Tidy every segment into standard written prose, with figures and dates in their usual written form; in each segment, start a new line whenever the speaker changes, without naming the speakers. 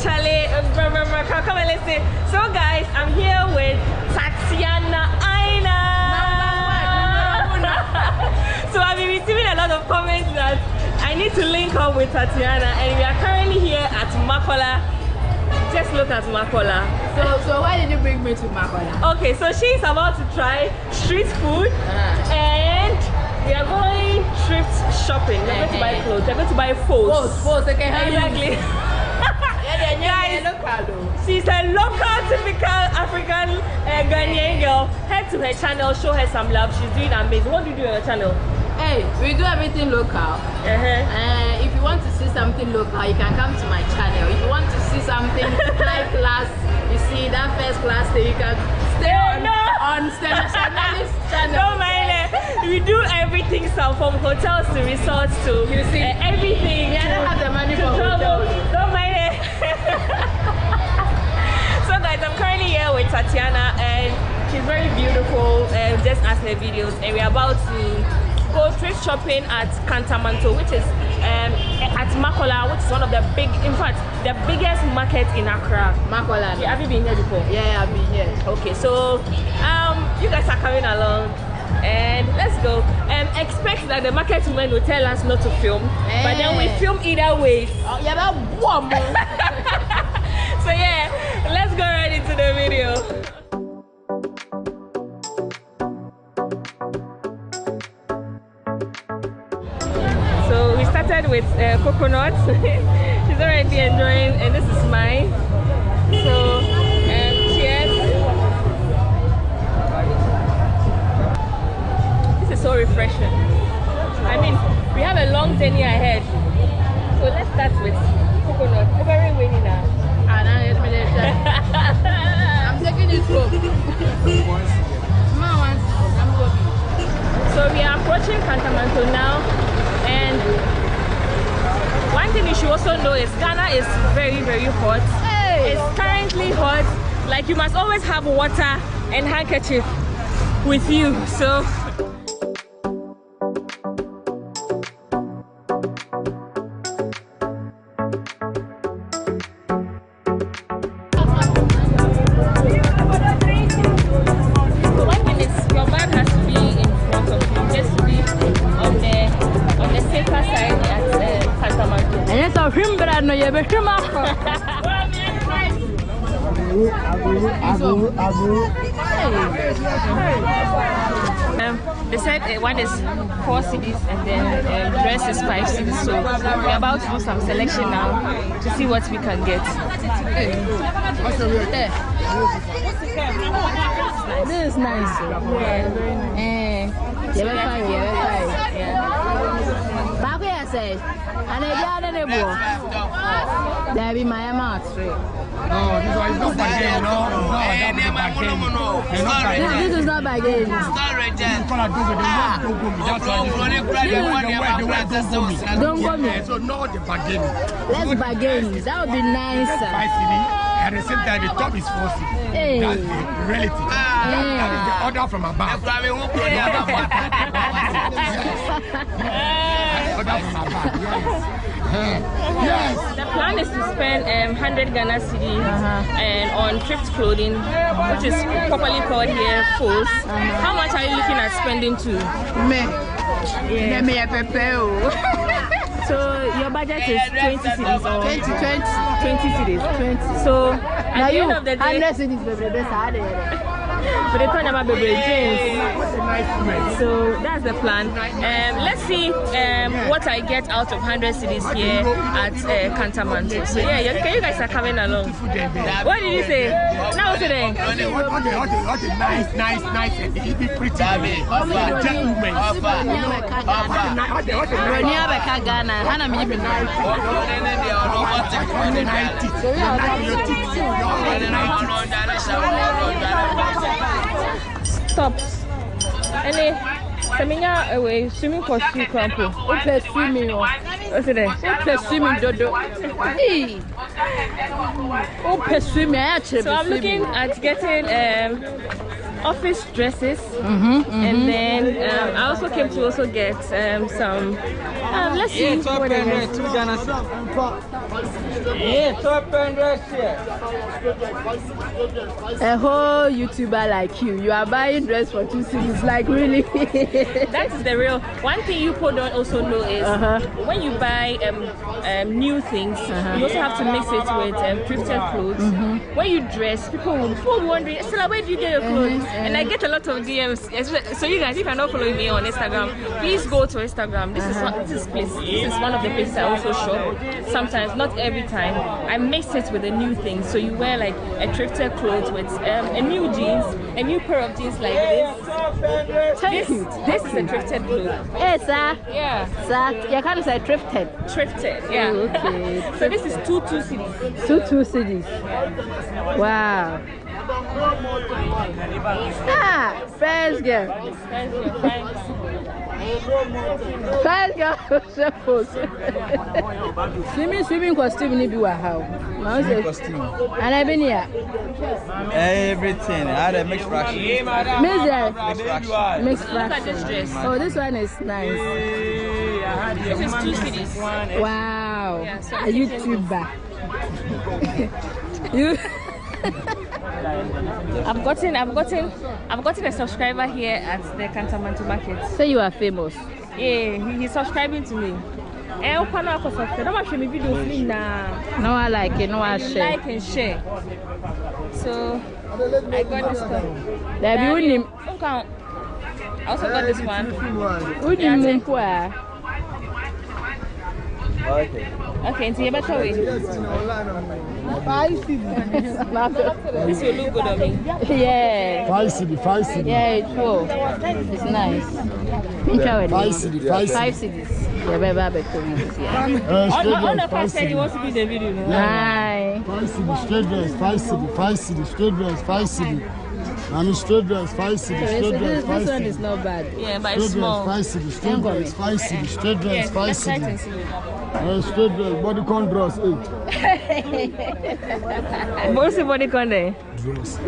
Charlie, come and listen. So guys, I'm here with Tatiana Aina. So I've been receiving a lot of comments that I need to link up with Tatiana, and we are currently here at Makola. Just look at Makola.
So why did you bring me to Makola?
Okay, so she's about to try street food, and we are going thrift shopping. We're going to buy clothes. We're going to buy phones.
Okay,
exactly. Guys, she's a local, typical African Ghanaian girl. Head to her channel, show her some love. She's doing amazing. What do you do on your channel?
Hey, we do everything local. If you want to see something local, you can come to my channel. If you want to see something high class, you see that first class thing, you can stay on Stanley's channel.
Don't mind it. We do everything, from hotels to resorts to everything.
I don't have the money for hotels.
Don't mind it. So guys, I'm currently here with Tatiana, and she's very beautiful, just as her videos, and we're about to go thrift shopping at Kantamanto, which is at Makola, which is one of the the biggest market in Accra.
Makola.
Yeah, have you been here before?
Yeah, I've been here.
Okay, so you guys are coming along, and let's go. Expect that the market women will tell us not to film, but then we film either way.
Oh, yeah, that one.
So yeah, let's go right into the video. So we started with coconut. She's already enjoying, and this is mine. So cheers. This is so refreshing. I mean, we have a long journey ahead. So let's start with coconut. It's very windy now.
I'm taking it slow.
So we are approaching Kantamanto now, and one thing you should also know is Ghana is very, very hot. It's currently hot. Like, you must always have water and handkerchief with you. So they said one is 4 cedis and then the rest is 5 cedis. So we're about to do some selection now to see what we can get.
This is nice. Yeah, very nice. There be my amount.
No, this one is not bargain, no.
This is not bargain. Don't go me.
So no, the bargain.
Let's bargain. That would be nice.
At the same time, the top is 4 cedis.
Hey.
That's the relative. That is the order from above. Order from above. Yes.
The plan is to spend 100 Ghana cedis and on thrift clothing, which is properly called here fools. How much are you looking at spending to? So your budget is 20 cedis or 20 cedis. 20. So at the end of the day,
100 cedis, baby.
but they talk about baby jeans. So that's the plan. Let's see what I get out of 100 cedis here at Kantamanto. So yeah, you guys are coming along. What did you say? Now today.
What a nice, and it be pretty. Gentlemen.
Stops. Any Seminya away swimming costume crumple.
Okay, swimming.
What's it?
Okay, swimming dodo. Hey. Okay, swimming.
So I'm looking at getting office dresses, and then I also came to also get some. Let's see what it is.
A whole YouTuber like you are buying dress for 2 cities, like really.
That is the real. One thing you don't also know is when you buy new things, you also have to mix it with thrifted clothes. When you dress, people will be wondering, Stella, where do you get your clothes? And I get a lot of DMs. So you guys, if you're not following me on Instagram, please go to Instagram. This is one of the places I also shop. Sometimes, not every time. I mix it with a new thing. So you wear like a thrifted clothes with a new jeans, a new pair of jeans like this. This is a thrifted clothes.
Hey, sir.
Yeah.
Sir, you can't say thrifted.
Thrifted, yeah.
Oh, okay.
So this is 2 cities.
2 cities. Wow. Ah, first girl. First girl. Swimming costume ni bi wa how?
Costume.
And I been here.
Everything. I had a mixed fraction.
Mixed
Look at this
fraction.
dress.
Oh, this one is nice.
This is 2 cities.
Wow.
Yeah, so
a YouTuber. You.
I've gotten a subscriber here at the Kantamanto market.
So you are famous.
Yeah, he's subscribing to me. Don't show me videos now.
No, I like it. No, I share.
Like and share. So I got this one.
There be unim.
I also got this one.
Unim mpo.
Okay, so you better wait. This will look good on me.
Yeah.
5 city.
Yeah, it's cool. It's nice. 5 cities. Yeah, baby, baby, come
On the first said he wants to be the video.
Hi.
5 city, straight dress, 5 city, straight dress, 5 city. I'm straight dress, 5 city, straight dress, 5
This one
city.
is not bad.
Yeah, but it's
Straight dress,
small.
5 city, straight dress, 5 city, straight dress,
Yes,
5
let's try it and
city.
see.
Straight dress, body con dress, 8.
What's the body con there?
Dress.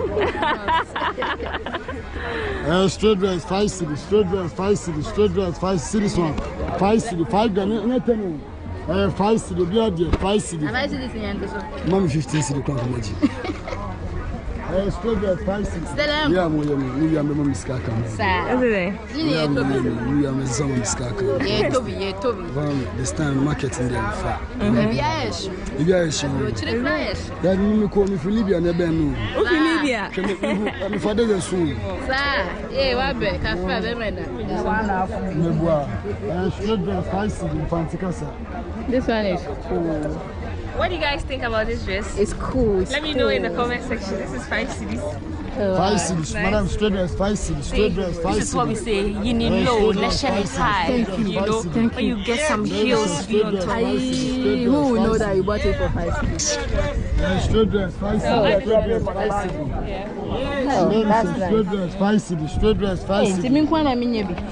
Straight dress, 5 city, straight dress, 5 city, straight dress, 5 city. This one, 5 city, 5 Ghana, nothing. 5 city, be out there, 5 city.
Have I seen this in Yankoso?
Mommy 15 city, come from Magic. Straight dress, 5 city.
Stella.
Yeah, I'm mommy skaka.
Sir.
Is it there?
Yeah, Toby.
I'm some skaka.
Yeah, Toby.
This time marketing there.
Maybe I is.
Maybe I should. That me call me for Libya, never know.
Okay, Libya.
I'm for the soon.
Sir, yeah, what be? Cafe,
Straight dress, 5 city, Fanticasa.
This one is cool.
What do you guys think about this dress?
It's cool.
Let me know in the comment section. This is 5 cities.
5 cities, madam, straight dress, 5 cities, straight dress, 5
This is what we say. You need low, let's share it high. You know, when you get some heels, be on top.
Who will know that you bought it for 5 cities?
Straight dress, 5 cities, straight dress, 5 cities.
Oh, that's nice.
Straight dress, 5 cities, straight dress, 5
Hey,
cities.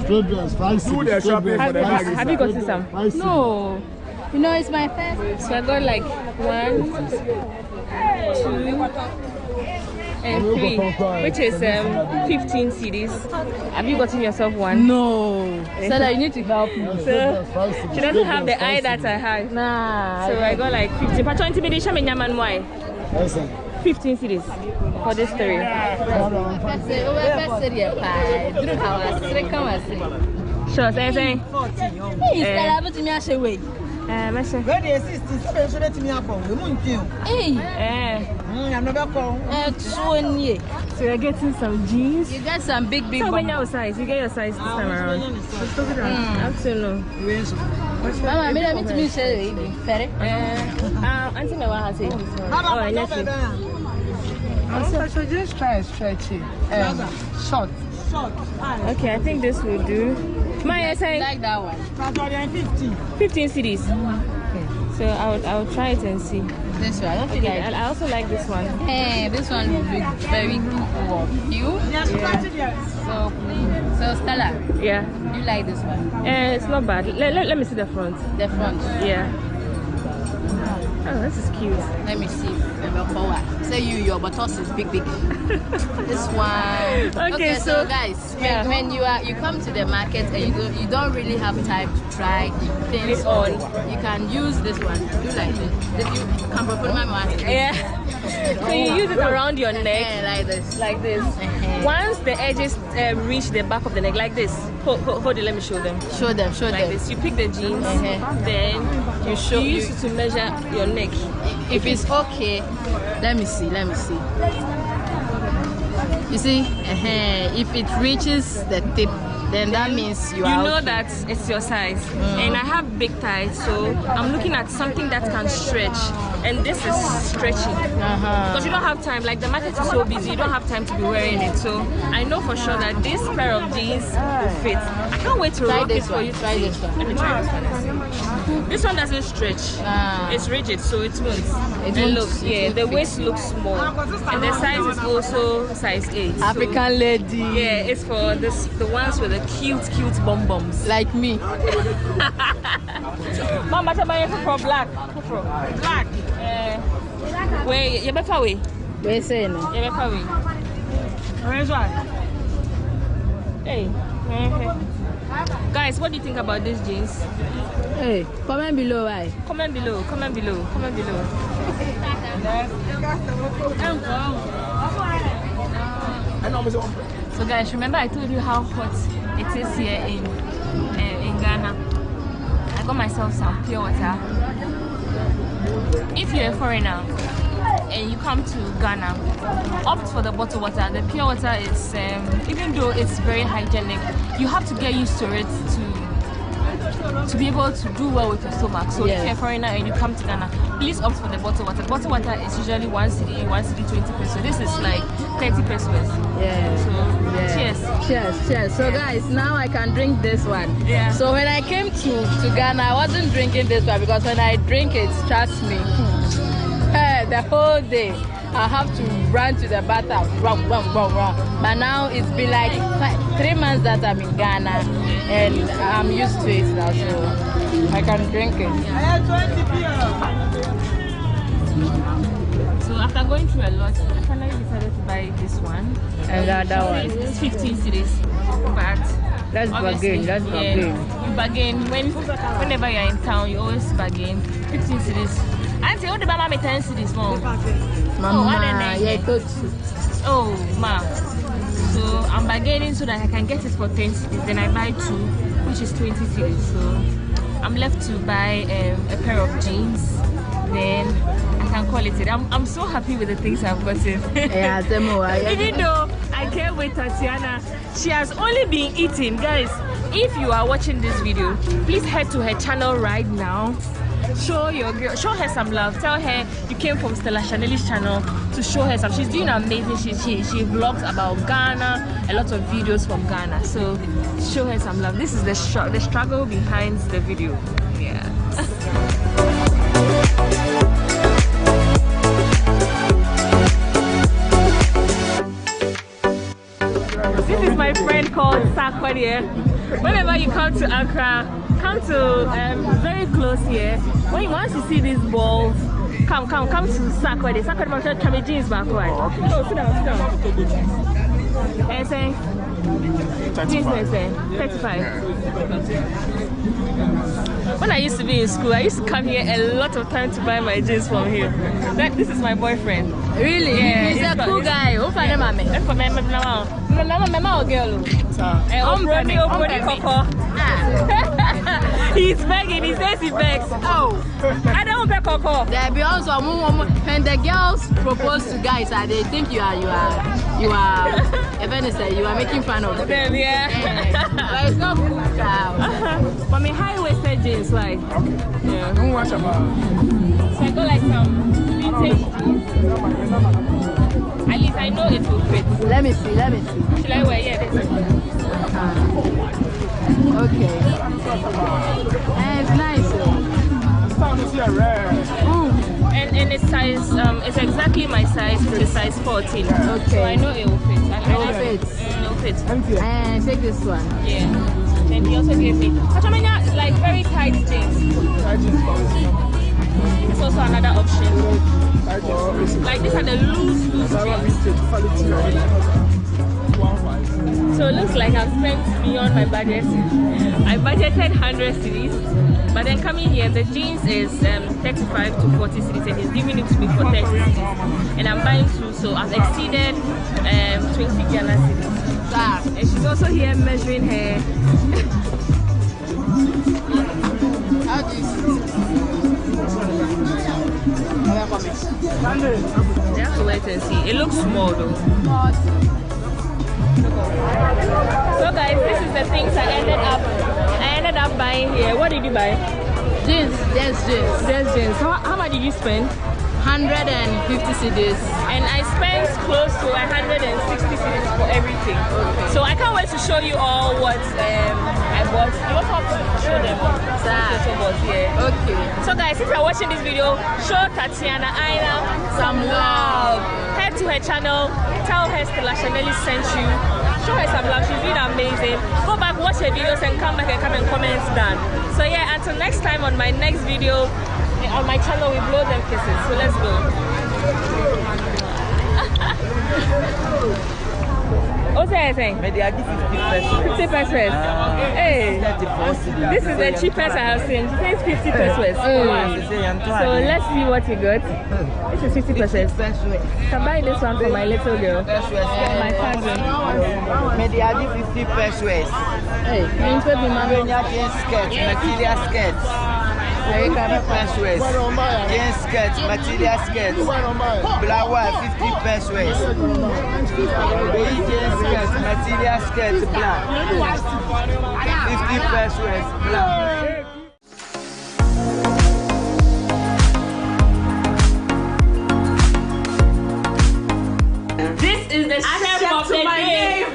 Straight dress, 5 cities, straight dress, 5 cities.
Have you gotten some?
No. You know, it's my first.
So I got like 1, 2, and 3, which is 15 CDs. Have you gotten yourself one?
No. So that you need to help me.
So she doesn't have the eye that I have.
Nah.
So I got like 15. But 20 minutes, I'm in Yaman. Why? 15 CDs for this 3. Sure, say saying.
Hey.
So you're getting some jeans.
You got some big
So when your size, you get your size this time around. I have to know.
Mama, me let me share it.
Auntie Mewa has it. Oh, I left it.
So just try stretching. Short.
Okay, I think this will do. Maya saying
Like that one.
15 CDs. Okay. So I'll try it and see.
This one. I don't feel
Okay,
like.
I also like this one.
Hey, this one will be very cool. You? So Stella,
Yeah.
you like this one?
It's not bad. Let me see the front.
The front.
Yeah. Oh, this is cute.
Let me see. Say your buttocks is big. This one.
Okay, so
guys, when you come to the market and you don't really have time to try things on, you can use this one. Do like this. You can put my mask.
Yeah. So you use it around your neck.
Like this.
Like this. Once the edges reach the back of the neck, like this. Hold it, let me show them.
Show them.
Like this. You pick the jeans, then you use it to measure your neck.
If it's okay, let me see. You see, if it reaches the tip, then that means you are
know that it's your size. And I have big thighs, so I'm looking at something that can stretch. And this is stretchy. Because you don't have time, like the market is so busy, you don't have time to be wearing it. So I know for sure that this pair of jeans will fit. I can't wait to rock it for you.
Try this one.
Let me try this one and see. This one doesn't stretch. It's rigid, so it won't. The waist looks small. And the size is also size 8.
African lady.
Yeah, it's for the ones with the cute bum-bums.
Like me.
Mama, for black. Black. Wait, you better wait.
Wait, say no.
You better wait. Where's one? Hey. Guys, what do you think about these jeans?
Hey, comment below, right?
Comment below. So guys, remember I told you how hot it is here in Ghana. I got myself some pure water. If you're a foreigner and you come to Ghana, opt for the bottled water. The pure water is, even though it's very hygienic, you have to get used to it to be able to do well with your stomach. So if you're a foreigner and you come to Ghana, please opt for the bottled water. Bottled water is usually 1 cedi, 20 pesos. This is like 30 pesos. Cheers.
So guys, now I can drink this one.
Yeah.
So when I came to Ghana, I wasn't drinking this one because when I drink it, trust me, the whole day I have to run to the bathhouse. But now it's been like 3 months that I'm in Ghana and I'm used to it now, so I can drink it.
So after going through a lot, I finally decided to buy this one.
And the other one?
It's 15 cedis. But
That's bargain.
You bargain. Whenever you're in town, you always bargain. 15 cedis. Auntie, what about my 10 cedis more?
Mama,
Oh, ma. So I'm bargaining so that I can get it for 10 cedis. Then I buy 2, which is 20 cedis. So I'm left to buy a pair of jeans. Then I can call it. I'm so happy with the things I've gotten. Even though I came with Tatiana, she has only been eating. Guys, if you are watching this video, please head to her channel right now. Show her some love. Tell her you came from Stella Chanel's channel to show her some. She's doing amazing. She vlogs about Ghana, a lot of videos from Ghana. So show her some love. This is the struggle behind the video. Yeah. This is my friend called Sakwadie. Whenever you come to Accra, come to very close here. Once you see these balls, come to Sakwadie. Sakwadie must try my jeans back right. Oh, sit down. And say, 35. When I used to be in school, I used to come here a lot of time to buy my jeans from here. This is my boyfriend.
Really?
Yeah,
he's a cool guy. Who find him, mama?
He's begging. He says he begs. Oh, I don't beg Coco.
There be also when the girls propose to guys, they think you are making fun of them.
Yeah.
But it's not cool.
But my high-waisted jeans, like, yeah. So I go like some vintage jeans. At least I know it will fit.
Let me see.
Should I wear? Yeah, this one.
Okay. It's nice.
And it's size, it's exactly my size, which is size 14.
Okay.
So I know it will fit.
It will fit. And take this one.
Yeah. Then he also gave me like very tight things. It's also another option. Like these are the loose jeans. So it looks like I've spent beyond my budget. I budgeted 100 cedis, but then coming here, the jeans is 35 to 40 cedis, and he's giving it to me for 30 cedis. And I'm buying two, so I've exceeded 20 Ghana cedis. And she's also here measuring her.
How do you see?
You have to wait and see. It looks small though. So guys, this is the things I ended up buying here. What did you buy?
Jeans, just jeans.
Just jeans. How much did you spend?
150 cedis.
And I spent close to 160 cedis for everything. Okay. So I can't wait to show you all what I bought. You also have to show them what here.
Okay.
So guys, if you're watching this video, show Tatiana Aina some love. Head to her channel, tell her Stella Chanelli sent you. Show her some love, she's been amazing. Go back, watch her videos and come back and come and comment down. So yeah, until next time on my next video, on my channel we blow them kisses. So let's go. What's anything?
Maybe I give 50 pesos.
50 pesos. Hey, this is the cheapest I have seen. She says 50 pesos. So let's see what you got. This is 50 pesos. Can buy this one for my little girl. My cousin.
Maybe I give 50 pesos.
Hey, you put me my
Jeans skirts, material skirts. 50 pesos. Jeans skirts, material skirts. Blower, 50 pesos. Jeans skirts, material skirts, black. 50 pesos, black.
This is the chef of the day.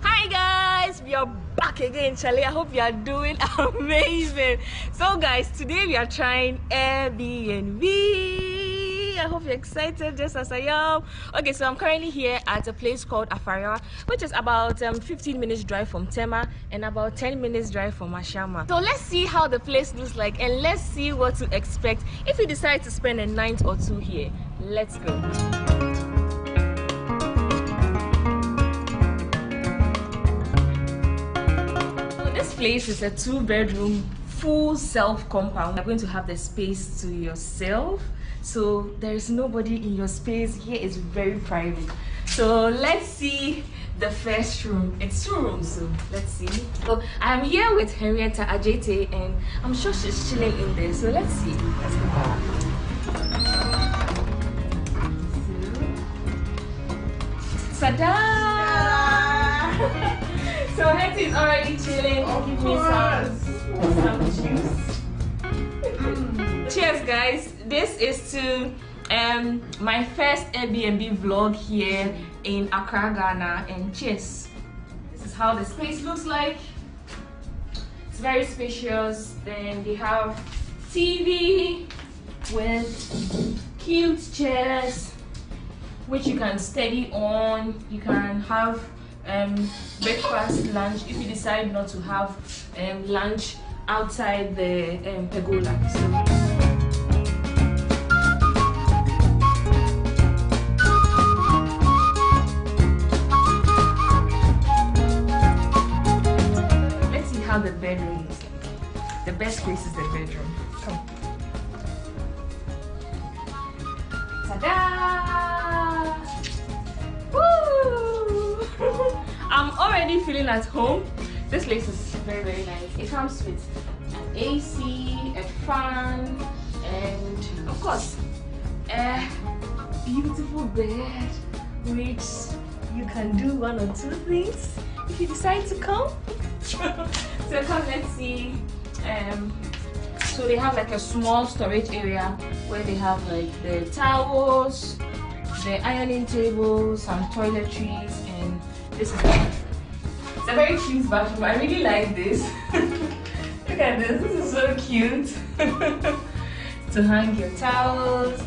Hi guys, we are back again, Charlie. I hope you are doing amazing. So guys, today we are trying Airbnb. I hope you're excited just as I am. Okay, so I'm currently here at a place called Afara, which is about 15 minutes drive from Tema and about 10 minutes drive from Ashama. So let's see how the place looks like and let's see what to expect if you decide to spend a night or two here. Let's go. This place is a 2-bedroom full self compound. You're going to have the space to yourself, so there's nobody in your space. Here is very private. So let's see the first room. It's 2 rooms, so let's see. So I'm here with Henrietta Ajete and I'm sure she's chilling in there, so let's see. Let's go. Ta-da! So Hetty is already chilling. Give me some juice. Cheers guys. This is to my first Airbnb vlog here in Accra, Ghana, and cheers. This is how the space looks like. It's very spacious. Then they have TV with cute chairs which you can study on. You can have breakfast, lunch if you decide not to have lunch outside the pergola. So let's see how the bedroom looks like. The best place is the bedroom. Come. Ta-da! Woo! I'm already feeling at home. This place is very, very nice. It comes with an AC, a fan, and of course, a beautiful bed, which you can do 1 or 2 things if you decide to come. So come, let's see. So they have like a small storage area where they have like the towels, the ironing table, some toiletries, and this is it's a very cute bathroom. I really like this. Look at this. This is so cute. To hang your towels.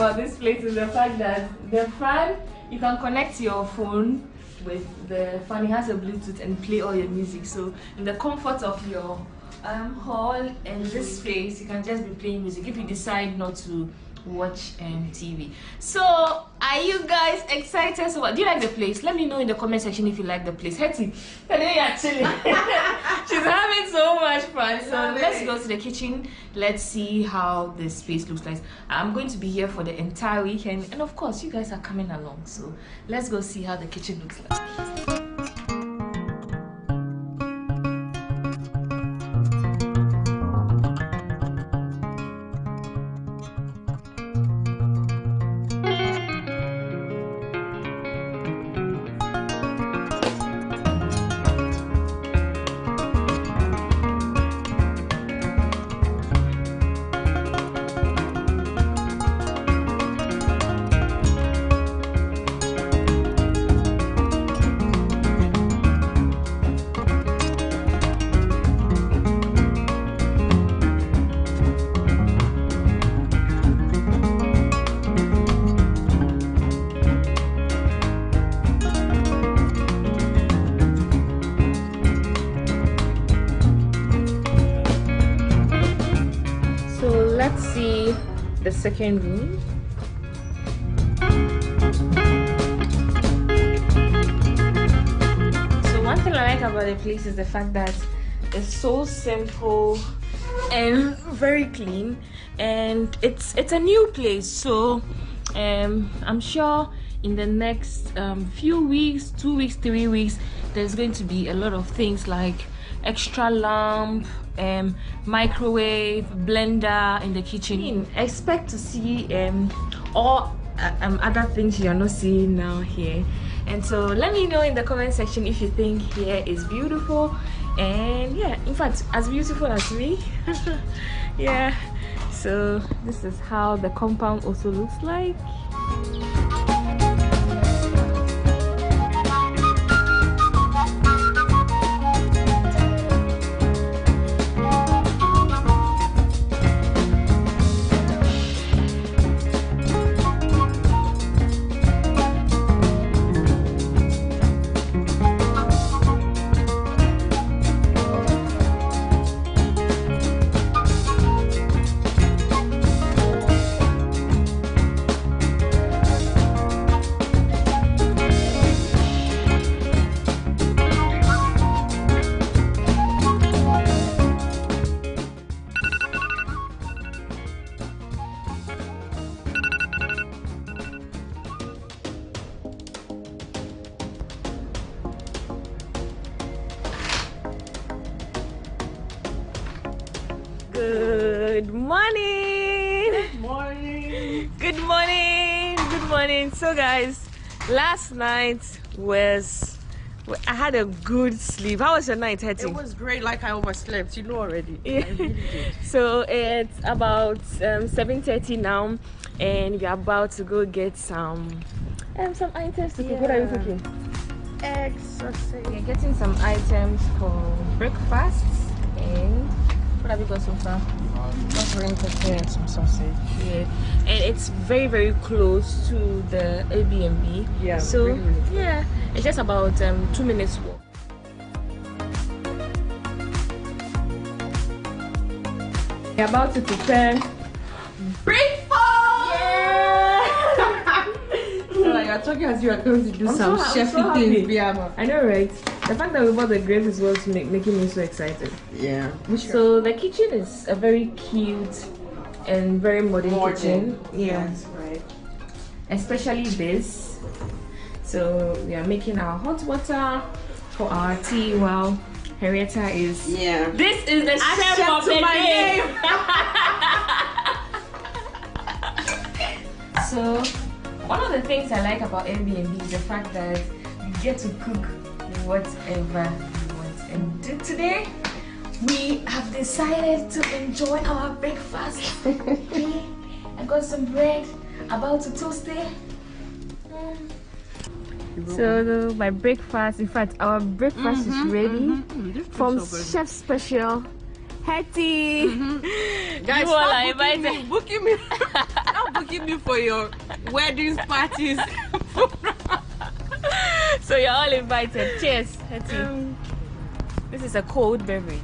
about this place is the fact that the fan, you can connect your phone with the fan. It has a Bluetooth and play all your music. So in the comfort of your hall and this space, you can just be playing music if you decide not to watch TV. So are you guys excited? So do you like the place? Let me know in the comment section if you like the place. Hetty, today actually she's having so much fun. So let's go to the kitchen. Let's see how the space looks like. I'm going to be here for the entire weekend, and of course you guys are coming along, so let's go see how the kitchen looks like. Let's see the second room. So one thing I like about the place is the fact that it's so simple and very clean, and it's a new place. So I'm sure in the next few weeks, 2 weeks, 3 weeks, there's going to be a lot of things like extra lamp, microwave, blender in the kitchen. Expect to see all other things you're not seeing now here. And so let me know in the comment section if you think here is beautiful, and yeah, in fact as beautiful as me. Yeah, so this is how the compound also looks like. Good morning.
Good morning.
Good morning. Good morning. So guys, last night I had a good sleep. How was your night, Hetty?
It was great, like I overslept, you know already.
Yeah.
I really did.
So it's about 7:30 now, and we're about to go get some items to cook. What are you cooking?
Eggs, sausage.
We're getting some items for breakfast, and what have you got so far?
Just going to prepare some sausage.
Yeah, and it's very, very close to the Airbnb.
Yeah.
So
really, really
yeah, it's just about 2 minutes walk. We're about to prepare breakfast. Yeah.
So you're talking as you are going to do some chefy things, Biama.
I know, right? The fact that we bought the grapes is what's making me so excited.
Yeah.
So the kitchen is a very cute and very modern kitchen. Yeah.
Yes, right.
Especially this. So we are making our hot water for our tea while Henrietta is.
Yeah.
This is the chef of the day. So one of the things I like about Airbnb is the fact that you get to cook whatever you want. And today we have decided to enjoy our breakfast. I got some bread, about to toast it. So my breakfast, in fact our breakfast is ready from Chef Special Hetty.
Guys,
you all are invited.
Booking me. Stop booking me for your weddings parties.
So you're all invited. Cheers, Hetty. This is a cold beverage.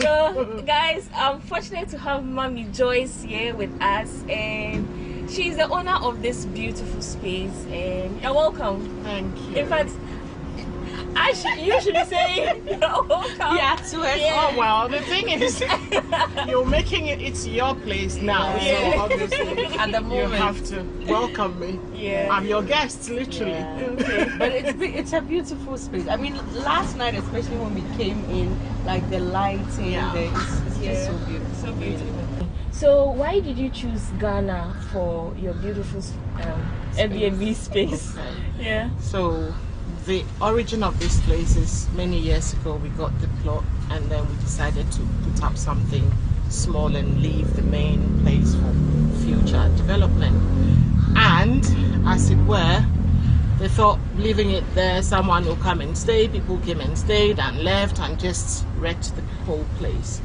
So guys, I'm fortunate to have Mommy Joyce here with us, and she's the owner of this beautiful space, and you're welcome.
Thank you.
In fact, you should be saying you're welcome.
Yeah, to it.
Yeah.
Oh well, the thing is, you're making it's your place now,
Yeah.
so obviously
At the
you
moment.
have to welcome me.
Yeah.
I'm your guest, literally.
Okay.
But it's a beautiful space. I mean, last night, especially when we came in, like the lighting, it's just so beautiful.
So beautiful. So why did you choose Ghana for your beautiful Airbnb space? Yeah.
So the origin of this place is many years ago. We got the plot, and then we decided to put up something small and leave the main place for future development. And as it were, they thought leaving it there, someone will come and stay. People came and stayed and left and just wrecked the whole place.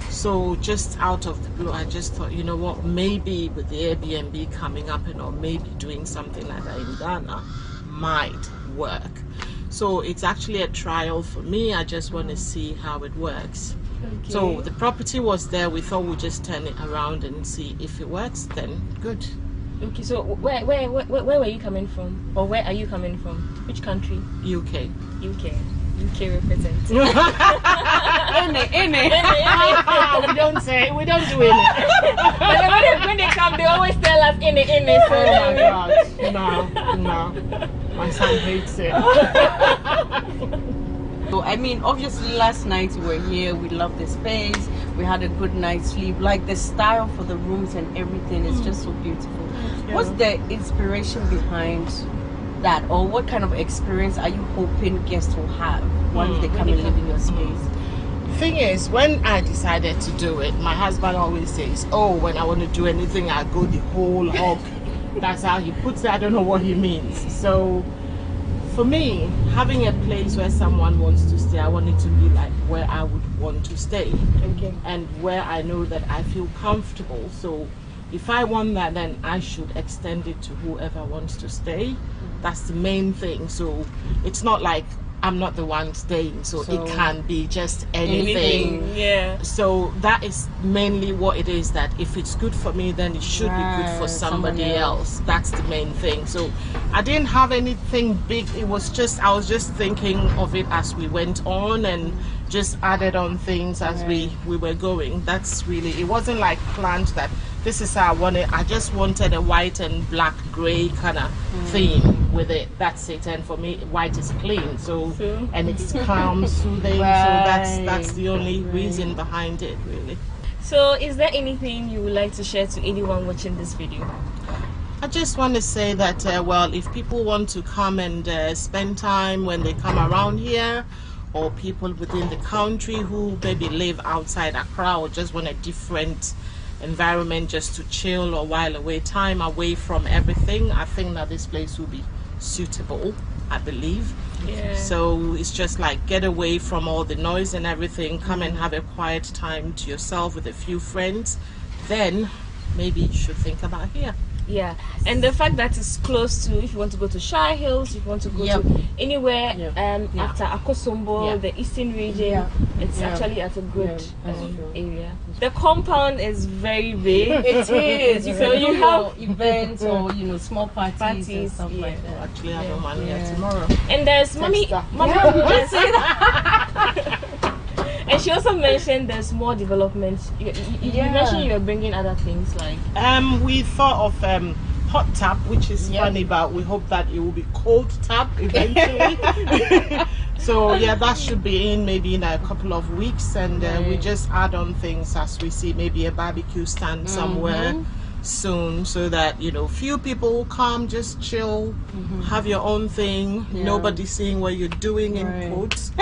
So just out of the blue, I just thought, you know what, maybe with the Airbnb coming up and or maybe doing something like that in Ghana might work. So it's actually a trial for me. I just want to see how it works.
Okay.
So the property was there. We thought we'd just turn it around and see if it works, then good.
Okay, so where were you coming from? Or where are you coming from? Which country?
UK.
UK. UK represent.
We don't say, we don't do it.
But when they come, they always tell us in it.
Oh my God, no. My son hates it.
So, I mean, obviously last night we were here, we loved the space, we had a good night's sleep. Like the style for the rooms and everything is just so beautiful. What's the inspiration behind that, or what kind of experience are you hoping guests will have once they come and live in your space?
The thing is, when I decided to do it, my husband always says, oh, when I want to do anything, I go the whole hog. That's how he puts it. I don't know what he means. So for me, having a place where someone wants to stay, I want it to be like where I would want to stay.
Okay.
And where I know that I feel comfortable. So if I want that, then I should extend it to whoever wants to stay. That's the main thing. So it's not like I'm not the one staying, so it can be just anything.
Yeah.
So that is mainly what it is, that if it's good for me, then it should be good for somebody else. That's the main thing. So I didn't have anything big. It was just, I was just thinking of it as we went on and just added on things as we were going. That's really, it wasn't like planned that this is how I wanted. I just wanted a white and black gray kind of theme with it. That's it. And for me, white is clean, so and it's calm, soothing. So that's the only reason behind it, really.
So is there anything you would like to share to anyone watching this video?
I just want to say that well, if people want to come and spend time when they come around here, or people within the country who maybe live outside Accra or just want a different environment just to chill or while away time away from everything, I think that this place will be suitable, I believe.
Yeah.
So it's just like get away from all the noise and everything, come and have a quiet time to yourself with a few friends, then maybe you should think about here.
Yeah, and the fact that it's close to, if you want to go to Shire Hills, if you want to go to anywhere after Akosombo, the eastern region, it's actually at a good area. The compound is very big.
It is. You
So
can
you
do
have
your events or small parties and stuff like that.
Actually, I don't mind here tomorrow.
and there's mommy just say that. And she also mentioned there's more development. You mentioned you were bringing other things like
we thought of hot tap, which is funny, but we hope that it will be cold tap eventually. So yeah, that should be in maybe in a couple of weeks, and we just add on things as we see, maybe a barbecue stand somewhere soon, so that few people will come, just chill, have your own thing, nobody seeing what you're doing in quotes,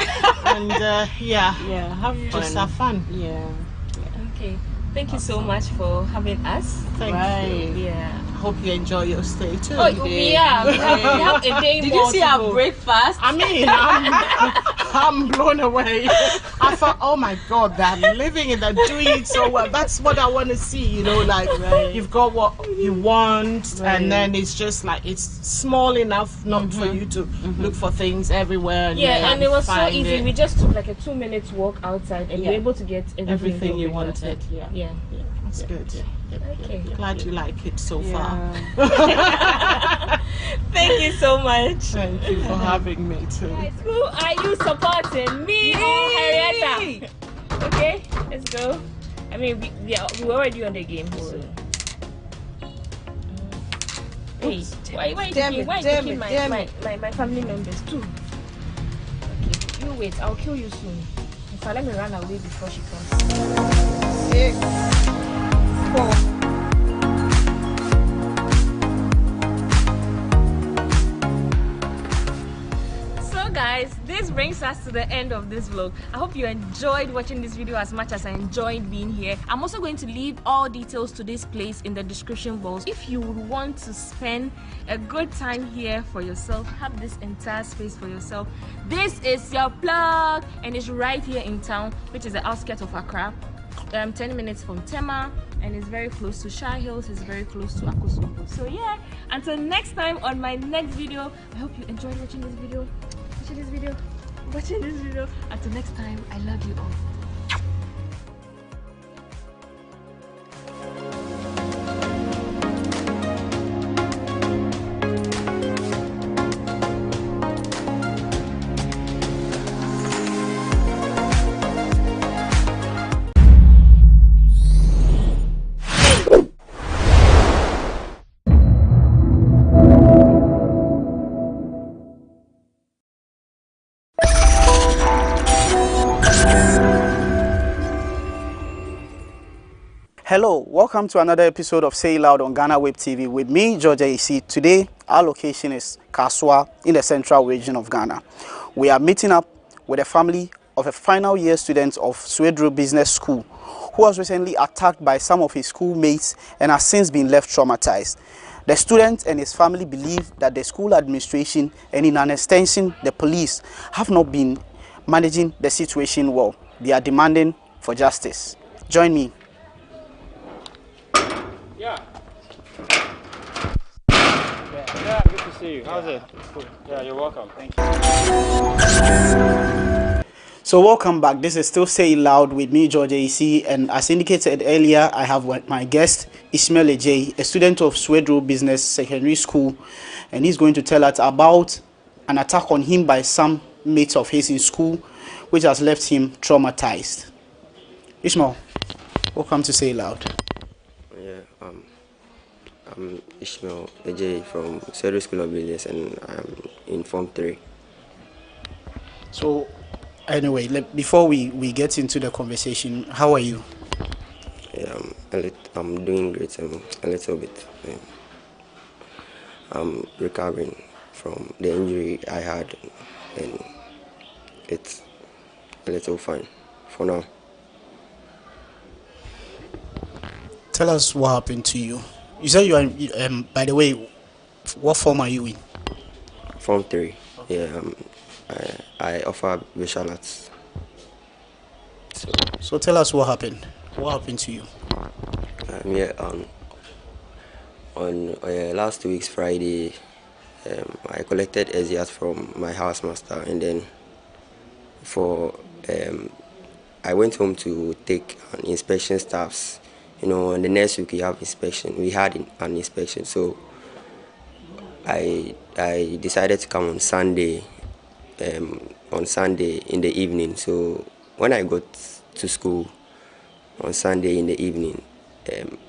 and have fun. Just have fun.
Okay, thank you so much for having us.
Thank you.
Yeah,
hope you enjoy your stay too.
Oh, yeah. We have a day
Did
more
you see
to
our
go.
breakfast?
I mean, I'm blown away. I thought, oh my God, they're living it, they're doing it so well. That's what I want to see, you know, like you've got what you want, and then it's just like it's small enough not for you to look for things everywhere.
And it was so
find
easy.
it.
We just took like a 2-minute walk outside and we were able to get
Everything you
we
wanted.
Yeah.
That's good.
Okay.
Glad you like it so far.
Thank you so much.
Thank you for having me too.
Who are you supporting? Me or Henrietta? Okay, let's go. I mean, we already on the game. So. Hey, why are you taking my family members too? Okay, you wait. I'll kill you soon. If I let me run away before she comes.
6, 4.
Guys, this brings us to the end of this vlog. I hope you enjoyed watching this video as much as I enjoyed being here. I'm also going to leave all details to this place in the description box. If you would want to spend a good time here for yourself, have this entire space for yourself, this is your plug, and it's right here in town, which is the outskirts of Accra. 10 minutes from Tema, and it's very close to Shire Hills. It's very close to Akosombo. So yeah, until next time on my next video, I hope you enjoyed watching this video. Watching this video. Until next time, I love you all.
Hello, welcome to another episode of Say It Loud on GhanaWeb TV with me, George AC. Today, our location is Kaswa in the central region of Ghana. We are meeting up with a family of a final year student of Swedru Business School who was recently attacked by some of his schoolmates and has since been left traumatized. The student and his family believe that the school administration and in an extension, the police have not been managing the situation well. They are demanding for justice. Join me.
Yeah, good to see you. How's it? Cool. Yeah, you're welcome. Thank you.
So welcome back. This is still Say It Loud with me, George AC, and as indicated earlier, I have my guest, Ishmael Ejay, a student of Swedru Business Secondary School, and he's going to tell us about an attack on him by some mates of his in school, which has left him traumatized. Ishmael, welcome to Say It Loud.
Yeah, I'm Ishmael Ejay from Swedru School of Business, and I'm in Form 3.
So, anyway, before we get into the conversation, how are you?
Yeah, I'm doing great. A little bit. I'm recovering from the injury I had, and it's a little fine for now.
Tell us what happened to you. You said you are, by the way, what form are you in?
Form 3. Okay. Yeah, I offer visual arts.
So tell us what happened. What happened to you?
On last week's Friday, I collected SDRs from my housemaster, and then I went home to take an inspection staffs. You know, on the next week we have inspection. We had an inspection, so I decided to come on Sunday. On Sunday in the evening. So when I got to school on Sunday in the evening,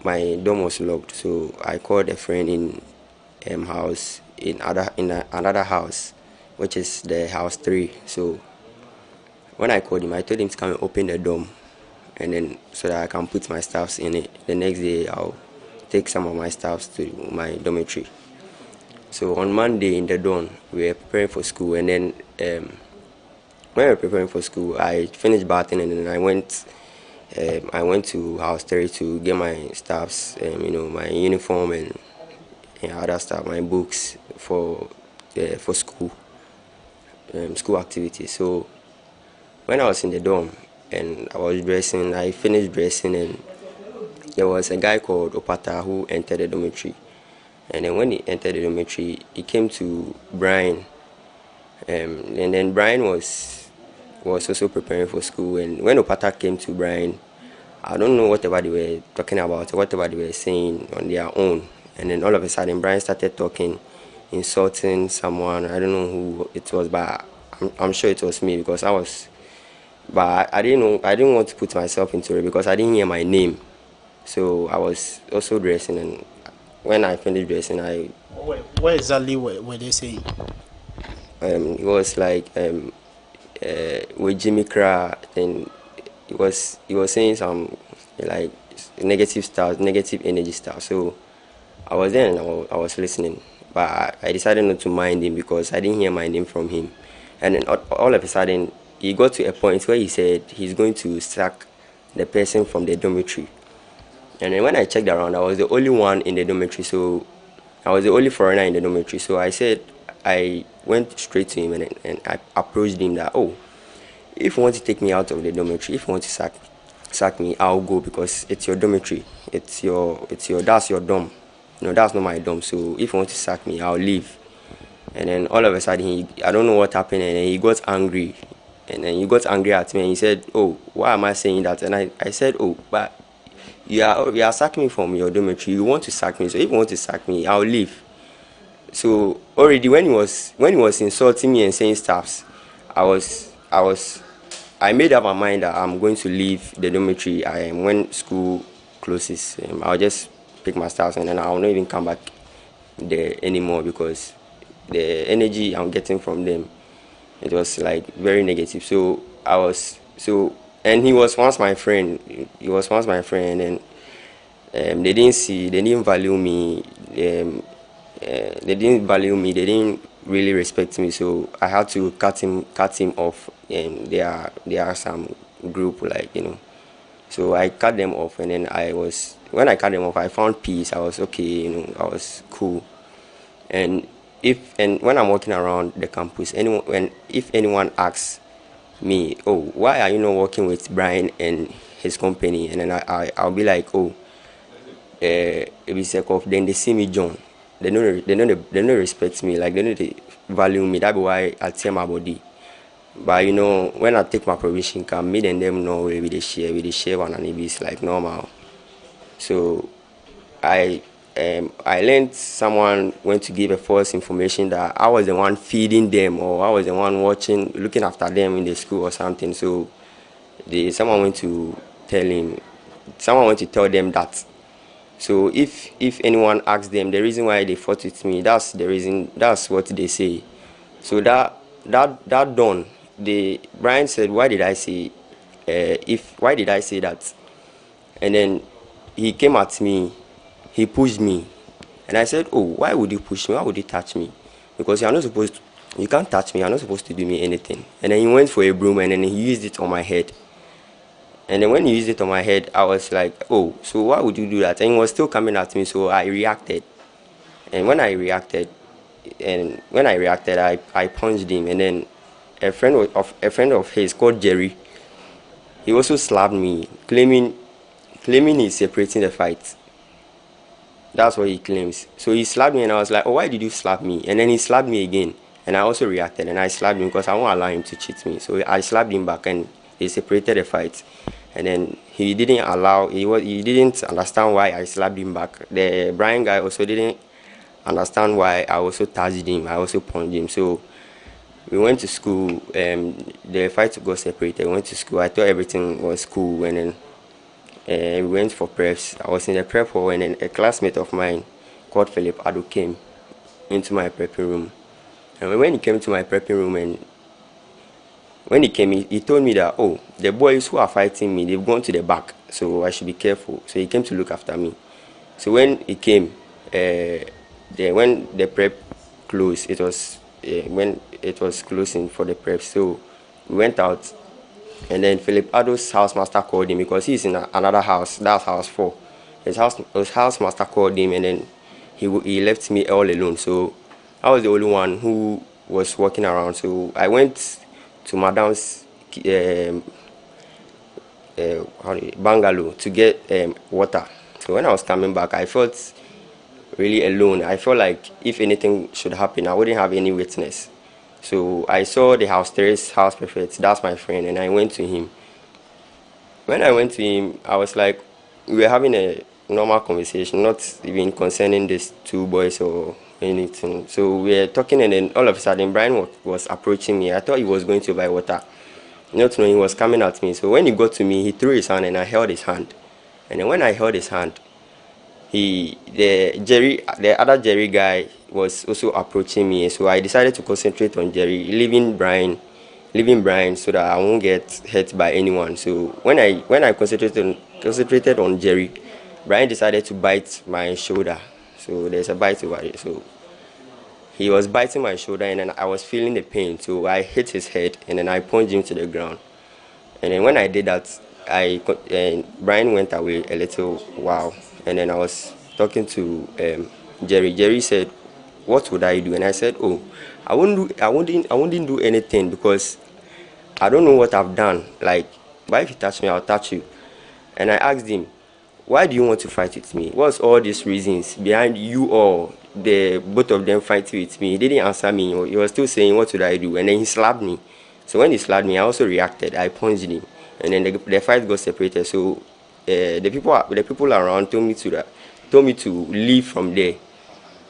my dorm was locked. So I called a friend in house in another house, which is the house 3. So when I called him, I told him to come and open the dorm, and then so that I can put my stuffs in it. The next day I'll take some of my stuffs to my dormitory. So on Monday in the dawn, we were preparing for school, and then when we were preparing for school, I finished bathing, and then I went to house 3 to get my stuffs, my uniform and and other stuff, my books for school, school activities. So when I was in the dorm and I was dressing, I finished dressing, and there was a guy called Opata who entered the dormitory. And then when he entered the dormitory, he came to Brian, and then Brian was also preparing for school. And when Opata came to Brian, I don't know whatever they were talking about or whatever they were saying on their own. And then all of a sudden, Brian started talking, insulting someone. I don't know who it was, but I'm sure it was me because I was. But I didn't know. I didn't want to put myself into it because I didn't hear my name. So I was also dressing, and when I finished dressing,
Where exactly were they saying?
It was like with Jimmy Cra, then he was saying some like negative stuff, negative energy stuff. So I was there and I was listening, but I decided not to mind him because I didn't hear my name from him. And then all of a sudden, he got to a point where he said he's going to sack the person from the dormitory. And then when I checked around, I was the only one in the dormitory, so I was the only foreigner in the dormitory. So I went straight to him and I approached him that, oh, if you want to take me out of the dormitory, if you want to sack me, I'll go because it's your dormitory. That's your dorm. No, that's not my dorm. So if you want to sack me, I'll leave. And then all of a sudden, I don't know what happened, and then he got angry. And then he got angry at me and he said, oh, why am I saying that? And I said, oh, but you are sacking me from your dormitory. You want to sack me. So if you want to sack me, I'll leave. So already when he was insulting me and saying stuff, I made up my mind that I'm going to leave the dormitory. When school closes, I'll just pick my stuff and then I'll not even come back there anymore because the energy I'm getting from them, it was like very negative. And he was once my friend. And they didn't value me. They didn't really respect me. So I had to cut him off. And they are some group So I cut them off, and then when I cut them off, I found peace. I was okay. I was cool. And when I'm walking around the campus, if anyone asks me, oh, why are you not working with Brian and his company? And then I'll be like, oh, then they see me John. They don't respect me, like they don't value me. That's why I tell my body. But when I take my provision come, me and them know we they share one, and it's like normal. So I learned someone went to give a false information that I was the one feeding them, or I was the one looking after them in the school or something. So someone went to tell them that. So if anyone asks them the reason why they fought with me, that's the reason. That's what they say. So that done. Brian said, why did I say that? And then he came at me. He pushed me, and I said, oh, why would you push me? Why would you touch me? Because you can't touch me. You're not supposed to do me anything. And then he went for a broom, and then he used it on my head. And then when he used it on my head, I was like, oh, so why would you do that? And he was still coming at me, so I reacted. And when I reacted, I punched him. And then a friend of his called Jerry, he also slapped me, claiming he's separating the fight. That's what he claims. So he slapped me, and I was like, oh, why did you slap me? And then he slapped me again, and I also reacted, and I slapped him because I won't allow him to cheat me. So I slapped him back, and they separated the fight. And then he didn't understand why I slapped him back. The Brian guy also didn't understand why I also touched him. I also punched him. So we went to school. The fight got separated. We went to school. I thought everything was cool, and then we went for preps. I was in the prep hall, and then a classmate of mine called Philip Ado came into my prepping room. And when he came to my prepping room, and when he came, he told me that, oh, the boys who are fighting me, they've gone to the back, so I should be careful. So he came to look after me. So when he came, when the prep closed, it was when it was closing for the prep. So we went out, and then Philip Ado's housemaster called him because he's in another house. That's house 4. His housemaster called him, and then he left me all alone. So I was the only one who was walking around. So I went to Madam's bungalow to get water. So when I was coming back, I felt really alone. I felt like if anything should happen, I wouldn't have any witness. So I saw the house prefect, that's my friend, and I went to him. When I went to him, I was like, we were having a normal conversation, not even concerning these two boys or anything. So we were talking, and then all of a sudden, Brian was approaching me. I thought he was going to buy water. Not knowing he was coming at me. So when he got to me, he threw his hand, and I held his hand. And then when I held his hand, the other Jerry guy was also approaching me. So I decided to concentrate on Jerry, leaving Brian so that I won't get hurt by anyone. So when I concentrated on Jerry, Brian decided to bite my shoulder. So there's a bite over it. So he was biting my shoulder, and then I was feeling the pain. So I hit his head, and then I punched him to the ground. And then when I did that, Brian went away a little while, and then I was talking to Jerry. Jerry said, "What would I do?" And I said, "Oh, I wouldn't do anything because I don't know what I've done. Like, but if you touch me, I'll touch you." And I asked him, "Why do you want to fight with me? What's all these reasons behind you or both of them fighting with me?" He didn't answer me. He was still saying, "What should I do?" And then he slapped me. So when he slapped me, I also reacted. I punched him, and then the fight got separated. So the people around told me to leave from there.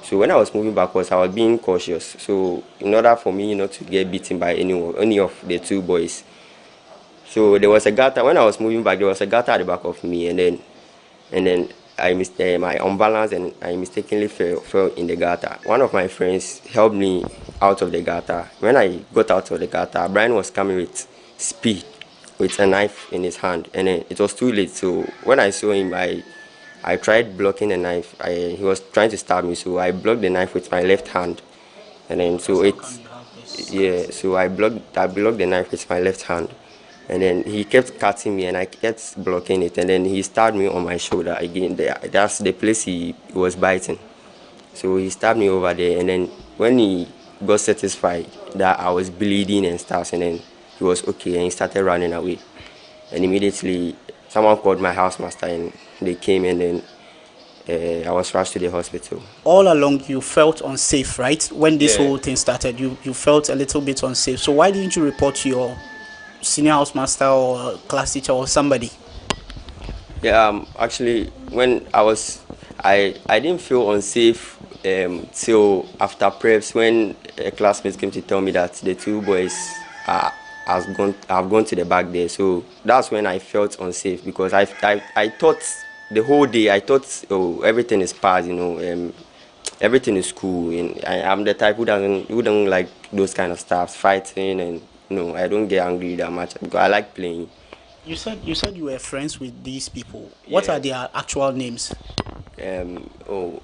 So when I was moving backwards, I was being cautious. So in order for me not to get beaten by any of the two boys. So there was a gutter. When I was moving back, there was a gutter at the back of me, and then I missed my unbalance, and I mistakenly fell in the gutter. One of my friends helped me out of the gutter. When I got out of the gutter, Brian was coming with speed, with a knife in his hand, and then it was too late. So when I saw him, I tried blocking the knife. He was trying to stab me, so I blocked the knife with my left hand, and then so I blocked the knife with my left hand. And then he kept cutting me, and I kept blocking it. And then he stabbed me on my shoulder again. That's the place he was biting. So he stabbed me over there. And then when he got satisfied that I was bleeding and stuff, and then he was okay, and he started running away. And immediately someone called my housemaster, and they came, and then I was rushed to the hospital.
All along, you felt unsafe, right? When this whole thing started, you felt a little bit unsafe. So why didn't you report to your senior housemaster or class teacher or somebody?
Yeah, actually, when I didn't feel unsafe till after preps, when a classmate came to tell me that the two boys have gone to the back there. So that's when I felt unsafe, because I thought the whole day, I thought, oh, everything is past, everything is cool, and I'm the type who don't like those kind of stuff, fighting, and no, I don't get angry that much because I like playing.
You said you were friends with these people. What are their actual names?
Opata,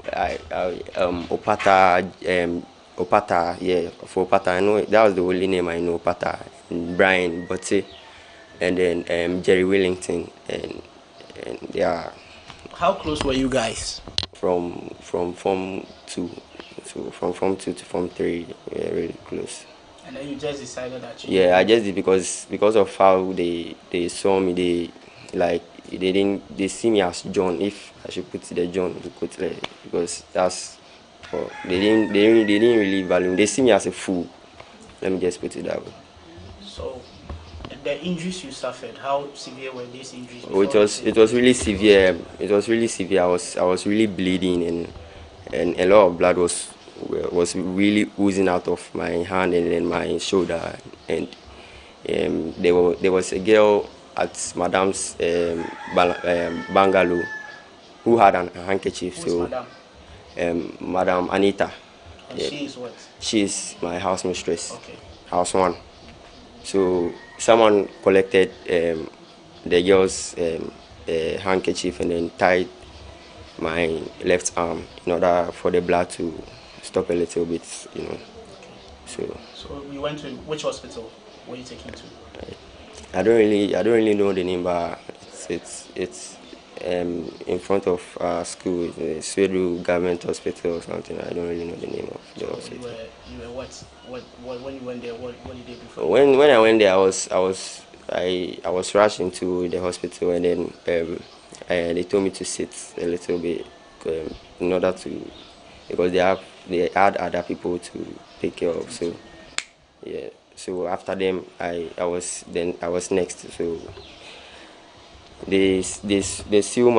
yeah, for Opata, I know that was the only name I know. Opata, and Brian Botte, and then Jerry Wellington, and yeah.
How close were you guys?
From Form 2, so from Form 2 to Form 3, we were really close.
And then you just decided that you...
Yeah, I just did because of how they saw me. They see me as John. If I should put the John, because that's they didn't really value me. They see me as a fool. Let me just put it that way.
So the injuries you suffered, how severe were these injuries?
Oh, it was really severe. It was really severe. I was really bleeding, and a lot of blood was really oozing out of my hand and then my shoulder. And there was a girl at Madam's bungalow who had a handkerchief.
Who's
so Madam Anita.
And she is what?
She is my house mistress.
Okay.
House one. So someone collected the girl's handkerchief and then tied my left arm in order for the blood to stop a little bit, So
you went to which hospital were you taken to?
I don't really know the name, but it's in front of our school, the Swedu Government Hospital or something. I don't really know the name of the hospital.
You were what when you went there? What did they do for you?
When I went there, I was rushed into the hospital, and then they told me to sit a little bit in order to, because they had other people to take care of. So yeah. So after them, I was next. So they sealed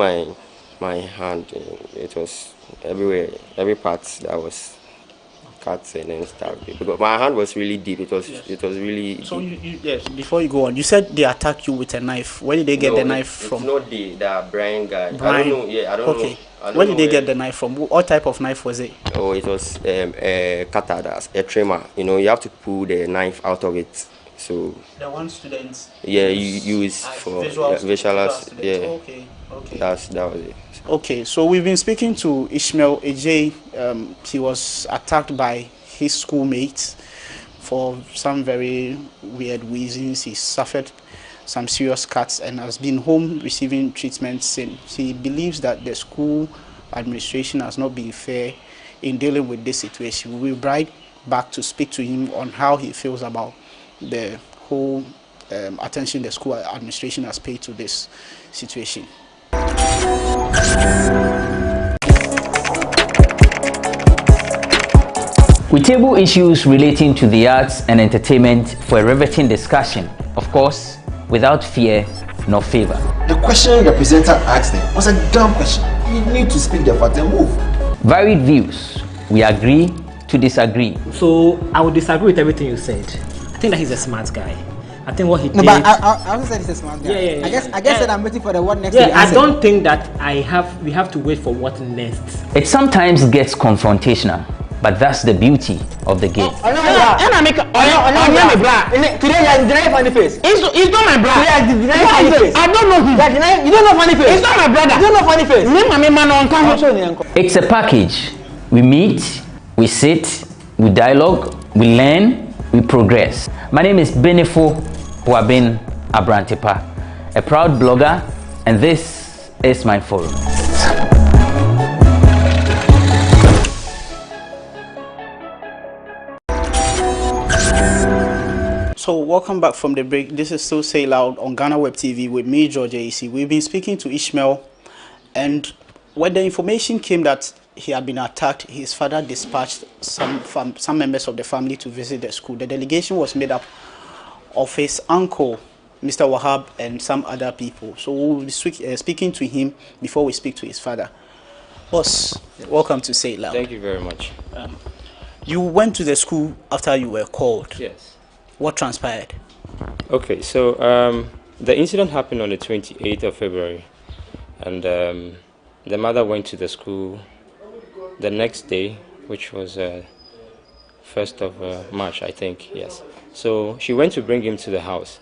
my hand. It was everywhere, every part that was cut and then stuff. Because my hand was really deep. It was really.
So
deep.
yes. Before you go on, you said they attacked you with a knife. Where did they get the knife from?
It's not the Brian guy.
Brian?
I don't know. Yeah, I don't know.
Okay. Where did they get the knife from? What type of knife was it?
Oh, it was a cutter, a trimmer. You know, you have to pull the knife out of it. So
the one students.
Yeah, you use for visual. Yeah.
Okay.
That was it.
Okay, so we've been speaking to Ishmael Ejay. He was attacked by his schoolmates for some very weird reasons. He suffered some serious cuts and has been home receiving treatment since. He believes that the school administration has not been fair in dealing with this situation. We'll be right back to speak to him on how he feels about the whole attention the school administration has paid to this situation.
We table issues relating to the arts and entertainment for a riveting discussion, of course, without fear nor favor.
The question the presenter asked them was a dumb question. You need to speak the fact and move.
Varied views. We agree to disagree.
So I would disagree with everything you said. I think that he's a smart guy. I think what he did.
No, but I also said he's a smart guy.
Yeah.
I guess that I'm waiting for the what next.
Yeah, I don't think that we have to wait for what next.
It sometimes gets confrontational, but that's the beauty of the game.
Today you funny face. It's not my brother. I don't know him. You don't know funny face. It's not my brother. You don't know funny face.
It's a package. We meet, we sit, we dialogue, we learn, we progress. My name is Benefo Huabin Abrantepa, a proud blogger, and this is my forum.
So welcome back from the break. This is still Say Loud on GhanaWeb TV with me, George AC. We've been speaking to Ishmael, and when the information came that he had been attacked, his father dispatched some members of the family to visit the school. The delegation was made up of his uncle, Mr. Wahab, and some other people. So we'll be speaking to him before we speak to his father. Boss, welcome to Say It Loud.
Thank you very much.
You went to the school after you were called.
Yes.
What transpired?
Okay, so the incident happened on the 28th of February, and the mother went to the school the next day, which was 1st of March, I think, yes. So she went to bring him to the house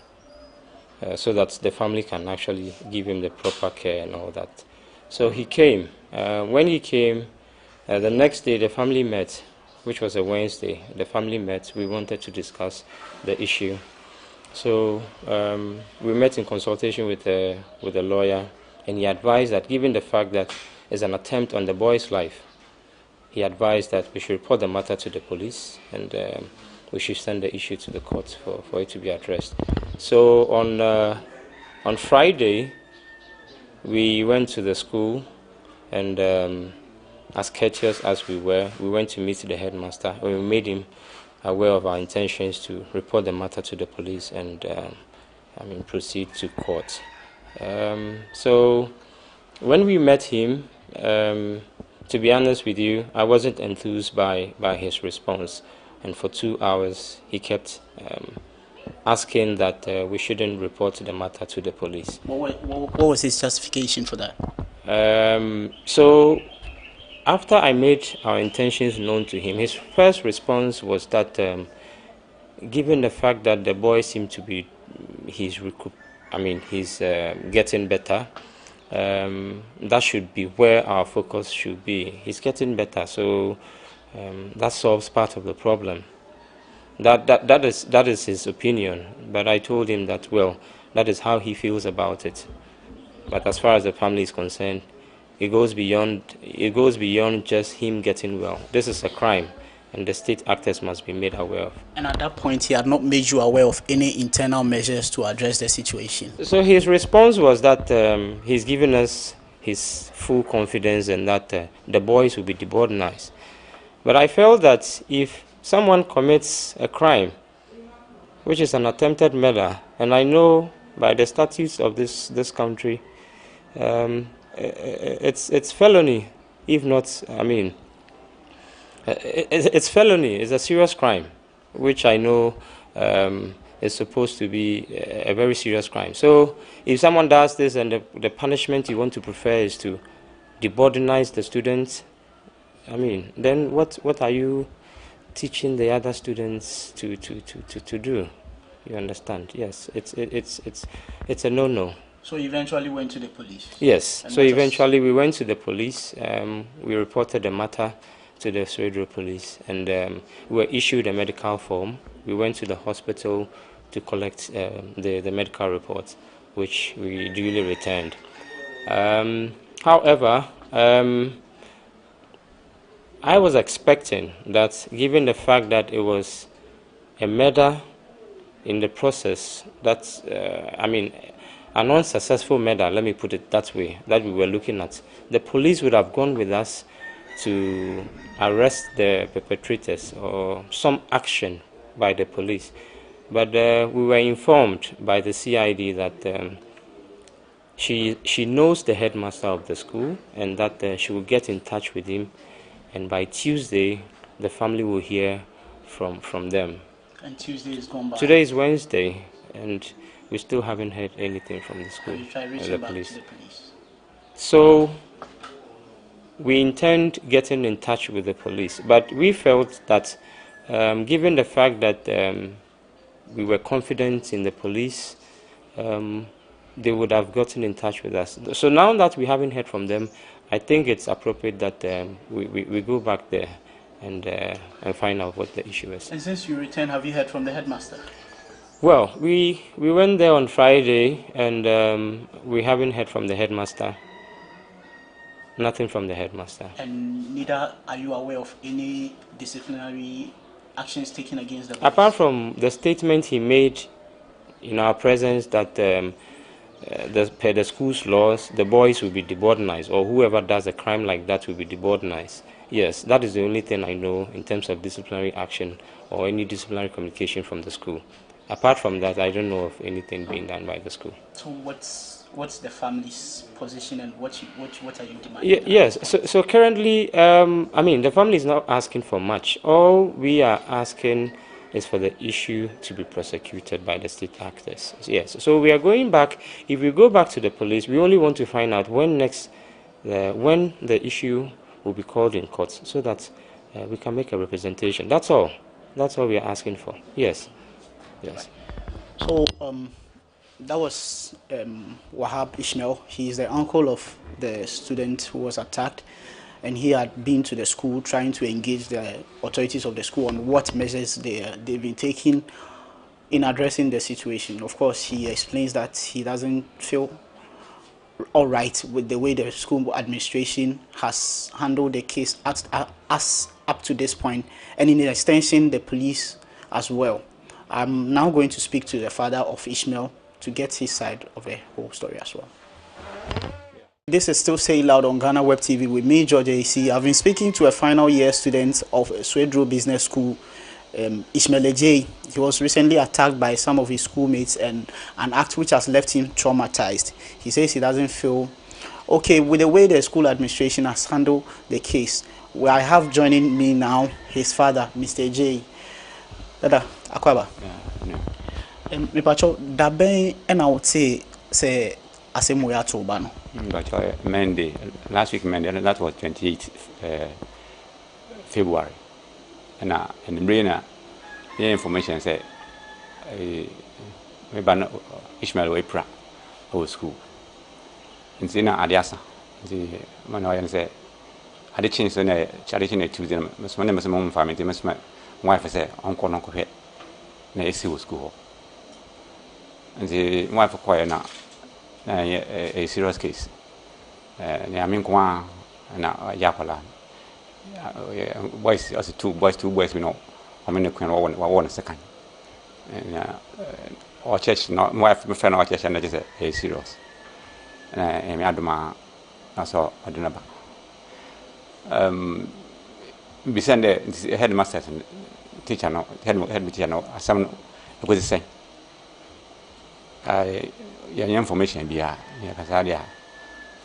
so that the family can actually give him the proper care and all that. So he came. When he came, the next day the family met, which was a Wednesday. The family met. We wanted to discuss the issue. So we met in consultation with a lawyer, and he advised that given the fact that it's an attempt on the boy's life, he advised that we should report the matter to the police, and we should send the issue to the court for it to be addressed. So on Friday, we went to the school, and as courteous as we went to meet the headmaster. We made him aware of our intentions to report the matter to the police and proceed to court. So when we met him, to be honest with you, I wasn't enthused by his response. And for 2 hours, he kept asking that we shouldn't report the matter to the police.
What was his justification for that?
So after I made our intentions known to him, his first response was that given the fact that the boy seemed to be, he's getting better, that should be where our focus should be. He's getting better, so that solves part of the problem. That is his opinion, but I told him that, well, that is how he feels about it. But as far as the family is concerned, it goes beyond just him getting well. This is a crime, and the state actors must be made aware of.
And at that point, he had not made you aware of any internal measures to address the situation.
So his response was that he's given us his full confidence and that the boys will be deboardinized. But I felt that if someone commits a crime, which is an attempted murder, and I know by the statutes of this country, it's felony, if not, I mean, it's felony. It's a serious crime, which I know is supposed to be a very serious crime. So if someone does this and the punishment you want to prefer is to deboardinize the students, I mean, then what are you teaching the other students to do? You understand? Yes, it's a no-no.
So you eventually went to the police?
Yes.
And
so eventually we went to the police. We reported the matter to the Swedru police, and we were issued a medical form. We went to the hospital to collect the medical report, which we duly returned. However, I was expecting that, given the fact that it was a murder in the process, that's, I mean, an unsuccessful murder, let me put it that way, that we were looking at, the police would have gone with us to arrest the perpetrators or some action by the police. But we were informed by the CID that she knows the headmaster of the school and that she will get in touch with him, and by Tuesday the family will hear from them.
And Tuesday is gone by.
Today is Wednesday, and we still haven't heard anything from the school
and
the police. So we intend getting in touch with the police, but we felt that given the fact that we were confident in the police, they would have gotten in touch with us. So now that we haven't heard from them, I think it's appropriate that we go back there and find out what the issue is.
And since you returned, have you heard from the headmaster?
Well, we went there on Friday, and we haven't heard from the headmaster. Nothing from the headmaster.
And neither are you aware of any disciplinary actions taken against the boys?
Apart from the statement he made in our presence that per the school's laws, the boys will be deboardinized, or whoever does a crime like that will be deboardinized. Yes, that is the only thing I know in terms of disciplinary action or any disciplinary communication from the school. Apart from that, I don't know of anything being done by the school.
So what's the family's position, and what are you demanding?
Yes, so currently, I mean, the family is not asking for much. All we are asking is for the issue to be prosecuted by the state actors. Yes, so we are going back. If we go back to the police, we only want to find out when the issue will be called in court, so that we can make a representation. That's all. That's all we are asking for. Yes. Yes.
So that was Wahab Ishmael. He is the uncle of the student who was attacked, and he had been to the school trying to engage the authorities of the school on what measures they've been taking in addressing the situation. Of course, he explains that he doesn't feel all right with the way the school administration has handled the case as up to this point, and in extension the police as well. I'm now going to speak to the father of Ishmael to get his side of the whole story as well. This is still Say Loud on GhanaWeb TV with me, George AC. I've been speaking to a final year student of Swedru Business School, Ishmael Ejay. He was recently attacked by some of his schoolmates, and an act which has left him traumatized. He says he doesn't feel okay with the way the school administration has handled the case. Where I have joining me now his father, Mr. Ejay. Dada, Akwaba. Me pacho daben and I would say asemuya to bano.
But Monday, last week Monday, that was 28th February. And the brain, the information said, maybe Ishmael Wepra, old school. And then Adiasa, the man said, I did change the tradition to them. Must one of my family, must my wife said, Uncle head, na school. And the wife acquired now. a serious case. I mean, one Yapola. Boys, as two boys, we know. I mean, one second. Our church, not my friend, our church, and that is a serious. And I admire, I saw, I don't know. Beside the headmaster and teacher, no, head teacher, no, some was the same. Your information be a Casadia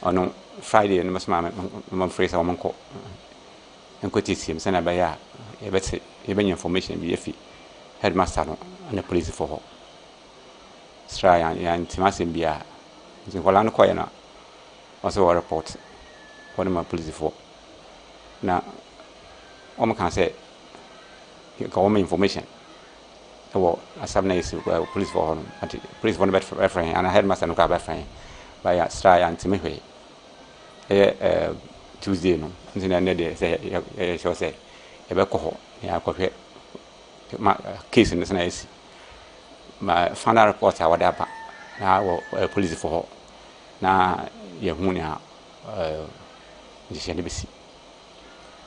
on Friday and my phrase or Monco and could teach him, send a buyer, a better information be a fee, headmaster and the police for her. Try and Timasin be a Volano Coyana also a report. What am I police for? Now, one can say, you got me information. Well, as some days, police for him, police for the bed for referring, and I had my son grab referring by a try and Timothy. Tuesday, no, and then they say, shall say, a beco, yeah, my case in this nice. My final report, I would have now police for now, Yamunia, the Shanibisi.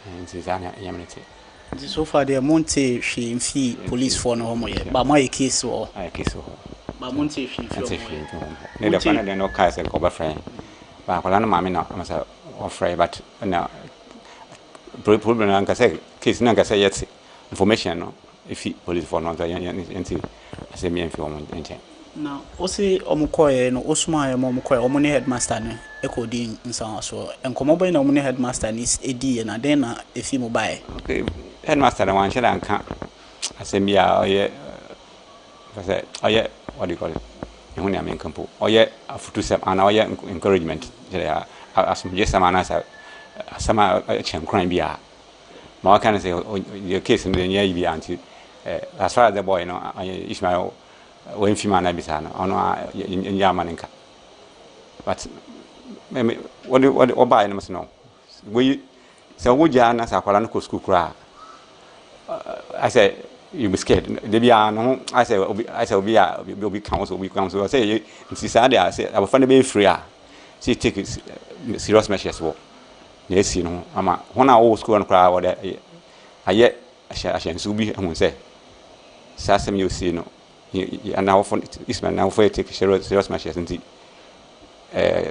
And Susanna Yamity.
So far, the Monte she fee police for no homo yet, but my case or
I kiss her.
But Monte she
neither find no cars and cover friend. But Colana Mamma, I must afraid, but now problem Uncle say, case Nanka say yet information if he police for not until I say me and film.
Now, Osi Omukoy, no Osma, Momukoy, Omoni headmaster, Echo Dean in San so, and Comobo in Omoni headmaster is a D and a dena if he mobile.
Okay, headmaster, I want you and can't. I say me, oh, yeah, what do you call it? When I mean, Campo, oh, yeah, a future and our encouragement. As just some answer, some crime be a. More can say, your case in the near be until as far as the boy, no, Ishmael. When Fimana Bisana, on in Yamaninka. But what buy must know. We so would Jana Sakolanco school cry. I say, you be scared. The Biano, I say, will be council. I say, Saturday, I say, I will find a baby free. She take it serious measures. Yes, you know, I'm one hour school and cry, or that I yet I shall be, I won't say. Sassam, you see, no. And now for Isman now for take serious measures and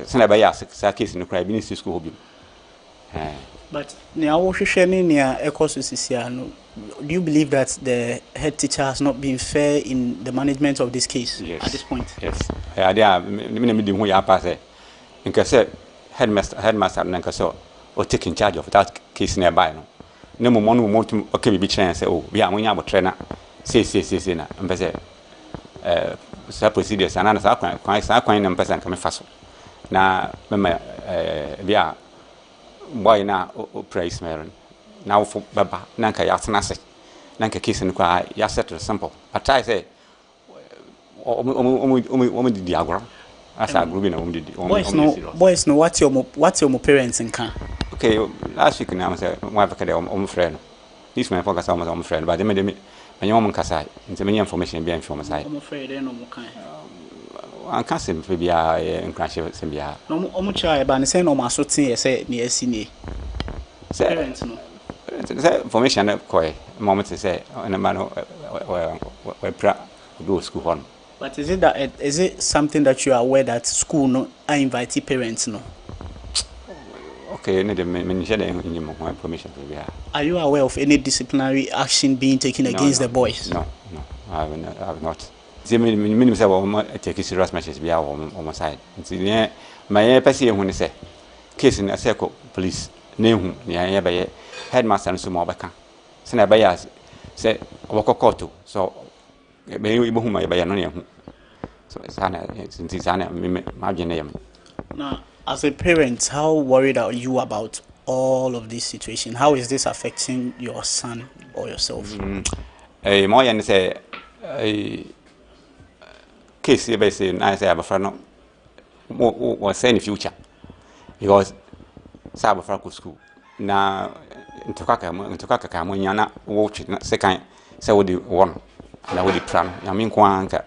send by us, case in the cry, ministry school.
But now, near Ecosociano, do you believe that the head teacher has not been fair in the management of this case at this point?
Yes, they are minimum who are passing. In cassette, headmaster and Casso, or taking charge of that case nearby. No more one want to okay, be chance, oh, we are when you have a trainer. Say, and procedures and another quite and person coming fast. Now, we are boy now, praise Maron. Now for Baba, Nanka Yasanasi, Nanka kiss and cry, Yaset simple. But I say, only the diagram. As I grew in boys, no, what's your parents in can? Okay, last week now, my friend. This man focus on my friend, but they made me. And your woman Casai, into many information being from my side. I'm afraid no more kind. I can't say maybe I and crash of Simbia. No more child, but I say no more so say near Sini. Parents, no information of quite a moment to say, in a manner where Pratt go school on. But is it something that you are aware that school no I invite parents no? Okay, need more information. Are you aware of any disciplinary action being taken against the boys? No, I have not. The minimum say well, take serious measures be on my side. My person when say case in a circle police name near by headmaster and some more back. Send a bias say Wakokoto, so maybe whom I buy a no. So it's my name. Now, as a parent, how worried are you about all of this situation? How is this affecting your son or yourself? More than say a case here, basically, I say, I'm a friend. Was saying in the future because Saba Franco school now in Tokaka, when you're not watching second, so would you one, and I would be plan. I mean, Quanka,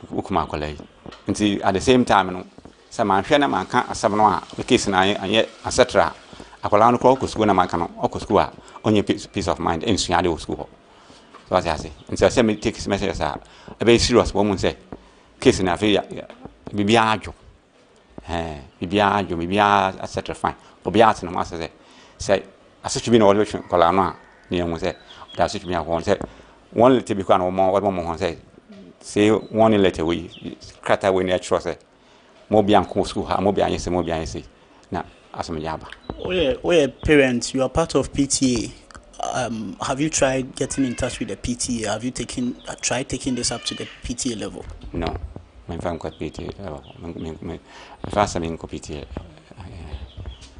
Ukuma College. And see, at the same time, Sa man hwe na man ka asem no a the case na anye etc. Akola no ko school na man ka no o school a onye peace of mind in sua de school. So what I say. And so me take message a very serious woman say case na fe bibia adwo. Bibia adwo, bibia etc. fine. Obi art na master say asotwe bi na wole hwe kola no a ne hu say da asotwe bi akon say one letter bi kwa na mo say one letter we krata we na trust say mo bi anko school ha mo bi anyese mo bi anyese na asome jaba.
Oh, parents, you are part of PTA. Have you tried getting in touch with the PTA? Have you tried taking this up to the PTA level?
No, my family got PTA level. My first time in PTA,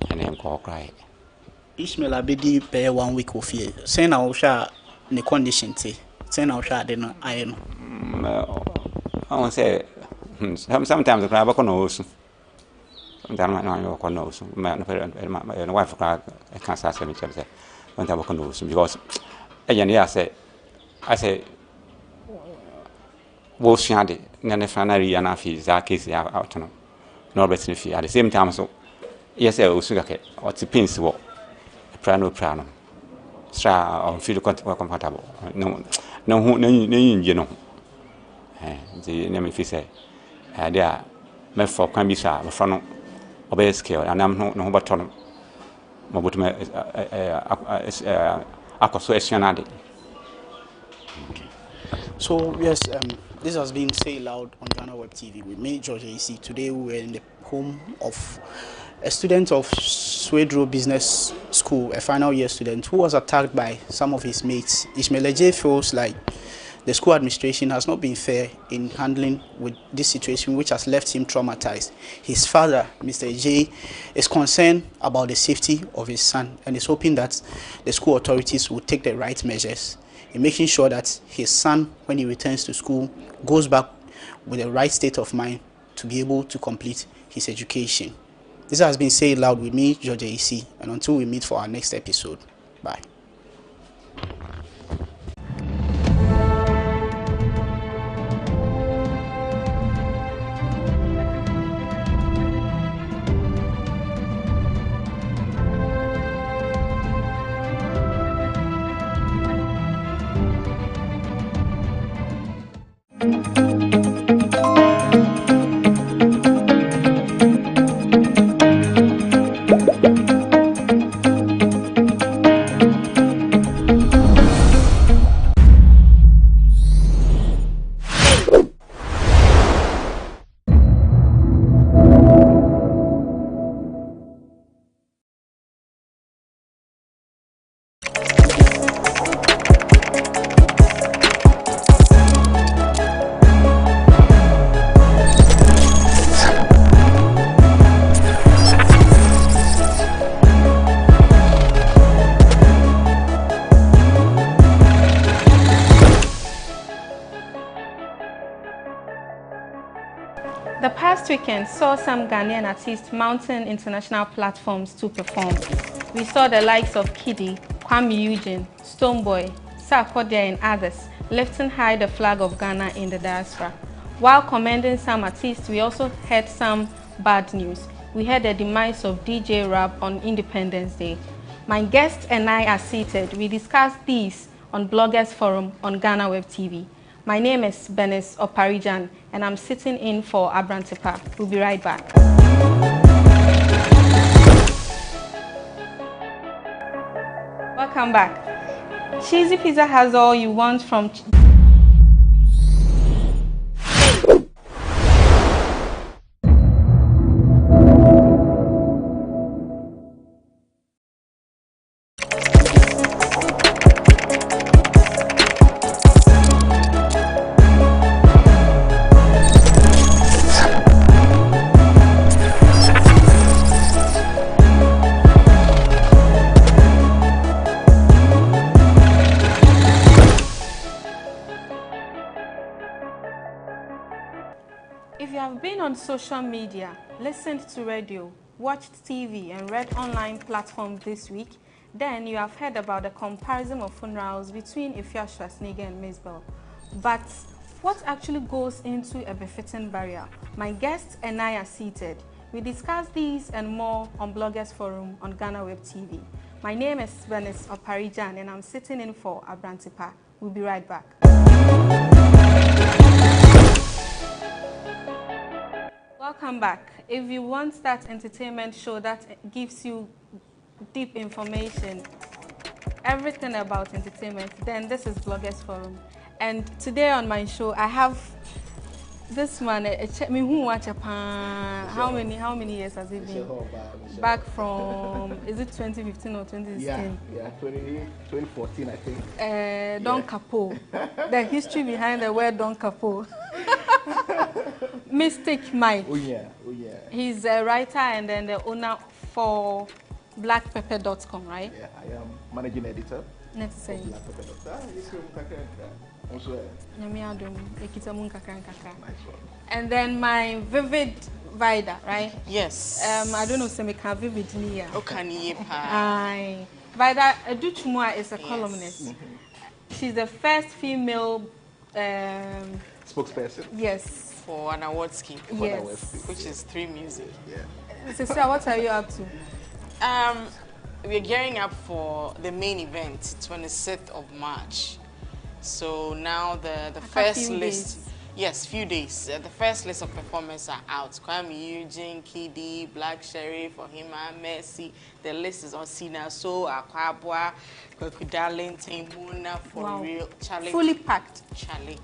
and I'm called cry.
Ishmael Abedi pay 1 week of here. Say now, shall the condition say. Say now, shall I know.
I won't say sometimes the crab knows. Sometimes I know my wife can't ask me to say. Because again, I say, both shady, none of Fanary and Afi, Zaki, out no better if at the same time. So, yes, I also got what's the pins to walk a prano. Stra or feel comfortable. No, you know. The name if you say, there, my folk can be sharp, a front obey scale, and I'm no but on.
So yes, this has been Say Loud on GhanaWeb TV with me, George AC. Today we were in the home of a student of Swedro Business School, a final year student who was attacked by some of his mates. Ishmael J feels like the school administration has not been fair in handling with this situation, which has left him traumatized. His father, Mr. J, is concerned about the safety of his son and is hoping that the school authorities will take the right measures in making sure that his son, when he returns to school, goes back with the right state of mind to be able to complete his education. This has been Say It Loud with me, George AC, and until we meet for our next episode, bye.
The past weekend saw some Ghanaian artists mounting international platforms to perform. We saw the likes of Kiddy, Kwame Eugene, Stoneboy, Sarkodie and others lifting high the flag of Ghana in the diaspora. While commending some artists, we also heard some bad news. We heard the demise of DJ Rap on Independence Day. My guest and I are seated. We discussed these on Bloggers Forum on GhanaWeb TV. My name is Benes Oparijan, and I'm sitting in for Abrantepa. We'll be right back. Welcome back. Cheesy Pizza has all you want from... If you have been on social media, listened to radio, watched TV and read online platforms this week, then you have heard about the comparison of funerals between Ifya Schwarzenegger and Miss Bell. But What actually goes into a befitting burial? My guests and I are seated. We discuss these and more on Bloggers Forum on GhanaWeb TV. My name is Bernice Oparijan and I'm sitting in for Abrantipa. We'll be right back. Welcome back. If you want that entertainment show that gives you deep information, everything about entertainment, then this is Bloggers Forum. And today on my show, I have this man. How many years has it been? Back from, is it 2015 or 2016?
Yeah, 2014, I think.
Don Capo. The history behind the word Don Capo. Mystic Mike.
Oh yeah.
He's a writer and then the owner for blackpepper.com, right?
Yeah, I am managing editor.
Next say. And then my Vivid Vida, right?
Yes.
I don't know, Semika Vivid Nia.
Okay,
Vida Aduchumwa is a columnist. She's the first female
spokesperson.
Yes.
For an award scheme.
Yes.
Which is 3 Music.
Yeah.
Sister, what are you up to?
We're gearing up for the main event, 26th of March. So now the first list, yes, few days. The first list of performers are out. Kwame Eugene, Kidi, Black Sheriff, Ohima, Mercy. The list is on Sina, So, Akwabwa, Darlington, Muna, For Real, Charlie.
Fully packed.
Charlie.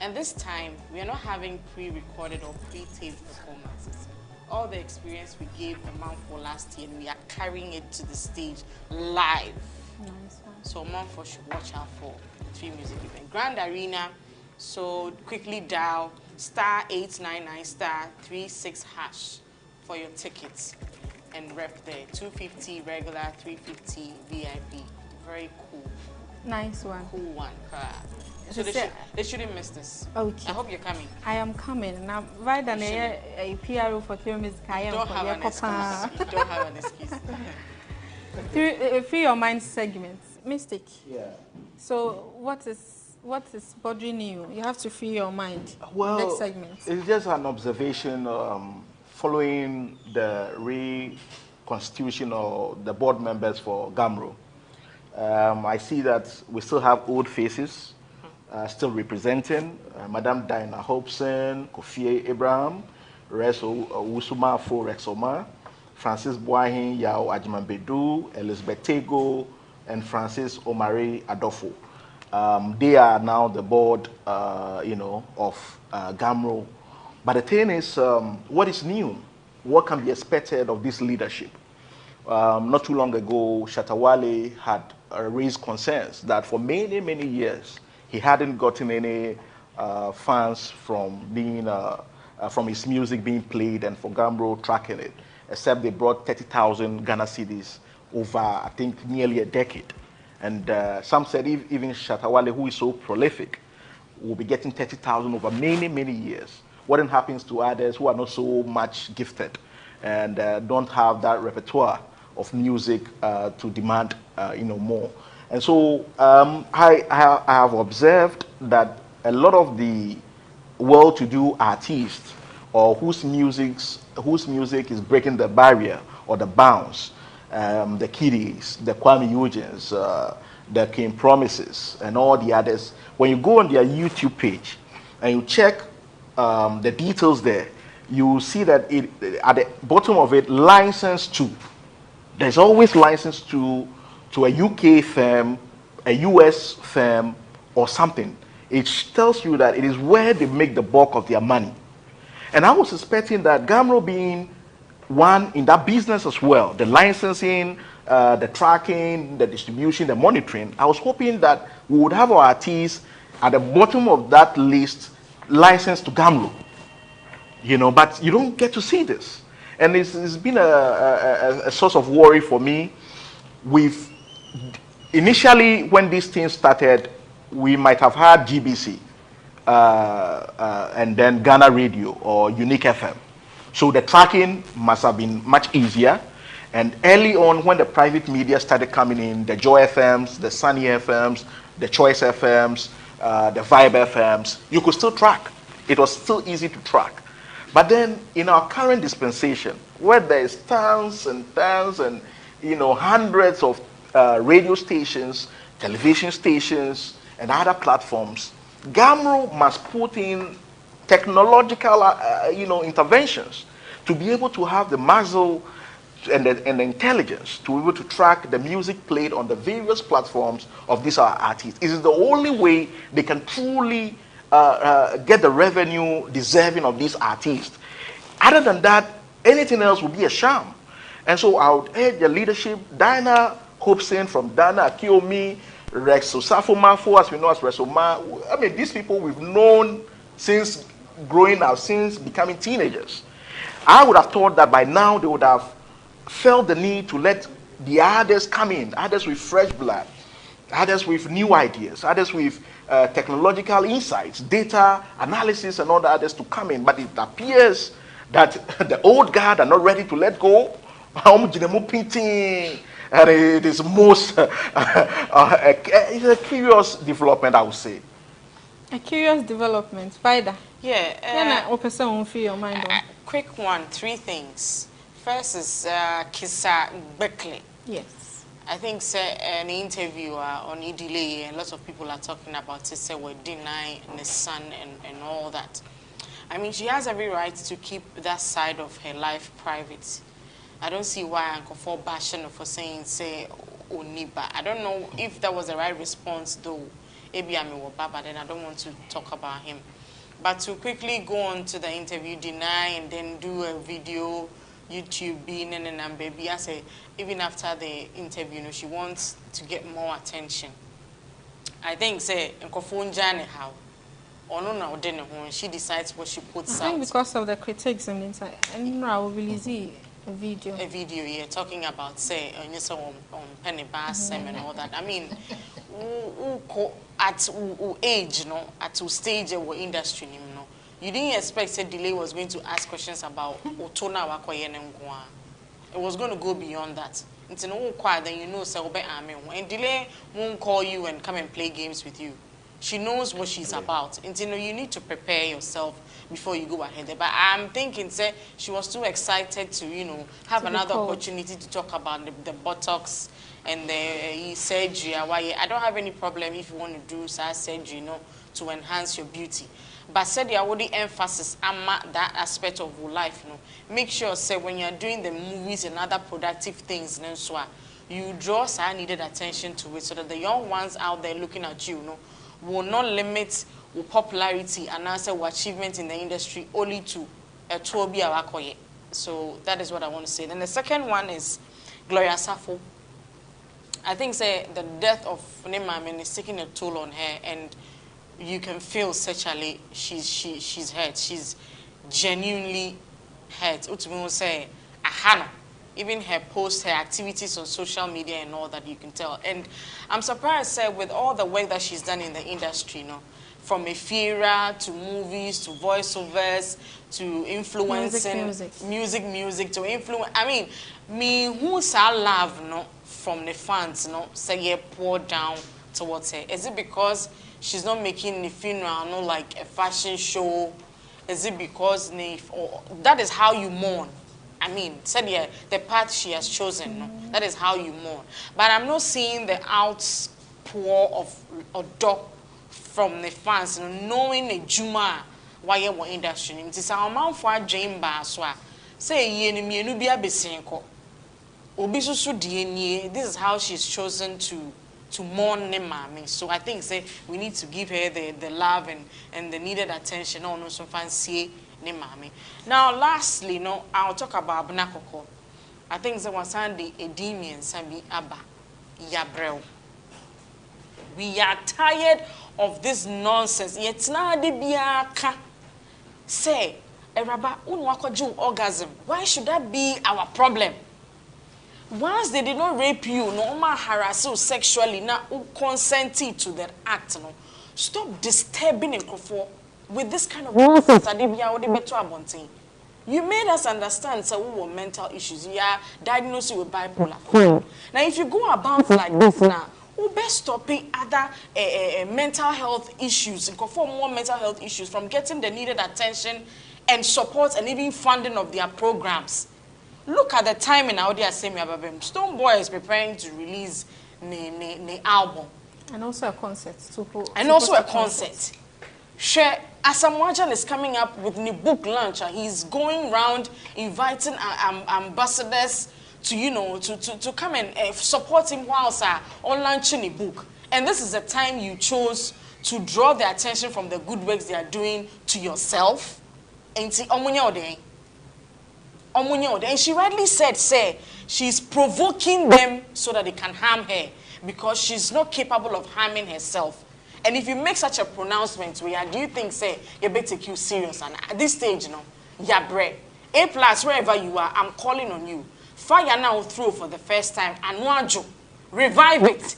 And this time, we are not having pre-recorded or pre-taped performances. All the experience we gave the month for last year, we are carrying it to the stage live.
Nice one.
So month for should watch out for 3 Music event. Grand Arena, so quickly dial *899*36# for your tickets and rep there. 250 regular, 350 VIP. Very cool.
Nice one.
Cool one. So they shouldn't miss this.
Okay.
I hope you're coming.
I am coming. Now, right than a PRO for 3 Music, I am
don't have an excuse. You don't have an excuse.
Free your mind segments. Mystic.
Yeah.
So what is bothering you? You have to free your mind.
Well,
next segment.
It's just an observation following the reconstitution of the board members for GAMRO. I see that we still have old faces still representing. Madam Diana Hobson, Kofi Abraham, Reso Wusuma Fo Rexoma, Francis Boahin Yao Ajimambedu, Elizabeth Tego, and Francis Omari Adolfo. They are now the board, of GAMRO. But the thing is, what is new? What can be expected of this leadership? Not too long ago, Shatawale had raised concerns that for many, many years, he hadn't gotten any funds from being from his music being played and for GAMRO tracking it, except they brought 30,000 Ghana cedis over, I think, nearly a decade. And some said even Shatawale, who is so prolific, will be getting 30,000 over many, many years. What then happens to others who are not so much gifted and don't have that repertoire of music to demand, more? And so I have observed that a lot of the well-to-do artists or whose music is breaking the barrier or the bounds, the Kiddies, the Kwame Eugenes, the King Promises, and all the others, when you go on their YouTube page and you check the details there, you will see that at the bottom of it, licensed to. There's always licensed to a UK firm, a US firm, or something. It tells you that it is where they make the bulk of their money. And I was suspecting that GAMRO being one in that business as well, the licensing, the tracking, the distribution, the monitoring, I was hoping that we would have our artists at the bottom of that list licensed to GAMRO. But you don't get to see this. And it's been a source of worry for me. Initially, when these things started, we might have had GBC and then Ghana Radio or Unique FM. So the tracking must have been much easier. And early on, when the private media started coming in, the Joy FMs, the Sunny FMs, the Choice FMs, the Vibe FMs, you could still track. It was still easy to track. But then in our current dispensation, where there is tons and hundreds of radio stations, television stations, and other platforms, GHAMRO must put in technological interventions to be able to have the muzzle and the intelligence to be able to track the music played on the various platforms of these artists. It is the only way they can truly get the revenue deserving of these artists. Other than that, anything else would be a sham. And so I would urge the leadership, Diana Hobson from Dana Akiomi, Rex Osafo Mafo, as we know as Resoma. I mean, these people we've known since growing up, since becoming teenagers. I would have thought that by now they would have felt the need to let the others come in, others with fresh blood, others with new ideas, others with technological insights, data analysis, and all the others to come in. But it appears that the old guard are not ready to let go. And it is most it's a curious development, I would say.
A curious development. Vida.
Yeah.
Your mind on.
Quick one, 3 things. First is Kisa Beckley.
Yes.
I think an interview on Idile, and lots of people are talking about it, say we're denying the son and all that. I mean, she has every right to keep that side of her life private. I don't see why Uncle for bashing or for saying, say, Oniba. I don't know if that was the right response, though. Maybe I'm a but then I don't want to talk about him. But to quickly go on to the interview, deny, and then do a video, YouTube, being and baby, I say, even after the interview, she wants to get more attention. I think, say, Uncle Phone Jane how. Or no, now, then she decides what she puts out.
I think because of the critics and inside, and I will release a video.
A video, yeah, talking about, say, on penny bass and all that. I mean, at age, at stage of industry, you didn't expect that Delay was going to ask questions about Otona Wakoye Nengwa. It was going to go beyond that. It's no quiet, then you know, and Delay won't call you and come and play games with you. She knows what she's about. And you need to prepare yourself before you go ahead. But I'm thinking, say, she was too excited to, have another opportunity to talk about the Botox and the surgery. I don't have any problem if you want to do surgery, to enhance your beauty. But said the already emphasis on that aspect of your life, Make sure, say, when you're doing the movies and other productive things, you draw some needed attention to it so that the young ones out there looking at you, will not limit popularity and answer achievement in the industry only to a Toby Awakoye. So that is what I want to say. Then the second one is Gloria Safo. I think say the death of Nemamen is taking a toll on her, and you can feel sexually she's hurt. She's genuinely hurt. Utumu say ahana. Even her posts, her activities on social media and all that, you can tell. And I'm surprised, say, with all the work that she's done in the industry, from Efira to movies to voiceovers to influencing, music to influence. I mean, me who's our love, from the fans, say pour down towards her. Is it because she's not making the funeral, like a fashion show? Is it because that is how you mourn? I mean, said the path she has chosen, that is how you mourn. But I'm not seeing the outpour of dog from the fans, knowing the Juma why you industry. It is our mouth for a dream baswa. Say ye ni no bia besenko. Obi susu DNA. This is how she's chosen to mourn Nemami. So I think say we need to give her the love and the needed attention. No some fancy. Now, lastly, I'll talk about Abnakoko. I think there was Sunday Edimi and Sambi Abba Yabrel. We are tired of this nonsense. Yet now the biaka say Eraba unwako orgasm. Why should that be our problem? Once they did not rape you, no man harass you sexually, now consent to that act. Stop disturbing and with this kind of nonsense. You made us understand so we were mental issues. You are diagnosed with bipolar. Now, if you go about like this now, who best stopping other mental health issues and conform more mental health issues from getting the needed attention and support and even funding of their programs. Look at the timing out there. Stone Boy is preparing to release the album.
And also a concert.
And also a concert. Share Asamoah is coming up with a book launch. He's going around inviting ambassadors to, you know, to come and support him whilst on launching a book. And this is the time you chose to draw the attention from the good works they are doing to yourself. And see, and she rightly said, say, she's provoking them so that they can harm her because she's not capable of harming herself. And if you make such a pronouncement, where do you think, say, you better take you serious? And at this stage, you know, you're brave. A+, wherever you are, I'm calling on you. Fire now through for the first time and revive it.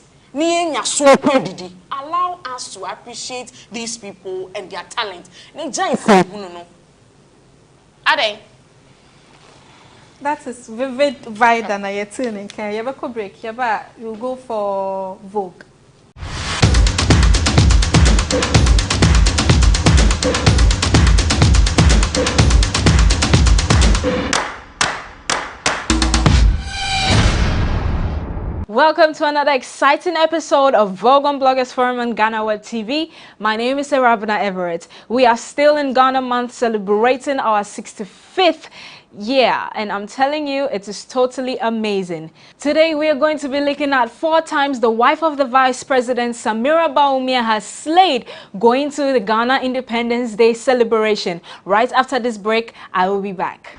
Allow us to appreciate these people and their talent.
That is vivid vibe than I tuning. Can you ever break? You'll go for Vogue. Welcome to another exciting episode of Vogue on Bloggers Forum on GhanaWeb TV. My name is Rabina Everett. We are still in Ghana month celebrating our 65th year, and I'm telling you, it is totally amazing. Today we are going to be looking at 4 times the wife of the Vice President Samira Bawumia has slayed going to the Ghana Independence Day celebration. Right after this break, I will be back.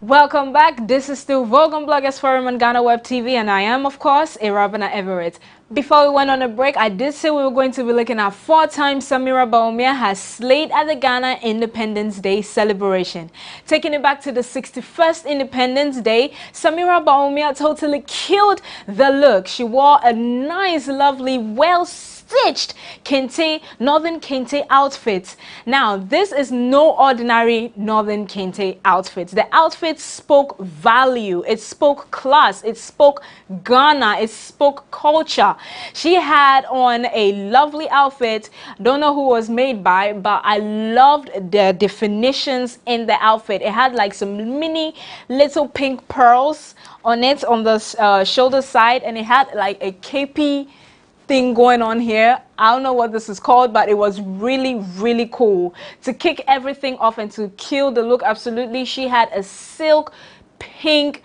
Welcome back. This is still Vogue on Bloggers Forum on GhanaWeb TV, and I am, of course, Rabina Everett. Before we went on a break, I did say we were going to be looking at 4 times Samira Bawumia has slayed at the Ghana Independence Day celebration. Taking it back to the 61st Independence Day, Samira Bawumia totally killed the look. She wore a nice, lovely, well-stitched kente, northern kente outfit. Now, this is no ordinary northern kente outfit. The outfit spoke value, it spoke class, it spoke Ghana, it spoke culture. She had on a lovely outfit. Don't know who was made by, but I loved the definitions in the outfit. It had like some mini little pink pearls on it on the shoulder side, and it had like a capey thing going on here. I don't know what this is called, but it was really, really cool. To kick everything off and to kill the look, absolutely, she had a silk pink,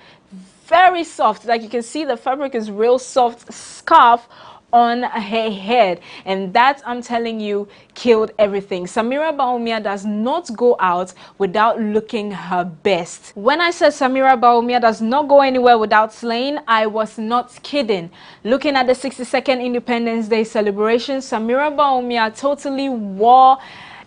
very soft, like you can see the fabric is real soft, scarf on her head, and that, I'm telling you, killed everything. Samira Bawumia does not go out without looking her best. When I said Samira Bawumia does not go anywhere without slaying, I was not kidding. Looking at the 62nd Independence Day celebration, Samira Bawumia totally wore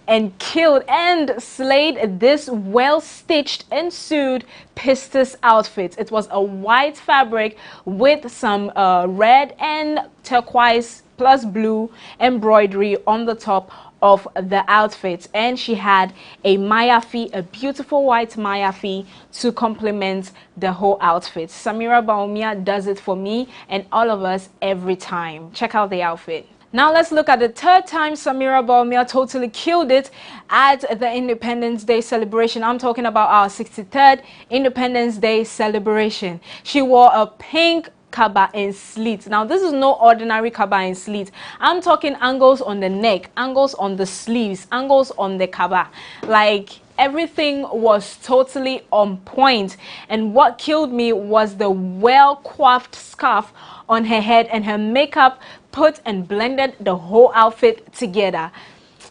and killed and slayed this well-stitched and sewed pistis outfit. It was a white fabric with some red and turquoise plus blue embroidery on the top of the outfit, and she had a mayafi, a beautiful white mayafi, to complement the whole outfit. Samira Bawumia does it for me and all of us every time. Check out the outfit. Now let's look at the 3rd time Samira Bawumia totally killed it at the Independence Day celebration. I'm talking about our 63rd Independence Day celebration. She wore a pink kaba and slits. Now this is no ordinary kaba and slits. I'm talking angles on the neck, angles on the sleeves, angles on the kaba. Like, everything was totally on point. And what killed me was the well-coiffed scarf on her head, and her makeup put and blended the whole outfit together.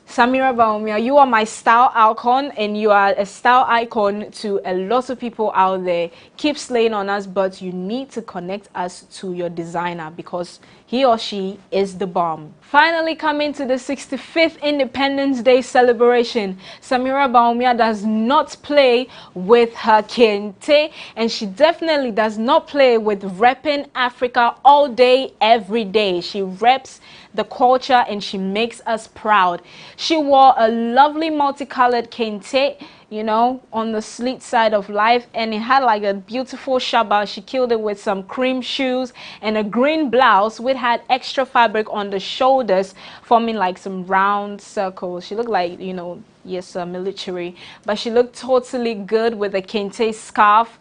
Samira Bawumia, you are my style icon, and you are a style icon to a lot of people out there. Keep slaying on us, but you need to connect us to your designer because he or she is the bomb. Finally, coming to the 65th Independence Day celebration, Samira Bawumia does not play with her kente, and she definitely does not play with repping Africa all day, every day. She reps
the culture, and she makes us proud. She wore a lovely multicolored kente, you know, on the sleek side of life, and it had like a beautiful shaba. She killed it with some cream shoes and a green blouse which had extra fabric on the shoulders, forming like some round circles. She looked like, you know, yes, military, but she looked totally good with a kente scarf.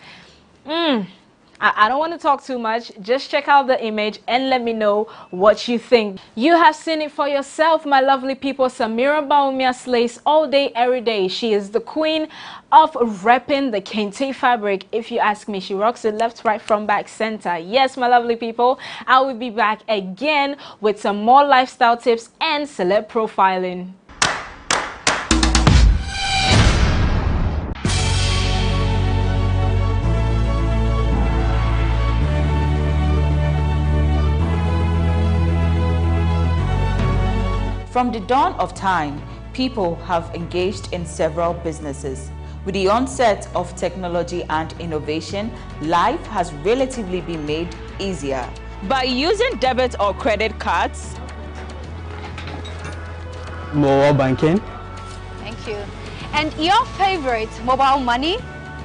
I don't want to talk too much. Just check out the image and let me know what you think. You have seen it for yourself, my lovely people. Samira Baumia slays all day, every day. She is the queen of repping the kente fabric. If you ask me, she rocks it left, right, front, back, center. Yes, my lovely people, I will be back again with some more lifestyle tips and celeb profiling.
From the dawn of time, people have engaged in several businesses. With the onset of technology and innovation, life has relatively been made easier. By using debit or credit cards,
mobile banking,
thank you, and your favorite, mobile money,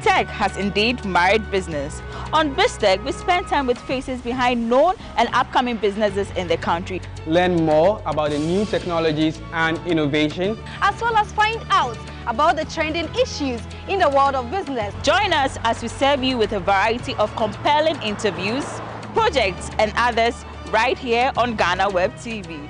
tech has indeed married business. On BizTech, we spend time with faces behind known and upcoming businesses in the country.
Learn more about the new technologies and innovation,
as well as find out about the trending issues in the world of business.
Join us as we serve you with a variety of compelling interviews, projects, and others right here on GhanaWeb TV.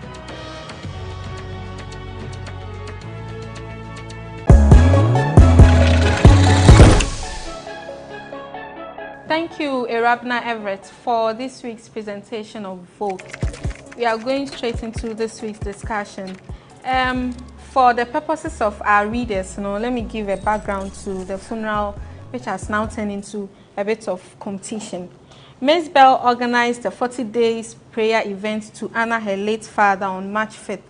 Thank you, Erabna Everett, for this week's presentation of Vote. We are going straight into this week's discussion. For the purposes of our readers, let me give a background to the funeral, which has now turned into a bit of competition. Ms. Bell organized a 40 days prayer event to honor her late father on March 5th.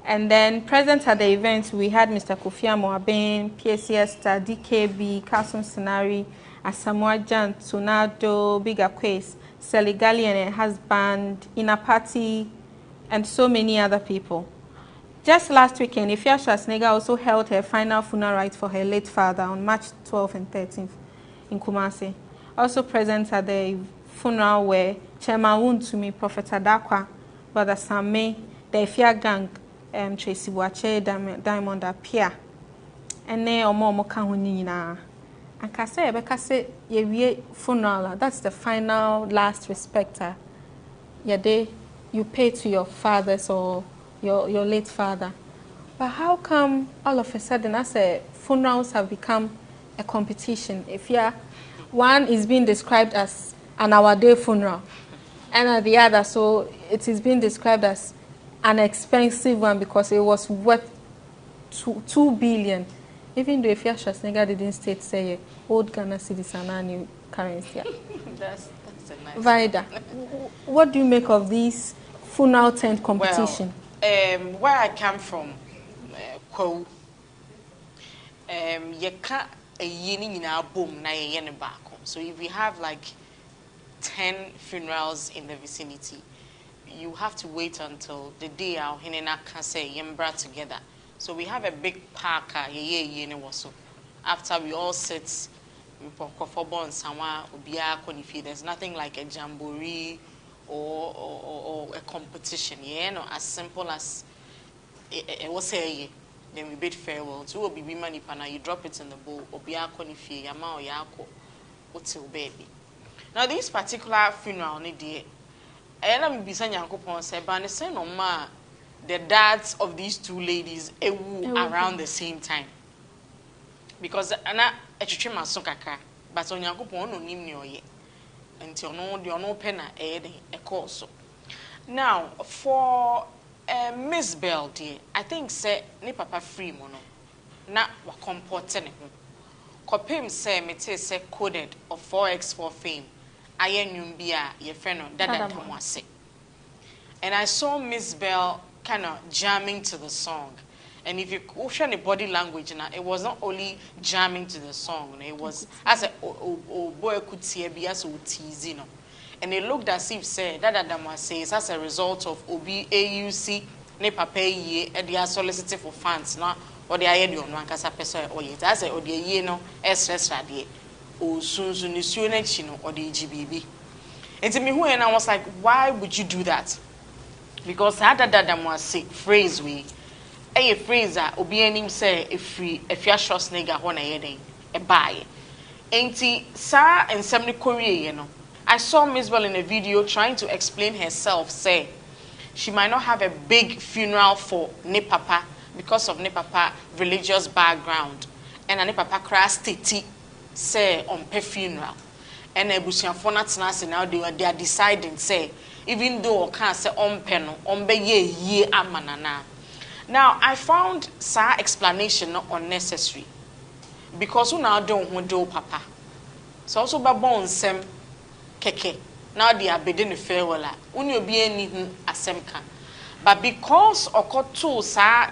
And then present at the event, we had Mr. Kofi Amoaben, PSCS star DKB, Carson Senari, Asamoah Jan, Tonado, Big Aquace, Sally Gali and her husband, Ina Party, and so many other people. Just last weekend, Ifya Schwarzenegger also held her final funeral rites for her late father on March 12th and 13th in Kumasi. Also present at the funeral were Chairman Wuntumi, Prophet Adakwa, Brother Same, the Ifya gang, Tracy Boache, Diamond Apia, and ne Omo Kahunina. And Kase, ye funeral, that's the final last respecter. You pay to your fathers or your late father. But how come all of a sudden, as funerals have become a competition? If one is being described as an our-day funeral, and the other, so it is being described as an expensive one because it was worth 2 billion. Even though if Schwarzenegger didn't state, say, old Ghana cedis and a new currency.
That's a nice
Vida, what do you make of these funeral tent competition?
Well, where I come from, you can't a yini in our boom na yen back. So if we have like 10 funerals in the vicinity, you have to wait until the day our hinena can say yembra together. So we have a big park after we all sit there's nothing like a jamboree or a competition, as simple as it was a then we bid farewell. So be money pana, you drop it in the bowl, or be yama or yako, until baby. Now this particular funeral need I am be saying Yankopon said, but say no ma the dads of these two ladies around the same time. Because ana etwetwe maso kakra, but on Yankopon no nim ne oye. Until no penna e course. Now for Miss Bell dear, I think say ni papa free mono. Na wa comporte ne ho. Kopem say me te say coded of 4x4 fame. Ayenyumbia ye friend dada tamwase. And I saw Miss Bell kind of jamming to the song. And if you watch the body language now, it was not only jamming to the song, it was as a boy could see be as teasing. and it looked as if say that Adama says as a result of Obi AUC ne papa ye and they are soliciting for funds now or they are yedi on one kasa person or yet as or the ye no stress radie o sunsu ni suene chino or the GBB. And to me who and I was like, why would you do that? Because Adama say phrase we a phrase that Obi enim say if you short nigga ho na yeden e buy. Enti sa and semni Korea you know. I saw Miss Bell in a video trying to explain herself, say she might not have a big funeral for ne papa because of ne papa religious background. And ne papa crash titi say on per funeral. And ebusiafo na tena now they are deciding say even though can say on peno on be ye amanana. Now I found sa explanation not unnecessary because we now don't do papa. So also babon sem keke now they are bedin farewell uni obi ani hu asemka but because okoto sa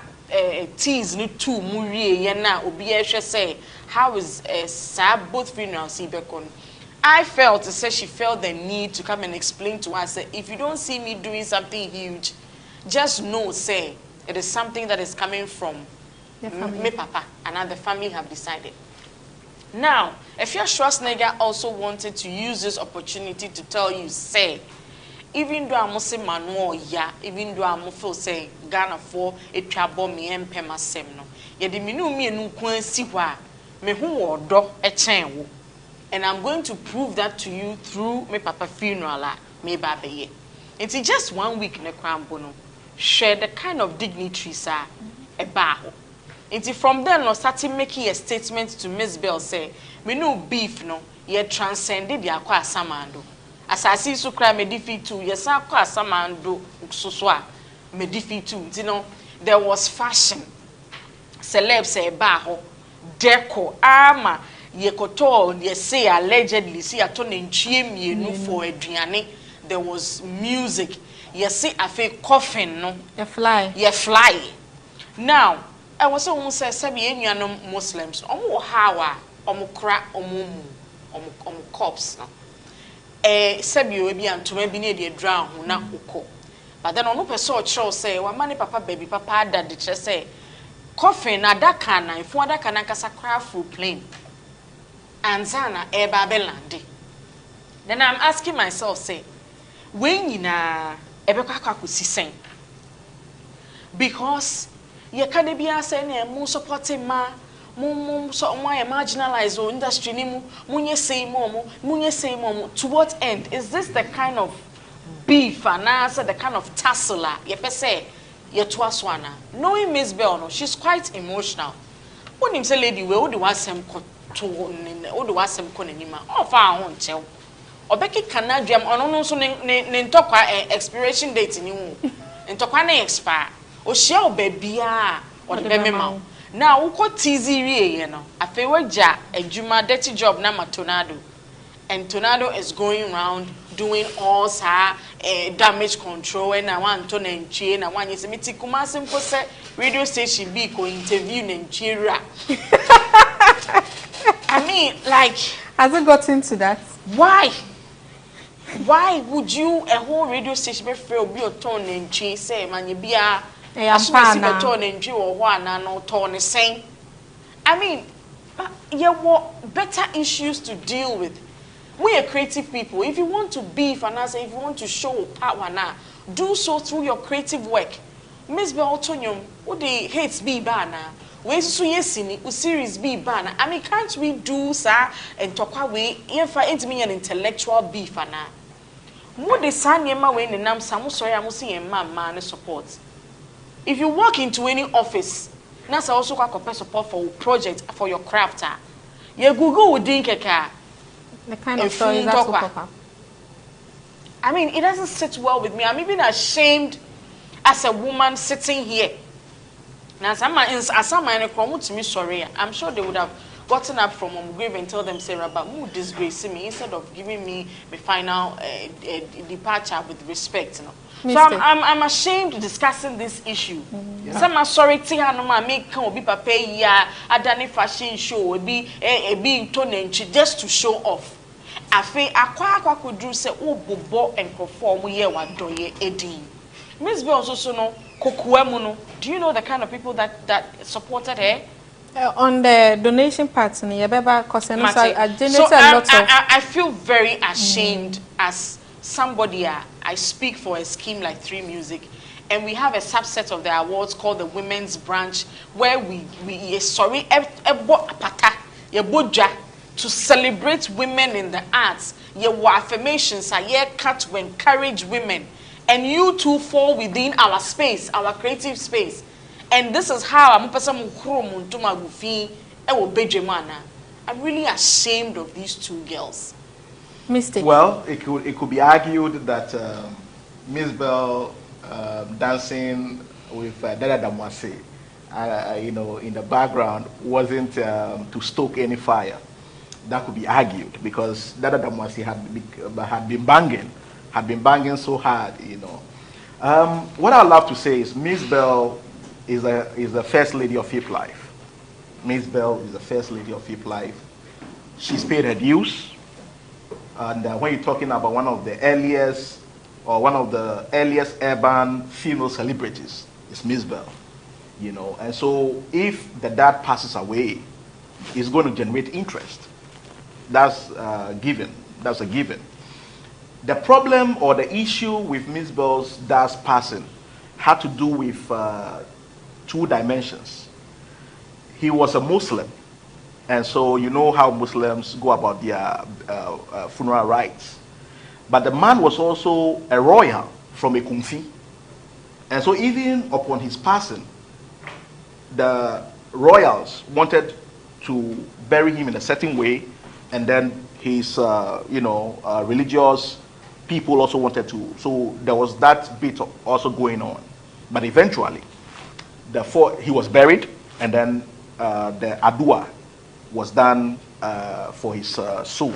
teas no two mu wie na obi ehwe say how is sa both funerals ibekon. I felt to say she felt the need to come and explain to us say if you don't see me doing something huge just know say it is something that is coming from me papa and the family have decided. Now, if your Schwarzenegger also wanted to use this opportunity to tell you, say, even though I'm say manual, yeah, even though I'm feel say Ghana for a trouble me and pema semno, yet the minu me no kwensi wa me who or do a chain, and I'm going to prove that to you through me papa funeral, me baby. It's just 1 week ne bono. Share the kind of dignitary sir a baho. It's from then no started making a statement to Miss Bell say, me no beef no, ye transcended the aqua samando. As I see so cry me defeat too, yes, aqua samando suswa, me defeat too. You know, there was fashion. Celeb say baho, deco, armor, ye koto, ye say allegedly, see a ton in chim ye no for Adriane. There was music. Ye see a fake coffin no.
Ye fly.
Ye fly. Now, I was so say sabi enuanom Muslims omo hawa omo kra omo corpse no sabi o bi antoma bi na dey drown ho na ukọ but then ono person o chiro say wa mani papa baby papa ada de che say coffin adaka na ifo adaka na kasa kra full plane anzana e ba belande. Then I'm asking myself say when nyina e be kwa kwakosisen because ye can be say na mu supporting ma mu so why marginalize o industry ni mu munye say mo to what end is this the kind of beef and answer the kind of tussle ye pe say ye to aswana knowing Miss Bell no she's quite emotional when him say lady we wo de wasem ko to wo de wasem ko nanima o fa ho nchew obeki kanadwam ono no so ne ntokwa expiration date ni hu ntokwa na expire o share obabia o de be ma now uko tiziri ye no afi waja adwuma dirty job na matonado and Tornado is going around doing all her damage control and I want to nchie na wan yesi miti kumase mpo se radio station bi ko interview nchira. I mean, like,
has it got into that?
Why would you a whole radio station be fail be your tone nchie say man ye bia
asumasi
be tone nchie wo ho ana no tone sen. I mean, you want better issues to deal with. We are creative people. If you want to beef and if you want to show power now, do so through your creative work. Miss Beltonium, what the hates be banner? Where's so yesini, series be banner? I mean, can't we do sir and talk away if I ain't me an intellectual beef and now? What the son yema way in the name some sorry I must see a man support. If you walk into any office, that's also quite support for project for your craft. You Google would think a
the kind of story that's so pop up.
I mean, it doesn't sit well with me. I'm even ashamed as a woman sitting here. Now, someone to me sorry. I'm sure they would have gotten up from my grave and told them, Sarah, but who disgrace me instead of giving me the final departure with respect. You know? So I'm ashamed discussing this issue. Some are sorry to have make can be pay ya a Danny fashion show be a being tone just to show off. afi akwa could do say oh bobo and perform ye wa doye edi. Miss Bell also no kokuemuno. Do you know the kind of people that supported her?
On the donation part, so I
feel very ashamed as somebody. I speak for a scheme like 3 Music, and we have a subset of the awards called the Women's Branch, where we to celebrate women in the arts. Affirmations are cut to encourage women, and you two fall within our space, our creative space. And this is how I'm really ashamed of these 2 girls.
Mistake.
Well, it could be argued that Miss Bell dancing with Dada Damwase, you know, in the background wasn't to stoke any fire. That could be argued because Dada Damwase had been banging so hard, you know. What I love to say is Miss Bell is the first lady of Hip Life. Miss Bell is the first lady of Hip Life. She's paid her dues. And when you're talking about one of the earliest urban female celebrities, it's Miss Bell. You know, and so if the dad passes away, it's going to generate interest. That's given. That's a given. The problem or the issue with Miss Bell's dad's passing had to do with 2 dimensions. He was a Muslim, and so you know how Muslims go about their funeral rites. But the man was also a royal from a Kumfi, and so even upon his passing, the royals wanted to bury him in a certain way, and then his religious people also wanted to. So there was that bit also going on. But eventually, he was buried, and then the adua was done for his soul.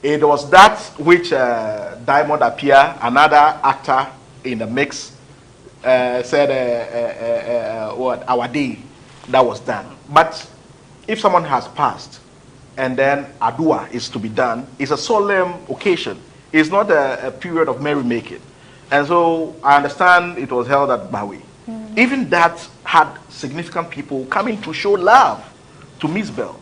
It was that which Diamond Appiah, another actor in the mix, said our day that was done. But if someone has passed and then adua is to be done, it's a solemn occasion. It's not a period of merrymaking. And so I understand it was held at Bawi. Even that had significant people coming to show love to Miss Bell.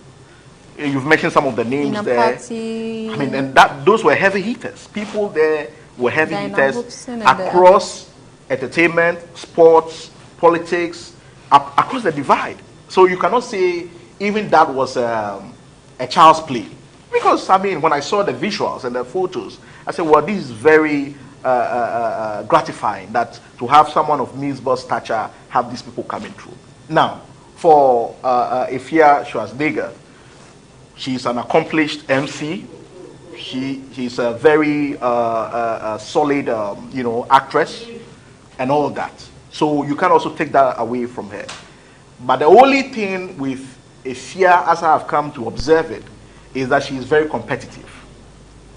You've mentioned some of the names there.
Party.
I mean, and those were heavy hitters. People there were heavy hitters across entertainment, sports, politics, across the divide. So you cannot say even that was a child's play. Because, I mean, when I saw the visuals and the photos, I said, well, this is very gratifying that to have someone of Miss Bell's stature have these people coming through. Now, for Efia Schwarzenegger, she's an accomplished MC. She's a very solid, actress and all that. So you can also take that away from her. But the only thing with Efia, as I have come to observe it, is that she is very competitive.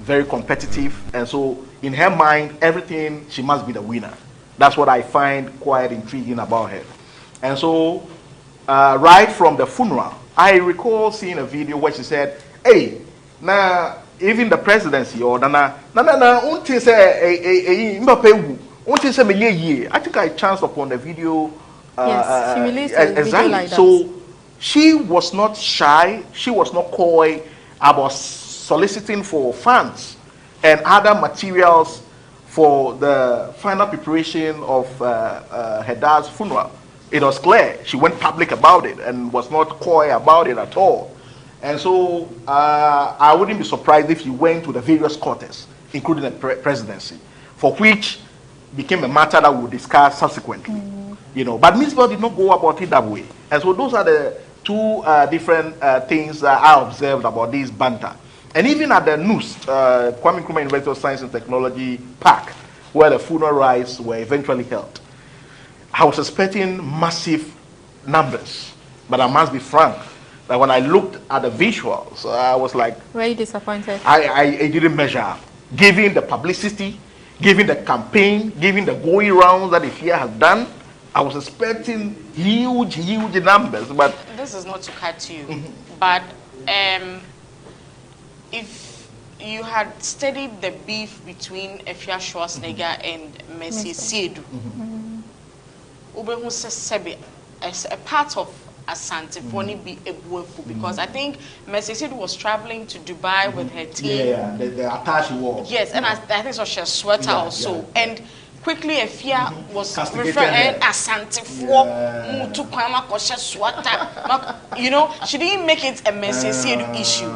Very competitive. And so in her mind, everything, she must be the winner. That's what I find quite intriguing about her. And so right from the funeral, I recall seeing a video where she said, hey, now even the presidency or I think I chanced upon the video.
Yes, she released a video like that.
So she was not shy, she was not coy about soliciting for funds and other materials for the final preparation of her dad's funeral. It was clear. She went public about it and was not coy about it at all. And so I wouldn't be surprised if she went to the various quarters, including the presidency, for which became a matter that we'll discuss subsequently. But Miss Bell did not go about it that way. And so those are the 2 different things that I observed about this banter. And even at the NUS, Kwame Nkrumah University of Science and Technology Park, where the funeral rites were eventually held, I was expecting massive numbers. But I must be frank, that when I looked at the visuals, I was like...
Very disappointed.
I didn't measure up. Given the publicity, given the campaign, given the going rounds that Efia has done, I was expecting huge numbers. But
this is not to cut you, but if you had studied the beef between Efia Schwarzenegger and Messi Siedu. Ube Sebi as a part of Asante Foni be Ebuefu because I think Messi Siedu was traveling to Dubai with her team.
Yeah, the attache war.
Yes, and I think so she a sweater also. And quickly Efia was referring Asante for Mutu Kwama Kosha sweater. You know, she didn't make it a Messi Siedu issue.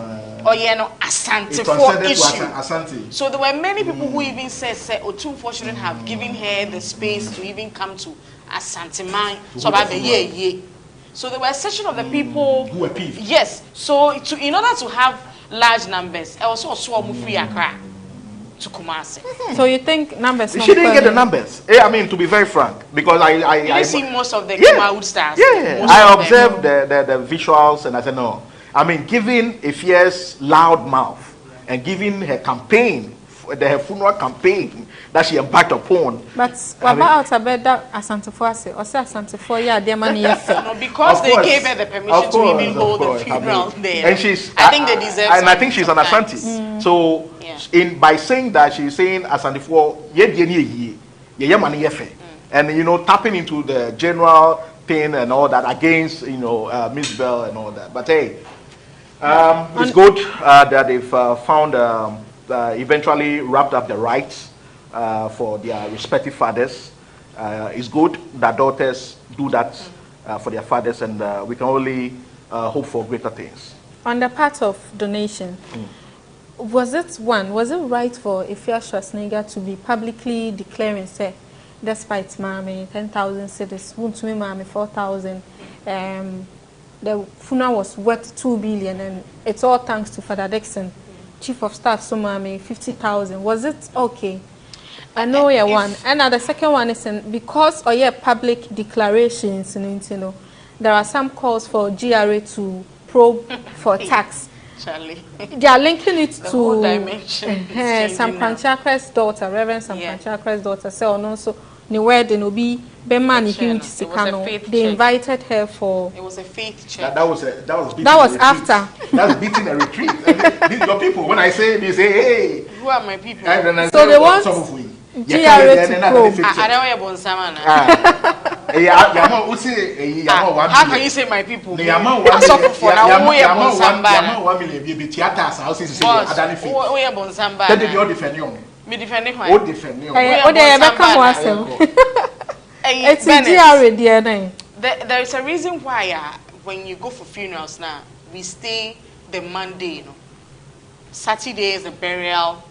Or Asante for issue. So there were many people who even said Otumfo shouldn't have given her the space to even come to Asante Man. So about the year. So there were a section of the people
who were peeved.
Yes. So in order to have large numbers, I also saw free Accra to Kumasi.
So you think numbers?
She didn't get the numbers. I mean, to be very frank, because I
see most of the Kumawood stars.
Yeah, I observed the visuals and I said no. I mean, giving a fierce loud mouth and giving her campaign, her funeral campaign that she embarked upon.
But what about that Asante Fuase or say Asante Fuase? Yeah, their money.
No, because they gave her the permission to even hold the funeral there.
And
I think they deserve.
And I think she's an Asante. So, by saying that, she's saying Asante Fuase, and you know, tapping into the general pain and all that against Miss Bell and all that. But hey. It's good that they've found eventually wrapped up the rights for their respective fathers. It's good that daughters do that for their fathers, and we can only hope for greater things.
On the part of donation, was it right for Efia Schwarzenegger to be publicly declaring, say, despite Mami 10,000 cedis, Wuntumi Mami 4,000, the funeral was worth 2 billion, and it's all thanks to Father Dixon, Chief of Staff, Sumami 50,000. Was it okay? I know one, and the second one is because public declarations, there are some calls for GRA to probe for tax.
Charlie.
They are linking it
the
to
whole dimension
Sam Panchakra's daughter, Reverend Sam Panchakra's daughter. So also, they invited her for.
It was a faith check.
That was
after.
That's beating a retreat. These your people. When I say, they say, hey.
Who are my people?
So they want GRA to probe.
I don't hear Bonsamana. How can you say my people? I suffer for now. Who are Bonsambana? Who are Bonsambana? Me defending why?
It's GRA,
there is a reason why when you go for funerals now, we stay the Monday, Saturday is a burial,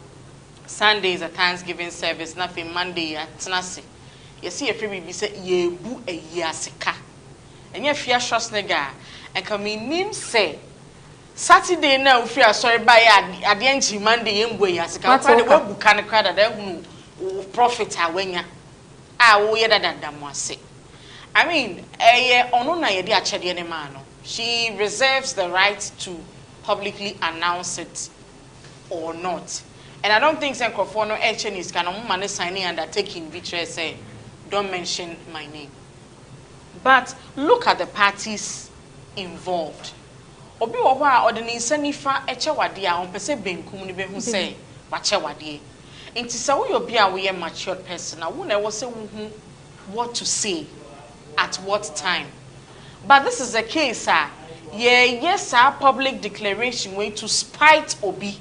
Sunday is a Thanksgiving service, nothing Monday at Tanasi. You see a free be say ye bu a yasika. And ye fear Schwarzenegger and come in name say Saturday now if you are sorry by at the end Monday yasika. Why the web can cry that who profit awenya. I mean, she reserves the right to publicly announce it or not. And I don't think Senkofono Echen is can signing undertaking which say don't mention my name. But look at the parties involved. Obi owa odeni sanifa echewadia on pese benkum ni behu say wachewadie. Inti sa wo obi a we matured person na wo na wo say what to say at what time. But this is a case yes our public declaration way to spite Obi.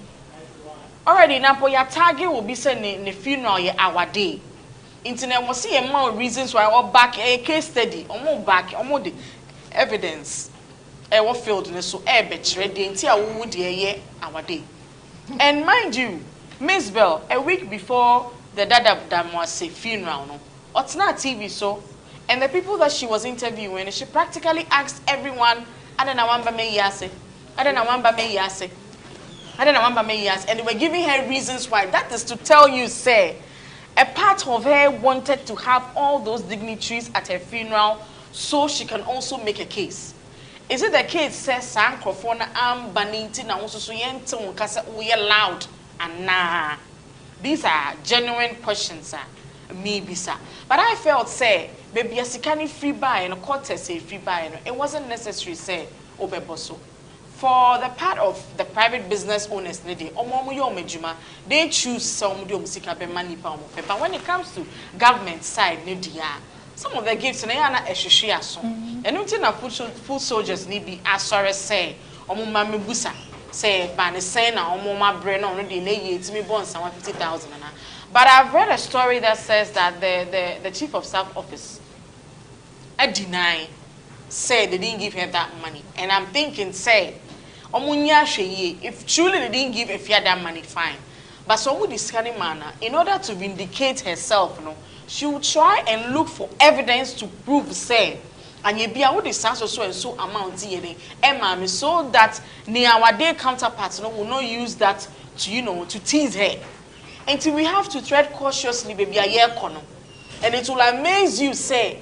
Already now for your target will be saying the funeral our day. Internet will see more reasons why all back a case study or more back or more the evidence. What field so betray the entire wood our day. And mind you, Miss Bell, a week before the Dada Damwase funeral, no, it's not TV so, and the people that she was interviewing, she practically asked everyone, I don't know wamba me yase, I don't know wamba me yase, I don't know wamba me yase, and they were giving her reasons why. That is to tell you, say, a part of her wanted to have all those dignitaries at her funeral so she can also make a case. Is it the case says Sankrofona am baninti na also so yenton kasa we loud and nah? These are genuine questions, sir. Maybe, sir. But I felt say baby asikani free buy and a court say free buy. It wasn't necessary say obeboso. for the part of the private business owners, they choose some money. But when it comes to government side, some of the gifts and food soldiers need be as sorry say, busa say, Banisena, my brain on the delay, it's me born someone 50,000. But I've read a story that says that the chief of staff office deny, said they didn't give her that money. And I'm thinking, say, if truly they didn't give Efia that money, fine. But so with this kind of manner, in order to vindicate herself, she would try and look for evidence to prove, say, and you be out the so and so amount Emma, so that our day counterparts will not use that to to tease her. Until we have to tread cautiously, baby, a year corner. And it will amaze you, say,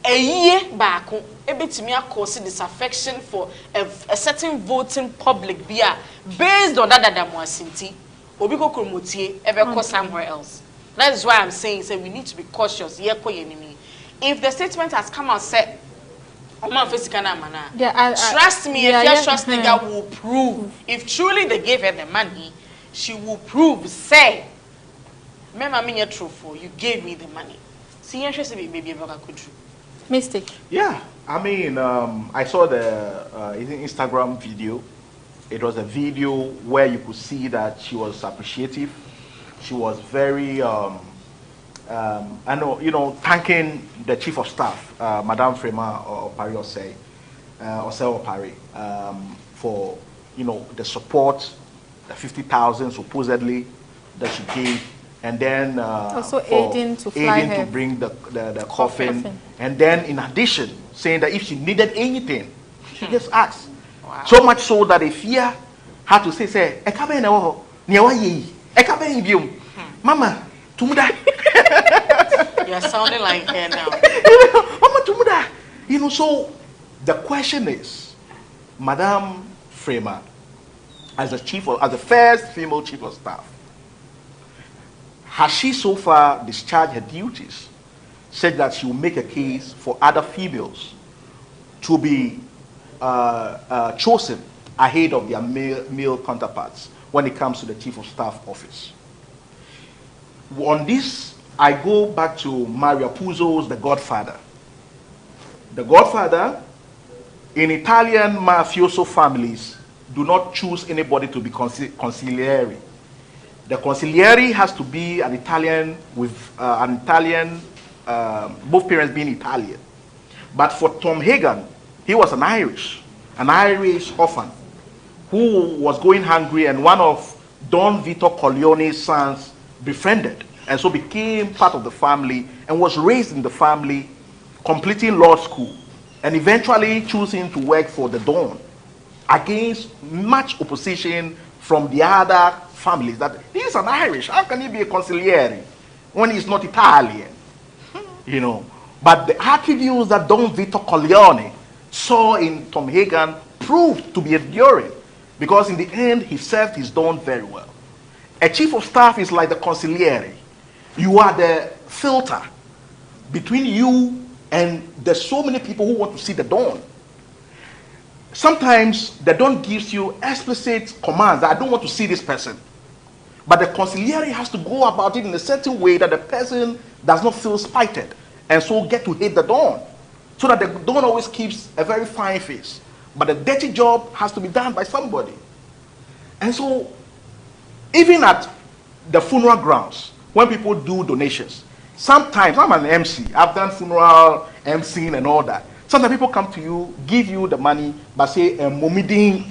a year back, cause disaffection for a certain voting public based on that Moasinti, or we go Kromotie, ever go somewhere else. That is why I'm saying we need to be cautious. If the statement has come out said, trust me, if you trust me, God will prove. If truly they gave her the money, she will prove, say, remember truthful, you gave me the money. See, interested me, maybe I could do.
Mistake.
Yeah, I mean, I saw the Instagram video. It was a video where you could see that she was appreciative. She was very, I know, thanking the chief of staff, Madame Frema Opari Opari, for, the support, the 50,000 supposedly that she gave. And then
also aiding to
bring the coffin. And then in addition, saying that if she needed anything, she just asked. Wow. So much so that Efia had to say, Mama, Tumuda.
You're sounding like her now.
Mama Tumuda. So the question is, Madame Frema, as the first female chief of staff, has she so far discharged her duties, said that she will make a case for other females to be chosen ahead of their male counterparts when it comes to the chief of staff office? On this, I go back to Mario Puzo's The Godfather. The Godfather, in Italian mafioso families, do not choose anybody to be consigliere. The consigliere has to be an Italian with both parents being Italian. But for Tom Hagan, he was an Irish orphan who was going hungry, and one of Don Vito Corleone's sons befriended, and so became part of the family and was raised in the family, completing law school, and eventually choosing to work for the Don against much opposition from the other families. That he's an Irish, how can he be a consigliere when he's not Italian? But the attributes that Don Vito Corleone saw in Tom Hagan proved to be enduring, because in the end he served his Don very well. A chief of staff is like the consigliere. You are the filter between you and there's so many people who want to see the Don. Sometimes the Don gives you explicit commands that I don't want to see this person. But the consigliere has to go about it in a certain way that the person does not feel spited and so get to hate the Don. So that the Don always keeps a very fine face. But the dirty job has to be done by somebody. And so, even at the funeral grounds, when people do donations, sometimes, I'm an MC, I've done funeral MCing and all that. Sometimes people come to you, give you the money, but say, Momidin,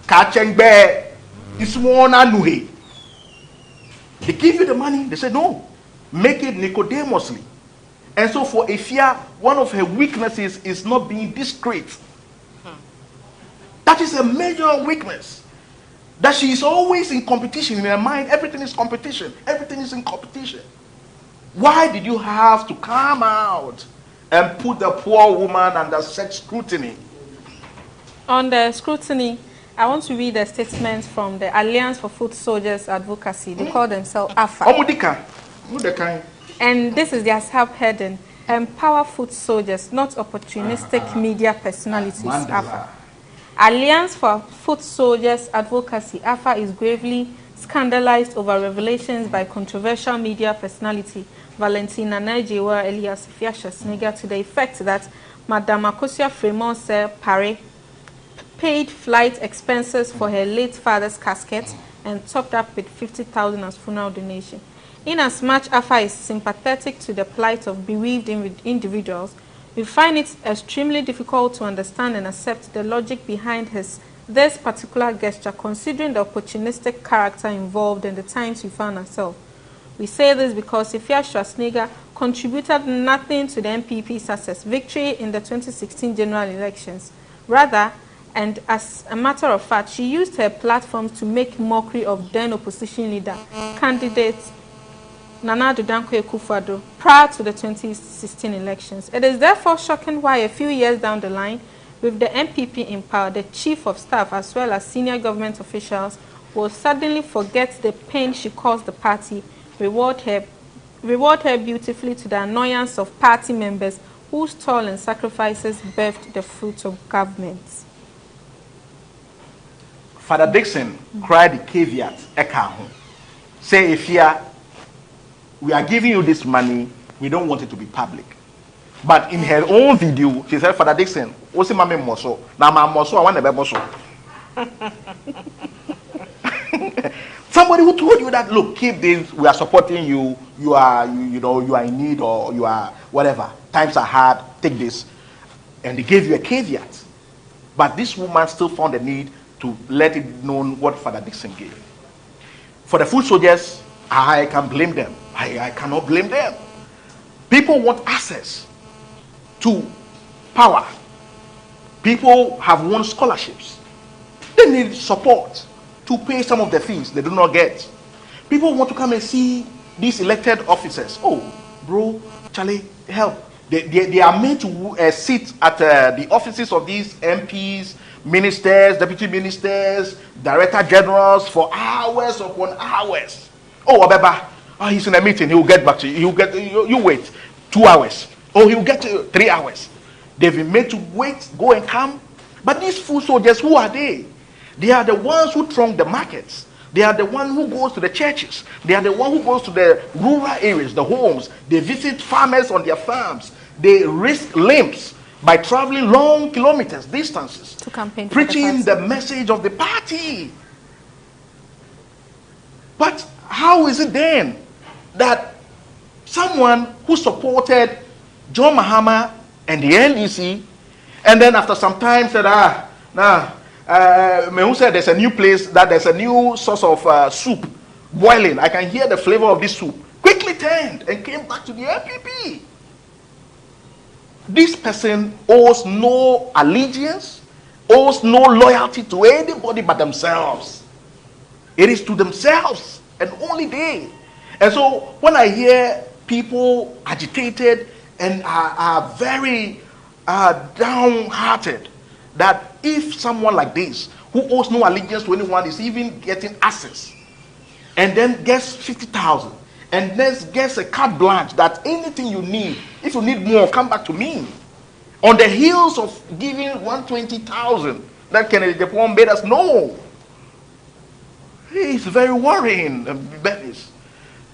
Kachengbe, Ismona Nuhe. They give you the money, they say, no, make it Nicodemously. And so for Efia, one of her weaknesses is not being discreet. That is a major weakness. That she is always in competition. In her mind, everything is competition. Everything is in competition. Why did you have to come out and put the poor woman under such scrutiny?
On the scrutiny, I want to read a statement from the Alliance for Foot Soldiers Advocacy. They call themselves AFA. And this is their subheading: Empower foot soldiers, not opportunistic media personalities. AFA. Alliance for Foot Soldiers Advocacy, AFA, is gravely scandalized over revelations by controversial media personality Valentina Najewa Elias Fiasha to the effect that Madame Akosia Fremont Pare paid flight expenses for her late father's casket and topped up with 50,000 as funeral donation. Inasmuch AFA is sympathetic to the plight of bereaved individuals, we find it extremely difficult to understand and accept the logic behind this particular gesture, considering the opportunistic character involved and the times we found ourselves. We say this because Ifya Schwarzenegger contributed nothing to the MPP's success victory in the 2016 general elections. Rather, and as a matter of fact, she used her platform to make mockery of then opposition leader, candidate Nana Addo Dankwa Akufo-Addo prior to the 2016 elections. It is therefore shocking why a few years down the line, with the MPP in power, the chief of staff as well as senior government officials will suddenly forget the pain she caused the party, reward her beautifully to the annoyance of party members whose toil and sacrifices birthed the fruits of government.
Father Dixon cried the caveat, Ekahu. Say, if we are giving you this money, we don't want it to be public. But in her own video, she said, Father Dixon, Osi mame moso. Na ma moso, I want to be moso. Somebody who told you that, look, keep this, we are supporting you, you are in need, or you are whatever. Times are hard, take this. And they gave you a caveat. But this woman still found the need to let it known what Father Dixon gave. For the food soldiers, I can blame them. I cannot blame them. People want access to power. People have won scholarships. They need support to pay some of the fees they do not get. People want to come and see these elected officers. Oh, bro, Charlie, help. They are meant to sit at the offices of these MPs, ministers, deputy ministers, director generals for hours upon hours. Oh, Abeba, he's in a meeting. He will get back to you. You wait 2 hours. Oh, he will get 3 hours. They've been made to wait, go and come. But these food soldiers, who are they? They are the ones who throng the markets. They are the one who goes to the churches. They are the one who goes to the rural areas, the homes. They visit farmers on their farms. They risk limbs by traveling long kilometers, distances,
to campaign
preaching the message of the party. But how is it then that someone who supported John Mahama and the NDC, and then after some time said, who said there's a new place, that there's a new source of soup boiling. I can hear the flavor of this soup. Quickly turned and came back to the MPP. This person owes no allegiance, owes no loyalty to anybody but themselves. It is to themselves and only they. And so when I hear people agitated and are very downhearted, that if someone like this, who owes no allegiance to anyone, is even getting access, and then gets 50,000, and then gets a carte blanche that anything you need, if you need more, come back to me. On the heels of giving 120,000, that Kennedy Japan made us know. It's very worrying, Benis.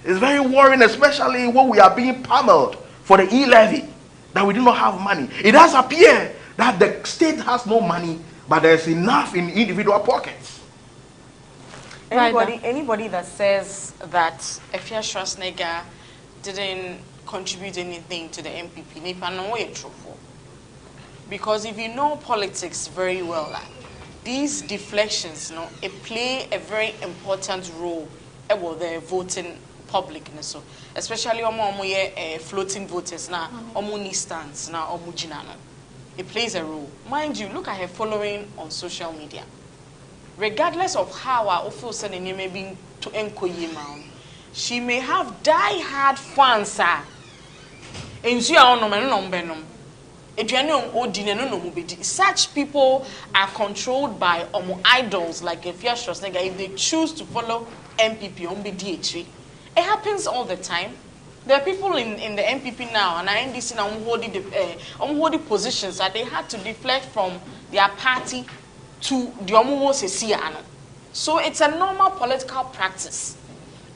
It's very worrying, especially when we are being pummeled for the e-levy, that we do not have money. It does appear that the state has no money, but there's enough in individual pockets.
Anybody that says that Ifya Schwarzenegger didn't contribute anything to the MPP, they know you're truthful. Because if you know politics very well, these deflections, it play a very important role in the voting public. So, especially floating voters, stands, it plays a role. Mind you, look at her following on social media. Regardless of how our official may be to Enkoyima, she may have die-hard fans. Such people are controlled by idols like Ifya Schwarzenegger. If they choose to follow MPP, it happens all the time. There are people in the MPP now and NDC now holding positions that they had to deflect from their party to the omo se see ano. So it's a normal political practice.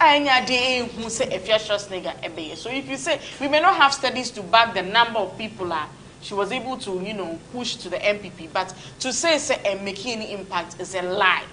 Anya day who say if you're just nigga ebe. So if you say we may not have studies to back the number of people she was able to, you know, push to the MPP, but to say making any impact is a lie.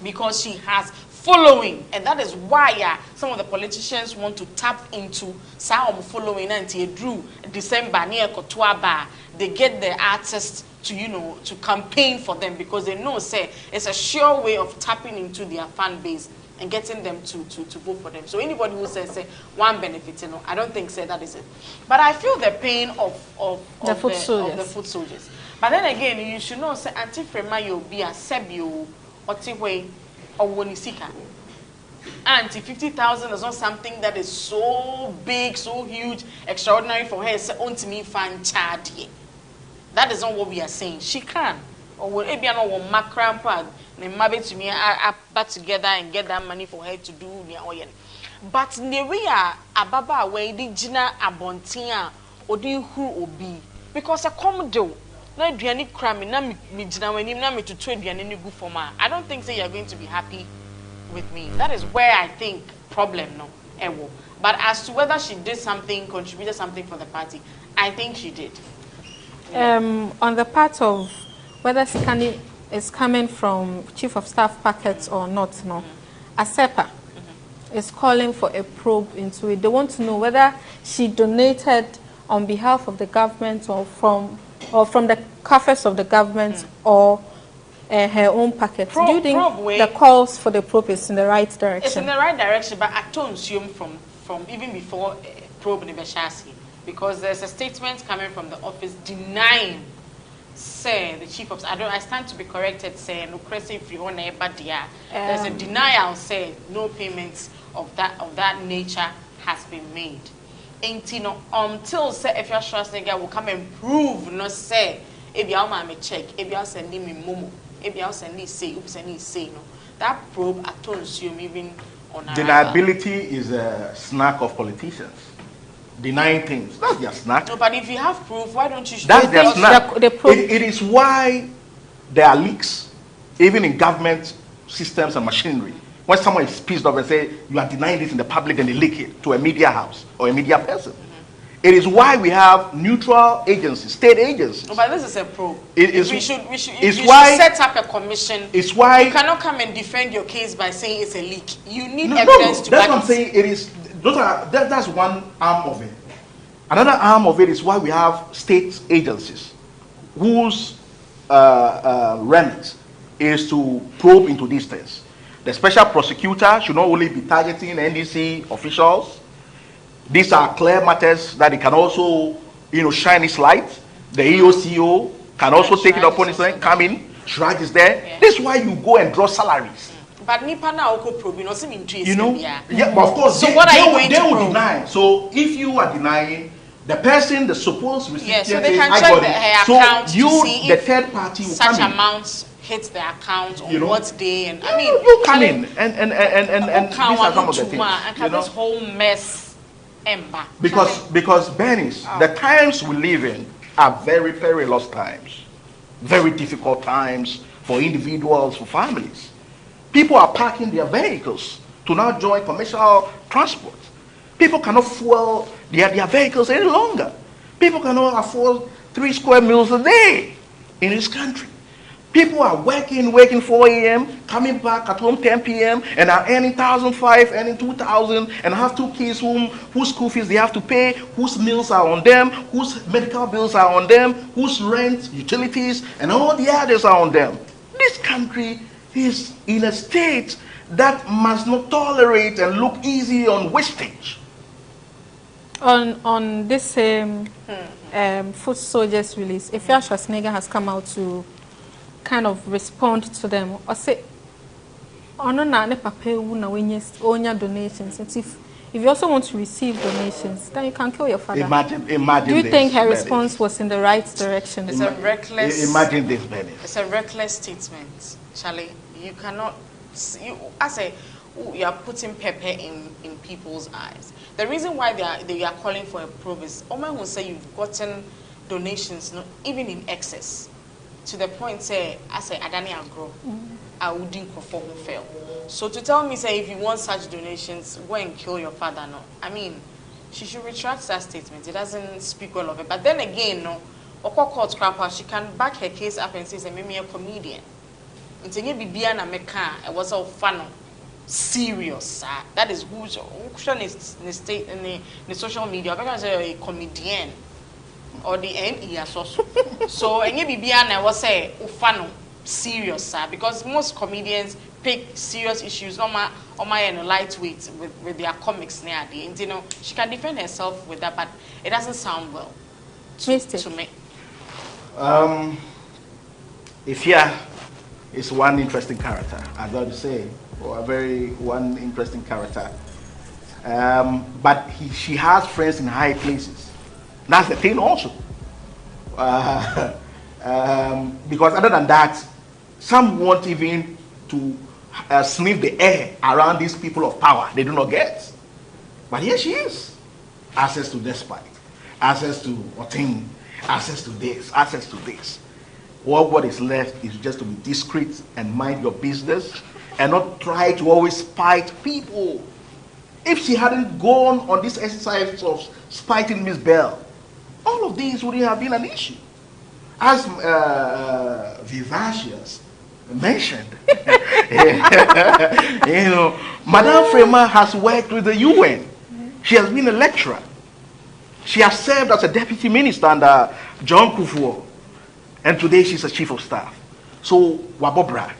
Because she has following, and that is why some of the politicians want to tap into some following until Drew December near Kotuaba. They get the artists to, you know, to campaign for them because they know say it's a sure way of tapping into their fan base and getting them to vote for them. So anybody who says say one benefit, you know, I don't think say that is it. But I feel the pain of the foot soldiers. But then again, you should know say anti-frema you'll be a sebio or tiwe or wonisika. Anti 50,000 is not something that is so big, so huge, extraordinary for her. Say on to me fan chardy. That is not what we are saying. She can. Or will it be another macram pad? Then maybe to me back together and get that money for her to do near oil. But Neria Ababa way the Gina Abontia or do who be because a commodore. No, do any crime na me Gina when him na me to trade you any good for ma. I don't think say you're going to be happy with me. That is where I think problem no ewo. But as to whether she did something, contributed something for the party, I think she did.
On the part of whether Sikani is coming from Chief of Staff packets or not, no. ASEPA is calling for a probe into it. They want to know whether she donated on behalf of the government or from the coffers of the government or her own packets. Do you think the calls for the probe is in the right direction?
It's in the right direction, but I don't assume from even before probe Nebeshasi, because there's a statement coming from the office denying, say the chief of I stand to be corrected, say no crazy free on there's a denial, say no payments of that nature has been made. Until say if your Schwarzenegger will come and prove no say if you me check, if you send me momo, if you send me say no. That probe I don't assume even on
deniability is a snack of politicians. Denying things. That's their snack.
No, but if you have proof, why don't you?
That's their snack. It is why there are leaks, even in government systems and machinery. When someone is pissed off and say you are denying this in the public and they leak it to a media house or a media person. It is why we have neutral agencies, state agencies.
No, but this is a probe. We should set up a commission.
It's why
you cannot come and defend your case by saying it's a leak. You need evidence to back it.
That's what I'm saying. It is. That's one arm of it. Another arm of it is why we have state agencies whose remit is to probe into these things. The special prosecutor should not only be targeting NDC officials. These are clear matters that it can also, shine its light. The EOCO can also take it upon itself, come in, Shraj is there. Yeah. This is why you go and draw salaries.
But Nipa na oko probe, no seem interest.
Yeah, but of course,
so what are you going to prove?
They will deny. So if you are denying, the person, the supposed recipient,
so they can check her account
so you,
to see
the
if
third party, will
such
come
amounts hit the account on what day, and I mean,
you come in and these are some of the things.
And this whole mess,
because Bernice, the times we live in are very perilous times, very difficult times for individuals, for families. People are parking their vehicles to now join commercial transport. People cannot fuel their vehicles any longer. People cannot afford 3 square meals a day in this country. People are working 4 a.m., coming back at home 10 p.m., and are earning 1,500, earning 2,000, and have 2 kids whose school fees they have to pay, whose meals are on them, whose medical bills are on them, whose rent, utilities, and all the others are on them. This country is in a state that must not tolerate and look easy on wastage.
On this same foot soldiers release, if Schwarzenegger has come out to kind of respond to them or say, "Oh no, na papa na onya donations." And if you also want to receive donations, then you can kill your father.
Imagine.
Do you think her response was in the right direction?
It's a reckless.
Imagine this, Benny.
It's a reckless statement, Charlie. You cannot. You are putting pepper in people's eyes. The reason why they are calling for a probe is Oman will say you've gotten donations, not even in excess. to the point say I say Adani Agro, I wouldn't perform fail. So to tell me say if you want such donations, go and kill your father, no. I mean, she should retract that statement. It doesn't speak well of it. But then again, no, court scrapper, she can back her case up and say, "Maybe a comedian." Until you be na meka, it was all fun, serious. That is who's in the state in the social media. Because a comedian or the NE so and you be na was say fun, serious. Because most comedians pick serious issues on my lightweight with their comics near the end. You know, she can defend herself with that, but it doesn't sound well to me.
Ifya is one interesting character, I got to say, or one interesting character. But she has friends in high places. That's the thing also. Because other than that, some want even to sniff the air around these people of power. They do not get. But here she is. Access to despite, access to Otin, access to this, access to this. What is left is just to be discreet and mind your business and not try to always spite people. If she hadn't gone on this exercise of spiting Miss Bell, all of these wouldn't have been an issue. As Vivacious mentioned, you know, Madame Frema has worked with the UN. She has been a lecturer. She has served as a deputy minister under John Kufuor. And today she's a chief of staff. So, Wabobra,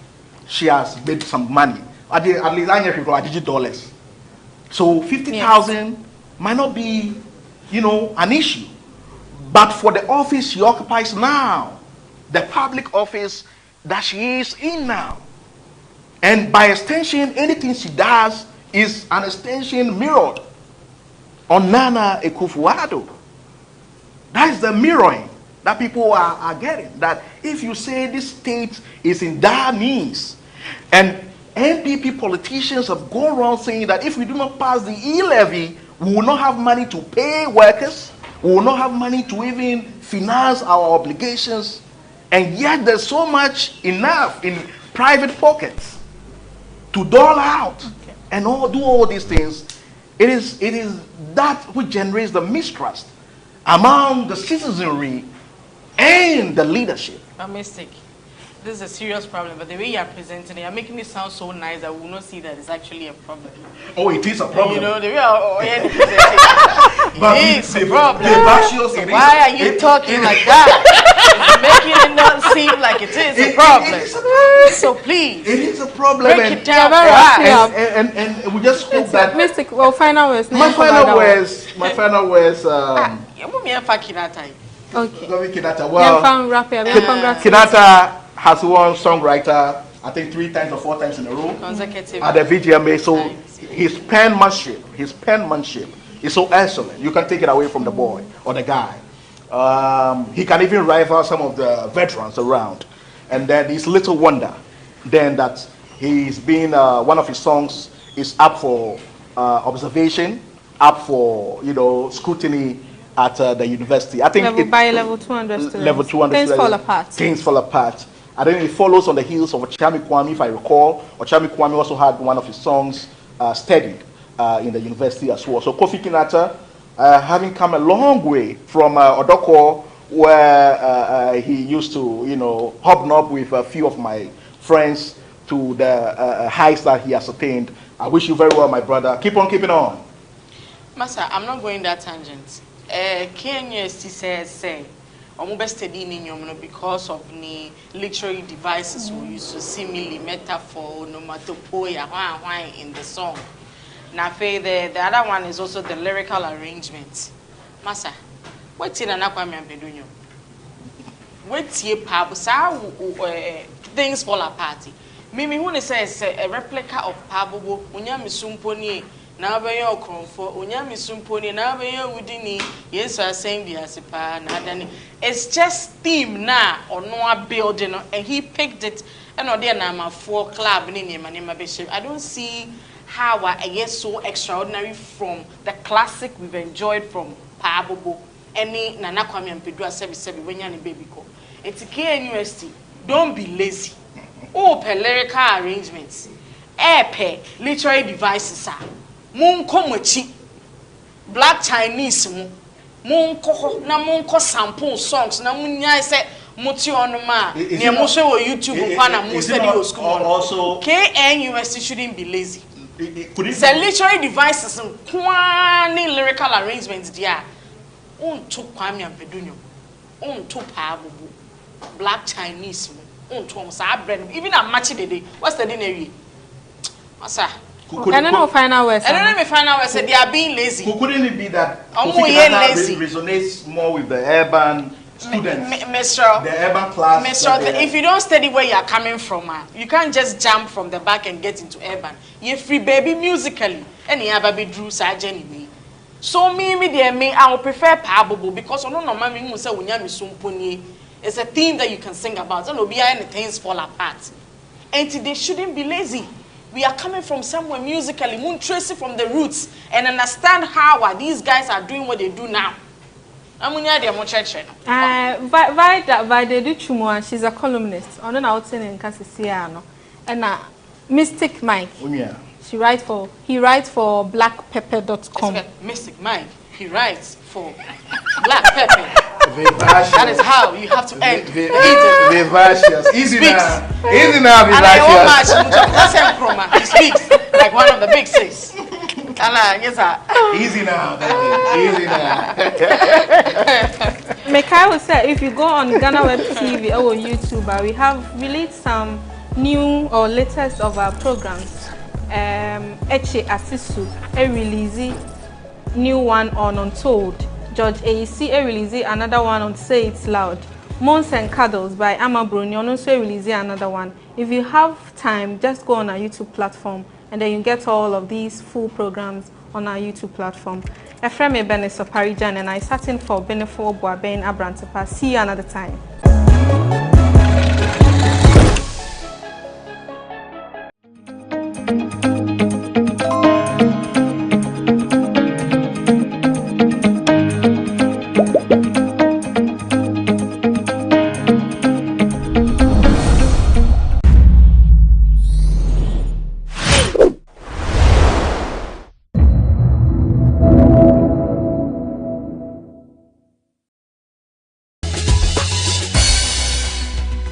she has made some money. At least $100. So 50,000 might not be, you know, an issue. But for the office she occupies now, the public office that she is in now, and by extension, anything she does is an extension mirrored on Nana Akufo-Addo. That is the mirroring that people are getting. That if you say this state is in dire needs, and NPP politicians have gone around saying that if we do not pass the e-levy, we will not have money to pay workers, we will not have money to even finance our obligations, and yet there's so much enough in private pockets to dole out and do all these things. It is that which generates the mistrust among the citizenry and the leadership.
A mistake. This is a serious problem, but the way you are presenting it, you're making it sound so nice that we will not see that it's actually a problem.
Oh, it is a problem.
You know, the way you're presenting it is a problem. Why are you talking like that? It's making it not seem like it is a problem. So please.
It is a problem.
Break it down for us.
And we just hope that...
Mystic, well, final words.
My final words...
Okay.
Well, Kinata has won songwriter, I think 3 times or 4 times in a row
consecutive
at the VGMA. So his penmanship is so excellent. You can take it away from the boy or the guy. He can even rival some of the veterans around. And then it's little wonder then that he's been one of his songs is up for observation, up for scrutiny at the university. I think
level 200 students.
Level 200
Things fall apart.
Things fall apart. And then it follows on the heels of Ochami Kwame, if I recall. Ochami Kwame also had one of his songs studied in the university as well. So Kofi Kinata, having come a long way from Odoko, where he used to, hobnob with a few of my friends to the heights that he has attained. I wish you very well, my brother. Keep on keeping on.
Master, I'm not going that tangent. Kenya says because of the literary devices we use to simile, metaphor, onomatopoeia, in the song. Now, the other one is also the lyrical arrangement. Master, what's in an aquarium bedunyo? What's your pub? Things fall apart. Mimi who says a replica of Pabo, Unyami Sumponi. Now be your comfort, Unyami Sumponi, now be your woodini, yes, I saying the Asipa, Nadani. It's just theme now or no building, and he picked it, and or dear Nama 4 club in Manima Bishop. I don't see how I get so extraordinary from the classic we've enjoyed from Pabo, any Nanakwami and Pedua 77 when you're baby. It's KNUST. Don't be lazy. Oh, lyrical arrangements. Epe literary devices. Munko mochi. Black Chinese mo. Munko na munko sample songs. Na munya say muti onoma. Ne mo show YouTube na mo study school.
Also
KNUST shouldn't be lazy. It's a literary devices and quani lyrical arrangements there. To Kwame Pedunyo. To Pabu. Black Chinese. Even a match today. What's the dinner? Massa.
I don't know final words.
I don't know if final words. They are being lazy.
Couldn't it be that
lazy
resonates more with the urban students? The urban class.
If you don't study where you are coming from, you can't just jump from the back and get into urban. You're free baby musically. And you have a bit drew sage anyway. So me, I would prefer Pabobo because I don't know mommy say when you sumpuni. It's a theme that you can sing about. So no be any things fall apart. And they shouldn't be lazy. We are coming from somewhere musically, moon tracing from the roots and understand how these guys are doing what they do now. By
the Duchumwa, she's a columnist. I don't know how to say in Cassisiano. And Mystic Mike. He writes for blackpepper.com.
Mystic Mike. He writes for Black Pepper. That is how you have to end.
Vivacious. Easy now. Easy now, Vivacious.
He speaks like one of the big six.
Easy now, baby. Easy now.
Mekai will say, if you go on GhanaWeb TV or YouTube, we have released some new or latest of our programs. Eche Asisu, a release new one on Untold. George AEC release another one on Say It's Loud. Mons and Cuddles by Ama Brunion also release another one. If you have time, just go on our YouTube platform and then you get all of these full programs on our YouTube platform. Efreme Beneso Parijan and I sat in for Benefo Boaben Abrantepa. See you another time.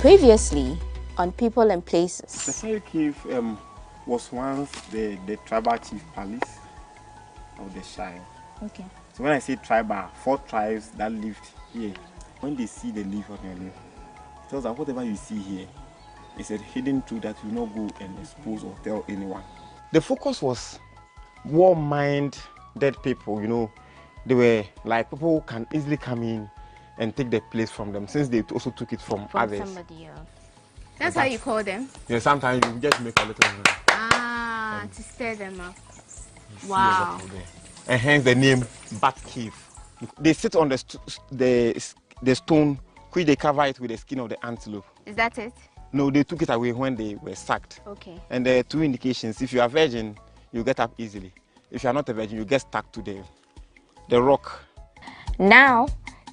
Previously on People and Places.
The Sari Chief was once the tribal chief palace of the Shire.
Okay.
So when I say tribal, 4 tribes that lived here, when they see the leaf on your leaf, it tells that whatever you see here is a hidden truth that you will not go and expose or tell anyone. The focus was war-minded people, you know. They were like people who can easily come in and take the place from them, since they also took it from others.
Somebody else. That's how you call them?
Yeah, sometimes you just make a little noise.
To stir them up. Wow.
And hence the name Bat Cave. They sit on the stone, which they cover it with the skin of the antelope.
Is that it?
No, they took it away when they were sacked.
Okay.
And there are 2 indications. If you are a virgin, you get up easily. If you are not a virgin, you get stuck to the rock.
Now,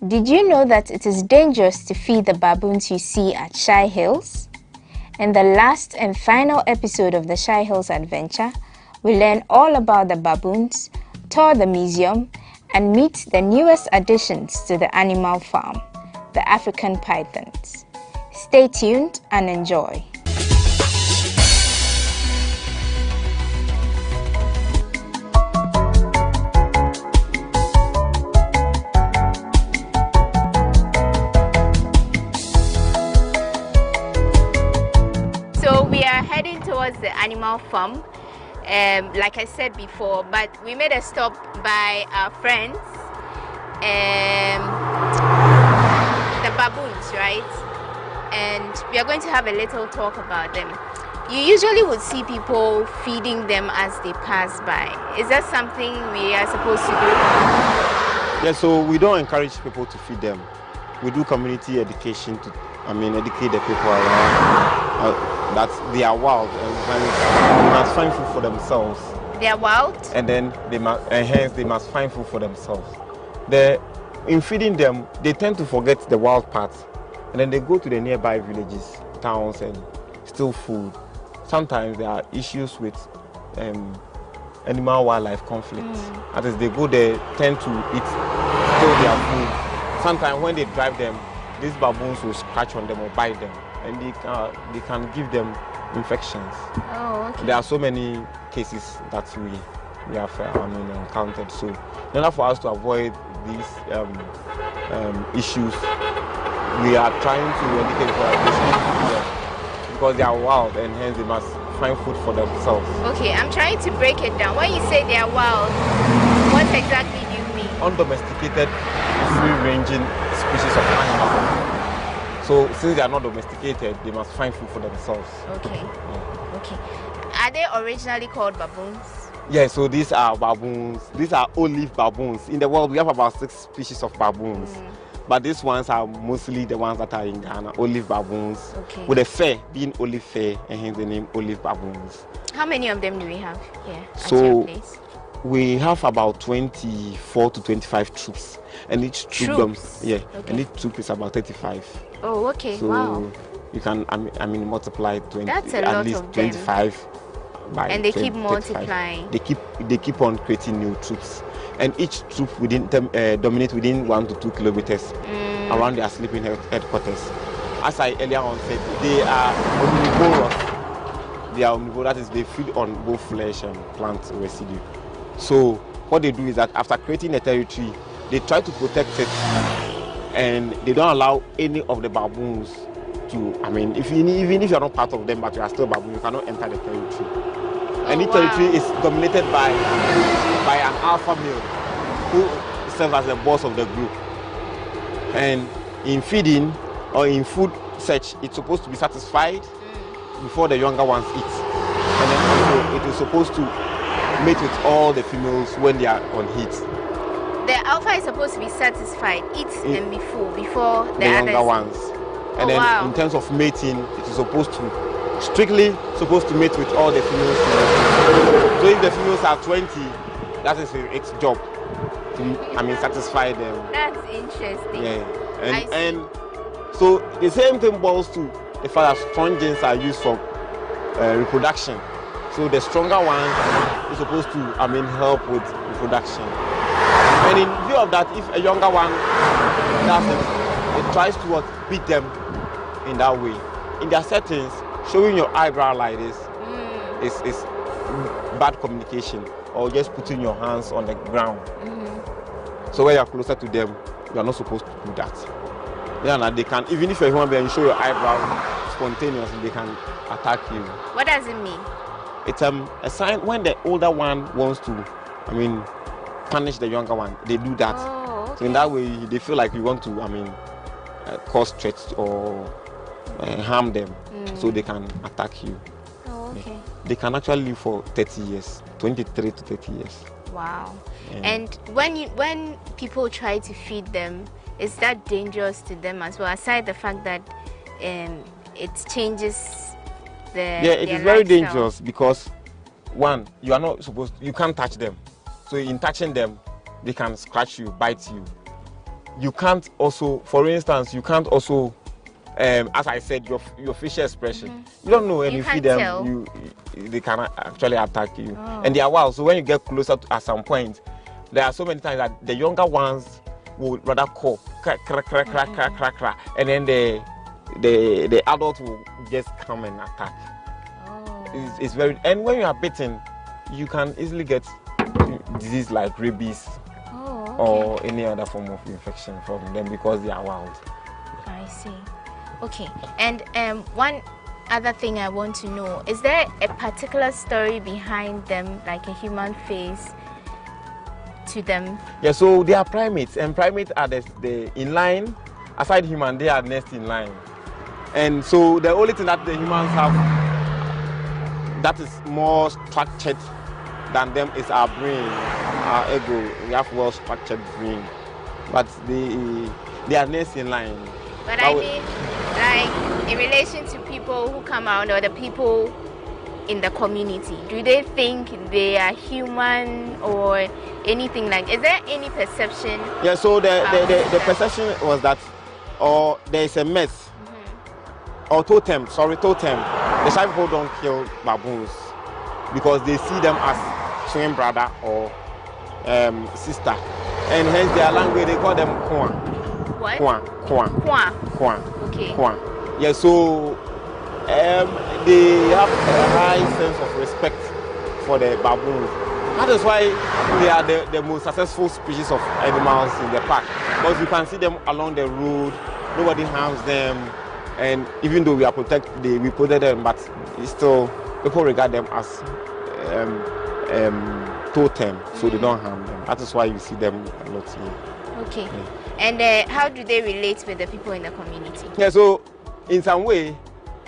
did you know that it is dangerous to feed the baboons you see at Shy Hills? In the last and final episode of the Shy Hills adventure, we learn all about the baboons, tour the museum, and meet the newest additions to the animal farm, the African pythons. Stay tuned and enjoy. Heading towards the animal farm, like I said before, but we made a stop by our friends, the baboons, right? And we are going to have a little talk about them. You usually would see people feeding them as they pass by. Is that something we are supposed to do?
Yeah, so we don't encourage people to feed them. We do community education to, educate the people around that they are wild and they must find food for themselves.
They are wild?
And then hence they must find food for themselves. In feeding them, they tend to forget the wild part and then they go to the nearby villages, towns, and steal food. Sometimes there are issues with animal-wildlife conflicts. That is, they go there, tend to steal their food. Sometimes when they drive them, these baboons will scratch on them or bite them, and they can give them infections.
Oh, okay.
There are so many cases that we have encountered. So in order for us to avoid these issues, we are trying to educate them because they are wild and hence they must find food for themselves.
Okay, I'm trying to break it down. When you say they are wild, what exactly do you mean?
Undomesticated, free-ranging species of animals. So since they are not domesticated, they must find food for themselves.
Okay. Okay. Are they originally called baboons?
Yeah, so these are baboons. These are olive baboons. In the world, we have about 6 species of baboons. But these ones are mostly the ones that are in Ghana, olive baboons.
Okay.
With the fur being olive fur, and hence the name olive baboons.
How many of them do we have here at
So
your place?
we have about 24 to 25 troops, and each troop, and each troop is about 35.
Oh, okay.
So
wow.
you can, multiply 20.
That's a
at
lot
least
of them.
25. By
And they keep
35.
multiplying.
They keep on creating new troops, and each troop dominate within 1 to 2 kilometers around their sleeping headquarters. As I earlier on said, they are omnivorous. They are omnivorous. That is, they feed on both flesh and plant residue. So what they do is that after creating a territory, they try to protect it, and they don't allow any of the baboons to. Even if you are not part of them, but you are still baboon, you cannot enter the territory. Any territory is dominated by an alpha male who serves as the boss of the group. And in feeding or in food search, it's supposed to be satisfied before the younger ones eat. And then also it is supposed to mate with all the females when they are on heat.
The alpha is supposed to be satisfied, eat them before the
younger
others.
ones. And then in terms of mating, it is strictly supposed to mate with all the females. So if the females are 20, that is its job to satisfy them.
That's interesting.
Yeah. And so the same thing boils to the fact that strong genes are used for reproduction. So the stronger one is supposed to help with reproduction. And in view of that, if a younger one does it tries to beat them in that way. In their settings, showing your eyebrow like this is bad communication, or just putting your hands on the ground. So when you're closer to them, you are not supposed to do that. Yeah, they can, even if you're a human being, you show your eyebrow spontaneously, they can attack you.
What does it mean?
It's a sign when the older one wants to, punish the younger one. They do that.
Oh, okay.
So in that way, they feel like you want to, cause threats or harm them, so they can attack you.
Oh, okay.
They can actually live for 30 years, 23 to 30 years.
Wow. And when people try to feed them, is that dangerous to them as well? Aside the fact that it changes
it is very dangerous because one, you are not supposed to, you can't touch them. So in touching them, they can scratch you, bite you. You can't also, for instance, as I said, your facial expression. You don't know when you feed them, they can actually attack you. And they are wild. So when you get closer at some point, there are so many times that the younger ones will rather call, crack, crack, crack, crack, crack, crack, crack, and then the adult will just come and attack. It's very, and when you are bitten, you can easily get disease like rabies or any other form of infection from them because they are wild.
I see. Okay, and one other thing I want to know, is there a particular story behind them, like a human face to them?
Yeah, so they are primates, and primates are the in line, aside human, they are next in line. And so the only thing that the humans have that is more structured than them is our brain, our ego. We have well-structured brain, but they are next in line.
But I mean, like in relation to people who come out or the people in the community, do they think they are human or anything like? Is there any perception?
Yeah. So the perception was that or there is a mess, or totem, the shy people don't kill baboons because they see them as twin brother or sister, and hence their language they call them Kwan.
What?
Kwan.
Okay.
Kwan. Yeah, so they have a high sense of respect for the baboons. That is why they are the most successful species of animals in the park. Because you can see them along the road, nobody harms them, and even though we protect them, but still people regard them as totem, so they don't harm them. That is why you see them a lot here.
Okay.
Yeah.
And how do they relate with the people in the community?
Yeah, so in some way,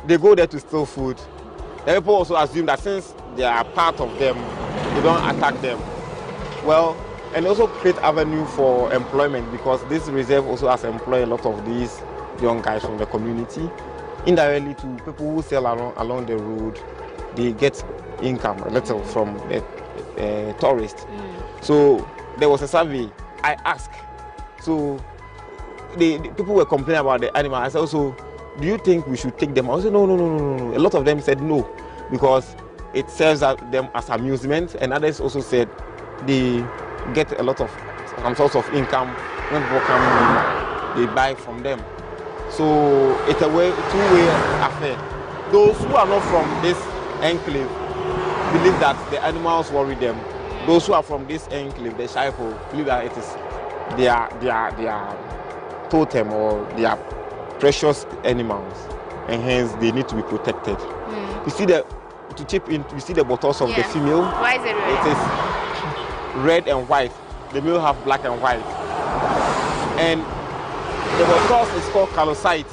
they go there to steal food. The people also assume that since they are part of them, they don't attack them. Well, and also create avenue for employment because this reserve also has employed a lot of these young guys from the community. Indirectly to people who sell along the road, they get income a little from the tourists. So there was a survey I asked. So the people were complaining about the animal. I said also, do you think we should take them? I said no. A lot of them said no because it serves them as amusement, and others also said they get a lot of some sort of income when people come in, they buy from them. So it's a two-way affair. Those who are not from this enclave believe that the animals worry them. Those who are from this enclave, the Shaipo, believe that it is their totem or their precious animals, and hence they need to be protected. You see you see the bottles of the female.
Why is it red?
It is red and white. The male have black and white. And the bottles is called callosity.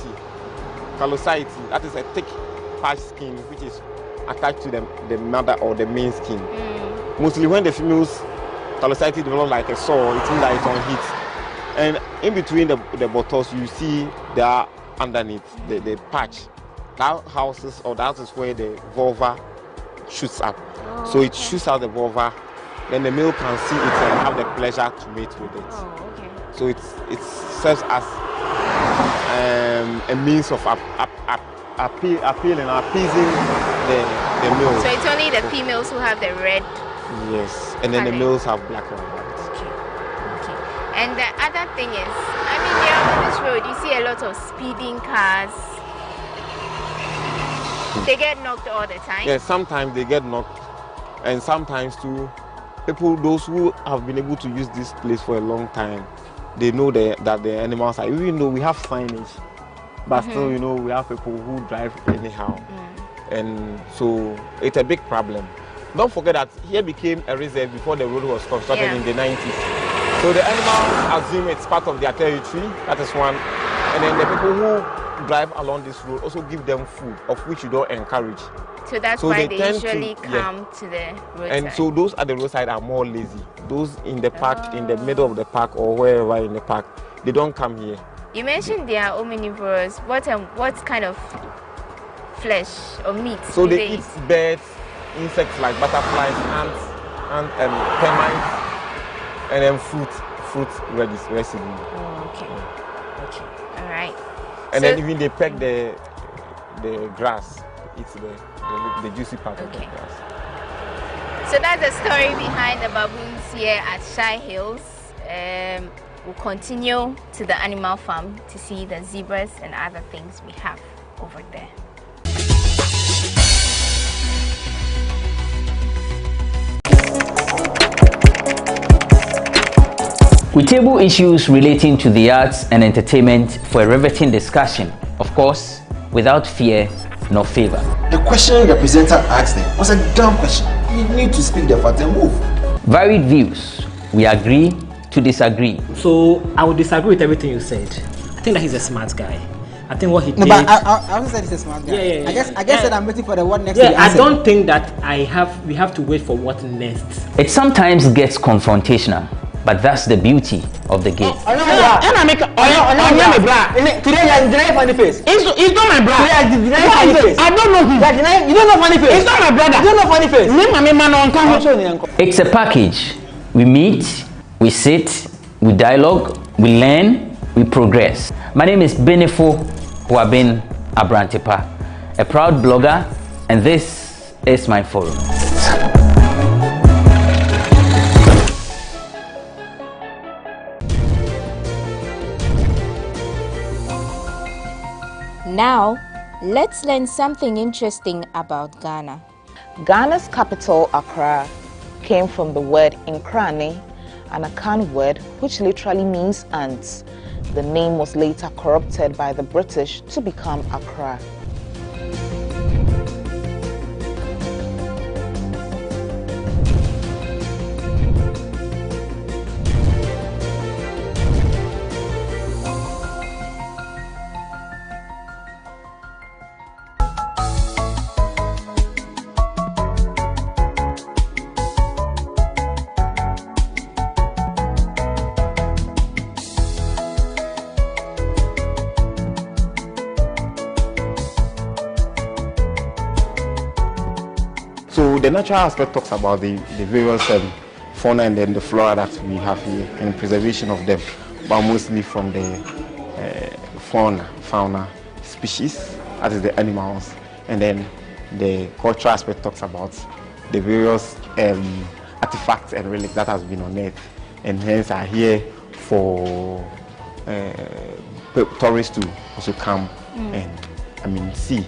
That is a thick patch skin which is attached to the mother or the main skin. Mostly when the females callosity develop like a sore, it means that it's on heat. And in between the bottles, you see there are underneath the patch. That house is where the vulva shoots up. So it shoots out the vulva, then the male can see it and have the pleasure to mate with it. So it serves as a means of appealing or appeasing the male.
So it's only the females who have the red.
Yes, and then the males have black and white.
And the other thing is, I mean, there on this road, you see a lot of speeding cars. They get knocked all the time.
Yeah, sometimes they get knocked, and sometimes too, those who have been able to use this place for a long time, they know that the animals are, even though we have signage, but still, we have people who drive anyhow. And so it's a big problem. Don't forget that here became a reserve before the road was constructed in the 90s. So the animals assume it's part of their territory, that is one. And then the people who drive along this road also give them food, of which you don't encourage.
So that's why they usually come to the roadside.
And so those at the roadside are more lazy. Those in the park, in the middle of the park or wherever in the park, they don't come here.
You mentioned they are omnivorous. What kind of flesh or meat
so
do
they eat? Birds, insects like butterflies, ants, and termites, and then fruit residue.
Okay. All right.
And then even they peck the grass. It's the juicy part of the grass.
So that's the story behind the baboons here at Shy Hills. We'll continue to the animal farm to see the zebras and other things we have over there.
We table issues relating to the arts and entertainment for a riveting discussion, of course, without fear nor favor.
The question the presenter asked them was a dumb question. You need to speak the fact and move.
Varied views. We agree to disagree.
So I would disagree with everything you said. I think that he's a smart guy. I think what he did.
No, but I also said he's a smart guy.
Yeah.
I guess that I'm waiting for the what next.
Yeah, I don't think that we have to wait for what next.
It sometimes gets confrontational, but that's the beauty of the game.
Today you're funny face. It's not my brother. Funny face. I don't know him. You don't know funny face. It's not my brother. You don't know funny face.
It's a package. We meet, we sit, we dialogue, we learn, we progress. My name is Benefo Huabin Abrantepa, a proud blogger, and this is my forum.
Now, let's learn something interesting about Ghana.
Ghana's capital, Accra, came from the word Nkrane, an Akan word which literally means ants. The name was later corrupted by the British to become Accra.
So the natural aspect talks about the various fauna and then the flora that we have here and preservation of them, but mostly from the fauna species, that is the animals, and then the cultural aspect talks about the various artifacts and relics that has been on earth, and hence are here for tourists to also come and see.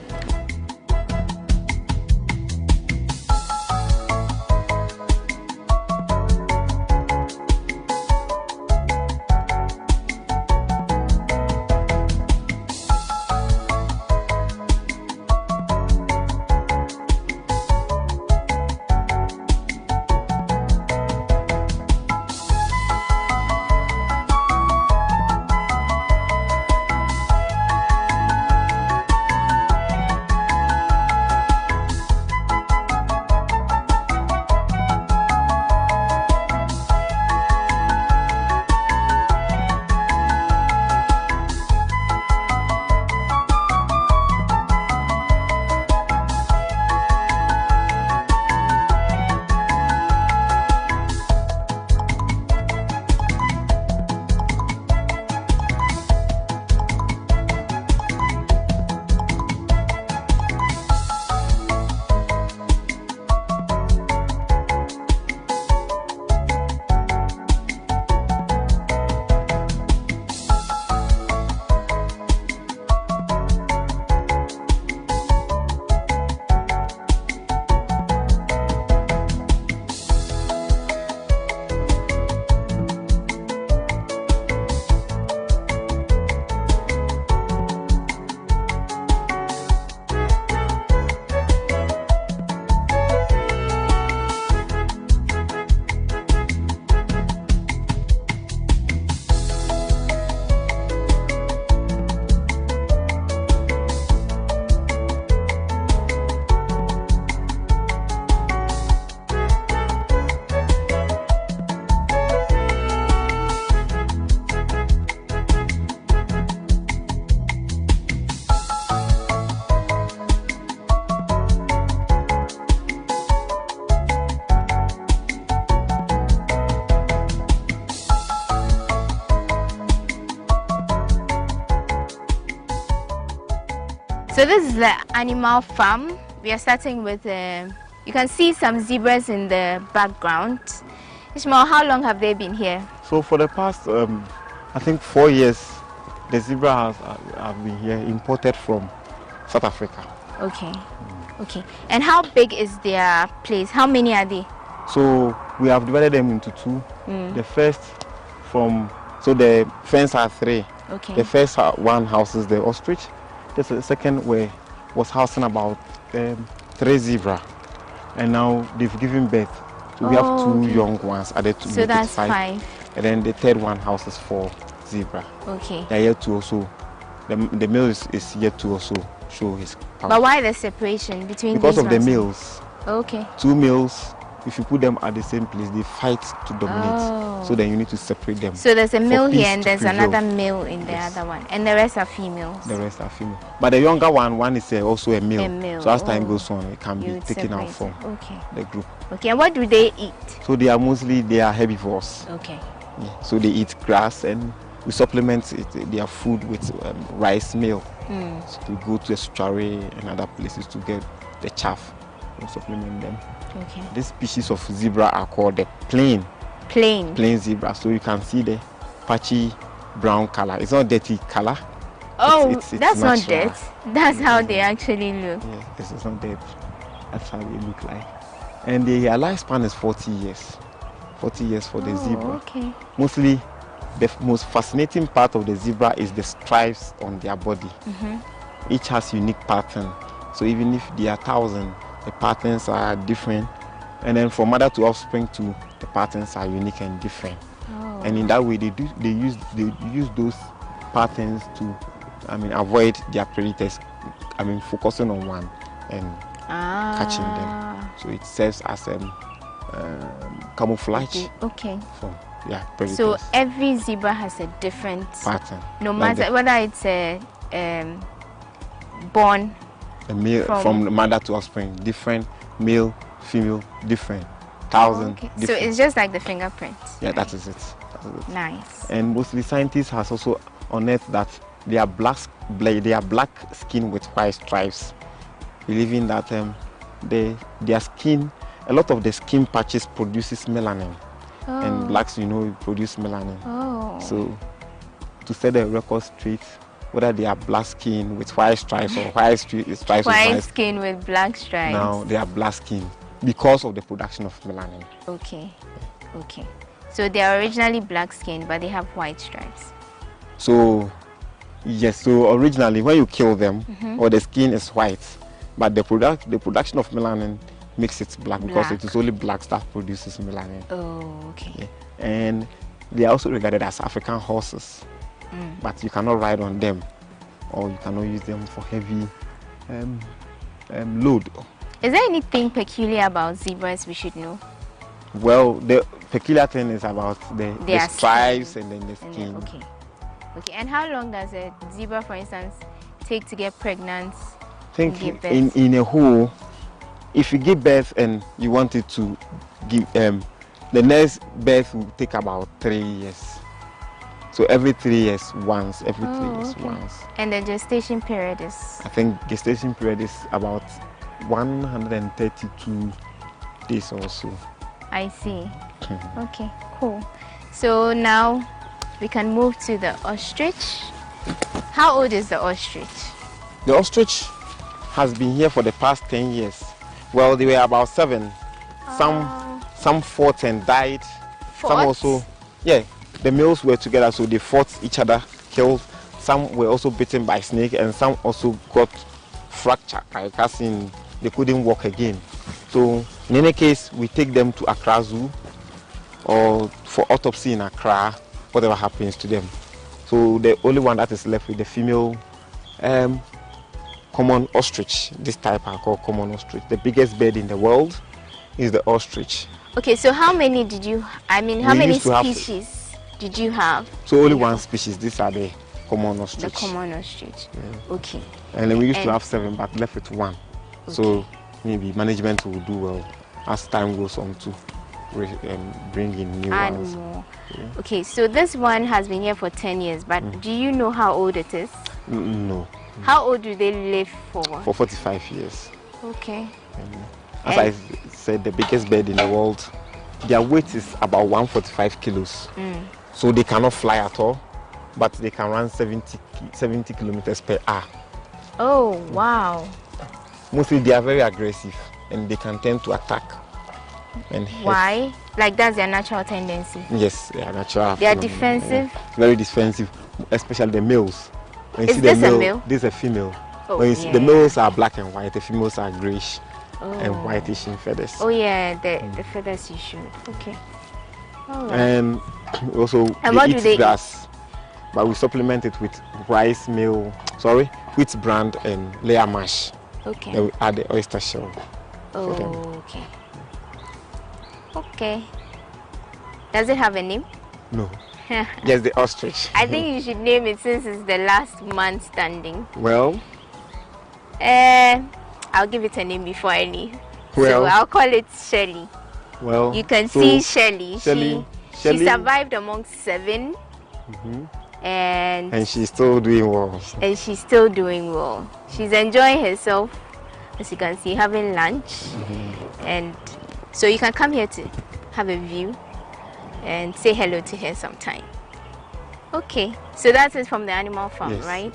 So this is the animal farm. We are starting with, you can see some zebras in the background. Ishmael, how long have they been here?
So for the past, I think 4 years, the zebra have been here, imported from South Africa.
Okay, okay. And how big is their place? How many are they?
So we have divided them into two. The first so the fence are 3.
Okay.
The first one houses the ostrich. The second was housing about 3 zebra, and now they've given birth. So we have 2 young ones added to
so that's
5. And then the third one houses 4 zebra.
Okay.
They are yet to also, the male is yet to also show his power.
But why the separation between
because
these
of the
ones?
males.
Okay.
2 males, if you put them at the same place, they fight to dominate. So then you need to separate them.
So there's a male here and there's
prevail.
another male in the other one, and the rest are females.
The rest are female. But the younger one is also a male.
A male.
So as time goes on, it can be taken out from the group.
Okay, and what do they eat?
So they are herbivores.
Okay.
Yeah. So they eat grass and we supplement their food with rice meal. So we go to estuary and other places to get the chaff. We supplement them.
Okay.
This species of zebra are called the plain zebra. So you can see the patchy brown color. It's not dirty color.
Oh,
it's
that's
natural.
not dirt. That's how they actually look.
Yeah, this is not dirt. That's how they look like. And their lifespan is 40 years. 40 years for the zebra.
Okay.
Mostly, the most fascinating part of the zebra is the stripes on their body. Each has unique pattern. So even if they are 1,000, the patterns are different. And then from mother to offspring too, the patterns are unique and different. And in that way, they use those patterns to, avoid their predators. Focusing on one and catching them. So it serves as camouflage.
Okay.
For predators.
So every zebra has a different
pattern.
No matter whether it's born
a male from mother to offspring, different, male, female, different, 1,000.
Okay.
Different.
So it's just like the fingerprints.
Yeah, that is it.
Nice.
And mostly scientists has also unearthed that they are black skin with white stripes, believing that their skin, a lot of the skin patches produces melanin, and blacks, produce melanin. So to set the record straight, whether they are black skin with white stripes or white stripes with white
skin with black stripes.
Now they are black skin because of the production of melanin.
Okay. So they are originally black skin, but they have white stripes.
So yes, so originally when you kill them, or the skin is white, but the production of melanin makes it black because it is only black that produces melanin.
Okay.
And they are also regarded as African horses, but you cannot ride on them, or you cannot use them for heavy load.
Is there anything peculiar about zebras we should know?
Well, the peculiar thing is about the stripes and then the skin.
Okay. And how long does a zebra, for instance, take to get pregnant?
I think in a whole, if you give birth and you want it to give, the next birth will take about 3 years. So every 3 years once, every 3 years once.
And the gestation period is?
I think gestation period is about 132 days or so.
I see. Okay, cool. So now we can move to the ostrich. How old is the ostrich?
The ostrich has been here for the past 10 years. Well, they were about 7. Some fought and died. Some also, the males were together, so they fought each other, killed. Some were also bitten by snake, and some also got fractured, like as in they couldn't walk again. So in any case, we take them to Accra Zoo or for autopsy in Accra, whatever happens to them. So the only one that is left with the female common ostrich. This type are called common ostrich. The biggest bird in the world is the ostrich.
Okay, so how many did you, how many species did you have?
So only one species. These are the common ostrich.
The common ostrich. Okay.
And then we used to have 7, but left with 1. So maybe management will do well as time goes on to bring in new ones.
More. Okay, so this one has been here for 10 years, but do you know how old it is?
No.
How old do they live for?
For 45 years.
Okay.
As I said, the biggest bird in the world, their weight is about 145 kilos. So they cannot fly at all, but they can run 70 kilometers per hour.
Oh, wow.
Mostly they are very aggressive and they can tend to attack. And
why? Like that's their natural tendency?
Yes, they are natural.
They are defensive?
Very defensive, especially the males. When
is this a male?
This is a female.
Oh,
when you see the males are black and white, the females are grayish and whitish in feathers.
Oh yeah, the feathers you showed. Okay. All right.
And also they eat grass, but we supplement it with wheat bran and layer mash.
Okay.
Then we add the oyster shell.
Okay. Okay. Does it have a name?
No. Just the ostrich.
I think you should name it since it's the last man standing.
Well?
I'll give it a name before I leave. So I'll call it Shelly.
Well,
you can see Shelly. She
Shelly
survived amongst 7.
And she's still doing well.
And she's still doing well. She's enjoying herself, as you can see, having lunch. And so you can come here to have a view and say hello to her sometime. Okay, so that is from the animal farm,
Yes.
right?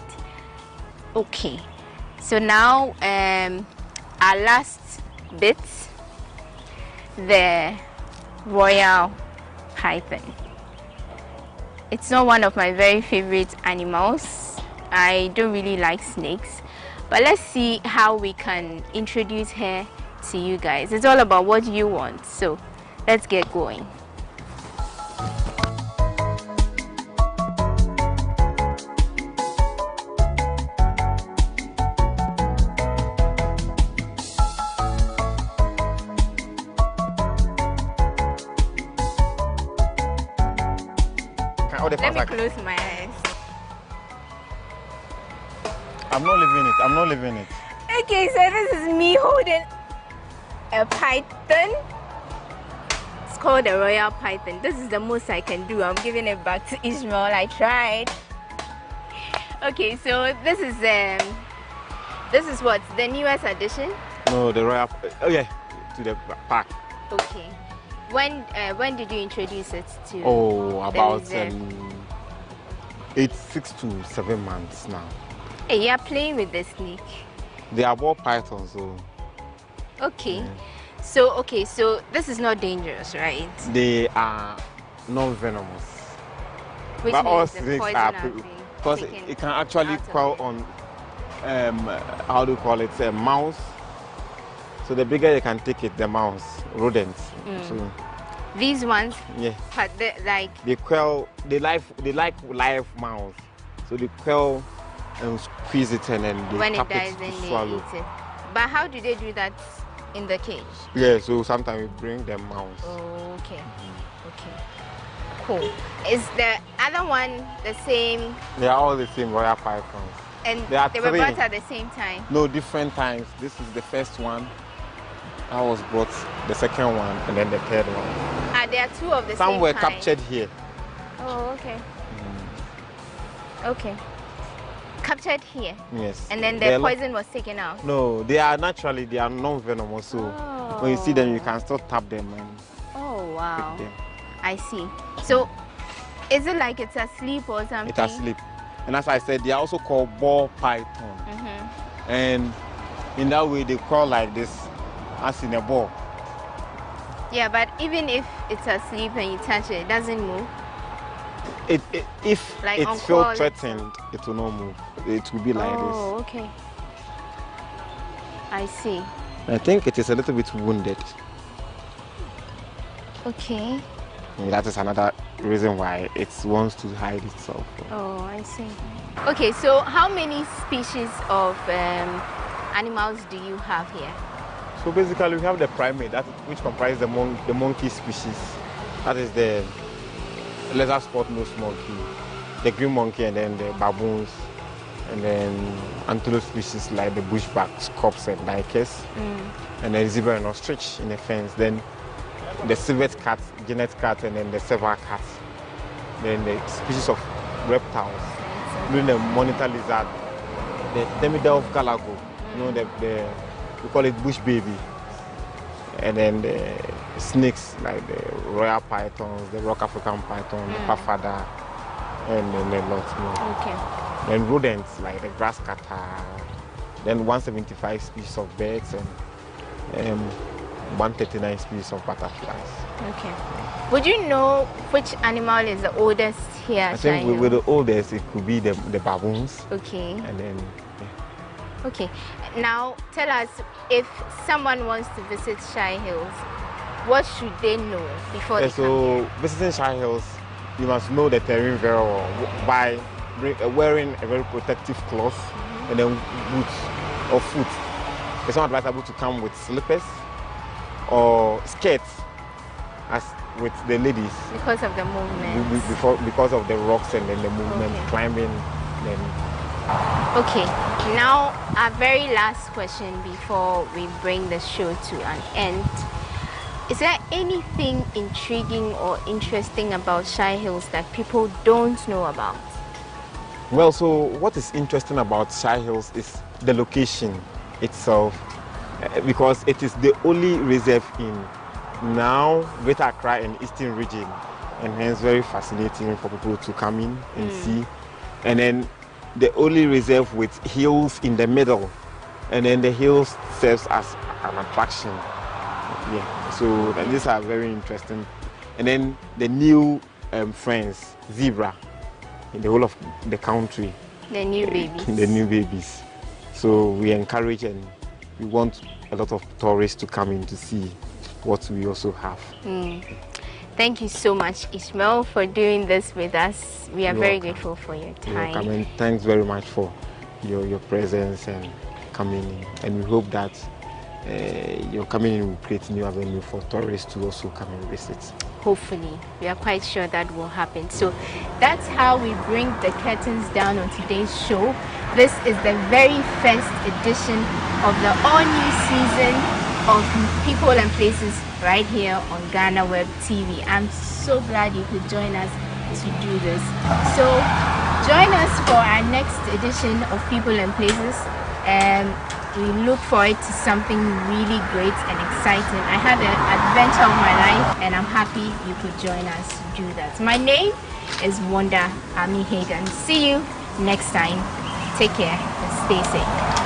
Okay, so now our last bit, the royal python. It's not one of my very favorite animals. I don't really like snakes, but let's see how we can introduce her to you guys. It's all about what you want, so let's get going. Let me close my eyes.
I'm not leaving it. I'm not leaving it.
Okay, so this is me holding a python. It's called a royal python. This is the most I can do. I'm giving it back to Ishmael. I tried. Okay, so this is what, the newest addition?
No, the royal. Oh yeah, to the park.
Okay. When did you introduce it to?
Oh, about 6 to 7 months now.
Hey, you're playing with the snake.
They are ball pythons, so.
Okay.
Yeah.
So this is not dangerous, right?
They are non-venomous.
Which
but all
means the
snakes
poison
are
has been
because it can actually crawl on how do you call it, a mouse. So the bigger they can take it, the mouse, rodents. So,
these ones,
yeah,
but
they like live mouse. So they quell and squeeze it and then they
when
tap
it dies,
it
then
to
they
swallow.
eat it. But how do they do that in the cage?
Yeah, so sometimes we bring them mouse.
Oh, okay. Okay. Cool. Is the other one the same?
They are all the same royal pythons.
And
they
were brought at the same time?
No, different times. This is the first one. I was brought the second one and then the third one.
There are two of the
Some
same
were
kind.
captured here.
Oh, okay. Okay. Captured here?
Yes.
And then the poison was taken out?
No, they are non-venomous. So when you see them, you can still tap them and
wow.
pick them.
I see. So is it like it's asleep or something?
It's asleep. And as I said, they are also called ball python. And in that way, they crawl like this, as in a ball.
Yeah, but even if it's asleep and you touch it, it doesn't move?
If
like
it feels threatened, it will not move. It will be like this.
Oh, okay. I see.
I think it is a little bit wounded.
Okay.
And that is another reason why it wants to hide itself.
Oh, I see. Okay, so how many species of animals do you have here?
So basically, we have the primate, which comprises the monkey species. That is the lizard spot-nosed monkey, the green monkey, and then the baboons, and then antelope species like the bushback, scorps, and dikers, and then zebra and ostrich in the fence. Then the civet cat, genet cat, and then the silver cat. Then the species of reptiles, including the monitor lizard, the Demidel galago, we call it bush baby, and then the snakes like the royal pythons, the rock African python, the pafada, and then a lot more.
Okay.
Then rodents like the grass cutter, then 175 species of birds and 139 species of butterflies.
Okay. Would you know which animal is the oldest here?
I think with the oldest, it could be the baboons.
Okay.
And then.
Okay, now tell us, if someone wants to visit Shy Hills, what should they know before they come here?
Visiting Shy Hills, you must know the terrain very well by wearing a very protective cloth and then boots or foot. It's not advisable to come with slippers or skirts as with the ladies.
Because of the movement.
Because of the rocks and then the movement, climbing.
Okay, now our very last question before we bring the show to an end. Is there anything intriguing or interesting about Shy Hills that people don't know about?
Well, so what is interesting about Shy Hills is the location itself, because it is the only reserve in now Greater Accra and Eastern region, and hence very fascinating for people to come in and see. And then the only reserve with hills in the middle, and then the hills serves as an attraction. Yeah, so these are very interesting. And then the new friends, zebra, in the whole of the country.
The new babies.
The new babies. So we encourage and we want a lot of tourists to come in to see what we also have.
Thank you so much, Ishmael, for doing this with us. We are very grateful for your time.
And thanks very much for your presence and coming in. And we hope that your coming in will create new avenue for tourists to also come and visit.
Hopefully, we are quite sure that will happen. So that's how we bring the curtains down on today's show. This is the very first edition of the all-new season of People and Places right here on GhanaWeb TV. I'm so glad you could join us to do this. So join us for our next edition of People and Places. We look forward to something really great and exciting. I had an adventure of my life, and I'm happy you could join us to do that. My name is Wanda Ami Hagan. See you next time. Take care and stay safe.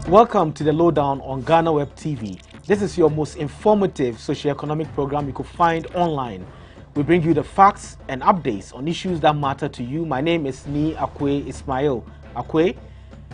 Welcome to the Lowdown on GhanaWeb TV. This is your most informative socio-economic program you could find online. We bring you the facts and updates on issues that matter to you. My name is Ni Akwe Ismail Akwe.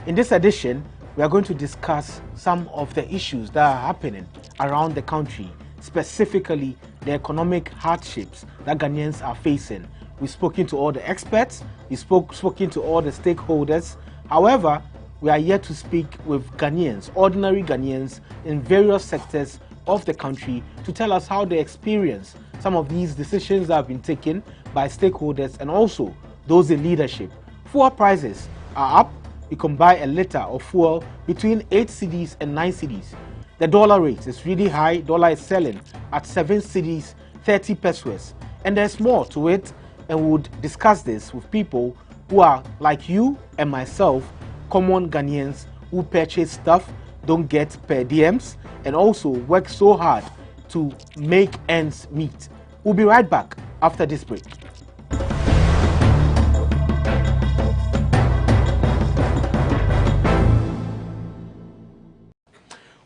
In this edition, we are going to discuss some of the issues that are happening around the country, specifically the economic hardships that Ghanaians are facing. We've spoken to all the experts, we've spoken to all the stakeholders. However, we are yet to speak with Ghanaians, ordinary Ghanaians in various sectors of the country to tell us how they experience some of these decisions that have been taken by stakeholders and also those in leadership. Fuel prices are up. You can buy a liter of fuel between 8 cedis and 9 cedis. The dollar rate is really high. Dollar is selling at 7 cedis, 30 pesos. And there's more to it, and we would discuss this with people who are like you and myself, common Ghanaians who purchase stuff, don't get per diems, and also work so hard to make ends meet. We'll be right back after this break.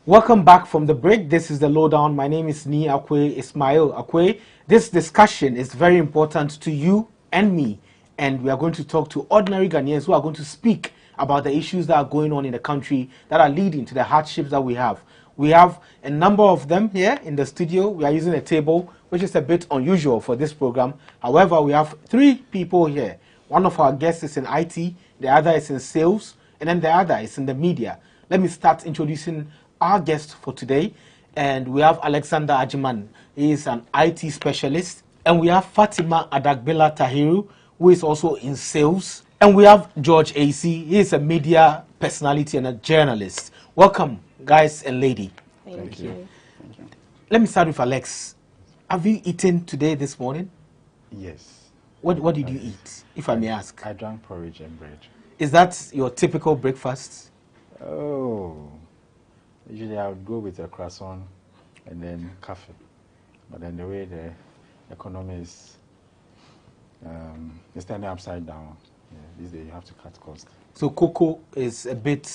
Welcome back from the break. This is the Lowdown. My name is Ni Akwe Ismail Akwe. This discussion is very important to you and me, and we are going to talk to ordinary Ghanaians who are going to speak about the issues that are going on in the country that are leading to the hardships that we have. We have a number of them here in the studio. We are using a table, which is a bit unusual for this program. However, we have 3 people here. One of our guests is in IT, the other is in sales, and then the other is in the media. Let me start introducing our guest for today. And we have Alexander Ajiman. He is an IT specialist. And we have Fatima Adagbela Tahiru, who is also in sales. And we have George AC. He is a media personality and a journalist. Welcome, guys and lady.
Thank you.
Let me start with Alex. Have you eaten today, this morning?
Yes.
What did you eat, if I may ask?
I drank porridge and bread.
Is that your typical breakfast?
Oh, usually I would go with a croissant and then coffee. But then the way the economy is standing upside down, these days you have to cut costs.
So cocoa is a bit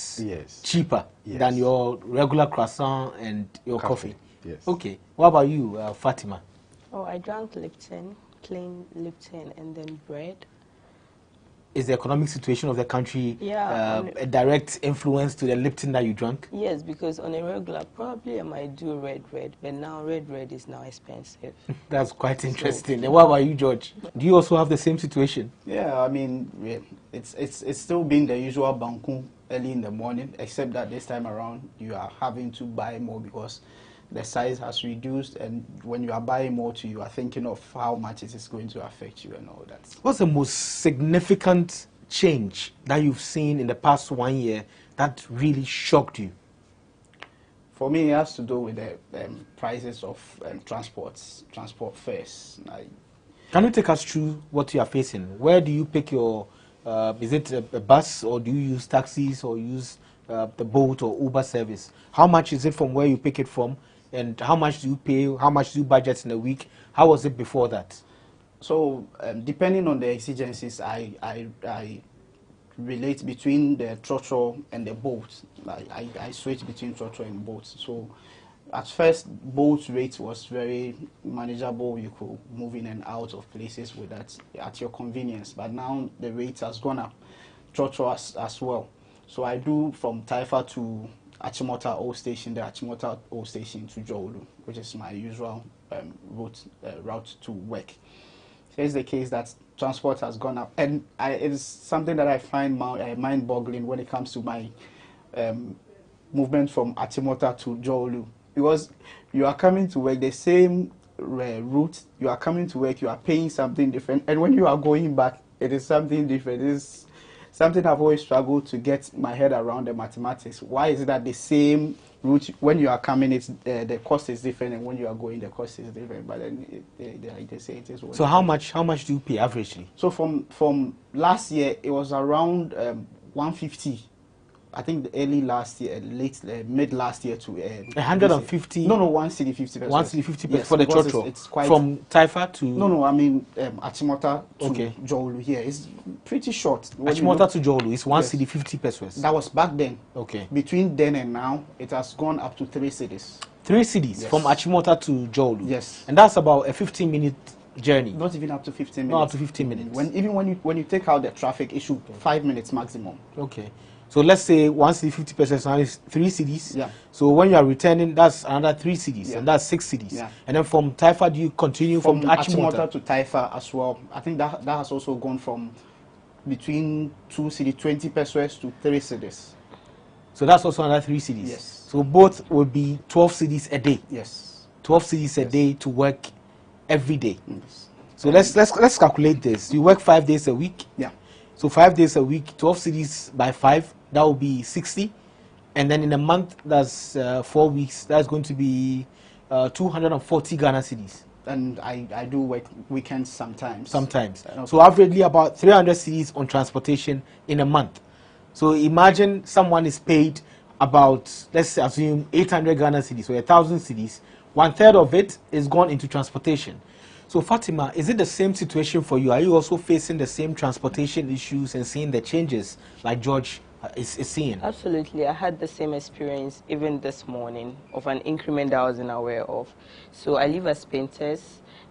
cheaper than your regular croissant and your coffee.
Yes.
Okay. What about you, Fatima?
Oh, I drank Lipton, plain Lipton, and then bread.
is the economic situation of the country
Yeah,
a direct influence to the Lipton that you drank?
Yes, because on a regular, probably I might do red, but now red is now expensive.
That's quite interesting. So, and what about you, George? Do you also have the same situation?
Yeah, I mean, it's still been the usual banku early in the morning, except that this time around you are having to buy more because the size has reduced, and when you are buying more too, you are thinking of how much it is going to affect you and all that.
What's the most significant change that you've seen in the past 1 year that really shocked you?
For me, it has to do with the prices of transport fares.
Can you take us through what you are facing? Where do you pick your, is it a bus, or do you use taxis, or use the Bolt or Uber service? How much is it from where you pick it from? And how much do you pay? How much do you budget in a week? How was it before that?
So, depending on the exigencies, I relate between the trotro and the boat. I switch between trotro and boat. So, at first, boat rate was very manageable. You could move in and out of places with that at your convenience. But now the rate has gone up. Trotro as well. So I do from Taifa to Achimota Old Station, the Achimota Old Station to Jolu, which is my usual route to work. Here's the case that transport has gone up, and it is something that I find mind-boggling when it comes to my movement from Achimota to Jolu, because you are coming to work the same route, you are coming to work, you are paying something different, and when you are going back, it is something different. It is something I've always struggled to get my head around, the mathematics. Why is it that the same route, when you are coming, it's the cost is different, and when you are going, the cost is different? But then they say it is.
So how much do you pay averagely? So
from last year, it was around 150. I think the early last year, mid last year to
150.
No, 1 cedi 50 pesos.
1 cedi 50 pesos
yes,
for the trotro.
It's quite
from Taifa to.
No, I mean Achimota to Jolu here. It's pretty short.
Achimota to Jolu is 1 cedi 50 pesos.
That was back then.
Okay.
Between then and now, it has gone up to 3 cedis.
3 cedis
yes.
From Achimota to Jolu.
Yes.
And that's about a 15-minute journey.
Not even up to 15 minutes.
Not up to 15 minutes.
When you take out the traffic, it should 5 minutes maximum.
Okay. So let's say 1 cedi 50 pesos now is 3 cedis.
Yeah.
So when you are returning, that's another 3 cedis,
yeah.
and that's 6 cedis.
Yeah.
And then from Taifa, do you continue from
Achimota to Taifa as well? I think that has also gone from between 2 cedi 20 pesos to 3 cedis.
So that's also another 3 cedis.
Yes.
So both will be 12 cedis a day.
Yes.
12 cedis a day to work every day. Yes. So let's calculate this. You work 5 days a week.
Yeah.
So 5 days a week, 12 cedis by 5, that will be 60. And then in a month, that's 4 weeks. That's going to be 240 Ghana cedis.
And I do work weekends sometimes.
Sometimes. So averagely about 300 cedis on transportation in a month. So imagine someone is paid about, let's assume 800 Ghana cedis, so 1,000 cedis. 1/3 of it is gone into transportation. So Fatima, is it the same situation for you? Are you also facing the same transportation issues and seeing the changes like George is seeing?
Absolutely. I had the same experience even this morning of an increment that I wasn't aware of. So I live at Spinters.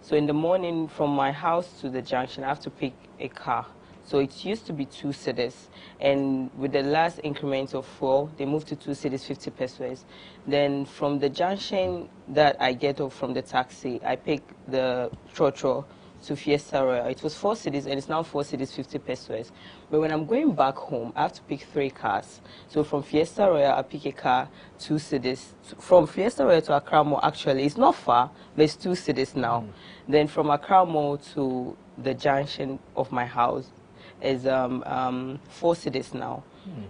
So in the morning from my house to the junction, I have to pick a car. So it used to be 2 cedis, and with the last increment of 4, they moved to 2 cedis 50 pesos. Then from the junction that I get off from the taxi, I pick the trotro to Fiesta Royal. It was 4 cedis, and it's now 4 cedis 50 pesos. But when I'm going back home, I have to pick 3 cars. So from Fiesta Royal, I pick a car, 2 cedis. From Fiesta Royal to Accra Mall, actually, it's not far, but it's 2 cedis now. Then from Accra Mall to the junction of my house is 4 cedis now.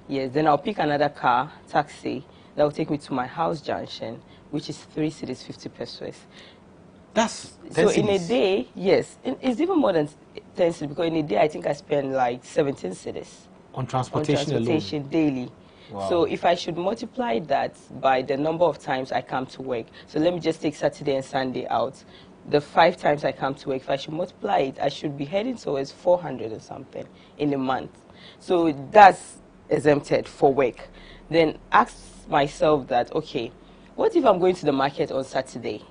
Yes, then I'll pick another car, taxi, that will take me to my house junction, which is 3 cedis 50 pesos.
That's
so in a day, yes, it's even more than 10 cedis, because in a day I think I spend like 17 cedis
on transportation alone.
Daily. Wow. So if I should multiply that by the number of times I come to work, so let me just take Saturday and Sunday out. The 5 times I come to work, if I should multiply it, I should be heading towards 400 or something in a month. So that's exempted for work. Then ask myself that, okay, what if I'm going to the market on Saturday,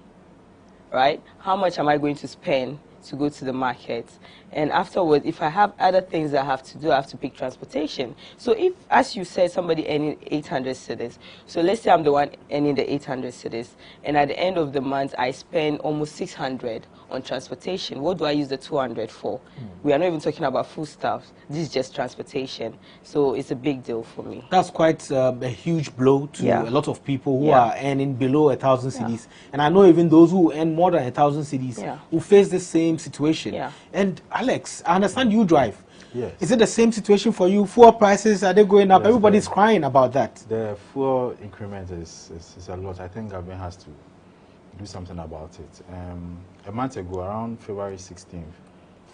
right? How much am I going to spend to go to the market. And afterwards, if I have other things that I have to do, I have to pick transportation. So if, as you said, somebody earning 800 cedis, so let's say I'm the one earning the 800 cedis, and at the end of the month, I spend almost 600 on transportation. What do I use the 200 for? We are not even talking about foodstuffs. This is just transportation. So it's a big deal for me.
That's quite a huge blow to a lot of people who are earning below 1,000 cedis. And I know even those who earn more than 1,000 cedis who face the same situation. And Alex, I understand you drive.
Yes.
Is it the same situation for you? Fuel prices, are they going up? Everybody's crying about that.
The fuel increment is a lot. I think government has to do something about it. A month ago, around February 16th,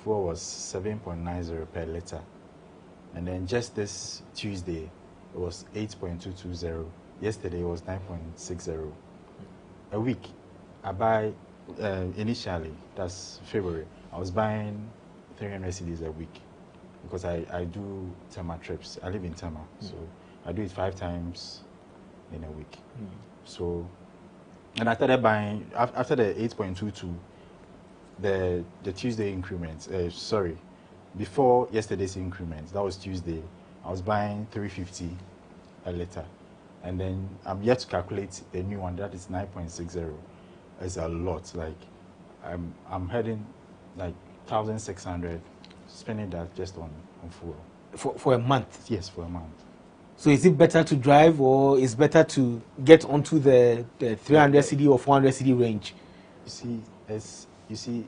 fuel was 7.90 per liter. And then just this Tuesday, it was 8.220. Yesterday, it was 9.60. A week, I buy, initially, that's February, I was buying 300 cedis a week because I do Tema trips. I live in Tema, so I do it 5 times in a week. So, and I started buying, after the 8.22, the Tuesday increment, before yesterday's increment, that was Tuesday, I was buying 350 a liter. And then I'm yet to calculate the new one, that is 9.60. It's a lot. Like, I'm heading like 1,600, spending that just on fuel.
For a month?
Yes, for a month.
So is it better to drive, or is better to get onto the 300 CD or 400 CD range?
You see,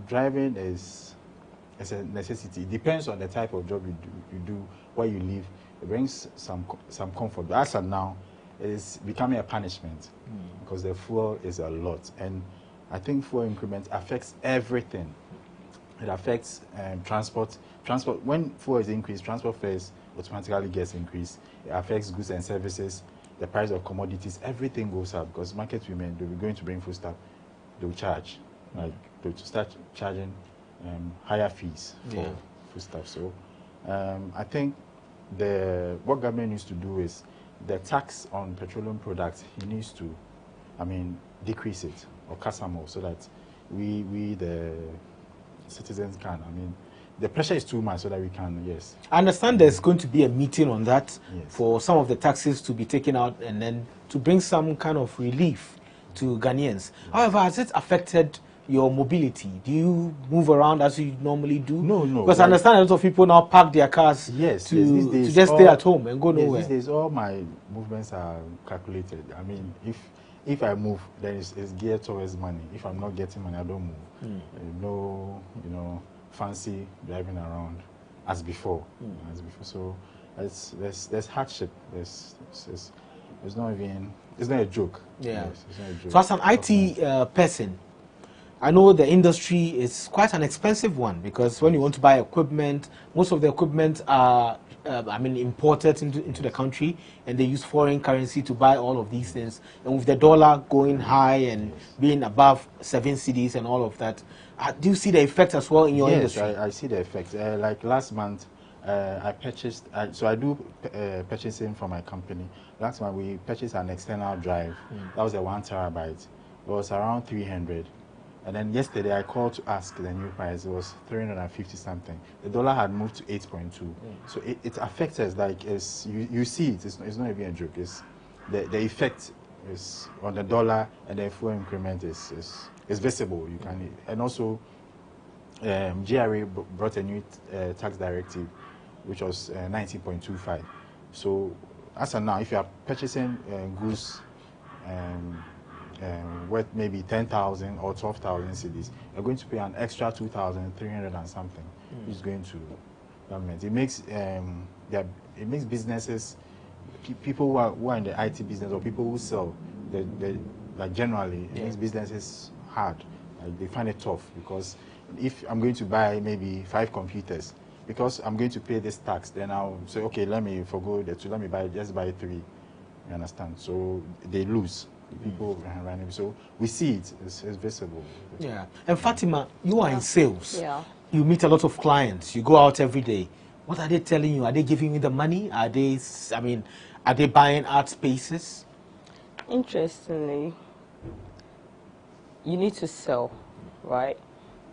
driving is a necessity. It depends on the type of job you do, where you live. It brings some comfort. But as of now, it is becoming a punishment because the fuel is a lot. And I think fuel increment affects everything. It affects transport. When fuel is increased, transport fares automatically gets increased. It affects goods and services, the price of commodities, everything goes up because market women, they'll be going to bring food stuff, they'll charge. Like, they'll start charging higher fees for food stuff. So I think what government needs to do is the tax on petroleum products, he needs to, decrease it or cut some more so that we the citizens can, the pressure is too much so that we can, yes.
I understand there's going to be a meeting on that for some of the taxes to be taken out and then to bring some kind of relief to Ghanaians. However, has it affected your mobility? Do you move around as you normally do?
No.
Because I understand a lot of people now park their cars to just stay at home and go nowhere.
These days, all my movements are calculated. If I move, then it's geared towards money. If I'm not getting money, I don't move. No, fancy driving around as before. So there's hardship. It's not a joke.
Yeah.
Yes, it's not a joke.
So as an IT person, I know the industry is quite an expensive one because when you want to buy equipment, most of the equipment are imported into the country, and they use foreign currency to buy all of these things. And with the dollar going high and being above 7 cedis and all of that, do you see the effect as well in your industry?
Yes, I see the effect. Like last month, I purchased, so I do purchasing from my company. Last month we purchased an external drive. That was a 1 terabyte. It was around 300. And then yesterday I called to ask the new price. It was 350 something. The dollar had moved to 8.2. So it affects us. Like you see it. It's not even a joke. It's the effect is on the dollar, and the fuel increment is visible. You can, and also GRA brought a new tax directive, which was 19.25. So as of now, if you are purchasing goods worth maybe 10,000 or 12,000 cedis, you're going to pay an extra 2,300 and something, which is going to government. It makes businesses, people who are in the IT business or people who sell, like generally, it makes businesses hard. Like they find it tough because if I'm going to buy maybe 5 computers, because I'm going to pay this tax, then I'll say, okay, let me forgo the 2, let me just buy 3. You understand? So they lose. People running. So we see it. It's visible.
Yeah. And Fatima, you are in sales.
Yeah.
You meet a lot of clients. You go out every day. What are they telling you? Are they giving you the money? Are they buying art spaces?
Interestingly, you need to sell, right?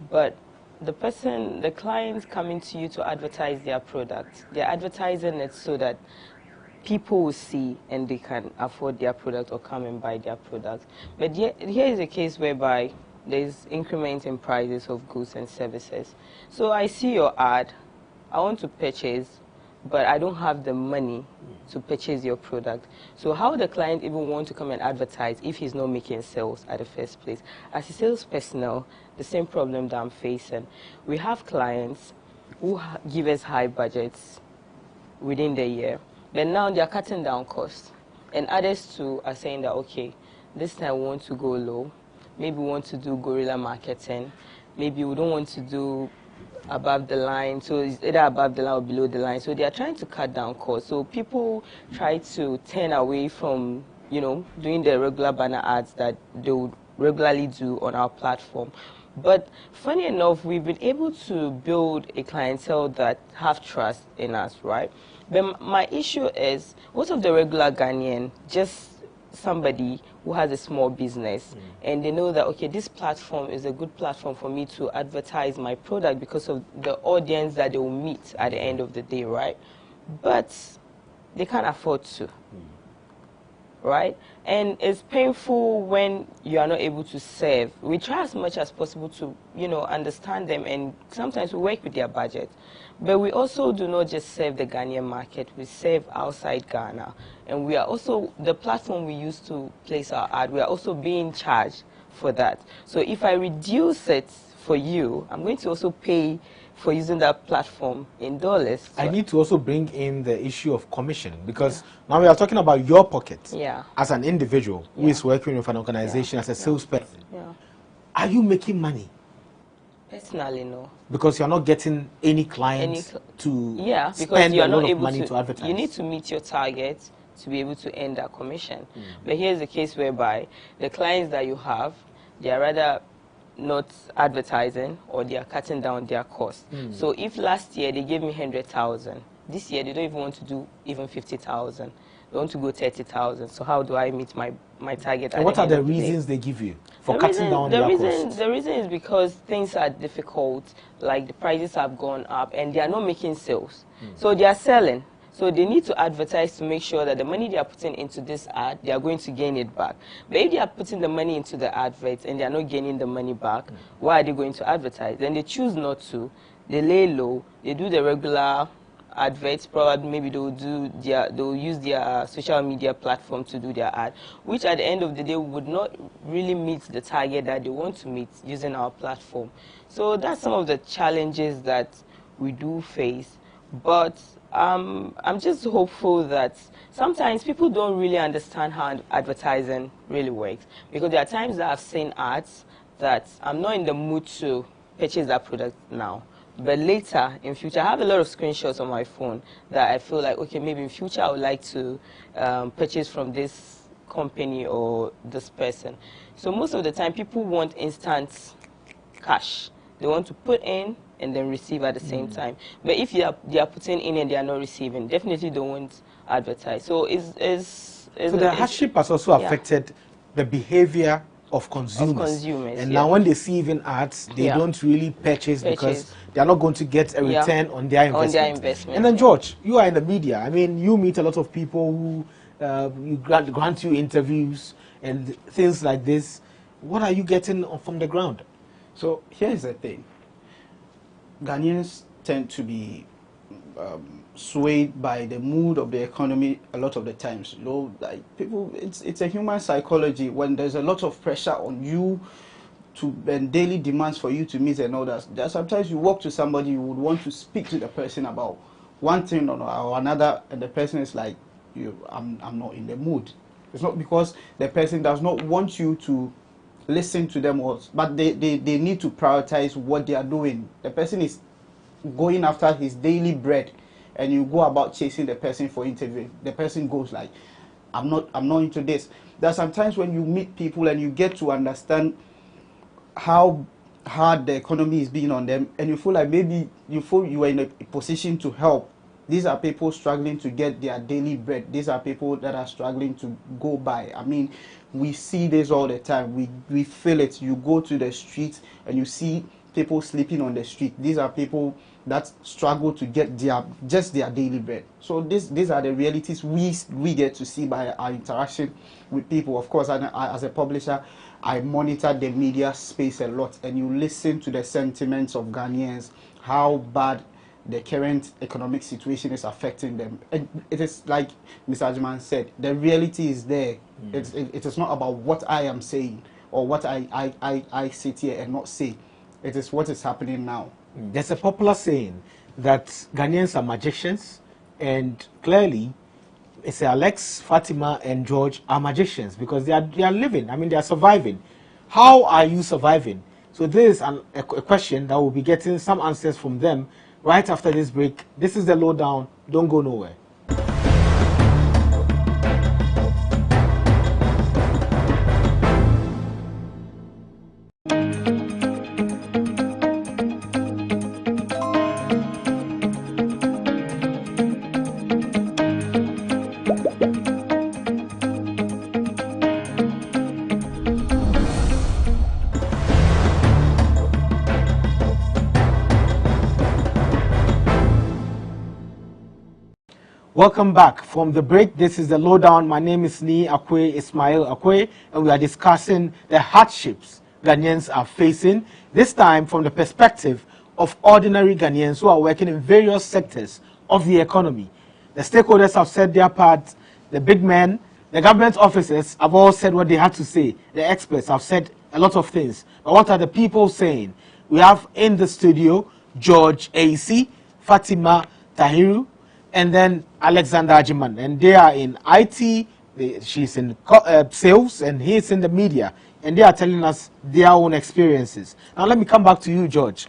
But the clients coming to you to advertise their product, they're advertising it so that people will see and they can afford their product or come and buy their product. But here is a case whereby there's increment in prices of goods and services. So I see your ad, I want to purchase, but I don't have the money to purchase your product. So how would the client even want to come and advertise if he's not making sales at the first place? As a sales personnel, the same problem that I'm facing. We have clients who give us high budgets within the year, but now they're cutting down costs. And others too are saying that, okay, this time we want to go low. Maybe we want to do guerrilla marketing. Maybe we don't want to do above the line, so it's either above the line or below the line. So they are trying to cut down costs. So people try to turn away from, you know, doing the regular banner ads that they would regularly do on our platform. But funny enough, we've been able to build a clientele that have trust in us, right? But my issue is, most of the regular Ghanaian, just somebody who has a small business and they know that, okay, this platform is a good platform for me to advertise my product because of the audience that they will meet at the end of the day, right? But they can't afford to, right? And it's painful when you are not able to serve. We try as much as possible to, you know, understand them, and sometimes we work with their budget. But we also do not just serve the Ghanaian market, we serve outside Ghana. And we are also, the platform we use to place our ad, we are also being charged for that. So if I reduce it for you, I'm going to also pay for using that platform in dollars. So
I need to also bring in the issue of commission, because now we are talking about your pocket as an individual who is working with an organization as a salesperson. Are you making money?
Personally, no.
Because you're not getting any clients to
because you are not able
money to advertise.
You need to meet your target to be able to earn that commission. But here's the case whereby the clients that you have, they are rather not advertising, or they are cutting down their costs. So if last year they gave me 100,000, this year they don't even want to do even 50,000. They want to go 30,000. So how do I meet my target?
And what are the reasons they give you for cutting down their costs?
The reason is because things are difficult, like the prices have gone up and they are not making sales. So they are selling. So they need to advertise to make sure that the money they are putting into this ad, they are going to gain it back. But if they are putting the money into the adverts and they are not gaining the money back, why are they going to advertise? Then they choose not to. They lay low. They do the regular adverts. Probably maybe they'll use their social media platform to do their ad, which at the end of the day would not really meet the target that they want to meet using our platform. So that's some of the challenges that we do face. But I'm just hopeful that sometimes people don't really understand how advertising really works, because there are times that I've seen ads that I'm not in the mood to purchase that product now, but later in future I have a lot of screenshots on my phone that I feel like, okay, maybe in future I would like to purchase from this company or this person. So most of the time people want instant cash. They want to put in and then receive at the same time. But if they are putting in and they are not receiving, definitely they won't advertise. So
so the hardship has also affected the behavior of consumers. And now when they see even ads, they don't really purchase because they are not going to get a return on their investment. And then George, you are in the media. I mean, you meet a lot of people who grant you interviews and things like this. What are you getting from the ground?
So here's the thing. Ghanaians tend to be swayed by the mood of the economy a lot of the times. You know, like people, it's a human psychology. When there's a lot of pressure on you and daily demands for you to meet and all that, sometimes you walk to somebody, you would want to speak to the person about one thing or another, and the person is like, I'm not in the mood. It's not because the person does not want you to listen to them, but they need to prioritize what they are doing. The person is going after his daily bread, and you go about chasing the person for interviewing. The person goes like, I'm not into this. There are sometimes when you meet people and you get to understand how hard the economy is being on them, and you feel like maybe you are in a position to help. These are people struggling to get their daily bread. These are people that are struggling to go by. I mean, we see this all the time. We feel it. You go to the streets and you see people sleeping on the street. These are people that struggle to get their daily bread. So these are the realities we get to see by our interaction with people. Of course, as a publisher, I monitor the media space a lot, and you listen to the sentiments of Ghanaians, how bad the current economic situation is affecting them. It is like Mr. Ajman said, the reality is there. It is not about what I am saying or what I sit here and not say. It is what is happening now.
There's a popular saying that Ghanaians are magicians, and clearly it's Alex, Fatima, and George are magicians because they are living. I mean, they are surviving. How are you surviving? So this is a question that we'll be getting some answers from them right after this break. This is the lowdown. Don't go nowhere. Welcome back from the break. This is the lowdown. My name is Ismail Akwe, and we are discussing the hardships Ghanaians are facing, this time from the perspective of ordinary Ghanaians who are working in various sectors of the economy. The stakeholders have said their part, the big men, the government officers have all said what they had to say, the experts have said a lot of things. But what are the people saying? We have in the studio George AC, Fatima Tahiru, and then Alexander Ajiman, and they are in IT, she's in sales, and he's in the media, and they are telling us their own experiences. Now let me come back to you, George.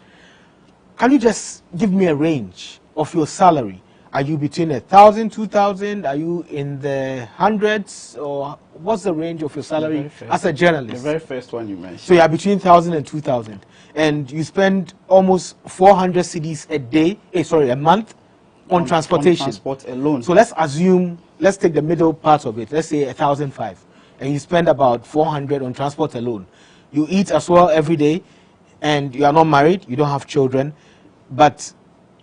Can you just give me a range of your salary? Are you between 1,000, 2,000? Are you in the hundreds? Or what's the range of your salary as a journalist?
The very first one you mentioned.
So you are between 1,000 and 2,000. And you spend almost 400 cedis a month on transportation.
On transport alone.
So let's assume, let's take the middle part of it. Let's say 1,005, and you spend about 400 on transport alone. You eat as well every day, and you are not married, you don't have children, but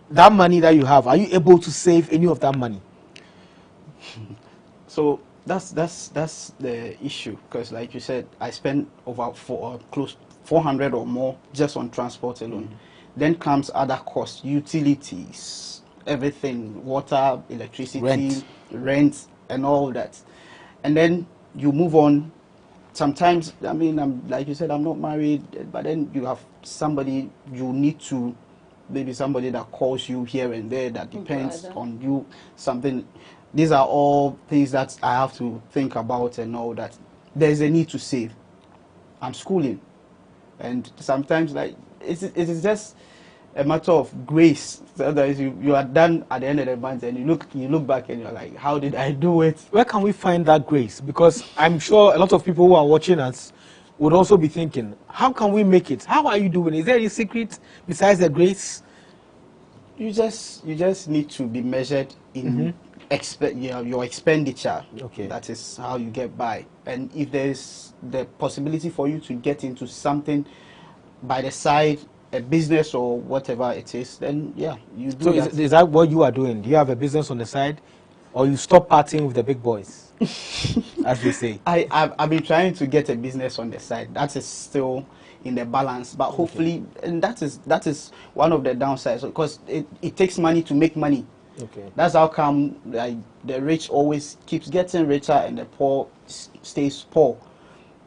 that money that you have, are you able to save any of that money?
So that's the issue, because like you said, I spend over close 400 or more just on transport alone. Then comes other costs, utilities, everything, water, electricity, rent, and all that. And then you move on. Sometimes, I mean, like you said, I'm not married, but then you have somebody you need to, maybe somebody that calls you here and there that depends on you, something. These are all things that I have to think about and all that. There's a need to save. I'm schooling. And sometimes, like, it is just a matter of grace. Sometimes you are done at the end of the month, and you look back and you're like, how did I do it?
Where can we find that grace? Because I'm sure a lot of people who are watching us would also be thinking, how can we make it? How are you doing? Is there any secret besides the grace?
You just need to be measured in your expenditure.
Okay.
That is how you get by. And if there's the possibility for you to get into something by the side, a business or whatever it is, then yeah, you do.
So is that what you are doing? Do you have a business on the side, or you stop partying with the big boys, as they say?
I've been trying to get a business on the side. That is still in the balance, but hopefully, and that is one of the downsides, because it takes money to make money.
Okay.
That's how come the rich always keeps getting richer and the poor stays poor.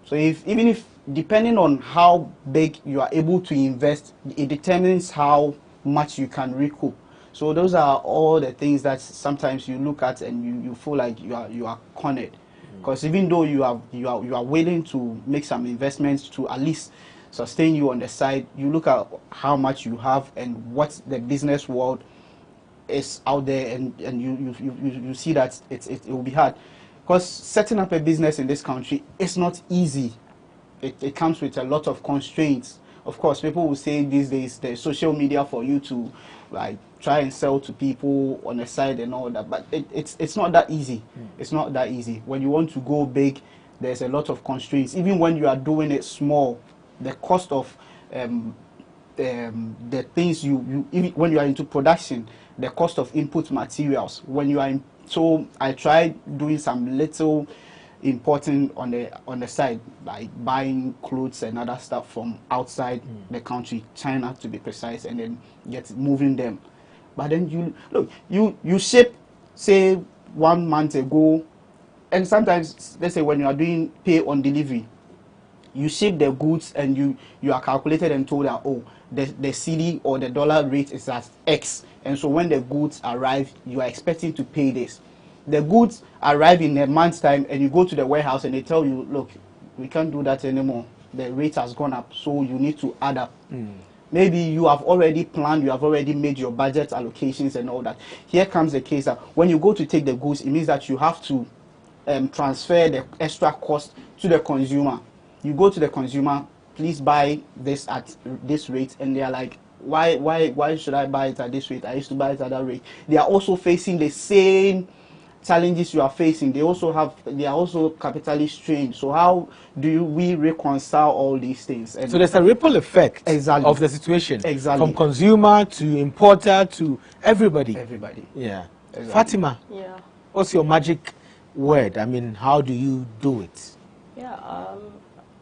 So even if depending on how big you are able to invest, it determines how much you can recoup. So those are all the things that sometimes you look at and you feel like you are cornered, because even though you are willing to make some investments to at least sustain you on the side, you look at how much you have and what the business world is out there, and you see that it will be hard, because setting up a business in this country is not easy. It comes with a lot of constraints. Of course, people will say these days there's social media for you to like try and sell to people on the side and all that, but it's not that easy. It's not that easy. When you want to go big, there's a lot of constraints. Even when you are doing it small, the cost of the things even when you are into production, the cost of input materials. When you are so I tried doing some little importing on the side, like buying clothes and other stuff from outside the country, China to be precise, and then moving them. But then you ship, say 1 month ago, and sometimes let's say when you are doing pay on delivery, you ship the goods and you are calculated and told that, oh, the CD or the dollar rate is at X, and so when the goods arrive, you are expecting to pay this. The goods arrive in a month's time, and you go to the warehouse and they tell you, look, we can't do that anymore. The rate has gone up, so you need to add up. Maybe you have already planned, you have already made your budget allocations and all that. Here comes the case that when you go to take the goods, it means that you have to transfer the extra cost to the consumer. You go to the consumer, please buy this at this rate, and they are like, why should I buy it at this rate? I used to buy it at that rate. They are also facing the same challenges you are facing. They are also capitally strained. So how do we reconcile all these things? And
so there's a ripple effect
exactly
of the situation,
exactly,
from consumer to importer to everybody. Yeah.
Exactly.
Fatima,
yeah,
what's your magic word? I mean, how do you do it?
Yeah,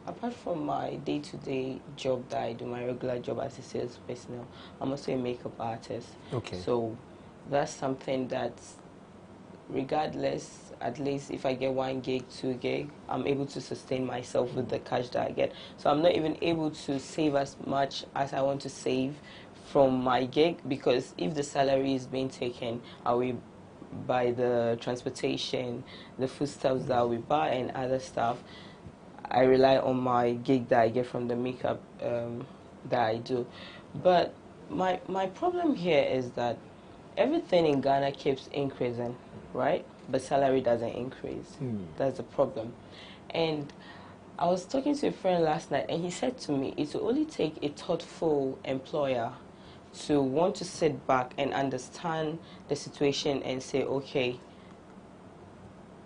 apart from my day-to-day job that I do, my regular job as a sales personnel, I'm also a makeup artist.
Okay.
So that's something that, regardless, at least if I get 1 gig, 2 gig, I'm able to sustain myself with the cash that I get. So I'm not even able to save as much as I want to save from my gig, because if the salary is being taken, I will buy the transportation, the foodstuffs that we buy and other stuff. I rely on my gig that I get from the makeup that I do. But my problem here is that everything in Ghana keeps increasing, right? But salary doesn't increase. That's the problem. And I was talking to a friend last night, and he said to me, it will only take a thoughtful employer to want to sit back and understand the situation and say, okay,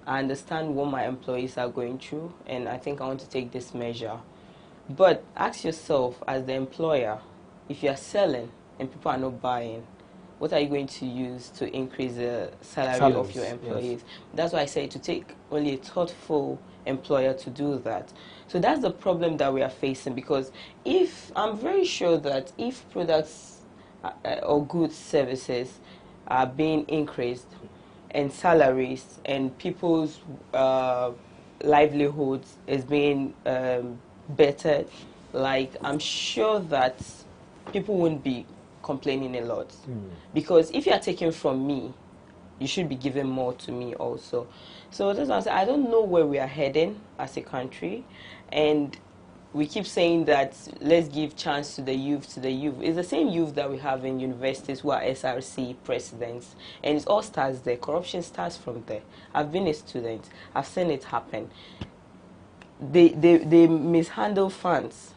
I understand what my employees are going through, and I think I want to take this measure. But ask yourself, as the employer, if you are selling and people are not buying, what are you going to use to increase the salary of your employees? Yes. That's why I say to take only a thoughtful employer to do that. So that's the problem that we are facing, because if I'm very sure that if products or goods, services are being increased, and salaries and people's livelihoods is being bettered, like, I'm sure that people won't be complaining a lot. Because if you are taking from me, you should be giving more to me also. So that's what I'm saying. I don't know where we are heading as a country, and we keep saying that let's give chance to the youth, It's the same youth that we have in universities who are SRC presidents, and it all starts there. Corruption starts from there. I've been a student. I've seen it happen. They mishandle funds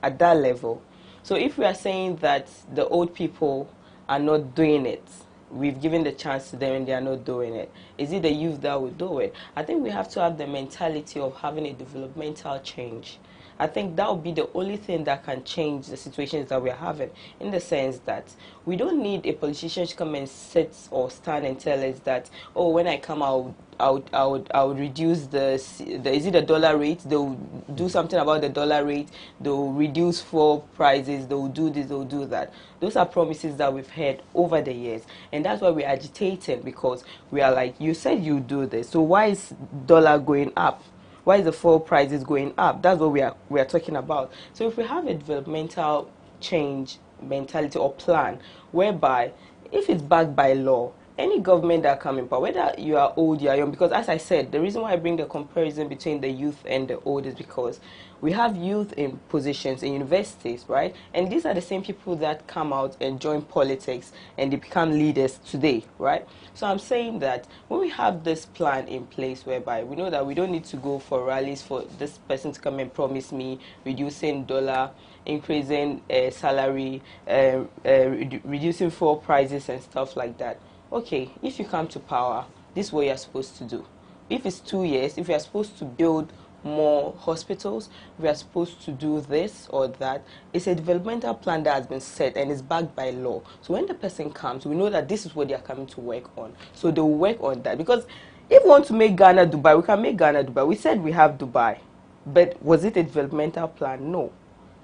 at that level. So if we are saying that the old people are not doing it, we've given the chance to them and they are not doing it, is it the youth that will do it? I think we have to have the mentality of having a developmental change. I think that would be the only thing that can change the situations that we're having, in the sense that we don't need a politician to come and sit or stand and tell us that, oh, when I come out, I would reduce is it the dollar rate? They'll do something about the dollar rate. They'll reduce fuel prices. They'll do this. They'll do that. Those are promises that we've heard over the years, and that's why we're agitated, because we are like, you said you do this, so why is dollar going up? Why is the fuel prices going up? That's what we are talking about. So if we have a developmental change mentality or plan, whereby if it's backed by law, any government that comes in power, whether you are old, you are young, because as I said, the reason why I bring the comparison between the youth and the old is because we have youth in positions in universities, right? And these are the same people that come out and join politics and they become leaders today, right? So I'm saying that when we have this plan in place whereby we know that we don't need to go for rallies for this person to come and promise me reducing dollar, increasing salary, reducing fuel prices and stuff like that. Okay, if you come to power, this is what you're supposed to do. If it's 2 years, if you're supposed to build more hospitals, we are supposed to do this or that. It's a developmental plan that has been set and is backed by law. So when the person comes, we know that this is what they are coming to work on. So they will work on that. Because if we want to make Ghana Dubai, we can make Ghana Dubai. We said we have Dubai. But was it a developmental plan? No,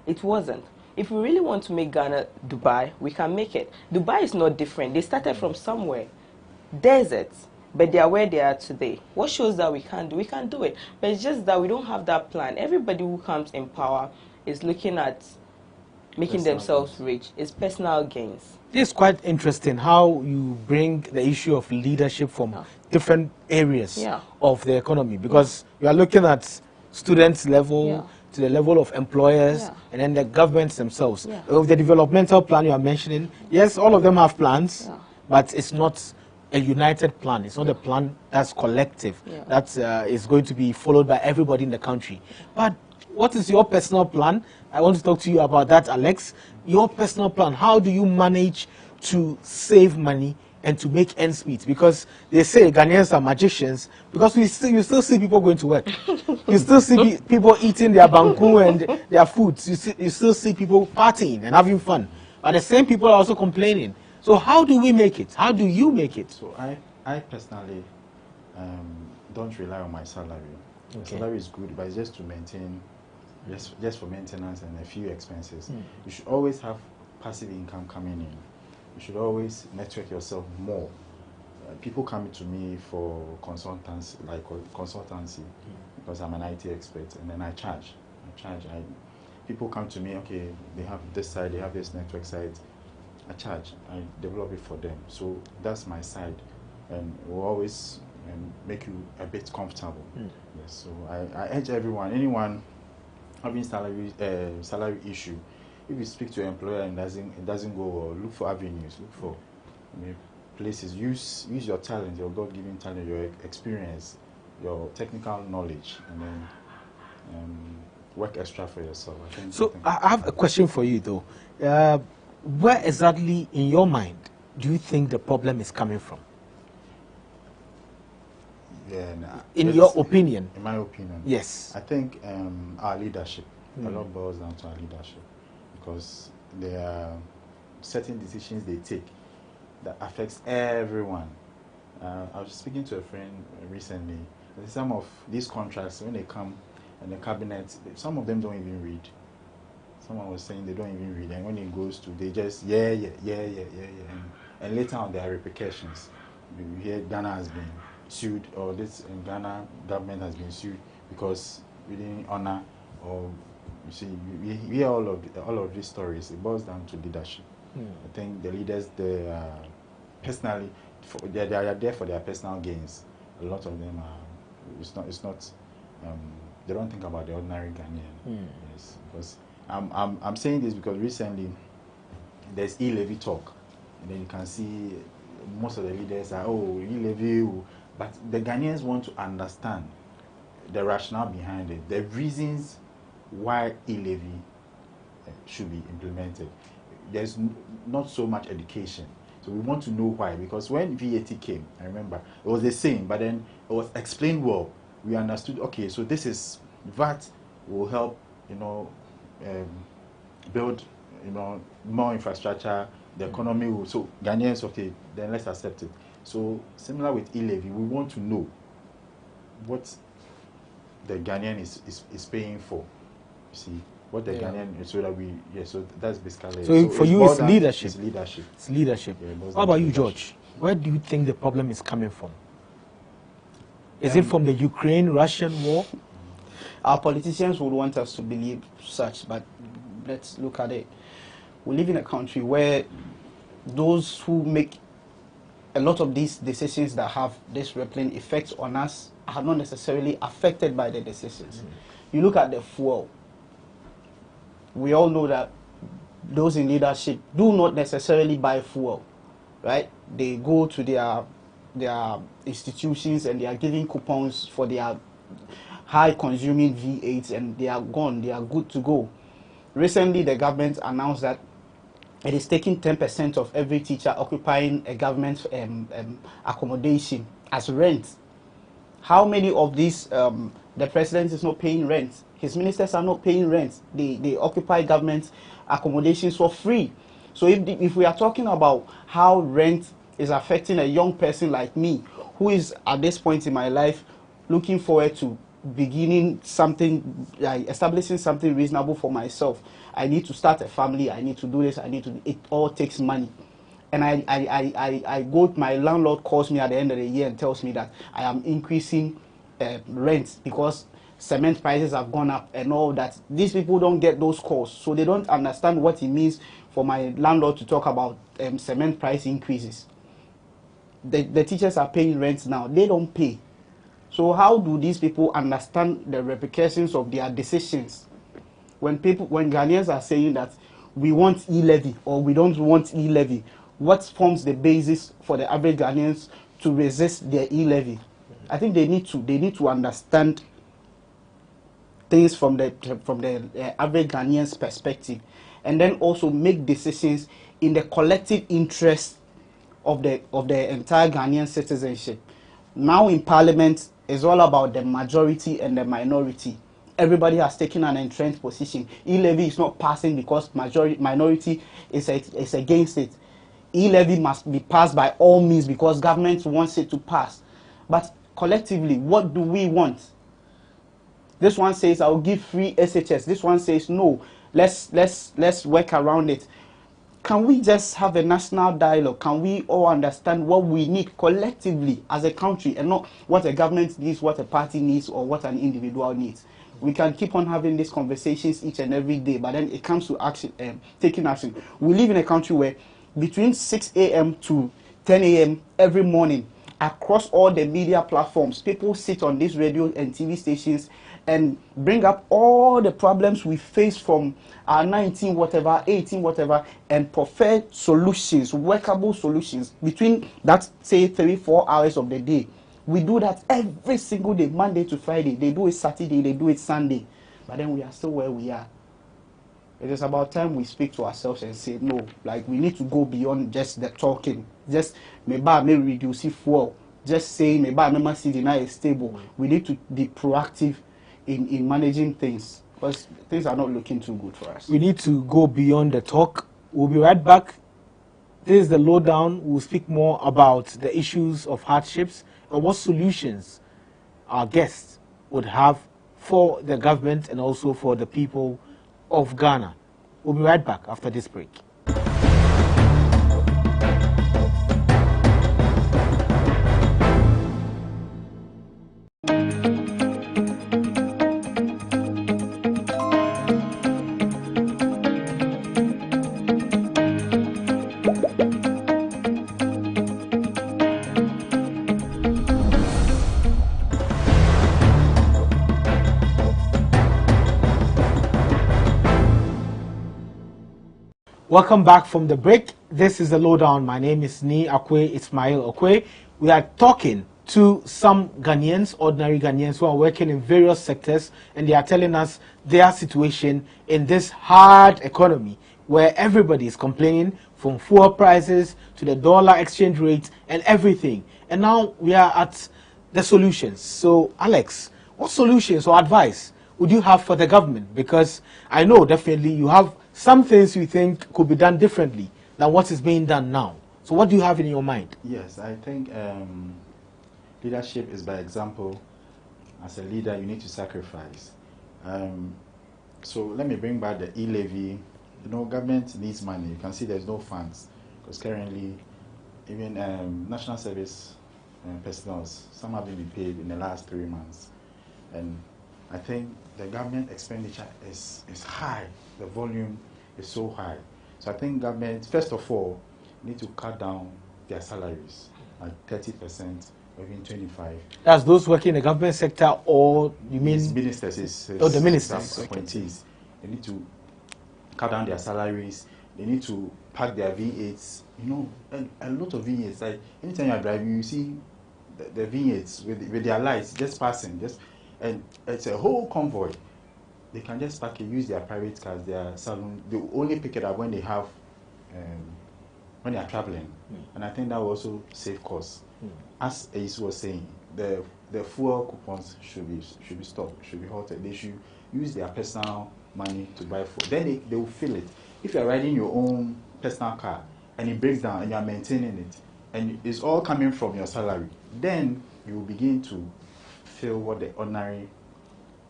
it wasn't. If we really want to make Ghana Dubai, we can make it. Dubai is not different. They started from somewhere. Deserts. But they are where they are today. What shows that we can do? We can do it. But it's just that we don't have that plan. Everybody who comes in power is looking at making themselves rich. It's personal gains.
It's quite interesting how you bring the issue of leadership from different areas of the economy, because you are looking at students level to the level of employers and then the governments themselves. Of the developmental plan you are mentioning, yes, all of them have plans, but it's not a united plan. It's not a plan that's collective, that is going to be followed by everybody in the country. But what is your personal plan? I want to talk to you about that, Alex. Your personal plan, how do you manage to save money and to make ends meet? Because they say Ghanaians are magicians, because you still see people going to work. You still see people eating their banku and their foods. You still see people partying and having fun. But the same people are also complaining. So how do we make it? How do you make it?
So I personally don't rely on my salary.
Okay.
The salary is good, but it's just to maintain, just for maintenance and a few expenses. You should always have passive income coming in. You should always network yourself more. People come to me for consultancy, because I'm an IT expert, and then I charge. People come to me, okay, they have this side, they have this network side. I charge. I develop it for them. So that's my side, and will always make you a bit comfortable. Yes. So I urge anyone having salary issue, if you speak to your employer and it doesn't go well, look for avenues, look for places. Use your talent, your God-given talent, your experience, your technical knowledge, and then work extra for yourself.
I have a question for you though. Where exactly in your mind do you think the problem is coming from? In your opinion?
In my opinion?
Yes.
I think our leadership. A lot boils down to our leadership, because there are certain decisions they take that affects everyone. I was speaking to a friend recently. Some of these contracts, when they come in the cabinet, some of them don't even read. Someone was saying they don't even read, and when it goes to, they just and later on there are repercussions. You hear Ghana has been sued, or this in Ghana government has been sued because we didn't honor, or you see, we hear all of these stories. It boils down to leadership. I think the leaders, they personally, they are there for their personal gains. A lot of them are. It's not. They don't think about the ordinary Ghanaian. Yes, because I'm saying this because recently there's e-levy talk, and then you can see most of the leaders are, e-levy, but the Ghanaians want to understand the rationale behind it, the reasons why e-levy should be implemented. There's not so much education, so we want to know why. Because when VAT came, I remember it was the same, but then it was explained well. We understood. Okay, so this is VAT will help, build, more infrastructure. The economy will. So Ghanaians, okay, then let's accept it. So similar with e-levy, we want to know what the Ghanaian is paying for. You see what the Ghanaian is, so that so that's basically.
So for you, it's leadership.
It's leadership.
It's leadership. How about you, George? Where do you think the problem is coming from? Is it from the Ukraine-Russian war?
Our politicians would want us to believe such, but let's look at it. We live in a country where those who make a lot of these decisions that have this rippling effects on us are not necessarily affected by the decisions. You look at the fuel. We all know that those in leadership do not necessarily buy fuel, right? They go to their institutions and they are giving coupons for their high consuming V8s, and they are gone, they are good to go. Recently, the government announced that it is taking 10% of every teacher occupying a government accommodation as rent. How many of these The president is not paying rent. His ministers are not paying rent. They occupy government accommodations for free. So if we are talking about how rent is affecting a young person like me, who is at this point in my life looking forward to beginning something, like establishing something reasonable for myself, I need to start a family, I need to do this, it all takes money. And I go, my landlord calls me at the end of the year and tells me that I am increasing rent because cement prices have gone up and all that. These people don't get those calls, so they don't understand what it means for my landlord to talk about cement price increases. The teachers are paying rent now, they don't pay. So how do these people understand the repercussions of their decisions? When Ghanaians are saying that we want e-levy or we don't want e-levy, what forms the basis for the average Ghanaians to resist their e-levy? I think they need to understand things from the average Ghanaian's perspective, and then also make decisions in the collective interest of the entire Ghanaian citizenship. Now in Parliament, it's all about the majority and the minority. Everybody has taken an entrenched position. E-levy is not passing because minority is against it. E-levy must be passed by all means because government wants it to pass. But collectively, what do we want? This one says I'll give free SHS. This one says no. Let's work around it. Can we just have a national dialogue? Can we all understand what we need collectively as a country and not what a government needs, what a party needs, or what an individual needs? We can keep on having these conversations each and every day, but then it comes to action, taking action. We live in a country where between 6 a.m. to 10 a.m. every morning, across all the media platforms, people sit on these radio and TV stations and bring up all the problems we face from our 19 whatever, 18 whatever, and prefer solutions, workable solutions between that, say, 3-4 hours of the day. We do that every single day, Monday to Friday. They do it Saturday, they do it Sunday. But then we are still where we are. It is about time we speak to ourselves and say, no, like we need to go beyond just the talking. Just, maybe reduce fuel. Just saying, maybe CDNI is stable. We need to be proactive in managing things because things are not looking too good for us.
We need to go beyond the talk. We'll be right back. This is the lowdown. We'll speak more about the issues of hardships and what solutions our guests would have for the government and also for the people of Ghana. We'll be right back after this break. Welcome back from the break. This is the lowdown. My name is Ni Akwe Ismail Okwe. We are talking to some Ghanaians, ordinary Ghanaians who are working in various sectors, and they are telling us their situation in this hard economy where everybody is complaining, from fuel prices to the dollar exchange rate and everything. And now we are at the solutions. So, Alex, what solutions or advice would you have for the government? Because I know definitely you have some things you think could be done differently than what is being done now. So what do you have in your mind?
Yes, I think leadership is by example. As a leader, you need to sacrifice. So let me bring back the e-levy. You know, government needs money. You can see there's no funds because currently, even national service personnel, some haven't been paid in the last 3 months. And I think the government expenditure is high. The volume is so high. So I think government, first of all, need to cut down their salaries at 30% or even 25%.
That's those working in the government sector, or you mean
ministers?
Oh, the ministers.
Appointees. They need to cut down their salaries. They need to pack their V8s. You know, and a lot of V8s. Like anytime you are driving, you see the V8s with their lights just passing, and it's a whole convoy. They can just pack it, use their private cars, their salon. They only pick it up when they have when they are traveling. And I think that will also save costs. As Ace was saying, the fuel coupons should be stopped, should be halted. They should use their personal money to buy fuel. Then they will feel it. If you are riding your own personal car and it breaks down and you are maintaining it, and it's all coming from your salary, then you will begin to feel what the ordinary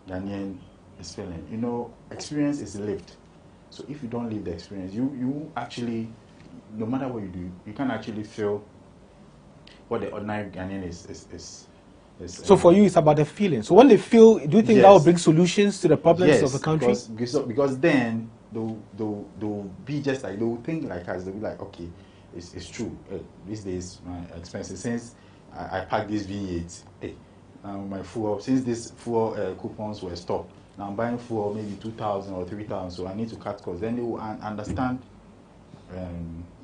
Ghanaian is feeling. You know, experience is lived. So if you don't live the experience, you actually, no matter what you do, you can actually feel what the ordinary Ghanaian is.
So for you, it's about the feeling. So when they feel, do you think that will bring solutions to the problems of the country?
Because then they'll be just like, they'll think like us. They'll be like, okay, it's true. These days, my expenses, since I packed this V8, my fuel, since these fuel coupons were stopped, now I'm buying fuel maybe 2,000 or 3,000, so I need to cut costs. Then they will understand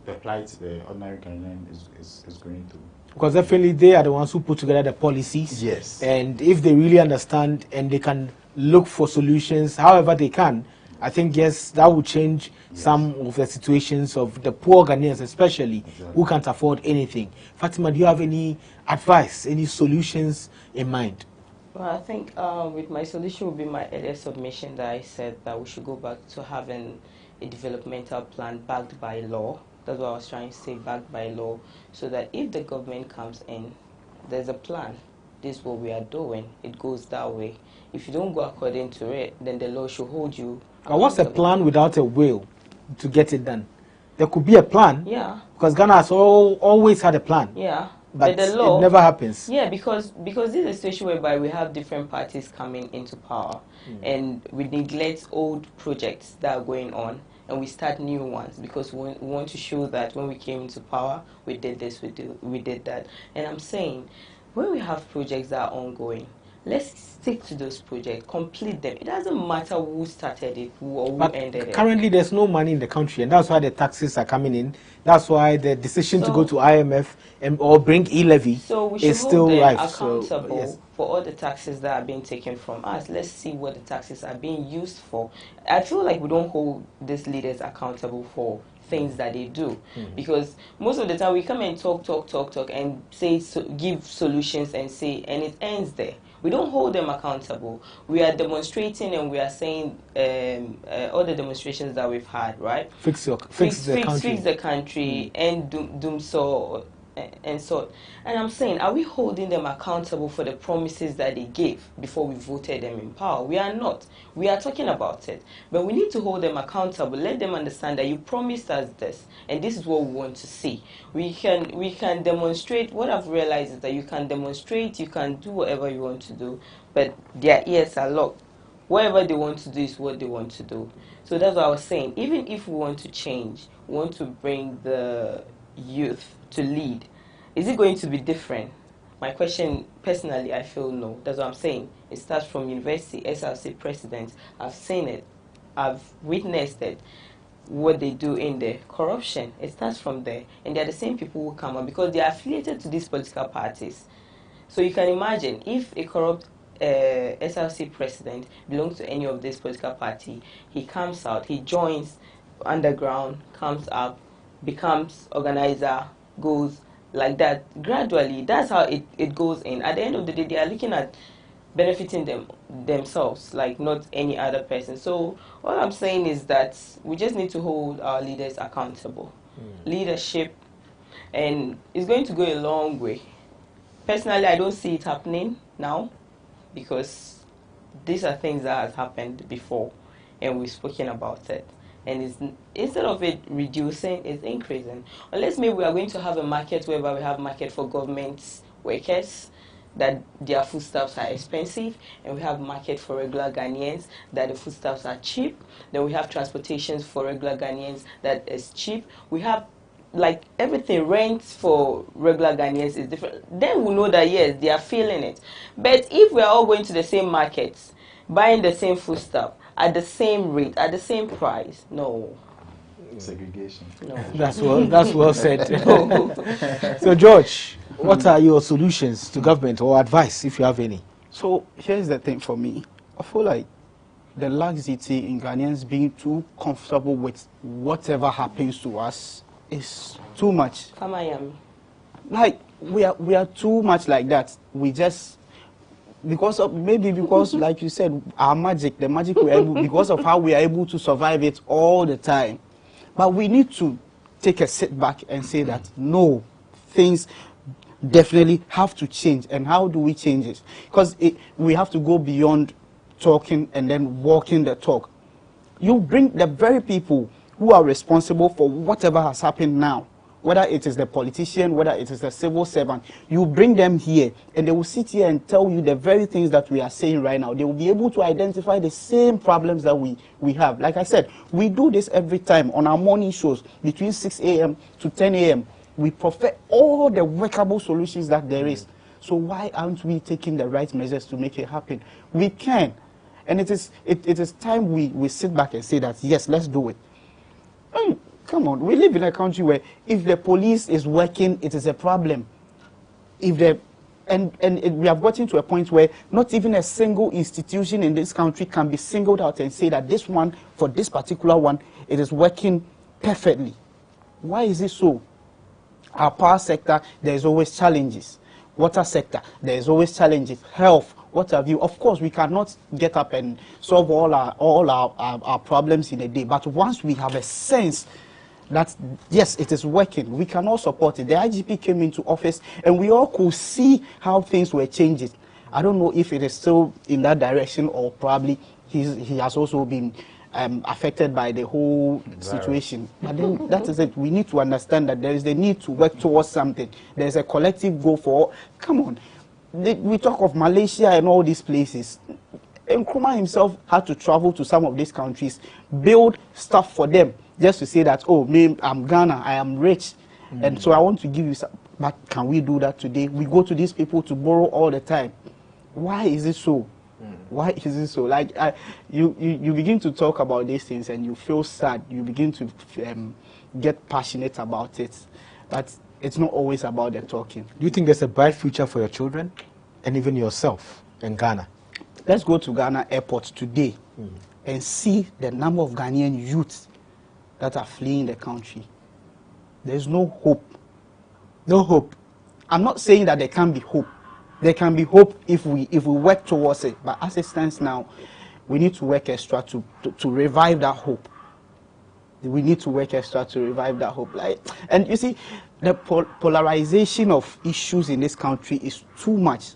the plight the ordinary Ghanaian is going through.
Because definitely they are the ones who put together the policies.
Yes.
And if they really understand and they can look for solutions however they can, I think, yes, that will change some of the situations of the poor Ghanaians, especially, who can't afford anything. Fatima, do you have any advice, any solutions in mind?
Well, I think with my solution would be my earlier submission that I said that we should go back to having a developmental plan backed by law. That's what I was trying to say, backed by law, so that if the government comes in, there's a plan. This is what we are doing. It goes that way. If you don't go according to it, then the law should hold you.
But what's a plan without a will to get it done? There could be a plan.
Yeah.
Because Ghana has always had a plan.
Yeah.
But
the law,
it never happens.
Yeah, because this is a situation whereby we have different parties coming into power, and we neglect old projects that are going on, and we start new ones because we want to show that when we came into power, we did this, we did that. And I'm saying, when we have projects that are ongoing, let's stick to those projects, complete them. It doesn't matter who started it or who ended it.
Currently, there's no money in the country, and that's why the taxes are coming in. That's why the decision to go to IMF or bring e-levy is still
live.
rife.
Accountable for all the taxes that are being taken from us. Let's see what the taxes are being used for. I feel like we don't hold these leaders accountable for things that they do, because most of the time we come and talk and say give solutions and say, and it ends there. We don't hold them accountable. We are demonstrating and we are saying all the demonstrations that we've had, right?
Fix the country,
and doom so and so. And I'm saying, are we holding them accountable for the promises that they gave before we voted them in power? We are not. We are talking about it, but we need to hold them accountable. Let them understand that you promised us this, and this is what we want to see. We can demonstrate. What I've realized is that you can demonstrate, you can do whatever you want to do, but their ears are locked. Whatever they want to do is what they want to do. So that's what I was saying. Even if we want to change, we want to bring the youth to lead, is it going to be different? My question, personally, I feel no. That's what I'm saying. It starts from university, SRC presidents. I've seen it. I've witnessed it. What they do in there. Corruption, it starts from there. And they're the same people who come up because they are affiliated to these political parties. So you can imagine if a corrupt SRC president belongs to any of this political party, he comes out, he joins underground, comes up, becomes organizer, goes like that gradually. That's how it goes in. At the end of the day, they are looking at benefiting themselves, like not any other person. So all I'm saying is that we just need to hold our leaders accountable. Leadership, and it's going to go a long way. Personally, I don't see it happening now because these are things that has happened before and we've spoken about it. And it's, instead of it reducing, it's increasing. Unless maybe we are going to have a market whereby we have market for government workers, that their foodstuffs are expensive, and we have market for regular Ghanaians, that the foodstuffs are cheap. Then we have transportations for regular Ghanaians that is cheap. We have like everything, rents for regular Ghanaians is different. Then we know that yes, they are feeling it. But if we are all going to the same markets, buying the same foodstuff, at the same rate, at the same price, no.
Segregation.
No.
That's well said. No. So George, what are your solutions to government or advice, if you have any?
So here's the thing for me. I feel like the laxity in Ghanaians being too comfortable with whatever happens to us is too much.
Kamayami.
Like we are too much like that. We just because like you said, our magic, the magic we are able, because of how we are able to survive it all the time. But we need to take a sit back and say that no, things definitely have to change. And how do we change it? Because we have to go beyond talking and then walking the talk. You bring the very people who are responsible for whatever has happened now, whether it is the politician, whether it is the civil servant, you bring them here and they will sit here and tell you the very things that we are saying right now. They will be able to identify the same problems that we have. Like I said, we do this every time on our morning shows between 6 a.m. to 10 a.m. We profess all the workable solutions that there is. So why aren't we taking the right measures to make it happen? We can. And it is time we sit back and say that, yes, let's do it. Come on, we live in a country where if the police is working, it is a problem. We have gotten to a point where not even a single institution in this country can be singled out and say that this one, for this particular one, it is working perfectly. Why is it so? Our power sector, there is always challenges. Water sector, there is always challenges. Health, what have you. Of course, we cannot get up and solve all our problems in a day. But once we have a sense that, yes, it is working, we can all support it. The IGP came into office and we all could see how things were changing. I don't know if it is still in that direction or probably he has also been affected by the whole situation. But then that is it. We need to understand that there is the need to work towards something. There is a collective goal for, come on, we talk of Malaysia and all these places. Nkrumah himself had to travel to some of these countries, build stuff for them, just to say that, oh, me, I'm Ghana, I am rich, and so I want to give you some. But can we do that today? We go to these people to borrow all the time. Why is it so? Why is it so? Like, you begin to talk about these things and you feel sad. You begin to get passionate about it. But it's not always about the talking.
Do you think there's a bright future for your children and even yourself in Ghana?
Let's go to Ghana airport today and see the number of Ghanaian youths that are fleeing the country. There's no hope. No hope. I'm not saying that there can't be hope. There can be hope if we work towards it. But as it stands now, we need to work extra to revive that hope. We need to work extra to revive that hope. And you see, the polarization of issues in this country is too much.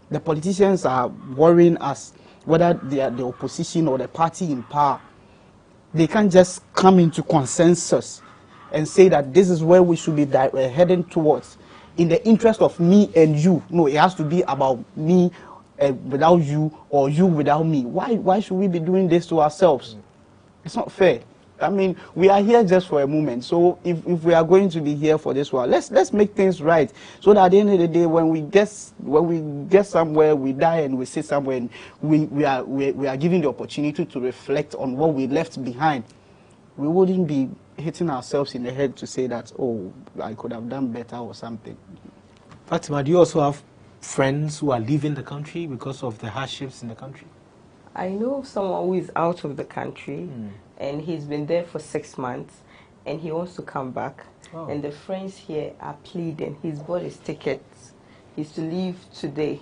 The politicians are worrying us, whether they are the opposition or the party in power. They can't just come into consensus and say that this is where we should be heading towards in the interest of me and you. No, it has to be about me without you or you without me. Why should we be doing this to ourselves? It's not fair. I mean, we are here just for a moment. So if we are going to be here for this while, let's make things right. So that at the end of the day, when we get somewhere, we die and we sit somewhere, and we are given the opportunity to reflect on what we left behind. We wouldn't be hitting ourselves in the head to say that, oh, I could have done better or something.
Fatima, do you also have friends who are leaving the country because of the hardships in the country?
I know someone who is out of the country and he's been there for 6 months and he wants to come back. Oh. And the friends here are pleading. He's bought his tickets. He's to leave today.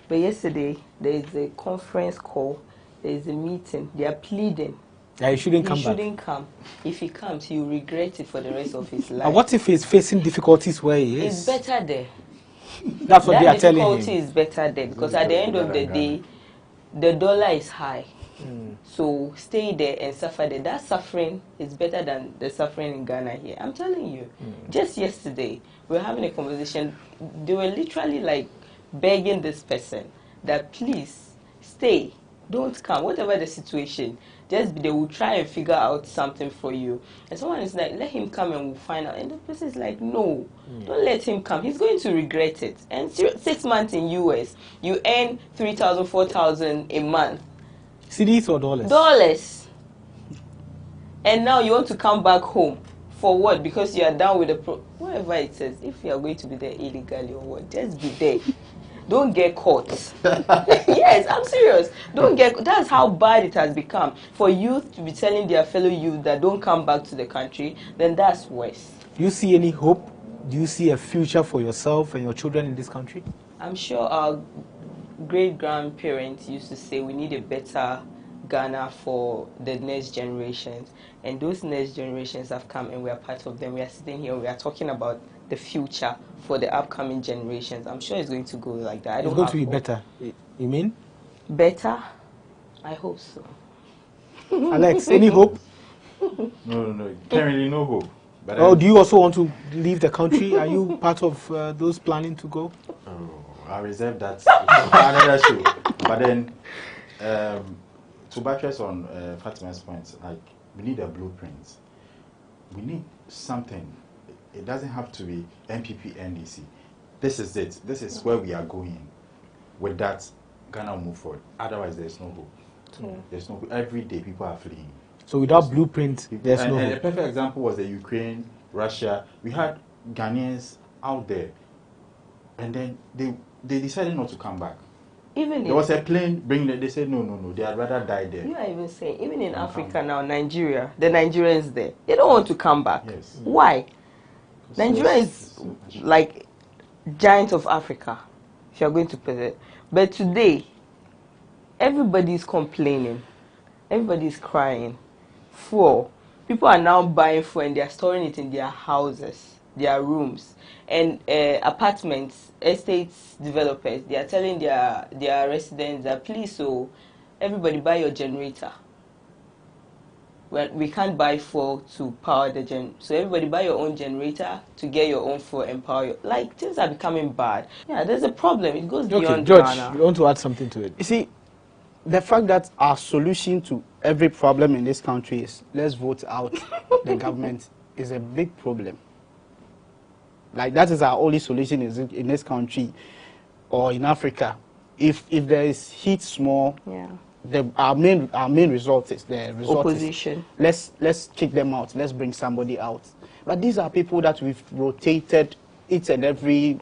But yesterday, there is a conference call. There is a meeting. They are pleading.
Yeah, he shouldn't come back.
He shouldn't come. If he comes, he will regret it for the rest of his life.
And what if he's facing difficulties where he is?
It's better there.
That's what they are telling him.
That difficulty is better there because at the end of the day, the dollar is high. So stay there and suffer there. That suffering is better than the suffering in Ghana here. I'm telling you. Just yesterday, we were having a conversation. They were literally like begging this person that please stay, don't come, whatever the situation. They will try and figure out something for you. And someone is like, let him come and we'll find out. And the person is like, no, don't let him come. He's going to regret it. And 6 months in US, you earn 3,000, 4,000 a month.
Cedis or dollars?
Dollars. And now you want to come back home. For what? Because you are down with the whatever it says. If you are going to be there illegally or what, just be there. don't get caught. Yes, I'm serious. Don't get. That's how bad it has become. For youth to be telling their fellow youth that don't come back to the country, then that's worse.
Do you see any hope? Do you see a future for yourself and your children in this country?
I'm sure our great-grandparents used to say we need a better Ghana for the next generations. And those next generations have come and we are part of them. We are sitting here, we are talking about the future for the upcoming generations. I'm sure it's going to go like that.
It's going to be better. You mean?
Better? I hope so.
Alex, any hope?
No. Currently no hope. But
oh, do you also want to leave the country? Are you part of those planning to go?
Oh, I reserve that for another show. But then, to buttress on Fatima's points, like, we need a blueprint. We need something. It doesn't have to be MPP, NDC. This is it. This is where we are going. With that, Ghana will move forward. Otherwise, there's no hope. There's no hope. Every day, people are fleeing.
So without blueprint, there's no
and
hope.
a perfect example was the Ukraine, Russia. We had Ghanaians out there, and then they decided not to come back.
Even
there was a plane bringing them. They said no. They'd rather die there.
You are even saying, even in Africa now, Nigeria, the Nigerians there, they don't want to come back.
Yes.
Why? Nigeria is like giant of Africa, if you're going to put it. But today, everybody's complaining. Everybody's crying. People are now buying food and they're storing it in their houses, their rooms. And apartments, estates developers, they are telling their residents that please, so everybody buy your generator. We can't buy fuel to power the gen. So everybody buy your own generator to get your own fuel and power your... Like, things are becoming bad. Yeah, there's a problem. It goes beyond
George,
Ghana.
you want to add something to it?
You see, the fact that our solution to every problem in this country is let's vote out the government is a big problem. Like, that is our only solution in this country or in Africa. If there is heat small, our main result is the result
opposition.
Let's kick them out. Let's bring somebody out. But these are people that we've rotated each and every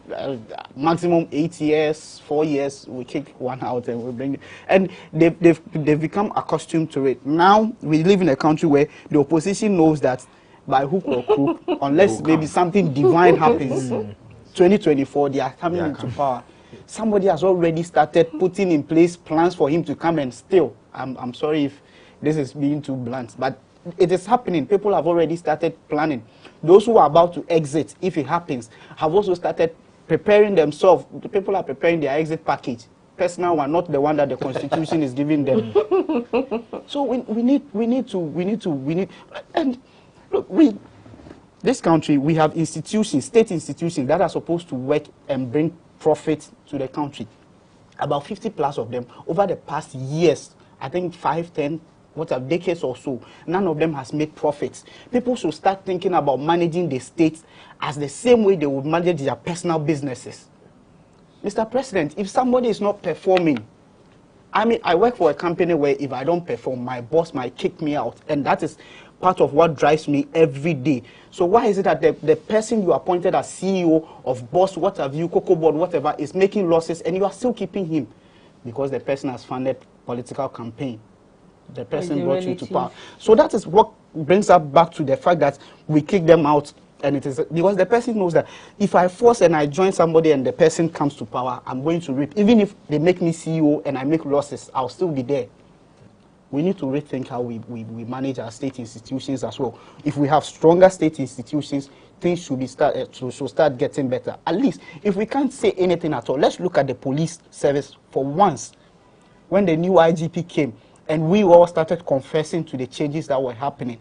maximum 8 years, 4 years. We kick one out and we bring it. And they've become accustomed to it. Now we live in a country where the opposition knows that by hook or crook, unless maybe something divine happens, 2024 they are coming into power. Somebody has already started putting in place plans for him to come and steal. I'm sorry if this is being too blunt, but it is happening. People have already started planning. Those who are about to exit, if it happens, have also started preparing themselves. The people are preparing their exit package. Personal one, not the one that the Constitution is giving them. So we need, and look, this country, we have institutions, state institutions that are supposed to work and bring profit to the country. About 50 plus of them over the past years, I think 5, 10, decades or so, none of them has made profits. People should start thinking about managing the state as the same way they would manage their personal businesses. Mr. President, if somebody is not performing, I mean, I work for a company where if I don't perform, my boss might kick me out, and that is part of what drives me every day. So why is it that the person you appointed as CEO of Boss, what have you, Cocoa Board, whatever, is making losses and you are still keeping him? Because the person has funded political campaign. The person brought you to power. So that is what brings us back to the fact that we kick them out, and it is because the person knows that if I force and I join somebody and the person comes to power, I'm going to reap. Even if they make me CEO and I make losses, I'll still be there. We need to rethink how we manage our state institutions as well. If we have stronger state institutions, things should start getting better. At least, if we can't say anything at all, let's look at the police service for once. When the new IGP came, and we all started confessing to the changes that were happening.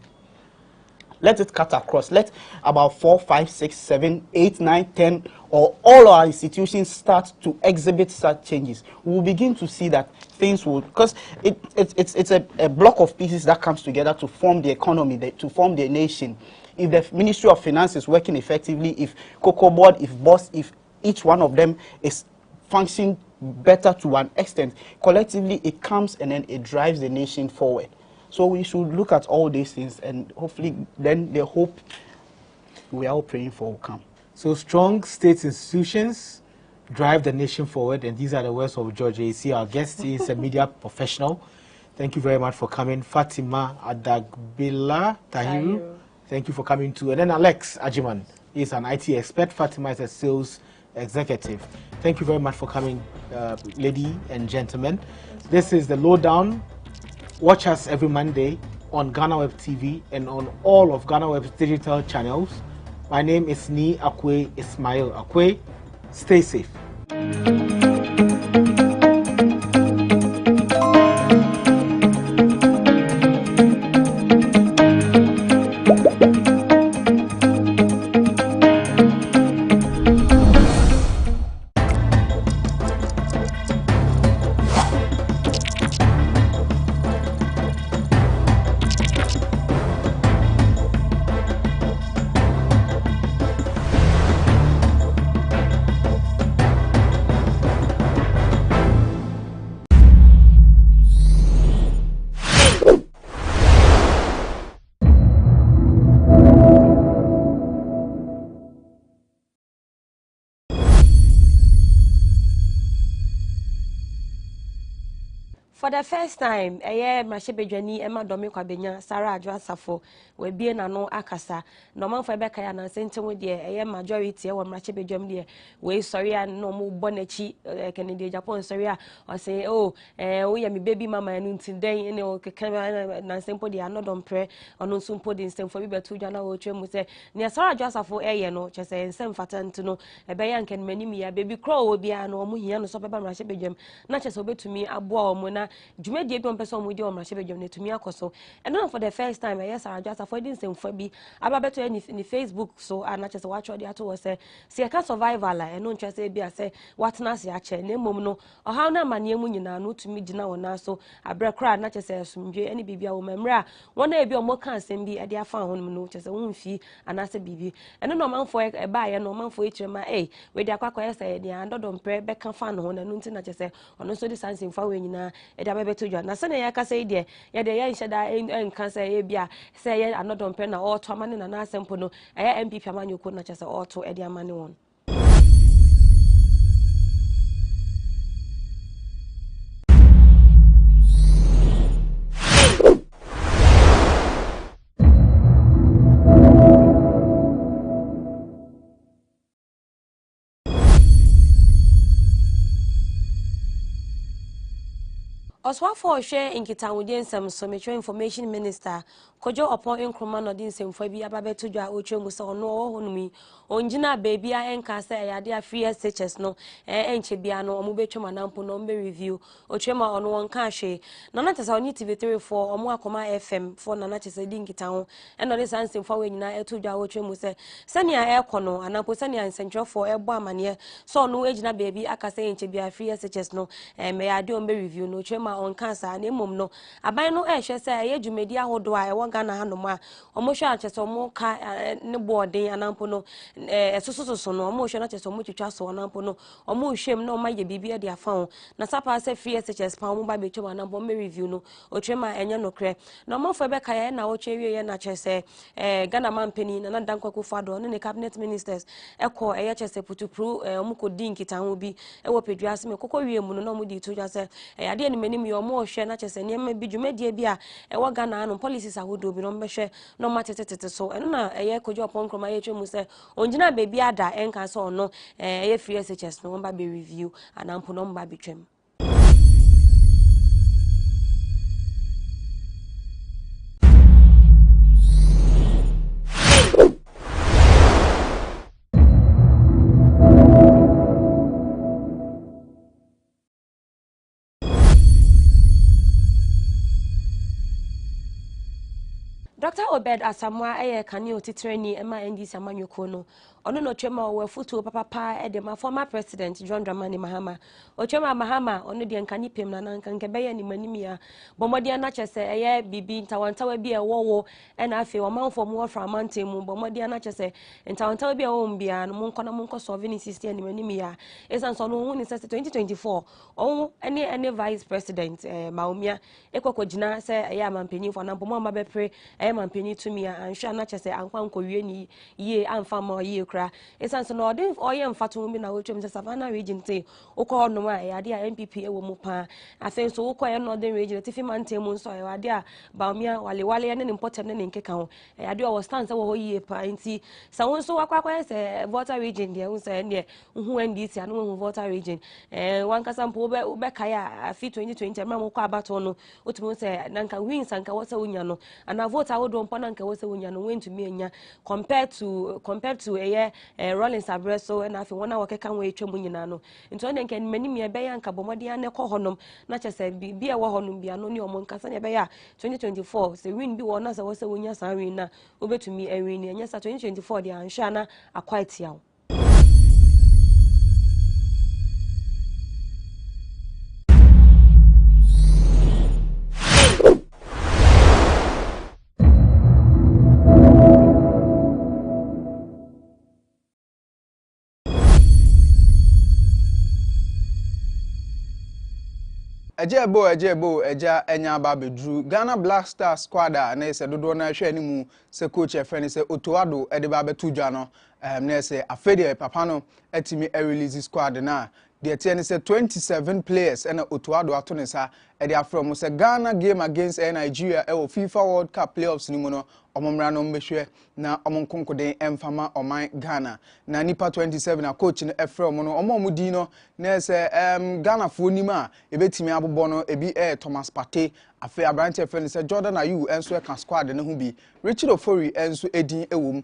Let it cut across. Let about 4, 5, 6, 7, 8, 9, 10, or all our institutions start to exhibit such changes. We will begin to see that things will, because it's a block of pieces that comes together to form the economy, to form the nation. If the Ministry of Finance is working effectively, if Cocoa Board, if Boss, if each one of them is functioning better to an extent, collectively it comes and then it drives the nation forward. So we should look at all these things, and hopefully then the hope we are all praying for will come.
So strong state institutions, drive the nation forward. And these are the words of George A.C. Our guest is a media professional. Thank you very much for coming. Fatima Adagbila Tahiru. Thank you for coming too. And then Alex Ajiman is an IT expert. Fatima is a sales executive. Thank you very much for coming, ladies and gentlemen. This is the Lowdown. Watch us every Monday on GhanaWeb TV and on all of GhanaWeb's digital channels. My name is Ni Akwe Ismail Akwe. Stay safe.
For the first time, Mashebejani, Emma Domico Benya, Sarah Joasafo, we be na no akasa. No man for Becca and Senten with the majority or Mashebejam dear. We sorry and no more bonnechi, Kennedy Japan, sorry, or say, oh, we are my baby mama and today, you know, Nansempo, they are not on prayer, or no soon put in stem for me, to Jana or Trim would say, near Sarah Joasafo, no, just saying, same fatan to know, a bayan can many me, a baby crow will be an omuhian, so Papa Mashebejam, not just obey to me, a boy, Mona. Jume die bi person mu di o mrahye bedwam na tumi akoso and then for the first time yes Sarah just avoiding some for bi ababeto ni Facebook so ana chese watch the ato was say ka survival la eno nchese bi ase watna se ache na mom no oha na mane mu nyina no tumi gina wona so abrekra na chese asumdwe ene bibia wo memra wona e bi o mo kan asem bi e de afa ho no chese wonfi ana se bibi eno no manfo e ba ye no manfo e kirema we de akwa yesa de andodom pre be kan fa no ho na no nti na chese ono so di sansim fa we nyina beto jwa na sene ya kasa ide ya de ya nhyeda enka se ye bia se ye anodom pe na auto amane na asempo no ya MPP amane ko na chese auto e de amane won. Oswafo share in Kitawudien some metro information minister kojo upon Nkrumah no din sem for bi ababeto dwa otwemu se ono honumi onjina baby a enka se ya de free SHS no enche bia no omo betwem anampo no mbe review otwema ono wonka hwe nana tesa oni TV3 for omo akoma FM for nana tesa din Kitawo eno de sansem for we nyina eto dwa otwemu se sania ekono anampo sania nsentro for ebo amane so ono ejina baby aka se enche bia free SHS no me ya de ombe review no otwema on cancer na emom no aban no ehwe se ye dwumedi ahodo a ewo Ghana hanoma omo hwe achese omo ka ne boarding anampo no esososo no omo hwe na achese omo twitwa so anampo no omo hwem na omaye bibi e de afa ho na sapa se free SHS pa omo ba betwem anampo me review no otwema enye no kre na omo fo be ka ye na otwe wie na achese Ghana mampani na Dankwa Akufo-Addo ne cabinet ministers eko eye achese putupru omo ko din Kitawo bi ewo peduase me kokko wie mu no na omo di to jase ade ni manim yo mo hwe na chese niam bi dwumadie bi a ewo Ghana no policies ahodo bi no mbehwe no matetete so eno na eye kojo upon Nkrumah ye twemu se onjina baby ada enka so no eye free SHS no mba be review anampo no mba betwem. Dr. Obed Asamoah kani otitreni ema NDC amanyoko no ono no twema wo futu papa e de ma former president John Dramani Mahama otwema Mahama ono de nkani pem na nkanke beye ni manimia bomode na chese eye bibi ntawantawa bi e wo na afi wo manfo mo fra mantemu bomode na chese ntawantawa bi e wo mbia no monko na monko solve ni system ni manimia esan so no hu ni 2024 on any vice president maumia ekokogina se eye amampeni fo na mpo mo ma be pre eye mampeni campaign to me and sure na chese ankwa nkowie ni ye amfa ma ye kra esanse no odin oye mfato mi na wotwem se Savannah region te ukọ no ma e ade a MPP e wo mu pa afen so ukọ ye Northern region tifi mantem nso e ade a baomia wale ne important ne nkeka ho e ade o stand se wo ye pa nti sa won so wakwa se voter region de won se ne hu NDC anu hu voter region wan kasampo be kaya fi 2020 ma mo kwa abato no otumi se nanka wins anka wo se wonya no ana vote awodo mpo nanka wo se wonya no went to me nya compared to Rollins Abreso and afi wona wakeka wo etwa mu nyina no nti on nka manim ye be yanka bomode ane kɔ honom na kyese bia wo honom bia no ne omo nkasa ne be ya 2024 se win bi wo na se wo se wonya san win na obetumi win nya sa 2024 dia anhwa na akwite yawo.
Ejebo eja enya ba bedru Ghana Black Star squad na se dodo na hwe animu se coach e friend se Otoado e de ba betu dwa no na se afede papa no etimi release squad na de tie se 27 players na Otoado ato ne sa e de afro se Ghana game against Nigeria e FIFA World Cup playoffs ni mu no omomra no mbehwe na omonkonkoden emfama oman Ghana na nipa 27 na coach no efre no omomudi no na se Ghana fo nima ebetimi abobo no ebi Thomas Partey afi abrante efre se Jordan Ayew enso e kan squad ne ho bi Richard Ofori enso edin ewom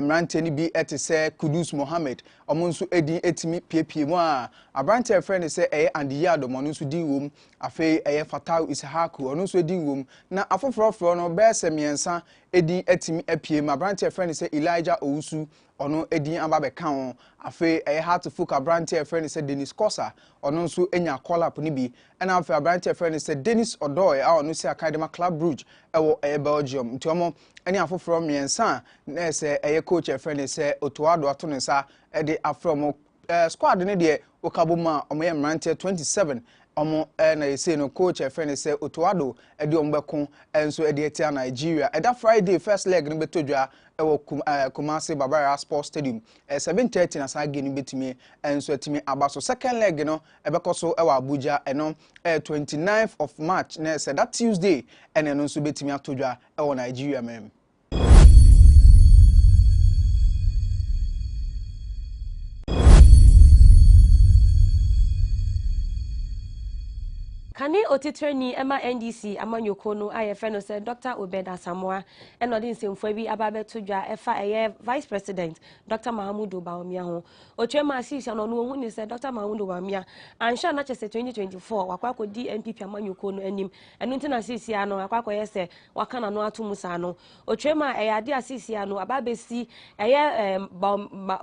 mrante ni bi etese Kudus Mohammed omonso edin etimi piepie mu a abrante efre se Andiyado mo nso din wom afi Fatau Isahaku onso edin wom na afofrofro no be se miensa edin etimi apie ma branch friend say Elijah Owusu ono edin ababe kan afi heart to folk branch friend say Dennis Kosa ono nso enya call up ni bi na afi branch friend say Dennis Odoy a ono say Academy Club Brugge ewo Belgium nti omo eni afoforo miensa na say coach friend say Otoado ato ne sa e de afro squad ne de okaboma omo ye mrante 27 omo na yese no coach friend say Otoado e de ombeko enso e de etia Nigeria e da Friday first leg no betodwa e wo Kumasi Babara Sports Stadium 7:30 na sa game betimi enso etimi abaso second leg no e bekoso e wa Abuja eno 29th of March na say that Tuesday ene no so betimi atodwa e wo Nigeria mem.
Kani otitreni ema NDC amanyoko no ayefe no se Dr. Obeda Samoa enodi nsemfo bi ababeto dwa efa Vice President Dr. Mahamudu Bawumia ho otwema asisi no no hu ni se Dr. Mahamudu Bawumia ansha na chese 2024 wakwako DNPP amanyoko no anim enu ntina asisi ano wakwako yese wakana no atumusa no otwema ade asisi ano ababesi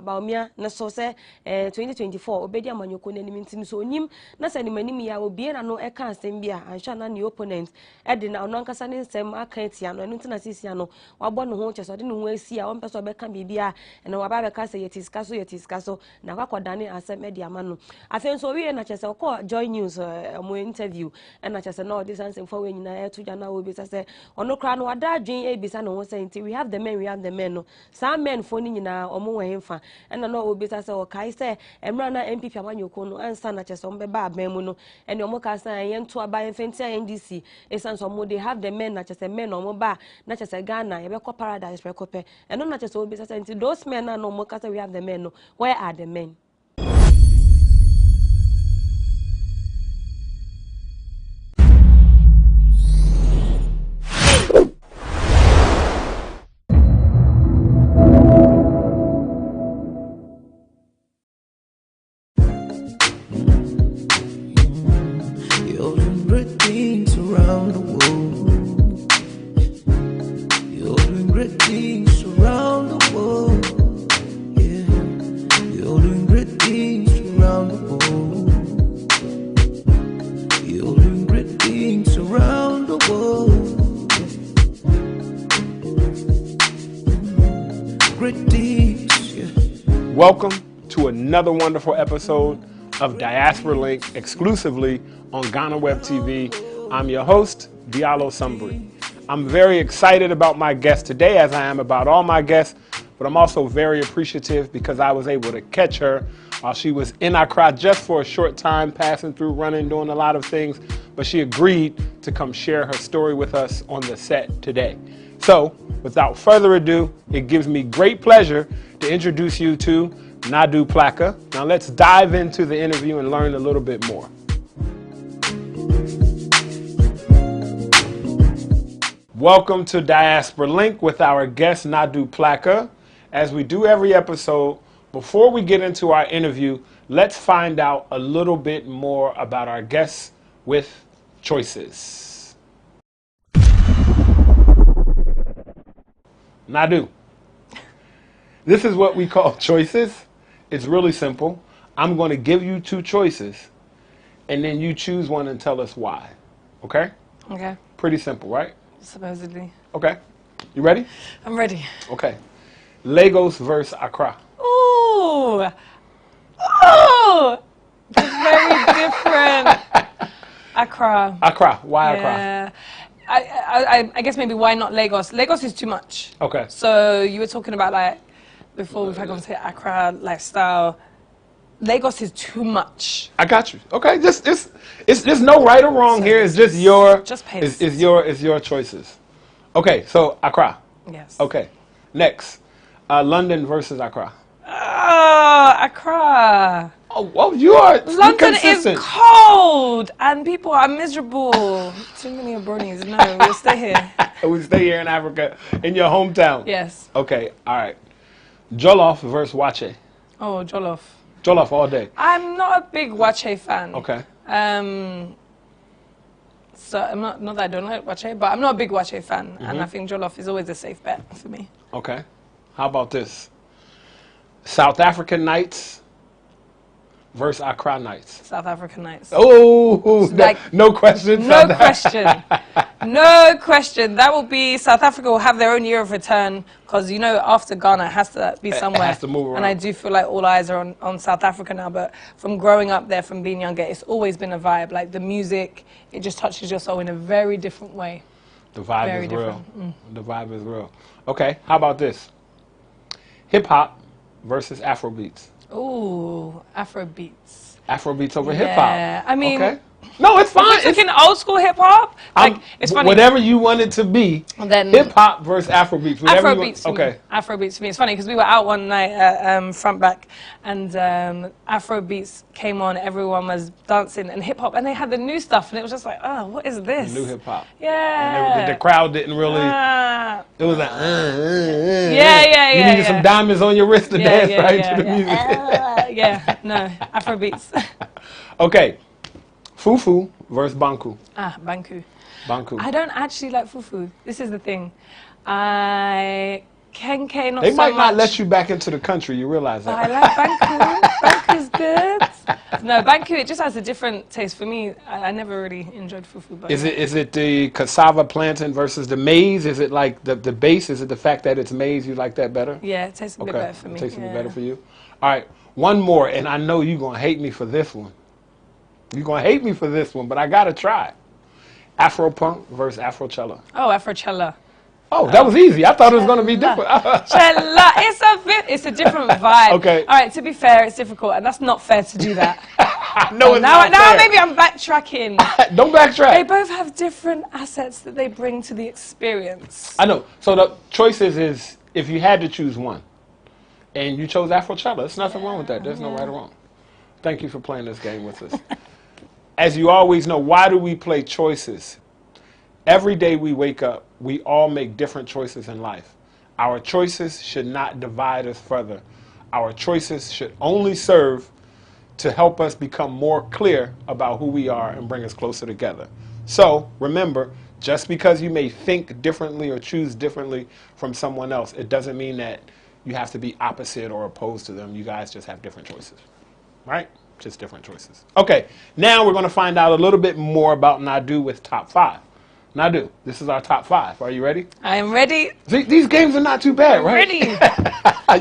Bawumia na so se 2024 obedi amanyoko no anim ntim so onim na se ni manim ya obie na no Sembia and Shana the opponent Edina non Casanin Sem Akatiano and International Wabon Hoches or didn't we see our person become Bibia and our Baba Casa yet is Caso Nawako Dani as a media manu. I think so we and I just joy news interview and I just know this answer for when I to Jana will be say on no crown or that Jane Abisano was saying we have the men some men phoning in our Omo and I know will be as or Kaise and Rana MP Pamanyoko and Sanaches on Beba Memuno and your Mocasa to a buy NDC esan so mo they have the men na chese men no ba na chese Ghana e be ko paradise rekope and no na chese obi say those men na no mo kasa we have the men no where are the men.
Welcome to another wonderful episode of Diaspora Link exclusively on GhanaWeb TV. I'm your host, Diallo Sumbri.
I'm very excited about my guest today, as I am about all my guests, but I'm also very appreciative because I was able to catch her while she was in Accra just for a short time, passing through, running, doing a lot of things, but she agreed to come share her story with us on the set today. So, without further ado, it gives me great pleasure to introduce you to Nadu Plaka. Now let's dive into the interview and learn a little bit more. Welcome to Diaspora Link with our guest Nadu Plaka. As we do every episode, before we get into our interview, let's find out a little bit more about our guests with choices. Nadu, this is what we call choices. It's really simple. I'm going to give you two choices, and then you choose one and tell us why. Okay?
Okay.
Pretty simple, right?
Supposedly.
Okay. You ready?
I'm ready.
Okay. Lagos versus Accra.
Ooh. Oh! It's very different. Accra.
Accra. Why
Yeah.
Accra?
I guess maybe why not Lagos? Lagos is too much.
Okay.
So you were talking about like, before we've had conversation, Accra lifestyle. Lagos is too much.
I got you. Okay, just there's no right or wrong here. It's just your is your choices. Okay, so Accra.
Yes.
Okay. Next, London versus Accra.
Accra.
Oh, you are
London is
consistent.
cold and people are miserable. Too many bronies. No, we'll stay here.
We stay here in Africa, in your hometown.
Yes.
Okay. All right. Jollof versus Wache.
Oh, Jollof.
Jollof all day.
I'm not a big Wache fan.
Okay.
So I'm not that I don't like Wache, but I'm not a big Wache fan, and I think Jollof is always a safe bet for me.
Okay. How about this? South African Nights versus Accra Nights.
South African Nights.
Oh,
like,
no question.
No question. No question. That will be, South Africa will have their own year of return because, you know, after Ghana, it has to be somewhere.
It has to move around.
And I do feel like all eyes are on South Africa now. But from growing up there, from being younger, it's always been a vibe. Like the music, it just touches your soul in a very different way.
The vibe
very
is real.
different.
The vibe is real. Okay, how about this? Hip-hop versus Afrobeats.
Ooh, Afrobeats.
Afrobeats over hip-hop.
Yeah, I mean...
Okay. No, it's fine.
If we're talking old school hip-hop, like, it's funny.
Whatever you want it to be,
then
hip-hop versus Afrobeats.
Afrobeats.
Okay.
Afrobeats for me. It's funny because we were out one night at Front Back, and Afrobeats came on. Everyone was dancing and hip-hop, and they had the new stuff, and it was just like, oh, what is this?
New hip-hop.
Yeah.
And the crowd didn't really... it was like,
yeah.
You needed some diamonds on your wrist to dance to the music.
Yeah, no, Afrobeats.
Okay. Fufu versus Banku.
Banku.
Banku.
I don't actually like fufu. This is the thing. Kenke not so much.
They might not let you back into the country. You realize that?
I like Banku. Banku's good. No, Banku, it just has a different taste. For me, I never really enjoyed fufu. But
is it the cassava plantain versus the maize? Is it like the base? Is it the fact that it's maize? You like that better?
Yeah, it tastes a bit better for me.
It tastes a bit better for you? All right. One more, and I know you're going to hate me for this one. You're going to hate me for this one, but I got to try. Afro-punk versus Afro-cella.
Oh, Afro-cella.
Oh, that was easy. I thought it was going to be different.
Cella. It's a different vibe.
Okay.
All right, to be fair, it's difficult, and that's not fair to do that.
No, it's not
now
fair.
Maybe I'm backtracking.
Don't backtrack.
They both have different assets that they bring to the experience.
I know. So the choices is if you had to choose one, and you chose Afro-cella, there's nothing wrong with that. There's no right or wrong. Thank you for playing this game with us. As you always know, why do we play choices? Every day we wake up, we all make different choices in life. Our choices should not divide us further. Our choices should only serve to help us become more clear about who we are and bring us closer together. So remember, just because you may think differently or choose differently from someone else, it doesn't mean that you have to be opposite or opposed to them. You guys just have different choices, right? Just different choices. Okay, now we're going to find out a little bit more about Nadu with top 5. Nadu, this is our top 5. Are you ready?
I am ready.
See, these games are not too bad, right?
Ready.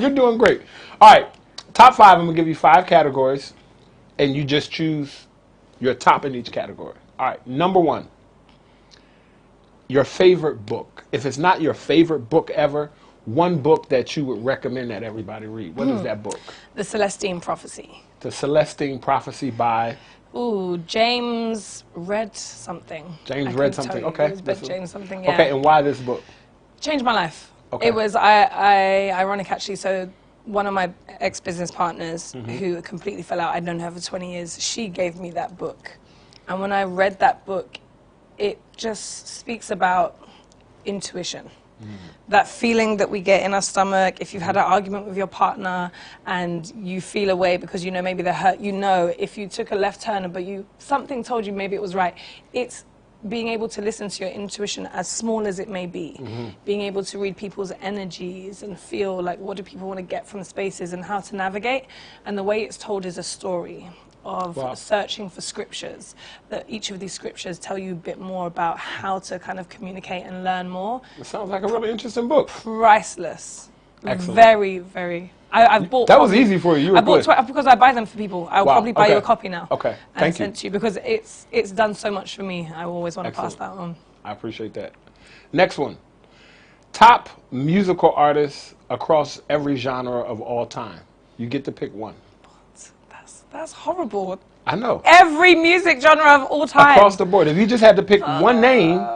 You're doing great. All right, top 5, I'm going to give you 5 categories, and you just choose your top in each category. All right, number 1, your favorite book. If it's not your favorite book ever, one book that you would recommend that everybody read. What is that book?
The Celestine Prophecy.
The Celestine Prophecy by?
Ooh, James read something.
James read something. Okay.
It was James something. Yeah.
Okay, and why this book?
Changed my life.
Okay.
It was ironic actually. So one of my ex-business partners who completely fell out, I'd known her for 20 years. She gave me that book, and when I read that book, it just speaks about intuition. That feeling that we get in our stomach if you've had an argument with your partner and you feel away because you know maybe they're hurt. You know if you took a left turn but something told you maybe it was right. It's being able to listen to your intuition, as small as it may be. Being able to read people's energies and feel like what do people want to get from spaces and how to navigate. And the way it's told is a story of searching for scriptures, that each of these scriptures tell you a bit more about how to kind of communicate and learn more.
It sounds like a really interesting book.
Priceless.
Excellent.
Very, very. I've bought.
That was easy for you. You were
I bought
good.
because I buy them for people. I'll probably buy you a copy now.
Okay.
And
Thank
send to you because it's done so much for me. I always want to pass that on.
I appreciate that. Next one. Top musical artists across every genre of all time. You get to pick one.
That's horrible.
I know.
Every music genre of all time.
Across the board. If you just had to pick one name,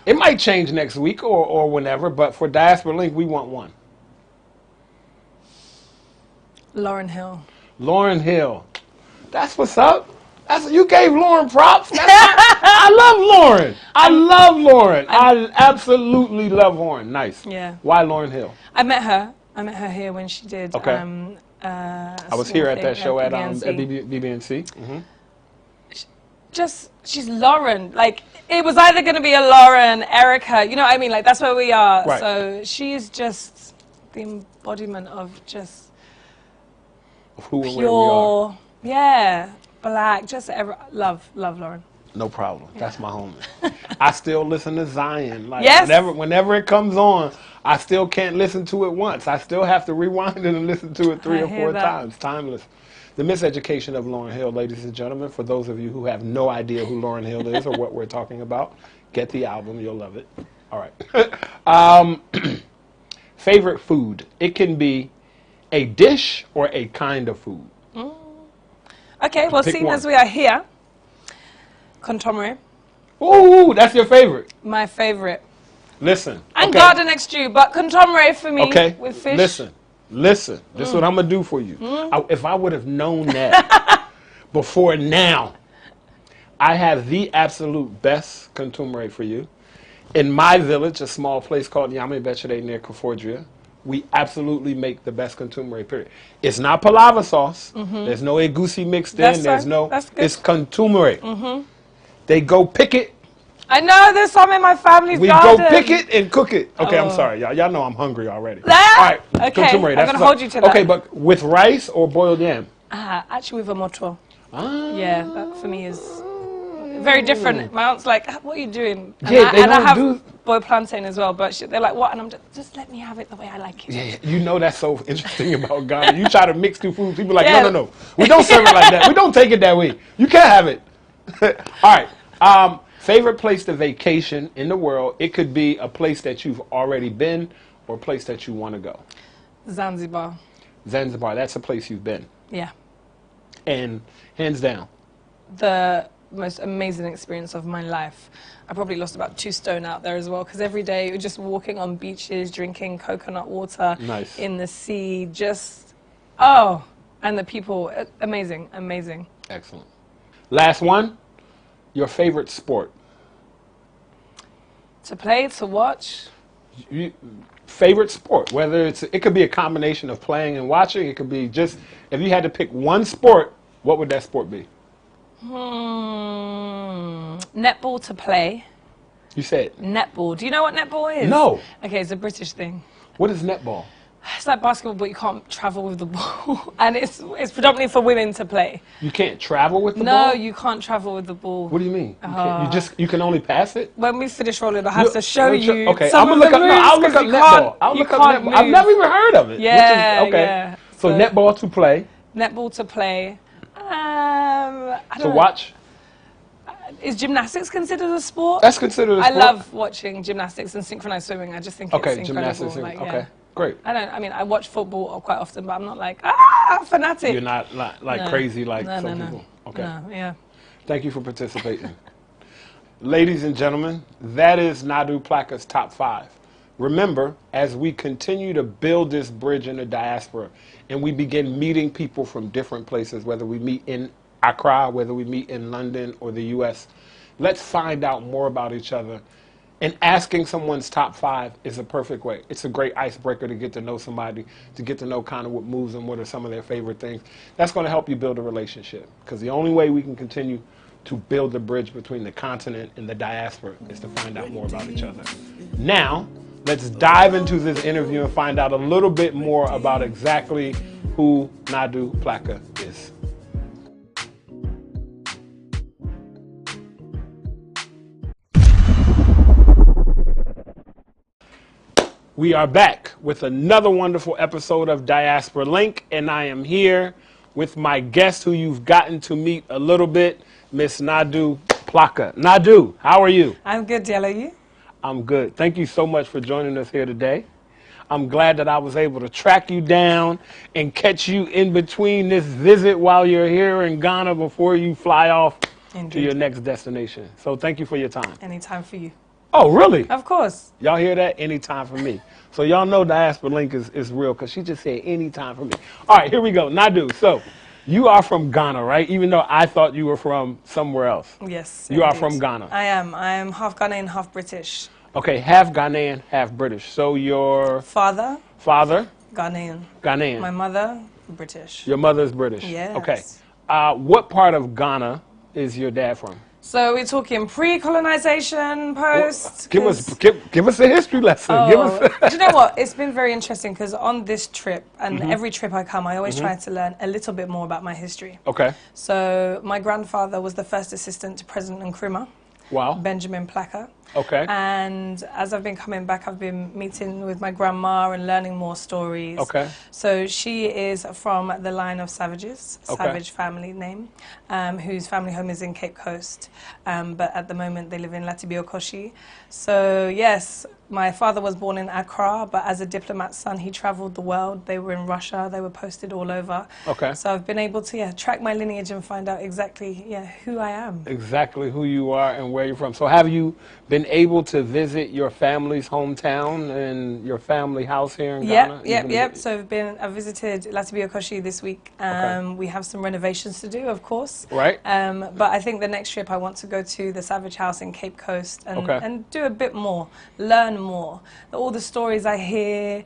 it might change next week or whenever, but for Diaspora Link, we want one.
Lauryn Hill.
Lauryn Hill. That's what's up. You gave Lauren props. I love Lauren. I love Lauren. I absolutely love Lauren. Nice.
Yeah.
Why Lauryn Hill?
I met her here when she did.
Okay. I was here at that show at BBNC.
She's Lauren. Like, it was either going to be a Lauren, Erica, you know what I mean? Like, that's where we are.
Right.
So she's just the embodiment of just
who and
pure,
where we are.
yeah, black, just love Lauren.
No problem. Yeah. That's my homie. I still listen to Zion. Like,
yes.
Whenever it comes on, I still can't listen to it once. I still have to rewind it and listen to it 3 or 4 times. Timeless. The miseducation of Lauryn Hill, ladies and gentlemen, for those of you who have no idea who Lauryn Hill is or what we're talking about, get the album. You'll love it. All right. Favorite food. It can be a dish or a kind of food.
Okay, well, seeing as we are here, contomere.
Ooh, that's your favorite.
My favorite.
Listen.
And garden egg stew, but contomere for me with fish.
Listen. This is what I'm going to do for you. If I would have known that before now, I have the absolute best contomere for you. In my village, a small place called Yame Bechere near Kafordria, we absolutely make the best contomere, period. It's not palava sauce. There's no egusi mixed in. It's contomere. They go pick it.
I know there's some in my family's garden.
We go pick it and cook it. Okay, I'm sorry, y'all. Y'all know I'm hungry already. All
right,
okay. Contomere,
I'm going to hold you to that.
Okay, but with rice or boiled yam?
Actually with a motor. Yeah, that for me is very different. My aunt's like, what are you doing? And I have boiled plantain as well, but they're like, what? And I'm just let me have it the way I like it.
Yeah, you know that's so interesting about Ghana. You try to mix two foods, people are like, no. We don't serve it like that. We don't take it that way. You can't have it. All right. Favorite place to vacation in the world. It could be a place that you've already been or a place that you want to go.
Zanzibar.
Zanzibar, that's a place you've been.
Yeah.
And hands down.
The most amazing experience of my life. I probably lost about 2 stone out there as well, because every day you're just walking on beaches, drinking coconut water in the sea, and the people, amazing.
Excellent. Last one, your favorite sport.
To play, to watch.
Favorite sport, whether it could be a combination of playing and watching, it could be just, if you had to pick one sport, what would that sport be?
Netball to play.
You said?
Netball. Do you know what netball is?
No.
Okay, it's a British thing.
What is netball?
It's like basketball, but you can't travel with the ball. And it's predominantly for women to play.
You can't travel with the ball?
No, you can't travel with the ball.
What do you mean? You can only pass it?
When we finish rolling, I have to show you
okay,
some of the moves.
I'll look up netball. I've never even heard of it.
Yeah,
okay.
Yeah.
So netball to play.
Netball to play.
To watch?
is gymnastics considered a sport?
That's considered a sport.
I love watching gymnastics and synchronized swimming. I just think it's incredible.
Gymnastics.
Like,
okay, great.
I mean, I watch football quite often, but I'm not like, fanatic.
You're not like crazy like some people. Okay.
No, yeah.
Thank you for participating. Ladies and gentlemen, that is Nadu Plaka's top 5. Remember, as we continue to build this bridge in the diaspora and we begin meeting people from different places, whether we meet in Accra, whether we meet in London or the US, let's find out more about each other. And asking someone's top 5 is a perfect way. It's a great icebreaker to get to know somebody, to get to know kind of what moves them, what are some of their favorite things. That's going to help you build a relationship. Because the only way we can continue to build the bridge between the continent and the diaspora is to find out more about each other. Now, let's dive into this interview and find out a little bit more about exactly who Nadu Plaka is. We are back with another wonderful episode of Diaspora Link, and I am here with my guest who you've gotten to meet a little bit, Miss Nadu Plaka. Nadu, how are you?
I'm good, Diallo. You?
I'm good. Thank you so much for joining us here today. I'm glad that I was able to track you down and catch you in between this visit while you're here in Ghana before you fly off to your next destination. So thank you for your time.
Anytime for you.
Oh, really?
Of course.
Y'all hear that? Anytime for me. So y'all know Diaspora Link is real because she just said anytime for me. All right, here we go. Nadu, so you are from Ghana, right? Even though I thought you were from somewhere else.
Yes.
You are
indeed.
from Ghana.
I am. I am half Ghanaian, half British.
Okay, half Ghanaian, half British. So your
father? Ghanaian.
Ghanaian.
My mother, British.
Your mother's British.
Yes.
Okay. What part of Ghana is your dad from?
So we're talking pre-colonization, post.
Give us a history lesson.
Oh, do you know what? It's been very interesting because on this trip and
Mhm.
every trip I come, I always try to learn a little bit more about my history.
Okay.
So my grandfather was the first assistant to President Nkrumah.
Wow.
Benjamin Plaka.
Okay.
And as I've been coming back, I've been meeting with my grandma and learning more stories.
Okay.
So she is from the line of Savages,
Okay.
Savage family name, whose family home is in Cape Coast. But at the moment they live in Latibiokoshi. So yes, my father was born in Accra, but as a diplomat's son, he traveled the world. They were in Russia. They were posted all over.
Okay.
So I've been able to track my lineage and find out exactly who I am.
Exactly who you are and where you're from. So have you been able to visit your family's hometown and your family house here in Ghana?
Yep. So I visited Latibiokoshi this week. We have some renovations to do, of course.
Right.
But I think the next trip I want to go to the Savage House in Cape Coast and do a bit more, learn more. All the stories I hear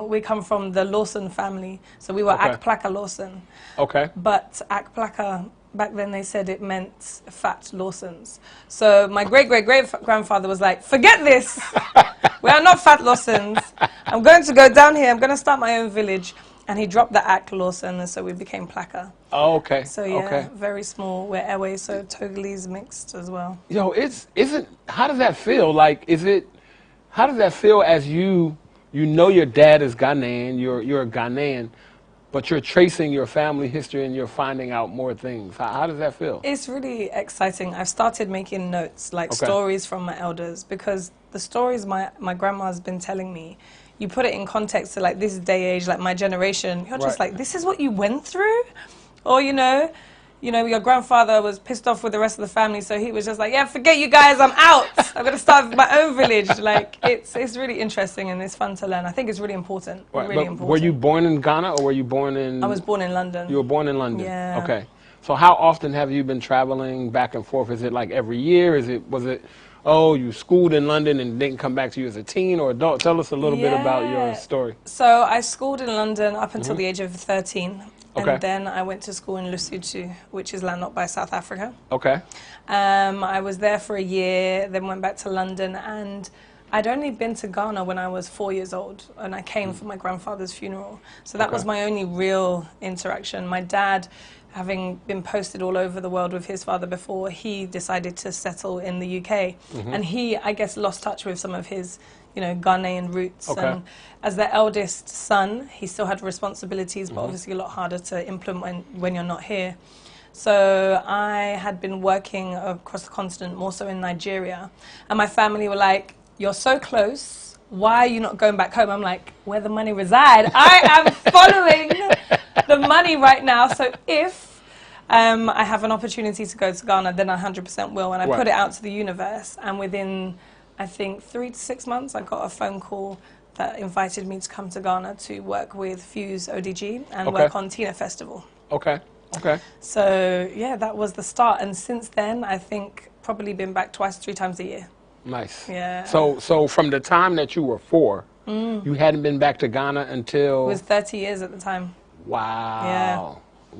we come from the Lawson family. So we were Ak Plaka Lawson.
Okay.
But Ak Plaka, back then they said it meant fat Lawsons. So my great-great-great-grandfather was like, forget this. We are not fat Lawsons. I'm going to go down here. I'm going to start my own village. And he dropped the Ak Lawson, and so we became Plaka.
Oh, okay.
So very small. We're Ewe, so Togolese mixed as well.
Yo, how does that feel? Like, how does that feel as you know your dad is Ghanaian, you're a Ghanaian, but you're tracing your family history and you're finding out more things. How does that feel?
It's really exciting. I've started making notes, like stories from my elders, because the stories my grandma's been telling me, you put it in context to like this day age, like my generation, you're just like, this is what you went through? Or, your grandfather was pissed off with the rest of the family, so he was just like, yeah, forget you guys, I'm out. I'm going to start my own village. Like, it's really interesting and it's fun to learn. I think it's really important.
Right.
Really important.
Were you born in Ghana or were you born in...
I was born in London.
You were born in London?
Yeah.
Okay. So how often have you been traveling back and forth? Is it like every year? Was it, you schooled in London and didn't come back to you as a teen or adult? Tell us a little bit about your story.
So I schooled in London up until the age of 13.
Okay.
And then I went to school in Lesotho, which is landlocked by South Africa.
Okay.
I was there for a year, then went back to London, and I'd only been to Ghana when I was 4 years old, and I came for my grandfather's funeral. So that was my only real interaction. My dad, having been posted all over the world with his father before, he decided to settle in the UK. And he, I guess, lost touch with some of his Ghanaian roots.
Okay.
And as the eldest son, he still had responsibilities, but obviously a lot harder to implement when you're not here. So I had been working across the continent, more so in Nigeria. And my family were like, you're so close. Why are you not going back home? I'm like, where the money reside? I am following the money right now. So if I have an opportunity to go to Ghana, then I 100% will. And I put it out to the universe. And within, I think, 3 to 6 months, I got a phone call that invited me to come to Ghana to work with Fuse ODG and work on Tina Festival.
Okay. Okay.
So yeah, that was the start, and since then, I think probably been back 2 to 3 times a year.
Nice.
Yeah.
So from the time that you were 4, you hadn't been back to Ghana until...
It was 30 years at the time.
Wow.
Yeah.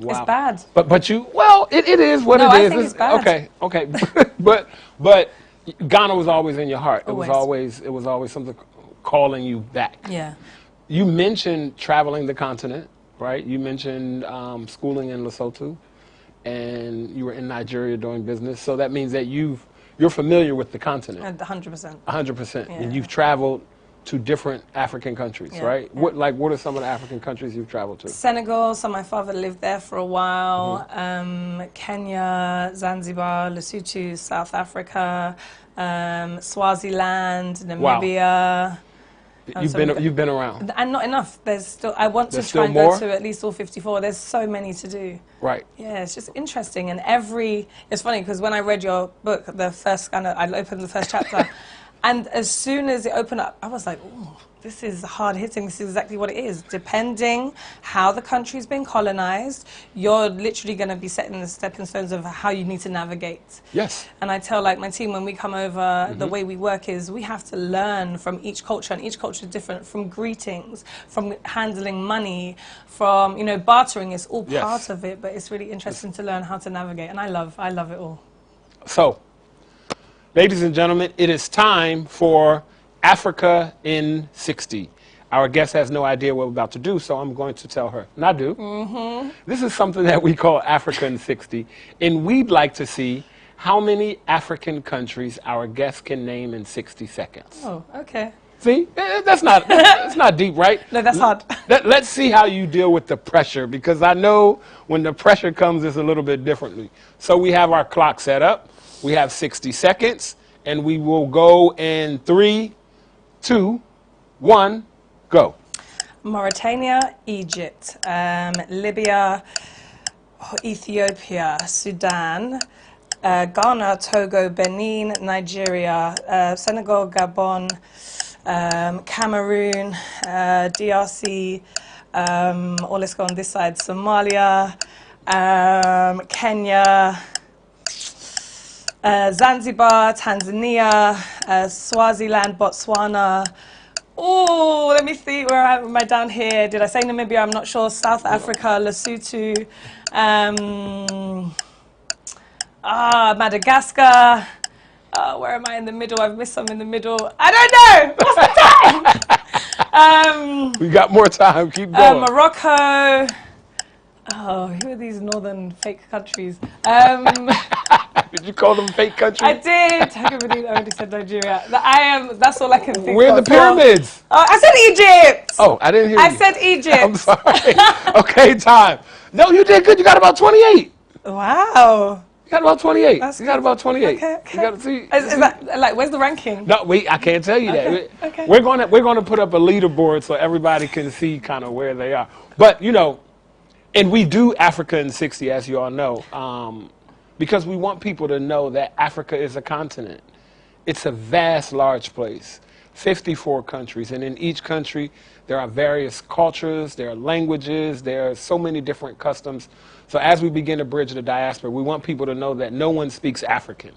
Wow.
It's bad.
But you, well, it is what it is.
I think it's bad.
Okay. Okay. but Ghana was always in your heart.
Always.
It was always something calling you back.
Yeah.
You mentioned traveling the continent. Right, you mentioned schooling in Lesotho, and you were in Nigeria doing business. So that means that you're familiar with the continent.
100%.
100%, and you've traveled to different African countries, right?
Yeah.
What are some of the African countries you've traveled to?
Senegal. So my father lived there for a while. Kenya, Zanzibar, Lesotho, South Africa, Swaziland, Namibia.
Wow. You've been around,
and not enough. There's still. I want to try and
go
to at least all 54. There's so many to do.
Right.
Yeah, it's just interesting. And it's funny because when I read your book, the first I opened the first chapter, and as soon as it opened up, I was like, oh, this is hard hitting. This is exactly what it is. Depending how the country's been colonized, you're literally going to be setting the stepping stones of how you need to navigate.
Yes.
And I tell my team when we come over, the way we work is we have to learn from each culture, and each culture is different. From greetings, from handling money, from bartering is all part of it. But it's really interesting to learn how to navigate, and I love it all.
So, ladies and gentlemen, it is time for Africa in 60. Our guest has no idea what we're about to do, so I'm going to tell her. Nadu, this is something that we call Africa in 60, and we'd like to see how many African countries our guest can name in 60 seconds.
Oh, okay.
See, that's not deep, right?
No, that's hard.
Let's see how you deal with the pressure, because I know when the pressure comes, it's a little bit differently. So we have our clock set up. We have 60 seconds, and we will go in 3, 2, 1, go.
Mauritania, Egypt, Libya, Ethiopia, Sudan, Ghana, Togo, Benin, Nigeria, Senegal, Gabon, Cameroon, DRC, or let's go on this side, Somalia, Kenya, Zanzibar, Tanzania, Swaziland, Botswana. Oh, let me see, where am I down here? Did I say Namibia? I'm not sure. South Africa, Lesotho, Madagascar. Where am I in the middle? I've missed some in the middle. I don't know. What's the time?
We got more time. Keep going.
Morocco. Oh, who are these northern fake countries?
Did you call them fake countries?
I did. I already said Nigeria. That's all I can think of.
Where are the pyramids?
I said Egypt.
Oh, I didn't hear you.
I said Egypt.
I'm sorry. Okay, time. No, you did good. You got about 28.
Wow.
You got about 28.
That's
you got about 28.
Okay.
You got to see.
Is that, like, where's the ranking?
No, wait, I can't tell you that.
Okay.
We're gonna put up a leaderboard so everybody can see kind of where they are. But and we do Africa in 60, as you all know, because we want people to know that Africa is a continent. It's a vast, large place, 54 countries, and in each country there are various cultures, there are languages, there are so many different customs. So as we begin to bridge the diaspora, we want people to know that no one speaks African.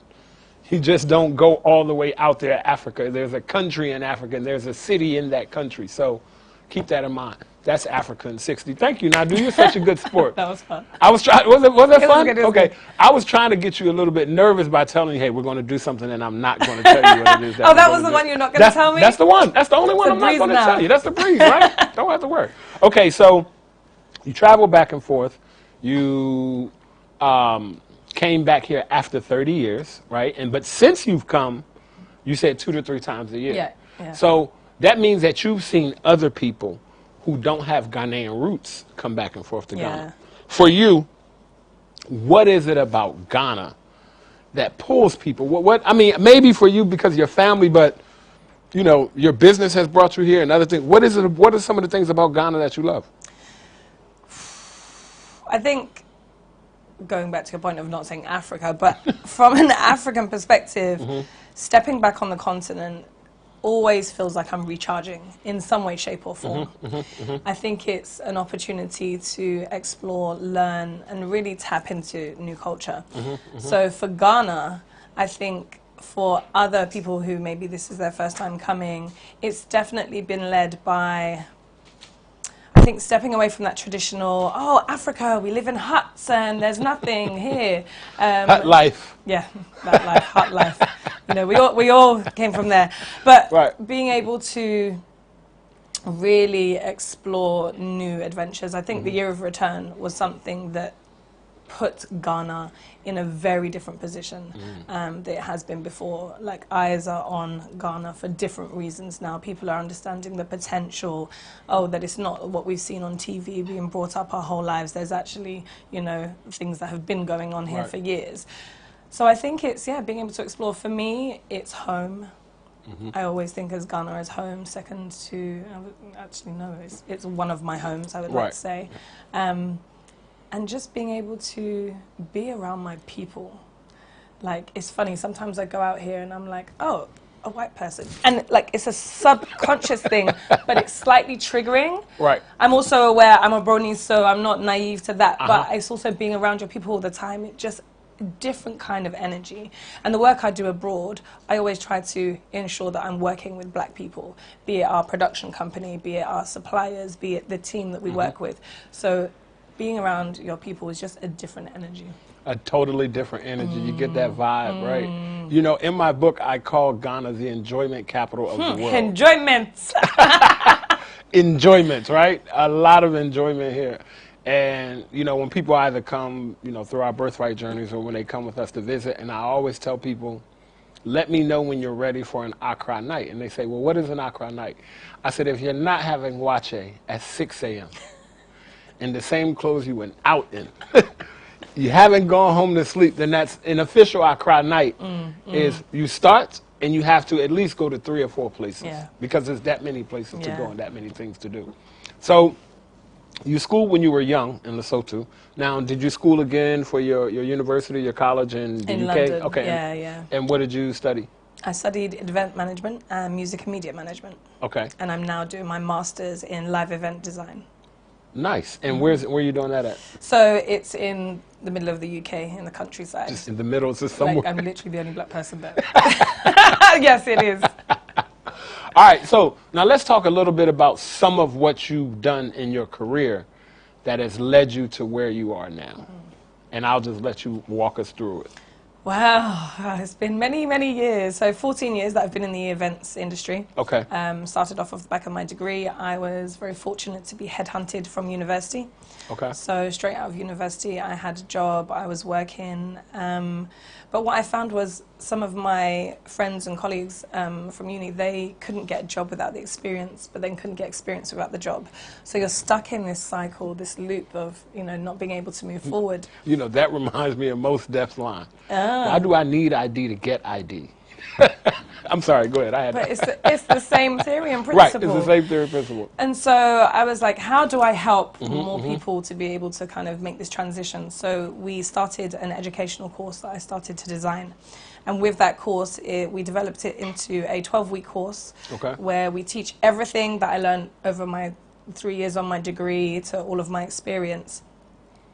You just don't go all the way out there to Africa. There's a country in Africa, and there's a city in that country. So keep that in mind. That's Africa in 60. Thank you, Nadu. You're such a good sport.
That was fun.
I was trying. Was it fun?
Good,
okay. I was trying to get you a little bit nervous by telling you, hey, we're going to do something, and I'm not going to tell you what it is.
That was the one you're not going to tell me?
That's the one. That's the only one I'm not going to tell you. That's the breeze, right? Don't have to worry. Okay, so you travel back and forth. You came back here after 30 years, right? But since you've come, you said 2 to 3 times a year.
Yeah.
So that means that you've seen other people who don't have Ghanaian roots come back and forth to Ghana. For you, what is it about Ghana that pulls people? What I mean, maybe for you because of your family, but you know, your business has brought you here and other things. What is it? What are some of the things about Ghana that you love?
I think, going back to your point of not saying Africa, but from an African perspective, stepping back on the continent always feels like I'm recharging in some way, shape or form. I think it's an opportunity to explore, learn, and really tap into new culture. So for Ghana, I think for other people who maybe this is their first time coming, it's definitely been led by, I think, stepping away from that traditional, oh, Africa, we live in huts and there's nothing here.
Hut life.
Yeah, that life, hut life. You know, we all came from there. But being able to really explore new adventures, I think the Year of Return was something that put Ghana in a very different position that it has been before. Like, eyes are on Ghana for different reasons now. People are understanding the potential, that it's not what we've seen on TV being brought up our whole lives. There's actually, you know, things that have been going on here for years. So I think it's, being able to explore. For me, it's home. I always think as Ghana as home, second to, actually no, it's one of my homes, I would like to say. And just being able to be around my people. Like, it's funny, sometimes I go out here and I'm like, oh, a white person. And like, it's a subconscious thing, but it's slightly triggering. I'm also aware I'm a brony, so I'm not naive to that, but it's also being around your people all the time. It just, a different kind of energy. And the work I do abroad, I always try to ensure that I'm working with black people, be it our production company, be it our suppliers, be it the team that we work with. So being around your people is just a different energy.
A totally different energy. You get that vibe, right? You know, in my book, I call Ghana the enjoyment capital of the world.
Enjoyment.
Enjoyment, right? A lot of enjoyment here. And, you know, when people either come, you know, through our birthright journeys or when they come with us to visit, and I always tell people, let me know when you're ready for an Accra night. And they say, well, what is an Accra night? I said, if you're not having wache at 6 a.m., in the same clothes you went out in, you haven't gone home to sleep, then that's an official Accra night. Is you start and you have to at least go to 3 or 4 places because there's that many places to go and that many things to do. So you schooled when you were young in Lesotho. Now, did you school again for your university, your college in the UK?
London.
Okay.
Yeah.
And what did you study?
I studied event management and music and media management.
Okay.
And I'm now doing my master's in live event design.
Nice. And where are you doing that at?
So it's in the middle of the UK, in the countryside.
Just in the middle, so somewhere.
Like, I'm literally the only black person there. Yes, it is.
All right, so now let's talk a little bit about some of what you've done in your career that has led you to where you are now. And I'll just let you walk us through it.
Wow, it's been many, many years. So 14 years that I've been in the events industry.
Okay.
Started off the back of my degree. I was very fortunate to be headhunted from university.
Okay.
So straight out of university, I had a job, I was working. But what I found was some of my friends and colleagues from uni, they couldn't get a job without the experience, but then couldn't get experience without the job. So you're stuck in this cycle, this loop of, you know, not being able to move forward.
You know, that reminds me of Mos Def's line. Why do I need ID to get ID? I'm sorry, go ahead.
But it's the same theory and principle.
Right, it's the same theory and principle.
And so I was like, how do I help more people to be able to kind of make this transition? So we started an educational course that I started to design. And with that course, we developed it into a 12-week course where we teach everything that I learned over my 3 years on my degree to all of my experience.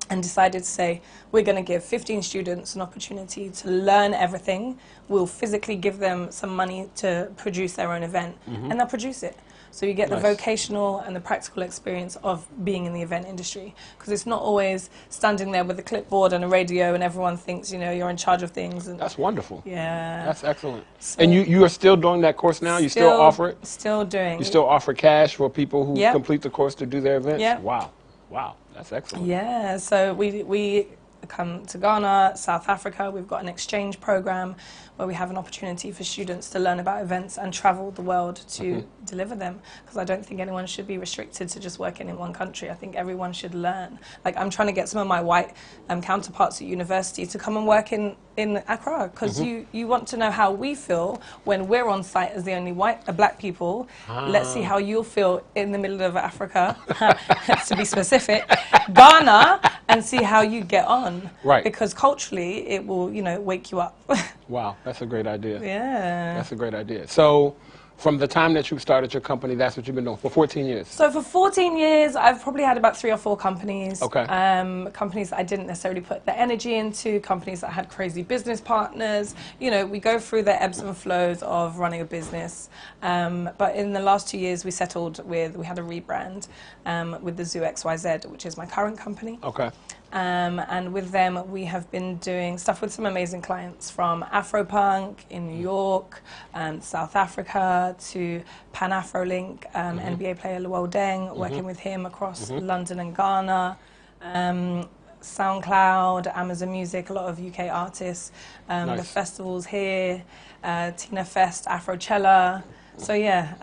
And decided to say, we're going to give 15 students an opportunity to learn everything. We'll physically give them some money to produce their own event, and they'll produce it. So you get the vocational and the practical experience of being in the event industry. Because it's not always standing there with a clipboard and a radio and everyone thinks, you know, you're in charge of things. And
that's wonderful.
Yeah.
That's excellent. So and you are still doing that course now? You still offer it?
Still doing.
You still offer cash for people who complete the course to do their events?
Yeah.
Wow. Wow. That's excellent.
Yeah, so we come to Ghana, South Africa. We've got an exchange program where we have an opportunity for students to learn about events and travel the world to deliver them. Because I don't think anyone should be restricted to just working in one country. I think everyone should learn. Like, I'm trying to get some of my white counterparts at university to come and work in Accra, because you want to know how we feel when we're on site as the only black people. Let's see how you'll feel in the middle of Africa, to be specific, Ghana, and see how you get on.
Right.
Because culturally, it will, you know, wake you up.
Wow, that's a great idea.
Yeah.
That's a great idea. So, from the time that you started your company, that's what you've been doing for 14 years?
So for 14 years, I've probably had about 3 or 4 companies.
Okay.
Companies that I didn't necessarily put the energy into, companies that had crazy business partners. You know, we go through the ebbs and flows of running a business. But in the last 2 years, we had a rebrand with the Zoo XYZ, which is my current company.
Okay.
And with them, we have been doing stuff with some amazing clients, from Afropunk in New York, South Africa, to Pan Afro Link, NBA player Luol Deng, working with him across London and Ghana, SoundCloud, Amazon Music, a lot of UK artists, the festivals here, Tina Fest, Afrochella. So yeah,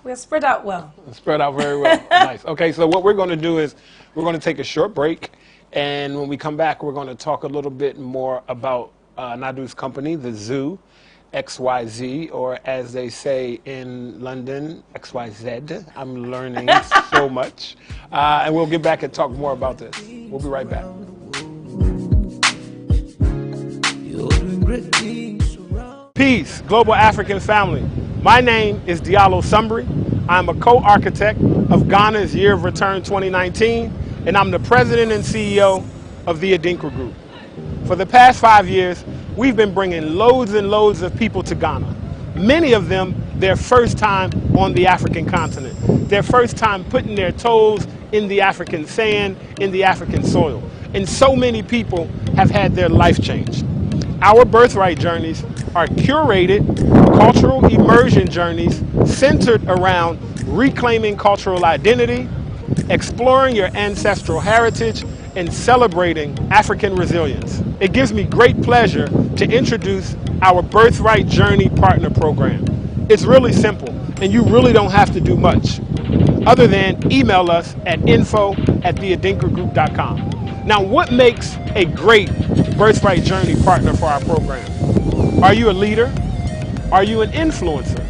we're spread out well.
Spread out very well. Nice. Okay, so what we're going to do is we're going to take a short break. And when we come back, we're going to talk a little bit more about Nadu's company, the Zoo XYZ, or as they say in London, XYZ. I'm learning so much. And we'll get back and talk more about this. We'll be right back. Peace, global African family. My name is Diallo Sumbri. I'm a co-architect of Ghana's Year of Return 2019. And I'm the president and CEO of the Adinkra Group. For the past 5 years, we've been bringing loads and loads of people to Ghana. Many of them, their first time on the African continent. Their first time putting their toes in the African sand, in the African soil. And so many people have had their life changed. Our birthright journeys are curated cultural immersion journeys centered around reclaiming cultural identity, exploring your ancestral heritage, and celebrating African resilience. It gives me great pleasure to introduce our Birthright Journey Partner Program. It's really simple, and you really don't have to do much, other than email us at info@theadinkragroup.com. Now, what makes a great Birthright Journey partner for our program? Are you a leader? Are you an influencer?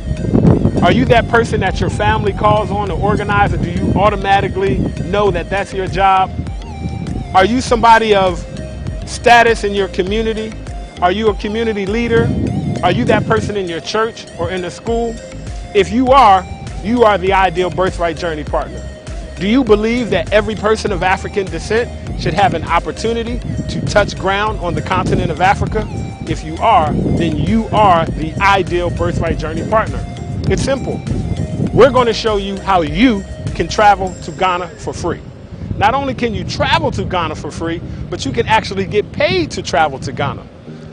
Are you that person that your family calls on to organize, or do you automatically know that that's your job? Are you somebody of status in your community? Are you a community leader? Are you that person in your church or in the school? If you are the ideal Birthright Journey partner. Do you believe that every person of African descent should have an opportunity to touch ground on the continent of Africa? If you are, then you are the ideal Birthright Journey partner. It's simple. We're going to show you how you can travel to Ghana for free. Not only can you travel to Ghana for free, but you can actually get paid to travel to Ghana.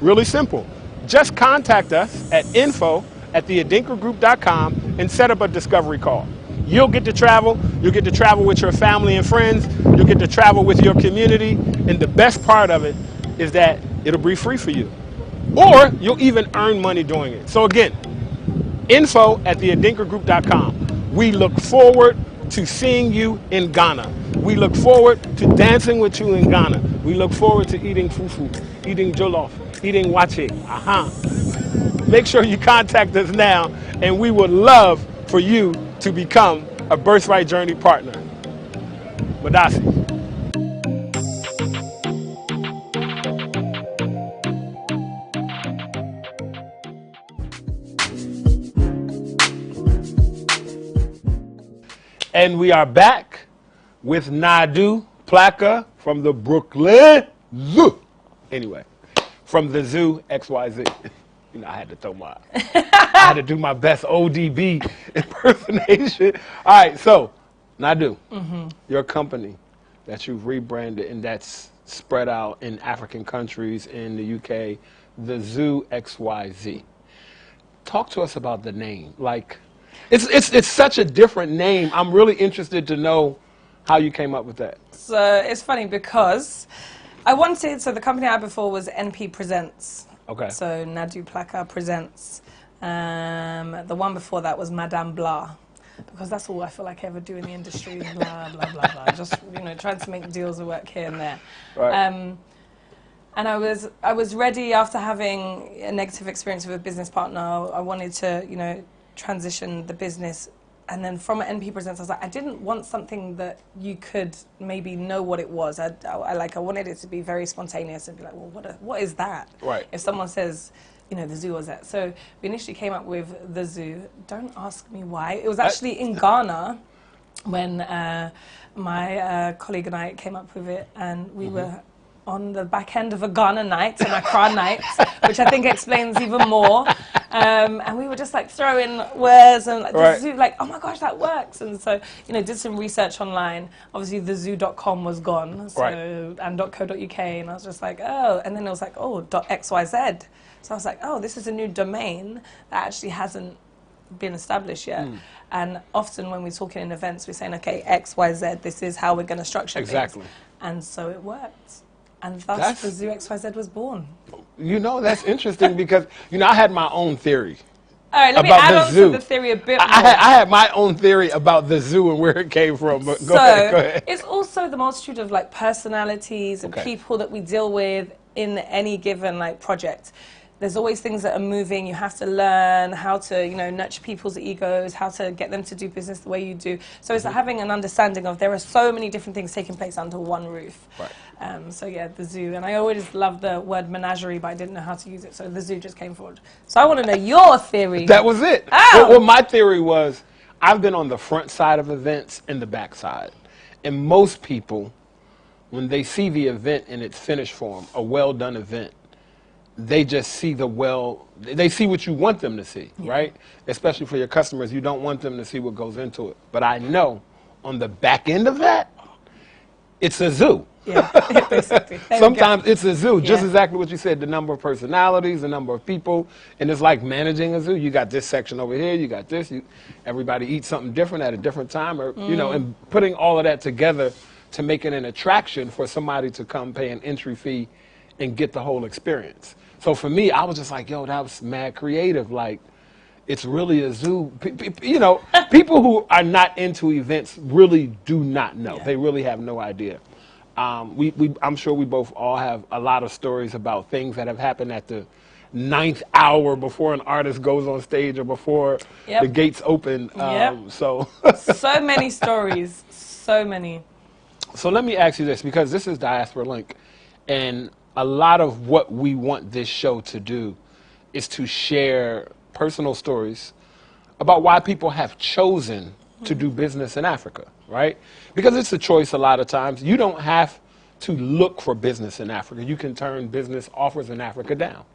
Really simple. Just contact us at info@theadinkragroup.com and set up a discovery call. You'll get to travel with your family and friends, you'll get to travel with your community, and the best part of it is that it'll be free for you. Or you'll even earn money doing it. So again, info@theadinkragroup.com. We look forward to seeing you in Ghana. We look forward to dancing with you in Ghana. We look forward to eating fufu, eating jollof, eating wache. Make sure you contact us now, and we would love for you to become a Birthright Journey partner. Madasi. And we are back with Nadu Plaka from the Brooklyn Zoo. Anyway, from the Zoo XYZ. You know, I had to I had to do my best ODB impersonation. All right, so Nadu, your company that you've rebranded and that's spread out in African countries, in the UK, the Zoo XYZ. Talk to us about the name. Like, it's such a different name. I'm really interested to know how you came up with that.
So it's funny because I wanted, so the company I had before was NP Presents.
Okay.
So Nadu Plaka Presents. The one before that was Madame Blah. Because that's all I feel like I ever do in the industry, blah, blah, blah, blah. Just, trying to make deals that work here and there.
Right.
And I was ready after having a negative experience with a business partner. I wanted to, transition the business. And then from NP Presents, I was like, I didn't want something that you could maybe know what it was. I wanted it to be very spontaneous and be like, well, what is that?
Right.
If someone says, the zoo was that. So we initially came up with the zoo. Don't ask me why. It was actually in Ghana when my colleague and I came up with it, and we were on the back end of a Ghana night, an Accra night, which I think explains even more. And we were just like throwing words and the zoo, like, oh my gosh, that works. And so, did some research online. Obviously, thezoo.com was gone, so, and .co.uk, and I was just like, oh. And then it was like, oh, .xyz. So I was like, oh, this is a new domain that actually hasn't been established yet. And often when we're talking in events, we're saying, okay, XYZ, this is how we're going to structure things. And so it worked. And thus the Zoo XYZ was born.
That's interesting because, I had my own theory.
All right, let me add on to the theory a bit more.
I had my own theory about the zoo and where it came from, but go ahead.
It's also the multitude of personalities and people that we deal with in any given project. There's always things that are moving. You have to learn how to, nurture people's egos, how to get them to do business the way you do. So it's having an understanding of there are so many different things taking place under one roof.
Right.
So yeah, the zoo. And I always loved the word menagerie, but I didn't know how to use it. So the zoo just came forward. So I want to know your theory.
That was it.
Oh.
Well, my theory was I've been on the front side of events and the back side. And most people, when they see the event in its finished form, a well-done event, they just see they see what you want them to see, right? Especially for your customers, you don't want them to see what goes into it. But I know on the back end of that, it's a zoo.
Yeah, basically.
Sometimes it's a zoo, just exactly what you said, the number of personalities, the number of people, and it's like managing a zoo. You got this section over here, you got this, everybody eats something different at a different time, or and putting all of that together to make it an attraction for somebody to come pay an entry fee and get the whole experience. So for me, I was just like, yo, that was mad creative. Like, it's really a zoo. People who are not into events really do not know. They really have no idea. I'm sure we both all have a lot of stories about things that have happened at the 9th hour before an artist goes on stage or before the gates open. So
many stories, so many.
So let me ask you this, because this is Diaspora Link, and a lot of what we want this show to do is to share personal stories about why people have chosen to do business in Africa, right? Because it's a choice a lot of times. You don't have to look for business in Africa. You can turn business offers in Africa down.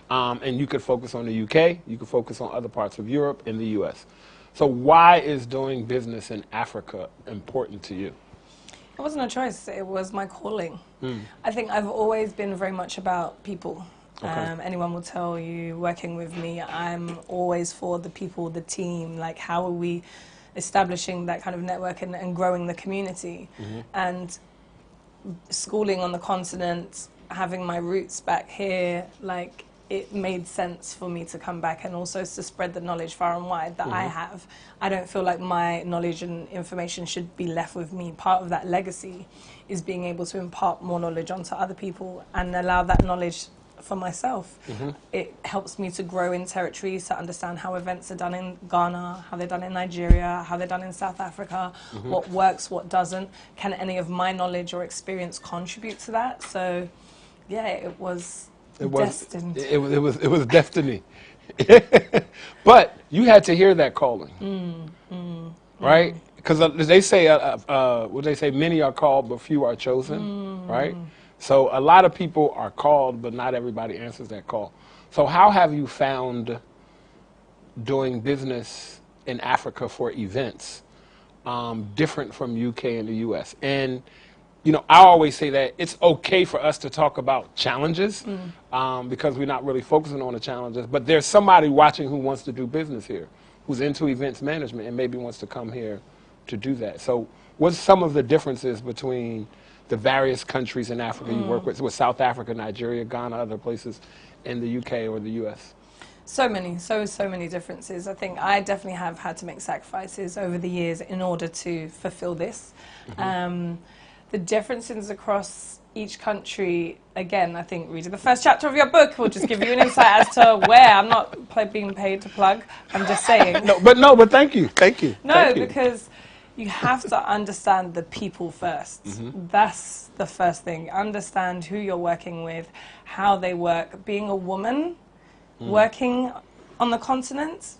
And you could focus on the UK, you could focus on other parts of Europe and the US. So why is doing business in Africa important to you?
It wasn't a choice, it was my calling. I think I've always been very much about people. Anyone will tell you, working with me, I'm always for the people, the team, like how are we establishing that kind of network and growing the community. And schooling on the continent, having my roots back here, like it made sense for me to come back and also to spread the knowledge far and wide that I have. I don't feel like my knowledge and information should be left with me. Part of that legacy is being able to impart more knowledge onto other people and allow that knowledge for myself. It helps me to grow in territories, to understand how events are done in Ghana, how they're done in Nigeria, how they're done in South Africa, what works, what doesn't. Can any of my knowledge or experience contribute to that? So, yeah, it was destined.
It was destiny. But you had to hear that calling, right? Because they say, many are called, but few are chosen, right? So a lot of people are called, but not everybody answers that call. So how have you found doing business in Africa for events different from UK and the US? And I always say that it's okay for us to talk about challenges because we're not really focusing on the challenges, but there's somebody watching who wants to do business here, who's into events management and maybe wants to come here to do that. So what's some of the differences between the various countries in Africa you work with South Africa, Nigeria, Ghana, other places in the UK or the US?
So many differences. I think I definitely have had to make sacrifices over the years in order to fulfill this. The differences across each country, again, I think reading the first chapter of your book will just give you an insight as to where. I'm not being paid to plug, I'm just saying.
But thank you.
Because you have to understand the people first. That's the first thing. Understand who you're working with, how they work. Being a woman working on the continent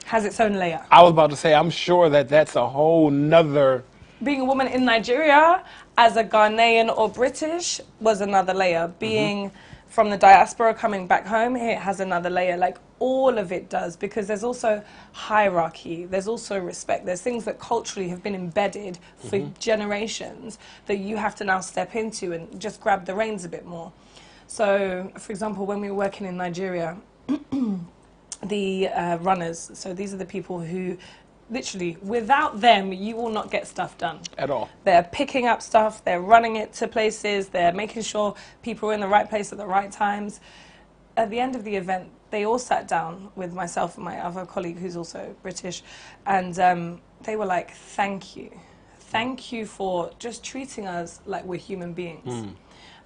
has its own layer.
I was about to say, I'm sure that's a whole nother...
Being a woman in Nigeria as a Ghanaian or British was another layer. Being from the diaspora coming back home, it has another layer. Like, all of it does, because there's also hierarchy, there's also respect, there's things that culturally have been embedded for generations that you have to now step into and just grab the reins a bit more. So, for example, when we were working in Nigeria, the runners, so these are the people who literally, without them, you will not get stuff done.
At all.
They're picking up stuff, they're running it to places, they're making sure people are in the right place at the right times. At the end of the event, they all sat down with myself and my other colleague who's also British, and they were like, thank you. Thank you for just treating us like we're human beings.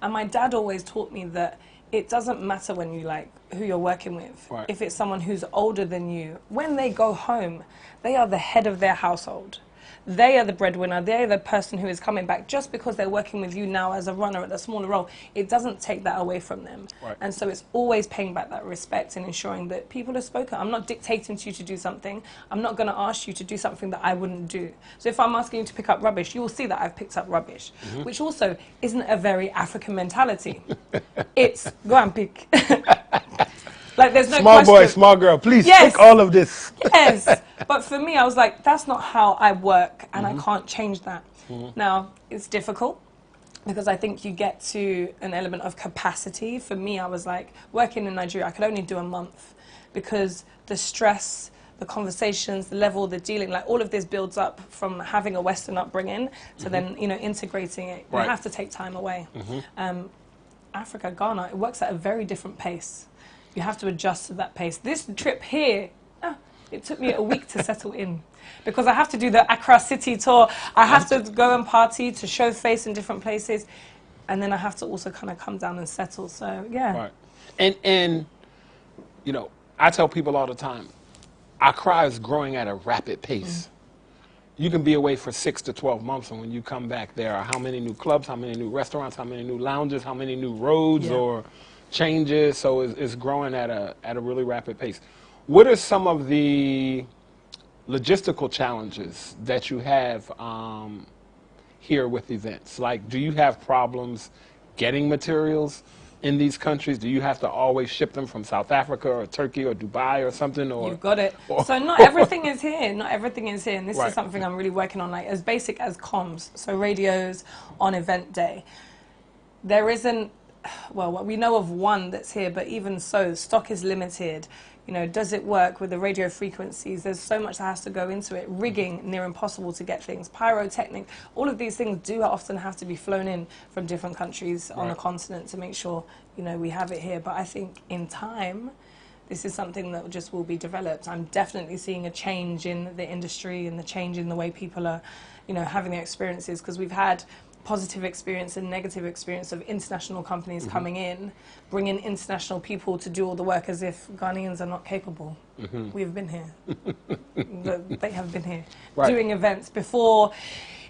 And my dad always taught me that it doesn't matter when you who you're working with.
Right.
If it's someone who's older than you, when they go home, they are the head of their household. They are the breadwinner. They're the person who is coming back. Just because they're working with you now as a runner at a smaller role, it doesn't take that away from them.
Right.
And so it's always paying back that respect and ensuring that people are spoken. I'm not dictating to you to do something. I'm not going to ask you to do something that I wouldn't do. So if I'm asking you to pick up rubbish, you will see that I've picked up rubbish, which also isn't a very African mentality. It's go and pick. Like, there's no
small
question.
Boy, small girl, please pick all of this.
Yes, but for me, I was like, that's not how I work, and I can't change that. Now, it's difficult, because I think you get to an element of capacity. For me, I was like, working in Nigeria, I could only do a month, because the stress, the conversations, the level, the dealing, like all of this builds up from having a Western upbringing to then, integrating it. You have to take time away. Africa, Ghana, it works at a very different pace. You have to adjust to that pace. This trip here, it took me a week to settle in, because I have to do the Accra City tour. I have to go and party, to show face in different places, and then I have to also kind of come down and settle. So yeah.
Right. And I tell people all the time, Accra is growing at a rapid pace. You can be away for 6 to 12 months, and when you come back, there are how many new clubs, how many new restaurants, how many new lounges, how many new roads or changes. So it's growing at a really rapid pace. What are some of the logistical challenges that you have here with events? Like, do you have problems getting materials in these countries? Do you have to always ship them from South Africa or Turkey or Dubai or something? Or
you've got it. So not everything is here. Not everything is here. And this is something I'm really working on, like as basic as comms. So radios on event day. There isn't, well, we know of one that's here, but even so, stock is limited. Does it work with the radio frequencies? There's so much that has to go into it. Rigging, near impossible to get things. Pyrotechnic, all of these things do often have to be flown in from different countries on the continent to make sure, we have it here. But I think in time, this is something that just will be developed. I'm definitely seeing a change in the industry and the change in the way people are, having their experiences, because we've had positive experience and negative experience of international companies coming in, bringing international people to do all the work as if Ghanaians are not capable. We've been here. They have been here doing events before.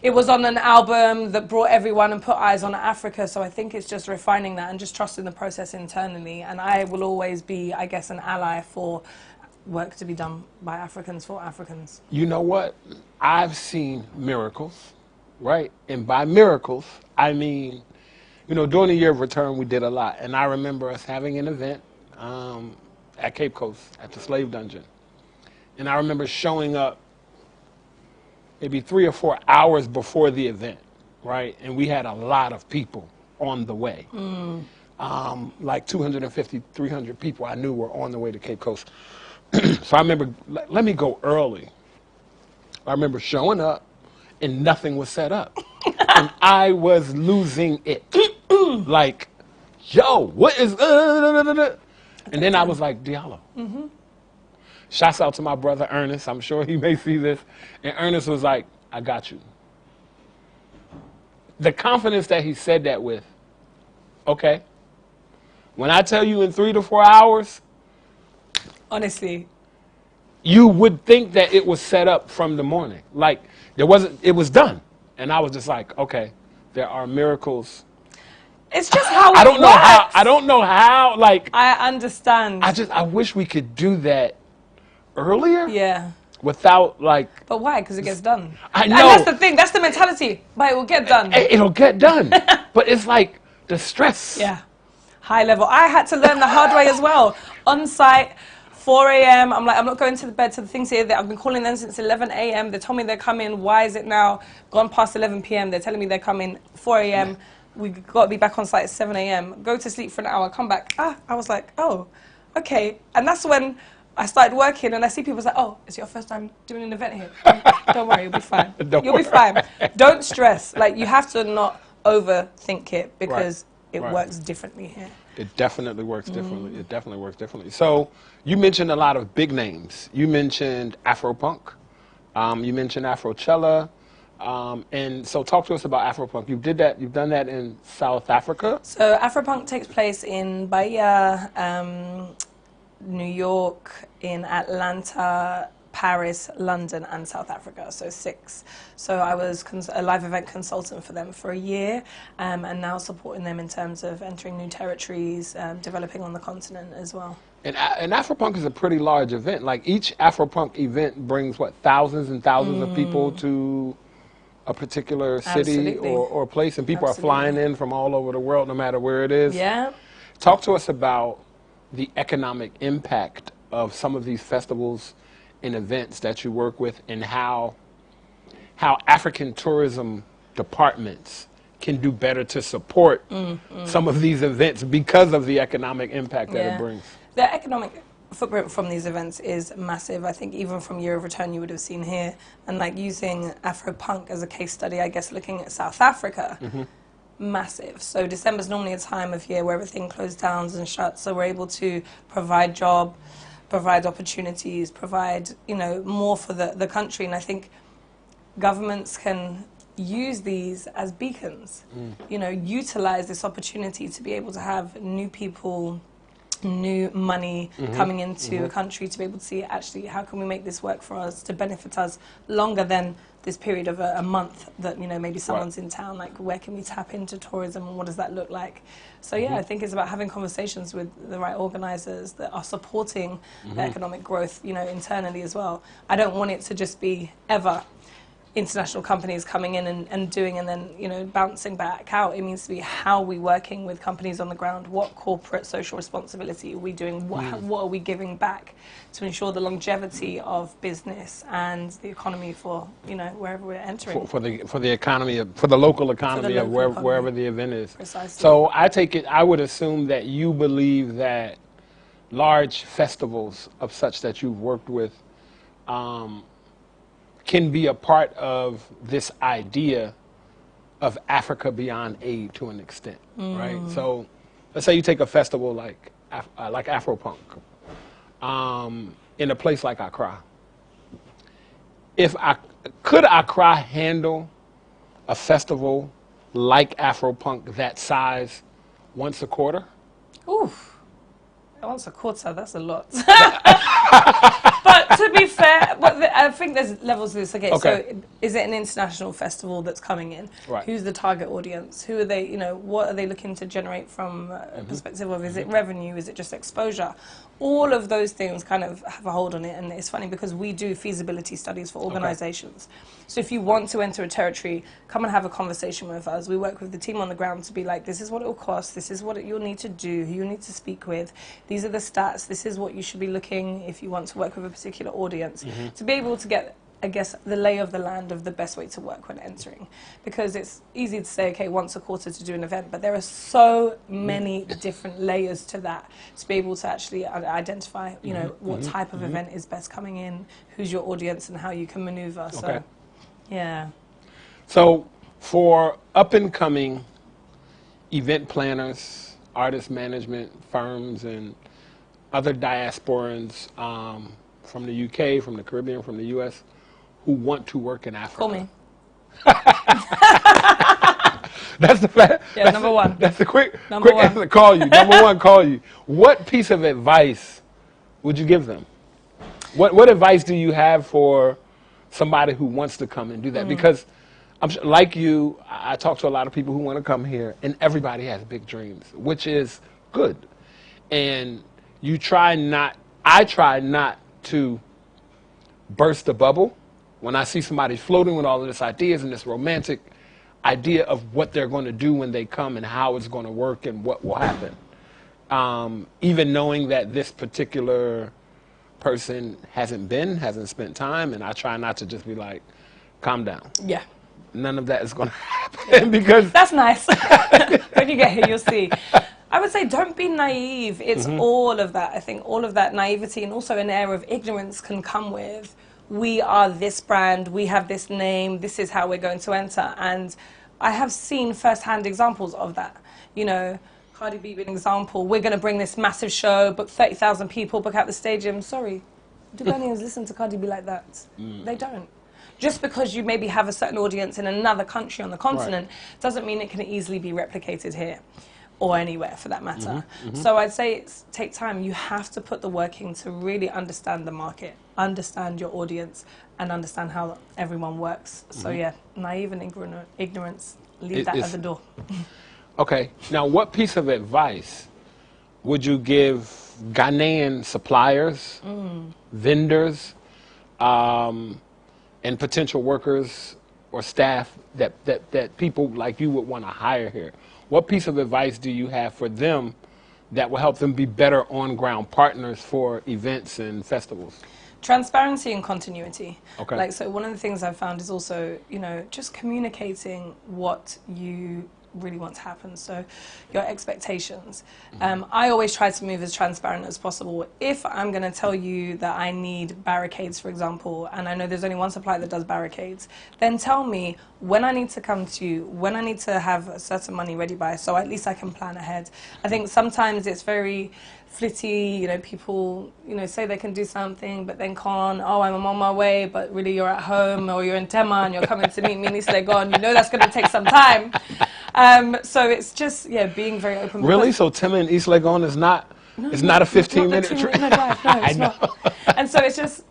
It was on an album that brought everyone and put eyes on Africa. So I think it's just refining that and just trusting the process internally. And I will always be, I guess, an ally for work to be done by Africans for Africans.
You know what? I've seen miracles. Right? And by miracles, I mean, during the year of return, we did a lot. And I remember us having an event at Cape Coast, at the Slave Dungeon. And I remember showing up maybe 3 or 4 hours before the event, right? And we had a lot of people on the way. Like 250, 300 people I knew were on the way to Cape Coast. So I remember, let me go early. I remember showing up and nothing was set up. And I was losing it. Like, yo, what is... And then I was like, Diallo. Shouts out to my brother Ernest. I'm sure he may see this. And Ernest was like, I got you. The confidence that he said that with, okay, when I tell you in 3 to 4 hours,
honestly,
you would think that it was set up from the morning. Like, there wasn't, it was done. And I was just like, okay, there are miracles.
It's just how it
I don't know
works.
how, I don't know how, like.
I understand.
I wish we could do that earlier.
Yeah.
Without, like.
But why? Because it gets done.
I know.
And that's the thing. That's the mentality. But it will get done.
It'll get done. But it's like the stress.
Yeah. High level. I had to learn the hard way as well. On site, 4 a.m. I'm like, I'm not going to the bed. So the things here that I've been calling them since 11 a.m. They told me they're coming. Why is it now gone past 11 p.m.? They're telling me they're coming 4 a.m. Yeah. We got to be back on site at 7 a.m. Go to sleep for an hour, come back. I was like, oh, okay. And that's when I started working and I see people like, oh, it's your first time doing an event here. Don't worry, you'll be fine. You'll be fine. Don't stress. Like, you have to not overthink it because it works differently here.
It definitely works differently. It definitely works differently. So you mentioned a lot of big names. You mentioned Afropunk. You mentioned Afrochella. And so talk to us about Afropunk. You've done that in South Africa?
So Afropunk takes place in Bahia, New York, in Atlanta, Paris, London, and South Africa, so 6. So I was a live event consultant for them for a year, and now supporting them in terms of entering new territories, developing on the continent as well.
And Afropunk is a pretty large event. Like, each Afropunk event brings, what, thousands and thousands of people to a particular city or place, and people are flying in from all over the world, no matter where it is.
Yeah.
Talk to us about the economic impact of some of these festivals and events that you work with, and how African tourism departments can do better to support some of these events because of the economic impact that it brings.
The economic footprint from these events is massive. I think even from Year of Return you would have seen here, and like using Afropunk as a case study, I guess looking at South Africa, massive. So December's normally a time of year where everything closed down and shuts, so we're able to provide job, provide opportunities, provide, you know, more for the country. And I think governments can use these as beacons, you know, utilize this opportunity to be able to have new people, new money coming into a country, to be able to see actually how can we make this work for us to benefit us longer than this period of a month that, you know, maybe someone's in town. Like, where can we tap into tourism and what does that look like? So yeah, I think it's about having conversations with the right organizers that are supporting the economic growth, you know, internally as well. I don't want it to just be ever international companies coming in and doing and then, you know, bouncing back out. It means to be how are we working with companies on the ground? What corporate social responsibility are we doing? What are we giving back to ensure the longevity of business and the economy for, you know, wherever we're entering?
For the economy, for the local economy of wherever the event is.
Precisely.
So I take it, I would assume that you believe that large festivals of such that you've worked with can be a part of this idea of Africa beyond aid to an extent, right? So let's say you take a festival like Afropunk in a place like Accra. Could Accra handle a festival like Afropunk that size once a quarter?
Oof. Once a quarter, that's a lot. But to be fair, I think there's levels to this. Okay, so is it an international festival that's coming in?
Right.
Who's the target audience? Who are they, you know, what are they looking to generate from a perspective of, is it revenue? Is it just exposure? All of those things kind of have a hold on it, and it's funny because we do feasibility studies for organizations. So if you want to enter a territory, come and have a conversation with us. We work with the team on the ground to be like, this is what it will cost, this is what you'll need to do, who you need to speak with, these are the stats, this is what you should be looking if you want to work with a particular audience, to be able to get, I guess, the lay of the land of the best way to work when entering. Because it's easy to say, okay, once a quarter to do an event, but there are so many different layers to that to be able to actually identify, you know, what type of event is best coming in, who's your audience, and how you can maneuver. So, yeah.
So for up-and-coming event planners, artist management firms, and other diasporans from the UK, from the Caribbean, from the US, who want to work in Africa.
Call me.
That's the fact.
Yeah, number one.
That's the quick
Number one.
answer. Call you. Number one, call you. What piece of advice would you give them? What advice do you have for somebody who wants to come and do that? Because I'm sure, like you, I talk to a lot of people who want to come here, and everybody has big dreams, which is good. And I try not to burst the bubble when I see somebody floating with all of this ideas and this romantic idea of what they're going to do when they come and how it's going to work and what will happen. Even knowing that this particular person hasn't spent time, and I try not to just be like, calm down.
Yeah.
None of that is going to happen because...
That's nice. When you get here, you'll see. I would say don't be naive. It's all of that. I think all of that naivety and also an air of ignorance can come with, we are this brand, we have this name, this is how we're going to enter. And I have seen first-hand examples of that. You know, Cardi B being an example. We're going to bring this massive show, book 30,000 people, book out the stadium. Sorry, do Ghanaians listen to Cardi B like that? They don't. Just because you maybe have a certain audience in another country on the continent doesn't mean it can easily be replicated here or anywhere for that matter. So I'd say take time. You have to put the work in to really understand the market, understand your audience, and understand how everyone works. So yeah, naive and ignorance, leave that at the door.
Okay, now what piece of advice would you give Ghanaian suppliers, vendors, and potential workers or staff that people like you would want to hire here? What piece of advice do you have for them that will help them be better on-ground partners for events and festivals?
Transparency and continuity.
Okay.
Like, so one of the things I've found is also, you know, just communicating what you really want to happen. So your expectations. I always try to move as transparent as possible. If I'm going to tell you that I need barricades, for example, and I know there's only one supplier that does barricades, then tell me when I need to come to you, when I need to have a certain money ready by, so at least I can plan ahead. I think sometimes it's very flitty, you know, people, you know, say they can do something, but then can't. Oh, I'm on my way, but really you're at home, or you're in Tema and you're coming to meet me in East Legon. You know that's going to take some time. So it's just, yeah, being very open.
Really? So Tema and East Legon is not, it's not a 15-minute trip?
No, it's not. And so it's just,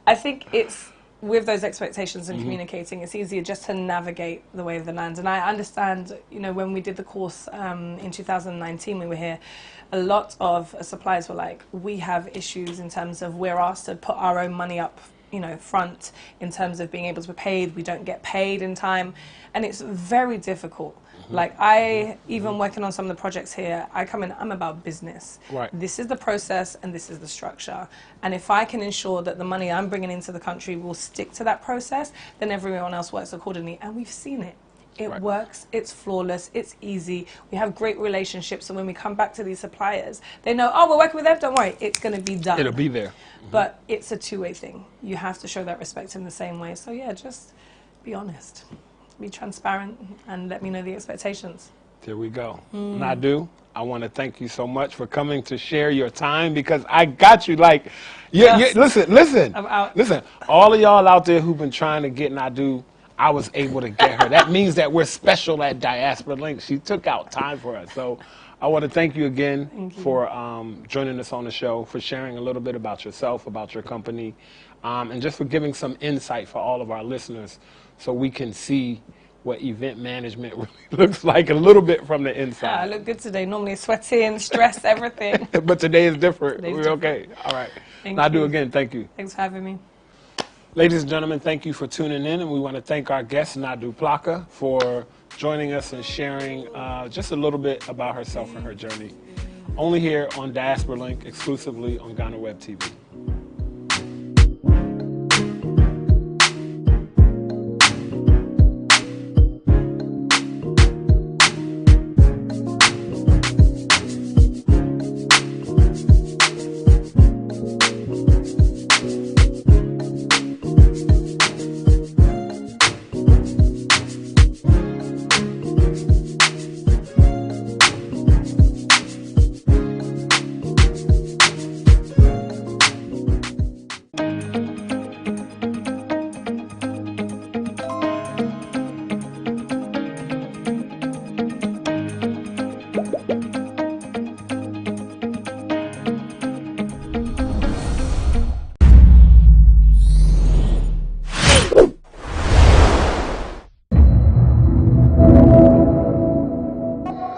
I think it's, with those expectations and communicating, it's easier just to navigate the way of the land. And I understand, you know, when we did the course in 2019, we were here, a lot of suppliers were like, we have issues in terms of we're asked to put our own money up, you know, front in terms of being able to be paid. We don't get paid in time. And it's very difficult. Like even working on some of the projects here, I come in, I'm about business.
Right.
This is the process and this is the structure. And if I can ensure that the money I'm bringing into the country will stick to that process, then everyone else works accordingly. And we've seen it. It works, it's flawless, it's easy. We have great relationships. So when we come back to these suppliers, they know, oh, we're working with them, don't worry, it's going to be done.
It'll be there.
But it's a two-way thing. You have to show that respect in the same way. So yeah, just be honest. Be transparent and let me know the expectations.
There we go. Nadu, I want to thank you so much for coming to share your time, because I got you. Like, listen.
I'm out.
Listen, all of y'all out there who've been trying to get Nadu, I was able to get her. That means that we're special at Diaspora Link. She took out time for us. So I want to thank you again for joining us on the show, for sharing a little bit about yourself, about your company, and just for giving some insight for all of our listeners so we can see what event management really looks like a little bit from the inside.
I look good today. Normally sweating, stressed, everything.
But today is different.
Today's
We're
different.
okay. All right.
Thank you.
Again, thank you.
Thanks for having me.
Ladies and gentlemen, thank you for tuning in, and we want to thank our guest, Nadu Plaka, for joining us and sharing just a little bit about herself and her journey. Only here on Diaspora Link, exclusively on GhanaWeb TV.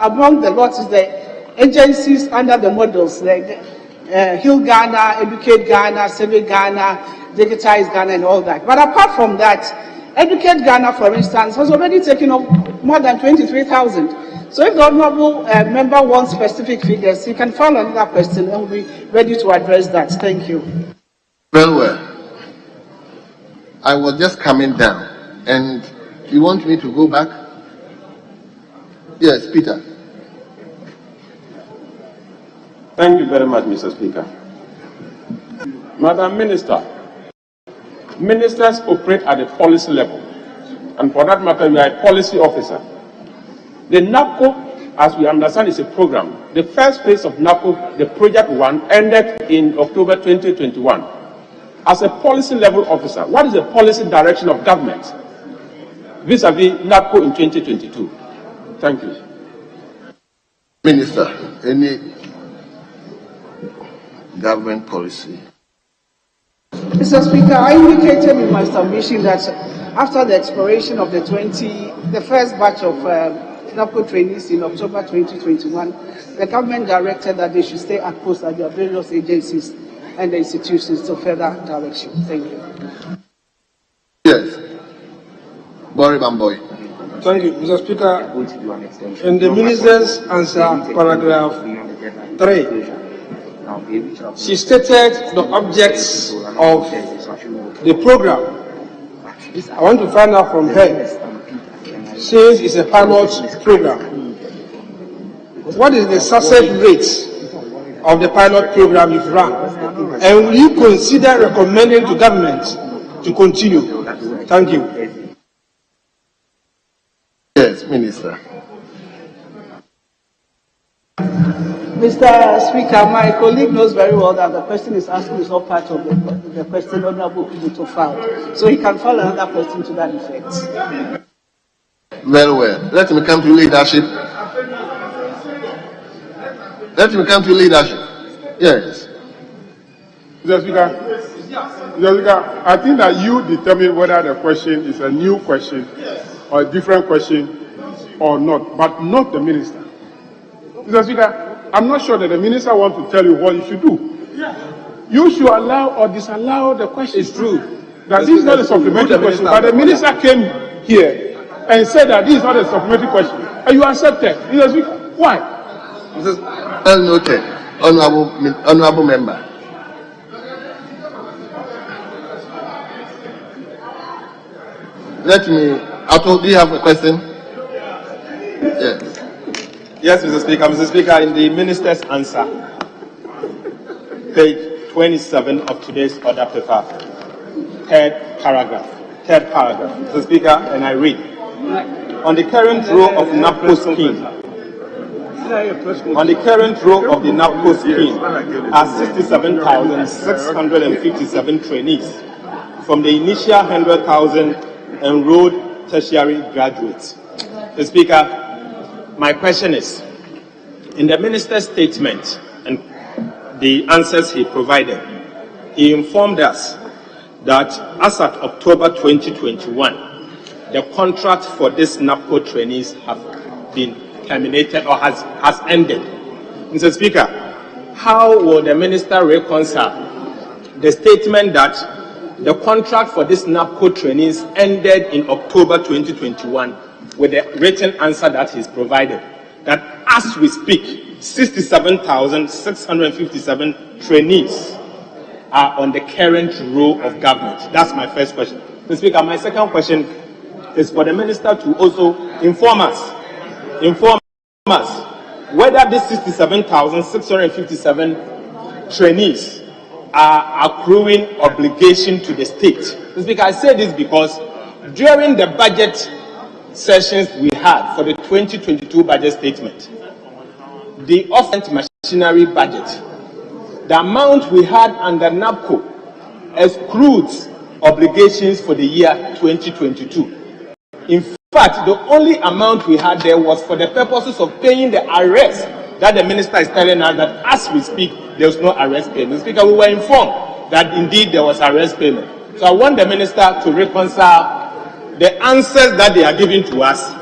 among the lot is the agencies under the models, like Heal Ghana, Educate Ghana, Save Ghana, Digitize Ghana, and all that. But apart from that, Educate Ghana, for instance, has already taken up more than 23,000. So if the honourable member wants specific figures, he can file another question and we'll be ready to address that. Thank you.
Well, I was just coming down, and you want me to go back? Yes, Peter.
Thank you very much, Mr. Speaker. Madam Minister, ministers operate at the policy level, and for that matter, you are a policy officer. The NAPCO, as we understand, is a program. The first phase of NAPCO, the project one, ended in October 2021. As a policy level officer, what is the policy direction of government vis-a-vis NAPCO in 2022? Thank you.
Minister, any government policy?
Mr. Speaker, I indicated in my submission that after the expiration of the first batch of NAPCO trainees in October 2021, the government directed that they should stay at post at their various agencies and the institutions to further direction. Thank you.
Yes. Bori Bamboy.
Thank you, Mr. Speaker. In the minister's answer, paragraph 3, she stated the objects of the program. I want to find out from her, since it's a pilot program, what is the success rate of the pilot program you've run? And will you consider recommending to government to continue? Thank you.
Yes, Minister.
Mr. Speaker, my colleague knows very well that the question is asking is not part of the question Honorable Kubuto filed. So he can file another question to that effect.
Very well. Let me come to leadership. Let me come to leadership. Yes.
Mr. Speaker, I think that you determine whether the question is a new question or a different question or not, but not the minister. Mr. Speaker, I'm not sure that the minister wants to tell you what you should do. You should allow or disallow the question. It's true. That this is not a supplementary question, but the minister came here and said that this is not a supplementary question, and you accepted. Mr. Speaker, why?
Okay. Honorable member. Let me. Ato, do you have a question? Yes.
Yes, Mr. Speaker. Mr. Speaker, in the minister's answer, page 27 of today's order paper, third paragraph. Mr. Speaker, and I read, on the current row of NAPCO scheme, the NAPCO scheme are 67,657 trainees from the initial 100,000 enrolled tertiary graduates. Mr. Speaker, my question is, in the minister's statement and the answers he provided, he informed us that as at October 2021, the contract for these NAPCO trainees have been terminated or has ended. Mr. Speaker, how will the minister reconcile the statement that the contract for these NAPCO trainees ended in October 2021 with the written answer that he's provided, that as we speak, 67,657 trainees are on the current row of government? That's my first question. Mr. Speaker, my second question is for the minister to also inform us whether these 67,657 trainees are accruing obligation to the state. Mr. Speaker, I say this because during the budget sessions we had for the 2022 budget statement, the offense machinery budget, the amount we had under NAPCO excludes obligations for the year 2022. In fact, the only amount we had there was for the purposes of paying the arrest that the minister is telling us that as we speak, there's no arrest payment. Speaker, we were informed that indeed there was arrest payment. So I want the minister to reconcile the answers that they are giving to us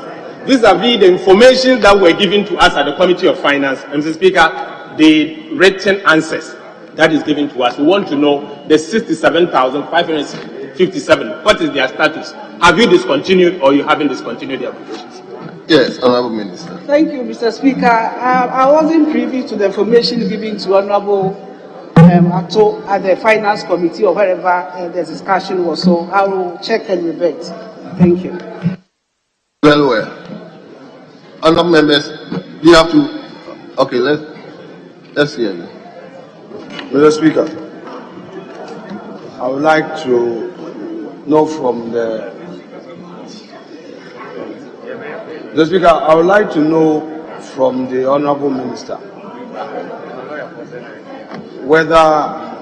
vis-a-vis the information that were given to us at the Committee of Finance, Mr. Speaker, the written answers that is given to us. We want to know the 67,557. What is their status? Have you discontinued or you haven't discontinued the applications?
Yes, Honorable Minister.
Thank you, Mr. Speaker. I wasn't privy to the information given to Honorable Ato at the Finance Committee or wherever the discussion was, so I will check and revert. Thank you.
Well. Honorable members, you have to. Okay, let's hear you.
Mr. Speaker, I would like to know from the Mr. Speaker, I would like to know from the Honorable Minister whether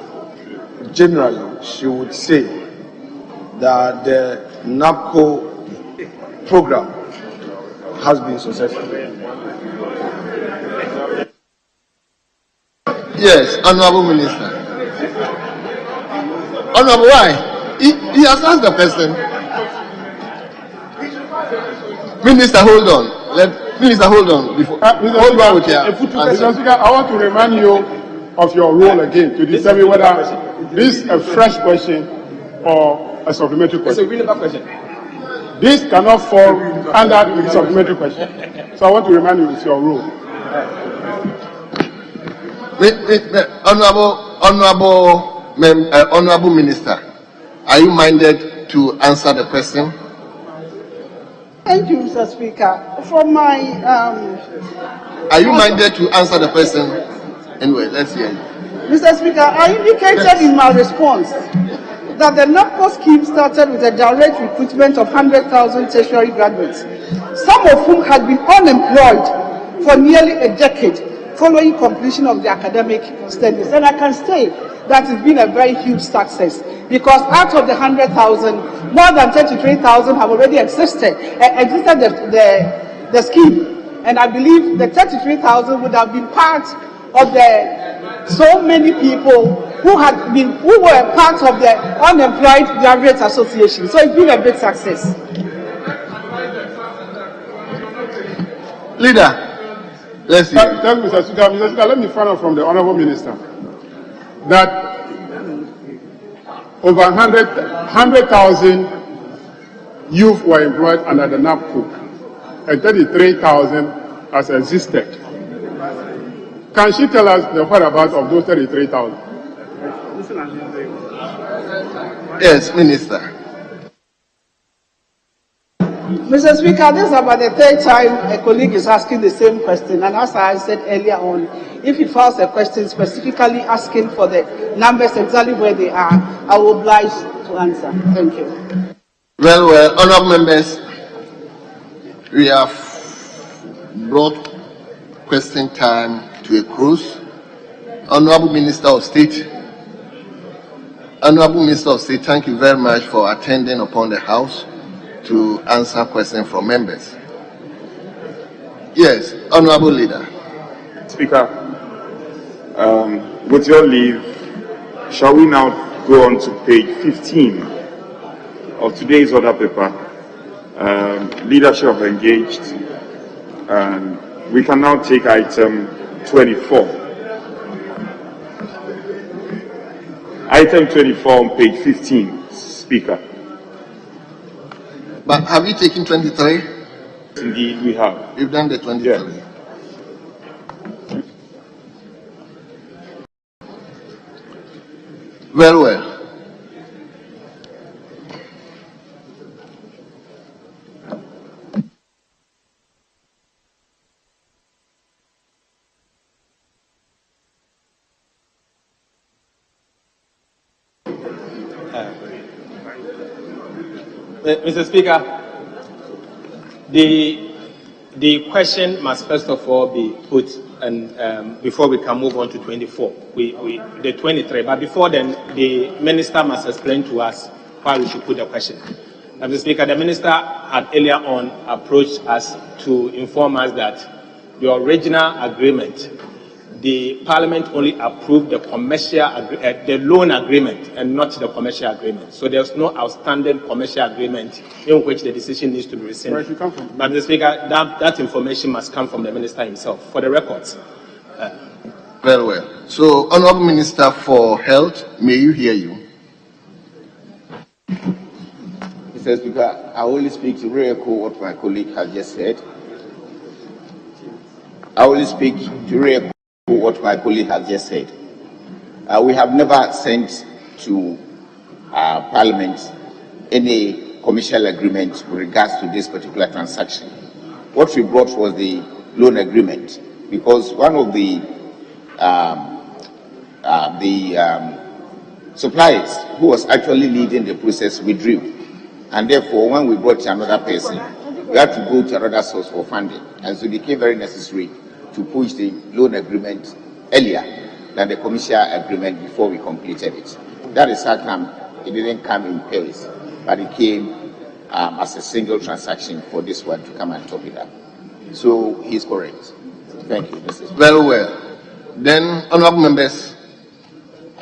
generally she would say that the NAPCO program has been successful.
Yes, Honorable Minister. Honorable, why? He has asked the person. Minister, hold on. Minister, hold on. Before, hold on with your
Mr. Speaker, I want to remind you of your role again to determine whether this is a fresh question or a supplementary question. It's a really bad question. This cannot fall under the supplementary question. So I want to remind you it's your rule.
Honorable Minister, are you minded to answer the question?
Thank you, Mr. Speaker. From my
are you minded to answer the question? Anyway, let's hear you.
Mr. Speaker, I indicated in my response that the NAPCO scheme started with a direct recruitment of 100,000 tertiary graduates, some of whom had been unemployed for nearly a decade following completion of the academic studies. And I can say that it's been a very huge success because out of the 100,000, more than 33,000 have already exited the scheme. And I believe the 33,000 would have been part of the so many people who were part of the Unemployed Graduates Association. So it's been a big success.
Leader, let's see.
Thank you, Mr. Speaker. Mr. Speaker, let me find out from the Honorable Minister that over 100,000 youth were employed under the NAPCO and 33,000 has existed. Can she tell us the whereabouts of those 33,000?
Yes, Minister.
Mr. Speaker, this is about the third time a colleague is asking the same question. And as I said earlier on, if he files a question specifically asking for the numbers exactly where they are, I will oblige to answer. Thank you.
Well, honourable members, we have brought question time to a close. Honourable Minister of State, thank you very much for attending upon the House to answer questions from members. Yes, Honourable Leader.
Speaker, with your leave, shall we now go on to page 15 of today's order paper, leadership engaged, and we can now take item 24. Item 24 on page 15, Speaker.
But have you taken 23?
Indeed, we have.
You've done the 23.
Yes.
Very well.
Mr. Speaker, the question must first of all be put, and before we can move on to 24, the 23. But before then, the minister must explain to us why we should put the question. Mr. Speaker, the minister had earlier on approached us to inform us that the original agreement the Parliament only approved the the loan agreement and not the commercial agreement. So there's no outstanding commercial agreement in which the decision needs to be rescinded.
Where should it come from?
But Mr. Speaker, that information must come from the Minister himself for the records.
Very well. So, Honourable Minister for Health, may you hear you?
Mr. Speaker, I only speak to re-echo what my colleague has just said. We have never sent to Parliament any commercial agreement with regards to this particular transaction. What we brought was the loan agreement, because one of the suppliers who was actually leading the process withdrew, and therefore when we brought another person, we had to go to another source for funding, and so it became very necessary to push the loan agreement earlier than the commercial agreement before we completed it. That is how come it didn't come in pairs, but it came as a single transaction for this one to come and top it up. So he's correct. Thank you, Mr. Speaker.
Very well. Then, honourable members,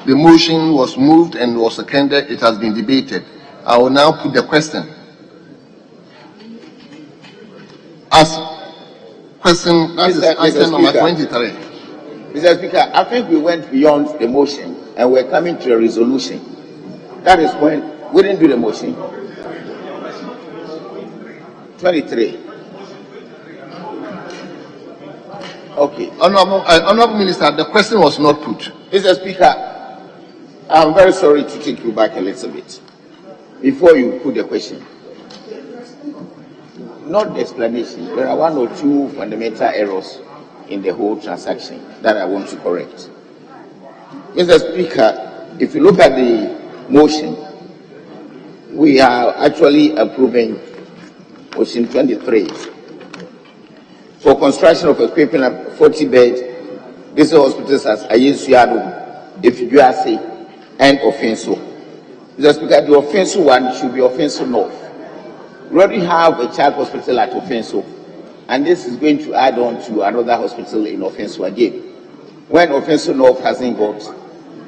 the motion was moved and was seconded. It has been debated. I will now put the question. As question, that is item number 23.
Mr. Speaker, I think we went beyond the motion and we're coming to a resolution. That is when we didn't do the motion. 23. Okay.
Honourable Minister, the question was not put.
Mr. Speaker, I'm very sorry to take you back a little bit before you put the question. Not the explanation. There are one or two fundamental errors in the whole transaction that I want to correct. Mr. Speaker, if you look at the motion, we are actually approving motion 23 for construction of equipment at 40-bed district hospitals as Ayesuado, Efiduase, and Offenso. Mr. Speaker, the Offenso one should be Offenso North. We already have a child hospital at Offenso, and this is going to add on to another hospital in Offenso again, when Offenso North hasn't got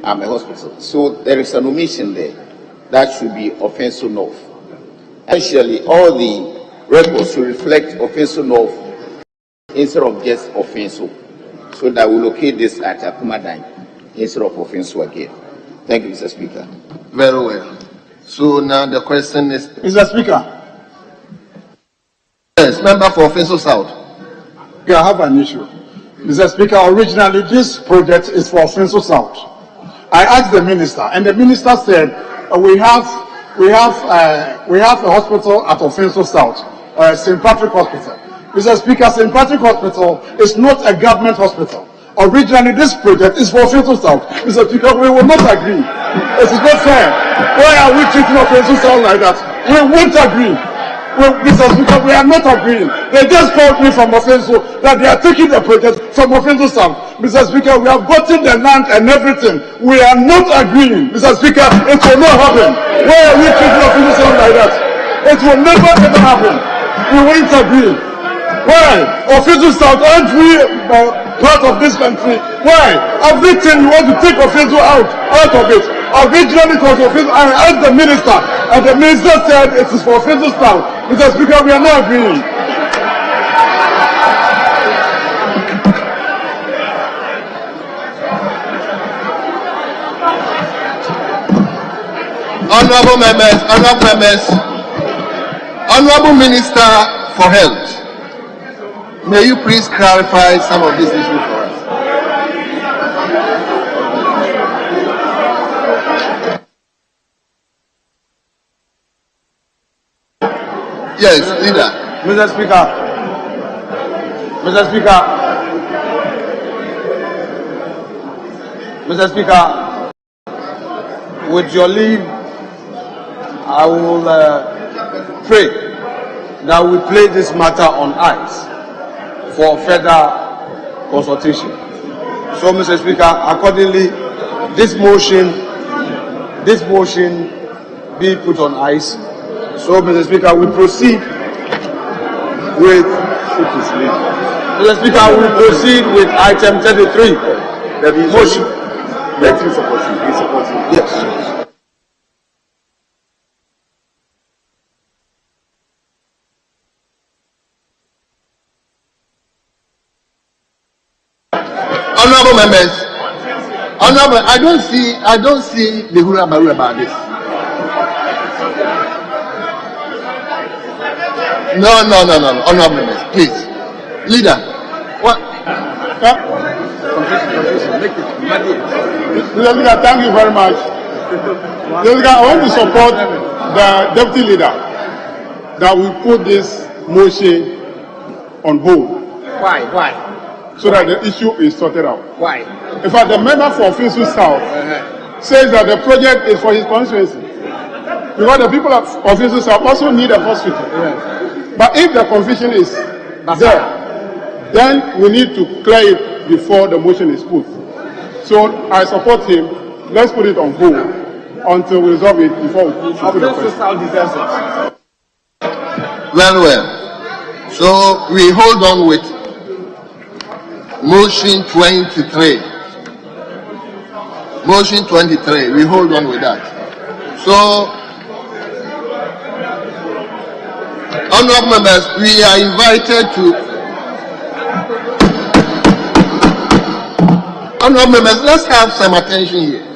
a hospital. So there is an omission there. That should be Offenso North. Essentially, all the records should reflect Offenso North instead of just Offenso, so that we locate this at Akumadan instead of Offenso again. Thank you, Mr. Speaker.
Very well. So now the question is...
Mr. Speaker.
Yes, member for Offenso South.
Okay, I have an issue. Mr. Speaker, originally this project is for Offenso South. I asked the minister, and the minister said we have a hospital at Offenso South, St. Patrick Hospital. Mr. Speaker, St. Patrick Hospital is not a government hospital. Originally, this project is for Offenso South. Mr. Speaker, we will not agree. It is not fair. Why are we treating Offenso South like that? We won't agree. Mr. Speaker, we are not agreeing. They just called me from Offenso that they are taking the project from Offenso South. Mr. Speaker, we have gotten the land and everything. We are not agreeing. Mr. Speaker, it will not happen. Why are we treating Offenso South like that? It will never ever happen. We won't agree. Why? Offenso South, aren't we part of this country? Why? Everything you want to take Offenso out of it. Originally it was Offenso. I asked the minister, and the minister said it is for Offenso South. Mr. Speaker, we are not agreeing.
Honourable members, Honourable Minister for Health, may you please clarify some of these issues for us? Yes, leader.
Mr. Speaker. Mr. Speaker, with your leave, I will pray that we place this matter on ice for further consultation. So, Mr. Speaker, accordingly, this motion be put on ice. So, Mr. Speaker, we proceed with Mr. Speaker, we proceed with item 33. Motion.
Let me support you. We support you.
Yes.
Honorable members, honorable, I don't see the hurrah about this. No, honorable members, please. Leader, what?
Mr. Leader, thank you very much. Mr. Leader, I want to support the deputy leader that we put this motion on hold.
Why?
So that the issue is sorted out.
Why?
In fact, the member for Finsu South says that the project is for his constituency. Because the people of Finsu South also need a hospital.
Yes.
But if the confusion is there, then we need to clear it before the motion is put. So I support him. Let's put it on hold until we resolve it before we put the question.
Very well. So we hold on with motion 23. Motion 23. We hold on with that. So, honorable members, we are invited to. Honorable members, let's have some attention here.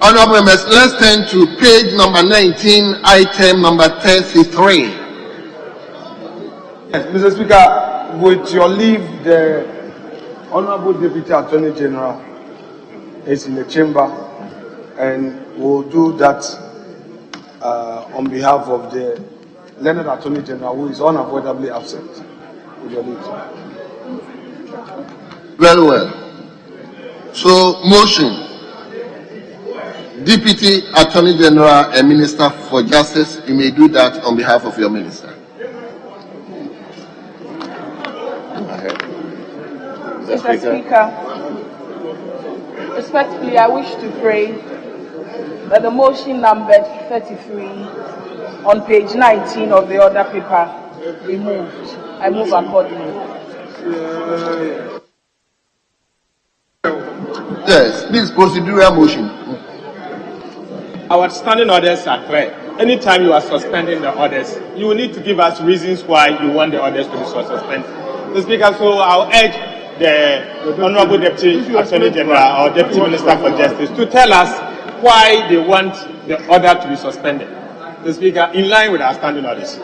Honorable members, let's turn to page number 19, item number 33.
Yes, Mr. Speaker, with your leave, the Honorable Deputy Attorney General is in the chamber, and we'll do that on behalf of the Learned Attorney General, who is unavoidably absent. With your leave.
Very well. So, motion. Deputy Attorney General and Minister for Justice, you may do that on behalf of your minister.
Mr. Speaker, respectfully, I wish to pray that the motion numbered 33 on page 19 of the order paper be moved. I move accordingly.
Yes, this procedural motion.
Our standing orders are clear. Anytime you are suspending the orders, you will need to give us reasons why you want the orders to be suspended. Mr. Speaker, so I'll urge the Honorable Deputy Attorney General or Deputy Minister for Justice to tell us why they want the order to be suspended. Mr. Speaker, in line with our standing orders.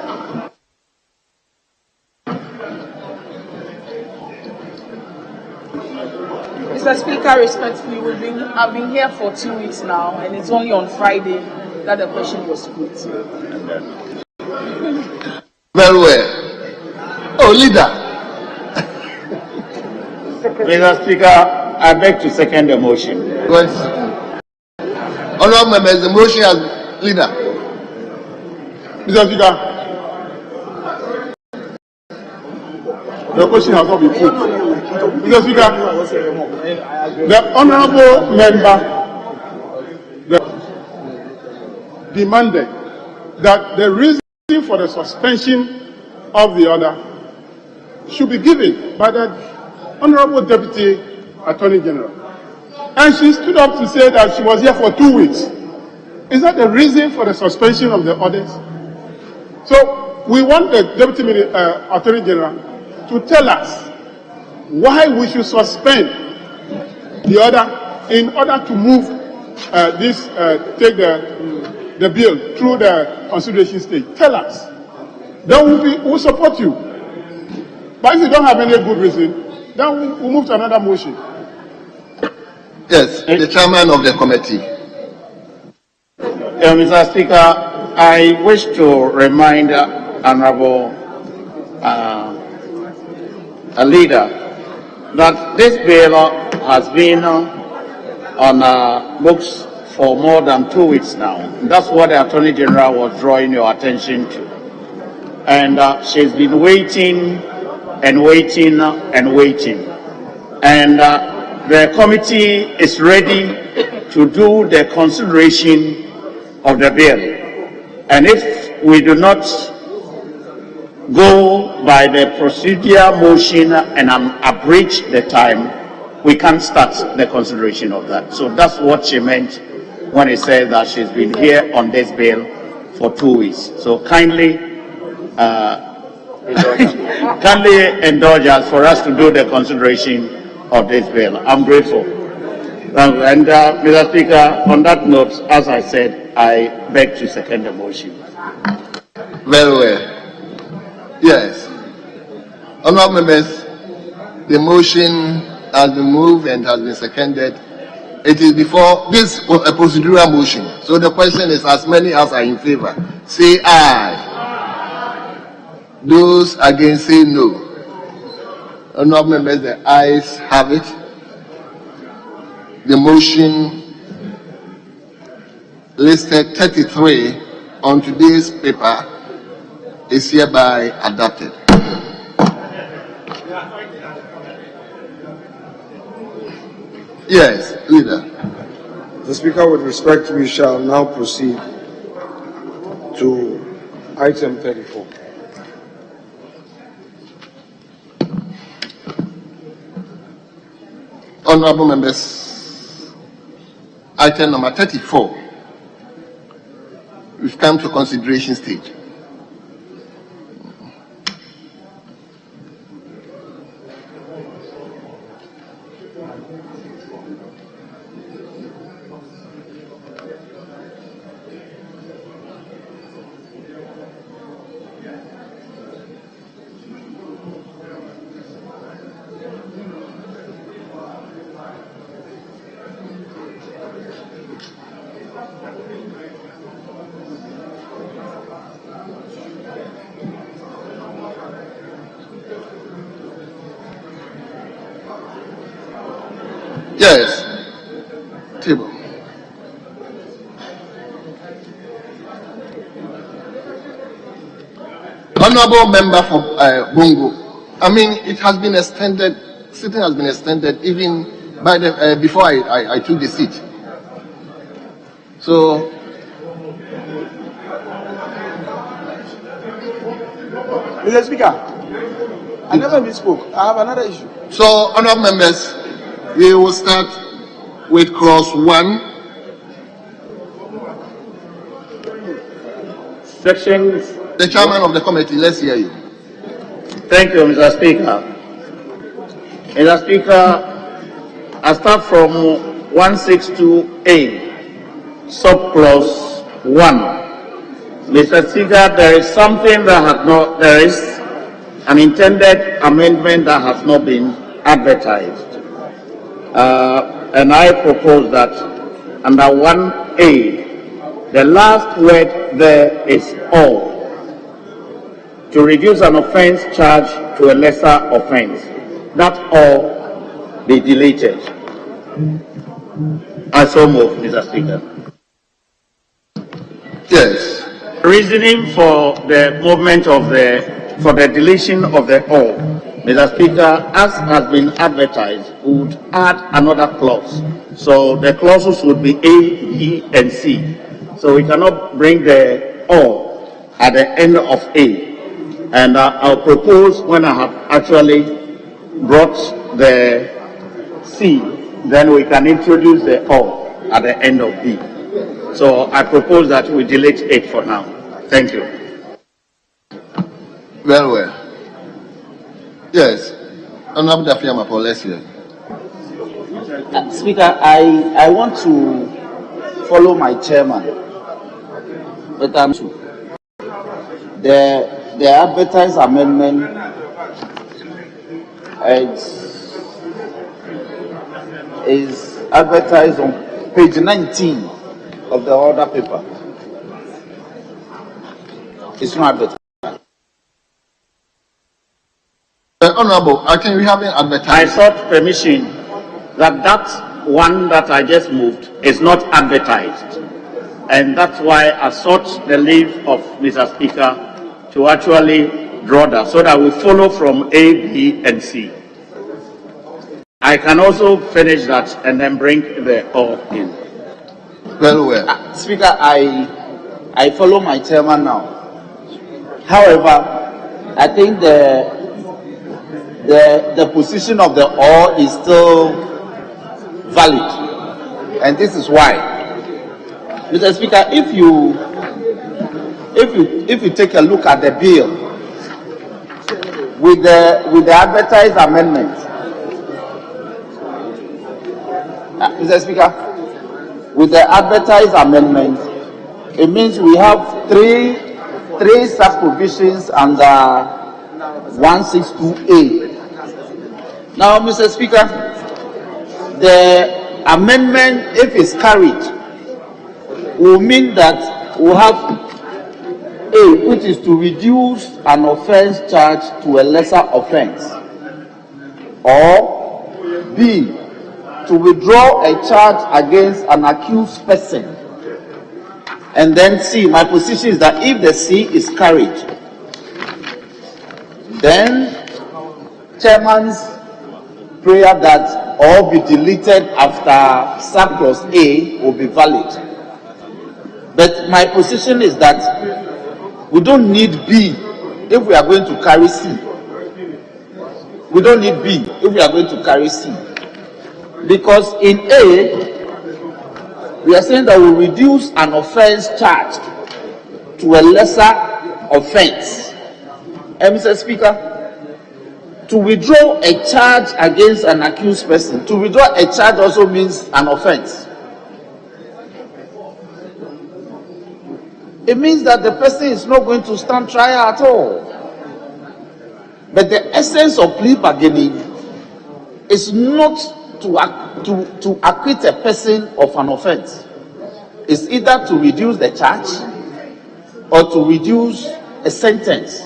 Mr. Speaker, respectfully, I've been here for 2 weeks now, and it's only on Friday that the question was put.
Very well. Oh, leader.
Mr. Speaker, I beg to second the motion.
Honorable members, the motion has leader.
Mr. Speaker, the question has not been put. Mr. Speaker, the honorable member demanded that the reason for the suspension of the order should be given by the Honorable Deputy Attorney General. And she stood up to say that she was here for 2 weeks. Is that the reason for the suspension of the orders? So we want the Deputy Attorney General to tell us why we should suspend the order in order to move take the bill through the consideration stage. Tell us. Then we'll support you. But if you don't have any good reason, then we'll move to another motion.
Yes, the chairman of the committee.
Mr. Speaker, I wish to remind Honorable leader that this bill has been on books for more than 2 weeks now. That's what the Attorney General was drawing your attention to. And she's been waiting and waiting and waiting. And the committee is ready to do the consideration of the bill. And if we do not go by the procedural motion and abridge the time, we can't start the consideration of that. So that's what she meant when he said that she's been here on this bill for 2 weeks. So kindly indulge us for us to do the consideration of this bill. I'm grateful. And Mr. Speaker, on that note, as I said, I beg to second the motion.
Very well. Yes. Honourable members, the motion has been moved and has been seconded. It is before this was a procedural motion. So the question is, as many as are in favor, say aye. Those against say no. Honourable members, the ayes have it. The motion listed 33 on today's paper is hereby adopted. Yes, leader.
The Speaker, with respect, we shall now proceed to item 34.
Honourable members, item number 34. We've come to consideration stage. Yes. Table. Honourable member for Bongo. I mean, it has been extended. Sitting has been extended even by the before I took the seat. So.
Mr. Speaker, I never misspoke. I have another issue.
So, honourable members, we will start with clause 1.
Sections.
The chairman of the committee, let's hear you.
Thank you, Mr. Speaker. Mr. Speaker, I start from 162A, subclause 1. Mr. Speaker, there is something that there is an intended amendment that has not been advertised. And I propose that under 1A, the last word there is all, to reduce an offence charge to a lesser offence. That all be deleted. I so move, Mr. Speaker.
Yes.
Reasoning for the movement of for the deletion of the all, Mr. Speaker, as has been advertised, we would add another clause. So the clauses would be A, B, and C. So we cannot bring the all at the end of A. And I'll propose, when I have actually brought the C, then we can introduce the all at the end of B. So I propose that we delete it for now. Thank you.
Very well. Yes. Honourable Dafiama, let's hear.
Speaker, I want to follow my chairman. But the advertised amendment is advertised on page 19 of the order paper. It's not advertised.
Honourable, I think we haven't advertised.
I sought permission that one that I just moved is not advertised. And that's why I sought the leave of Mr. Speaker to actually draw that, so that we follow from A, B, and C. I can also finish that and then bring the all in.
Very well.
Speaker, I follow my chairman now. However, I think the position of the all is still valid, and this is why. Mr. Speaker, if you take a look at the bill with the advertised amendment, Mr. Speaker, with the advertised amendment, it means we have three sub-provisions under 162A. Now, Mr. Speaker, the amendment, if it's carried, will mean that we'll have A, which is to reduce an offense charge to a lesser offense, or B, to withdraw a charge against an accused person. And then C, my position is that if the C is carried, then Chairman's prayer that all be deleted after subclause A will be valid. But my position is that we don't need B if we are going to carry C. We don't need B if we are going to carry C. Because in A, we are saying that we reduce an offense charged to a lesser offense. And Mr. Speaker, to withdraw a charge against an accused person, to withdraw a charge also means an offense. It means that the person is not going to stand trial at all. But the essence of plea bargaining is not to acquit a person of an offense. It's either to reduce the charge or to reduce a sentence.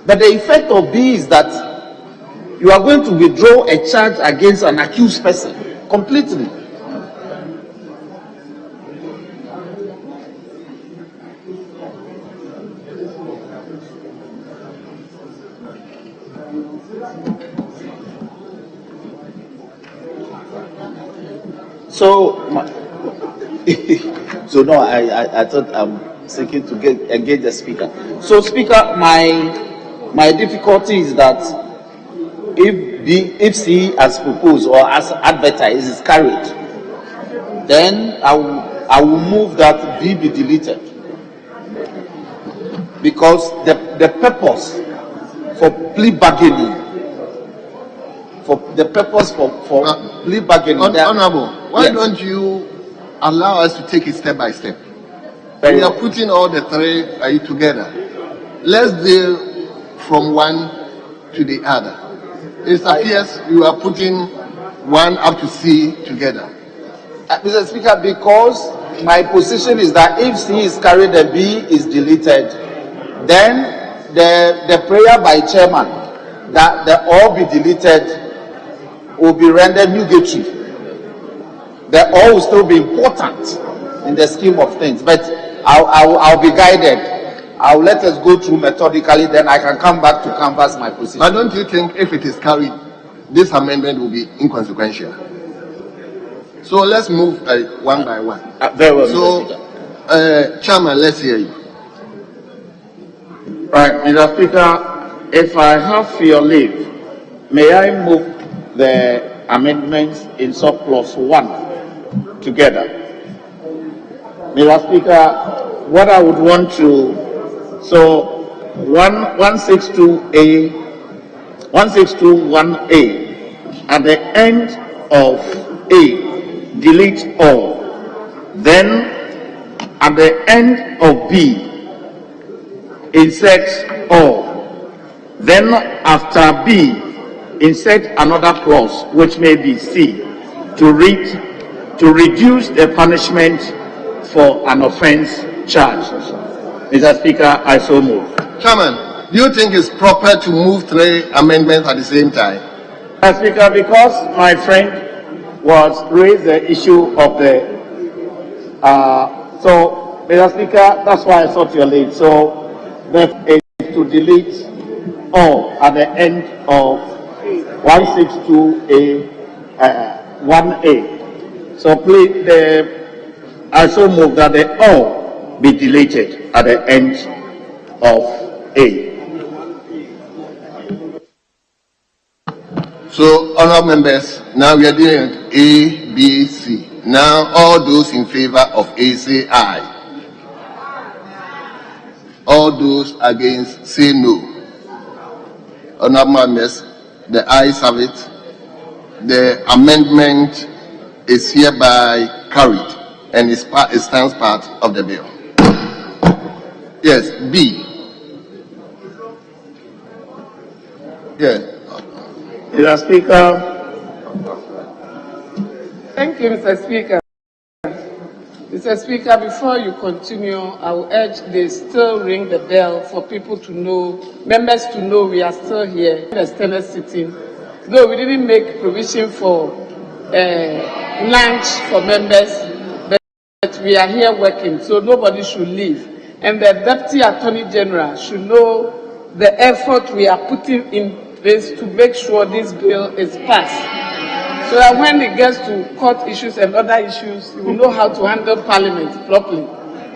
But the effect of B is that you are going to withdraw a charge against an accused person completely. So no, I thought I'm seeking to engage the speaker. So, Speaker, my difficulty is that if C as proposed or as advertised is carried, then I will move that B be deleted, because the purpose for plea bargaining, plea bargaining.
Honorable, why don't you allow us to take it step by step? We are putting all the three together. Let's deal from one to the other. It appears you are putting one up to C together.
Mr. Speaker, because my position is that if C is carried and B is deleted, then the prayer by chairman that the all be deleted will be rendered nugatory. The all will still be important in the scheme of things, but I'll be guided. I'll let us go through methodically, then I can come back to canvass my position.
But don't you think if it is carried, this amendment will be inconsequential? So let's move one by one.
Very well.
So, Chairman, let's hear you.
Right, Mr. Speaker, if I have your leave, may I move the amendments in subclause 1 together? Mr. Speaker, what I would want to, so 162A, 162.1A, at the end of A, delete all. Then at the end of B, insert all. Then after B, insert another clause, which may be C, to reduce the punishment for an offense charged. Mr. Speaker, I so move.
Chairman, do you think it's proper to move three amendments at the same time?
Mr. Speaker, because my friend raised the issue of the, so Mr. Speaker, that's why I sought your leave. So the is to delete all at the end of 162A 1A. So please, I so move that they all be deleted at the end of A.
So, honourable members, now we are doing A, B, C. Now, all those in favour of A say aye. All those against say no. Honourable members, the ayes have it. The amendment is hereby carried and it stands part of the bill. Yes, B. Yes.
Mr. Speaker.
Thank you, Mr. Speaker. Mr. Speaker, before you continue, I will urge they still ring the bell for people to know, members to know we are still here, the extended sitting. Though we didn't make provision for lunch for members, but we are here working, so nobody should leave. And the Deputy Attorney General should know the effort we are putting in place to make sure this bill is passed, so that when it gets to court issues and other issues, you will know how to handle Parliament properly.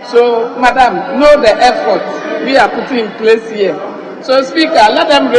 So, Madam, know the effort we are putting in place here. So, Speaker, let them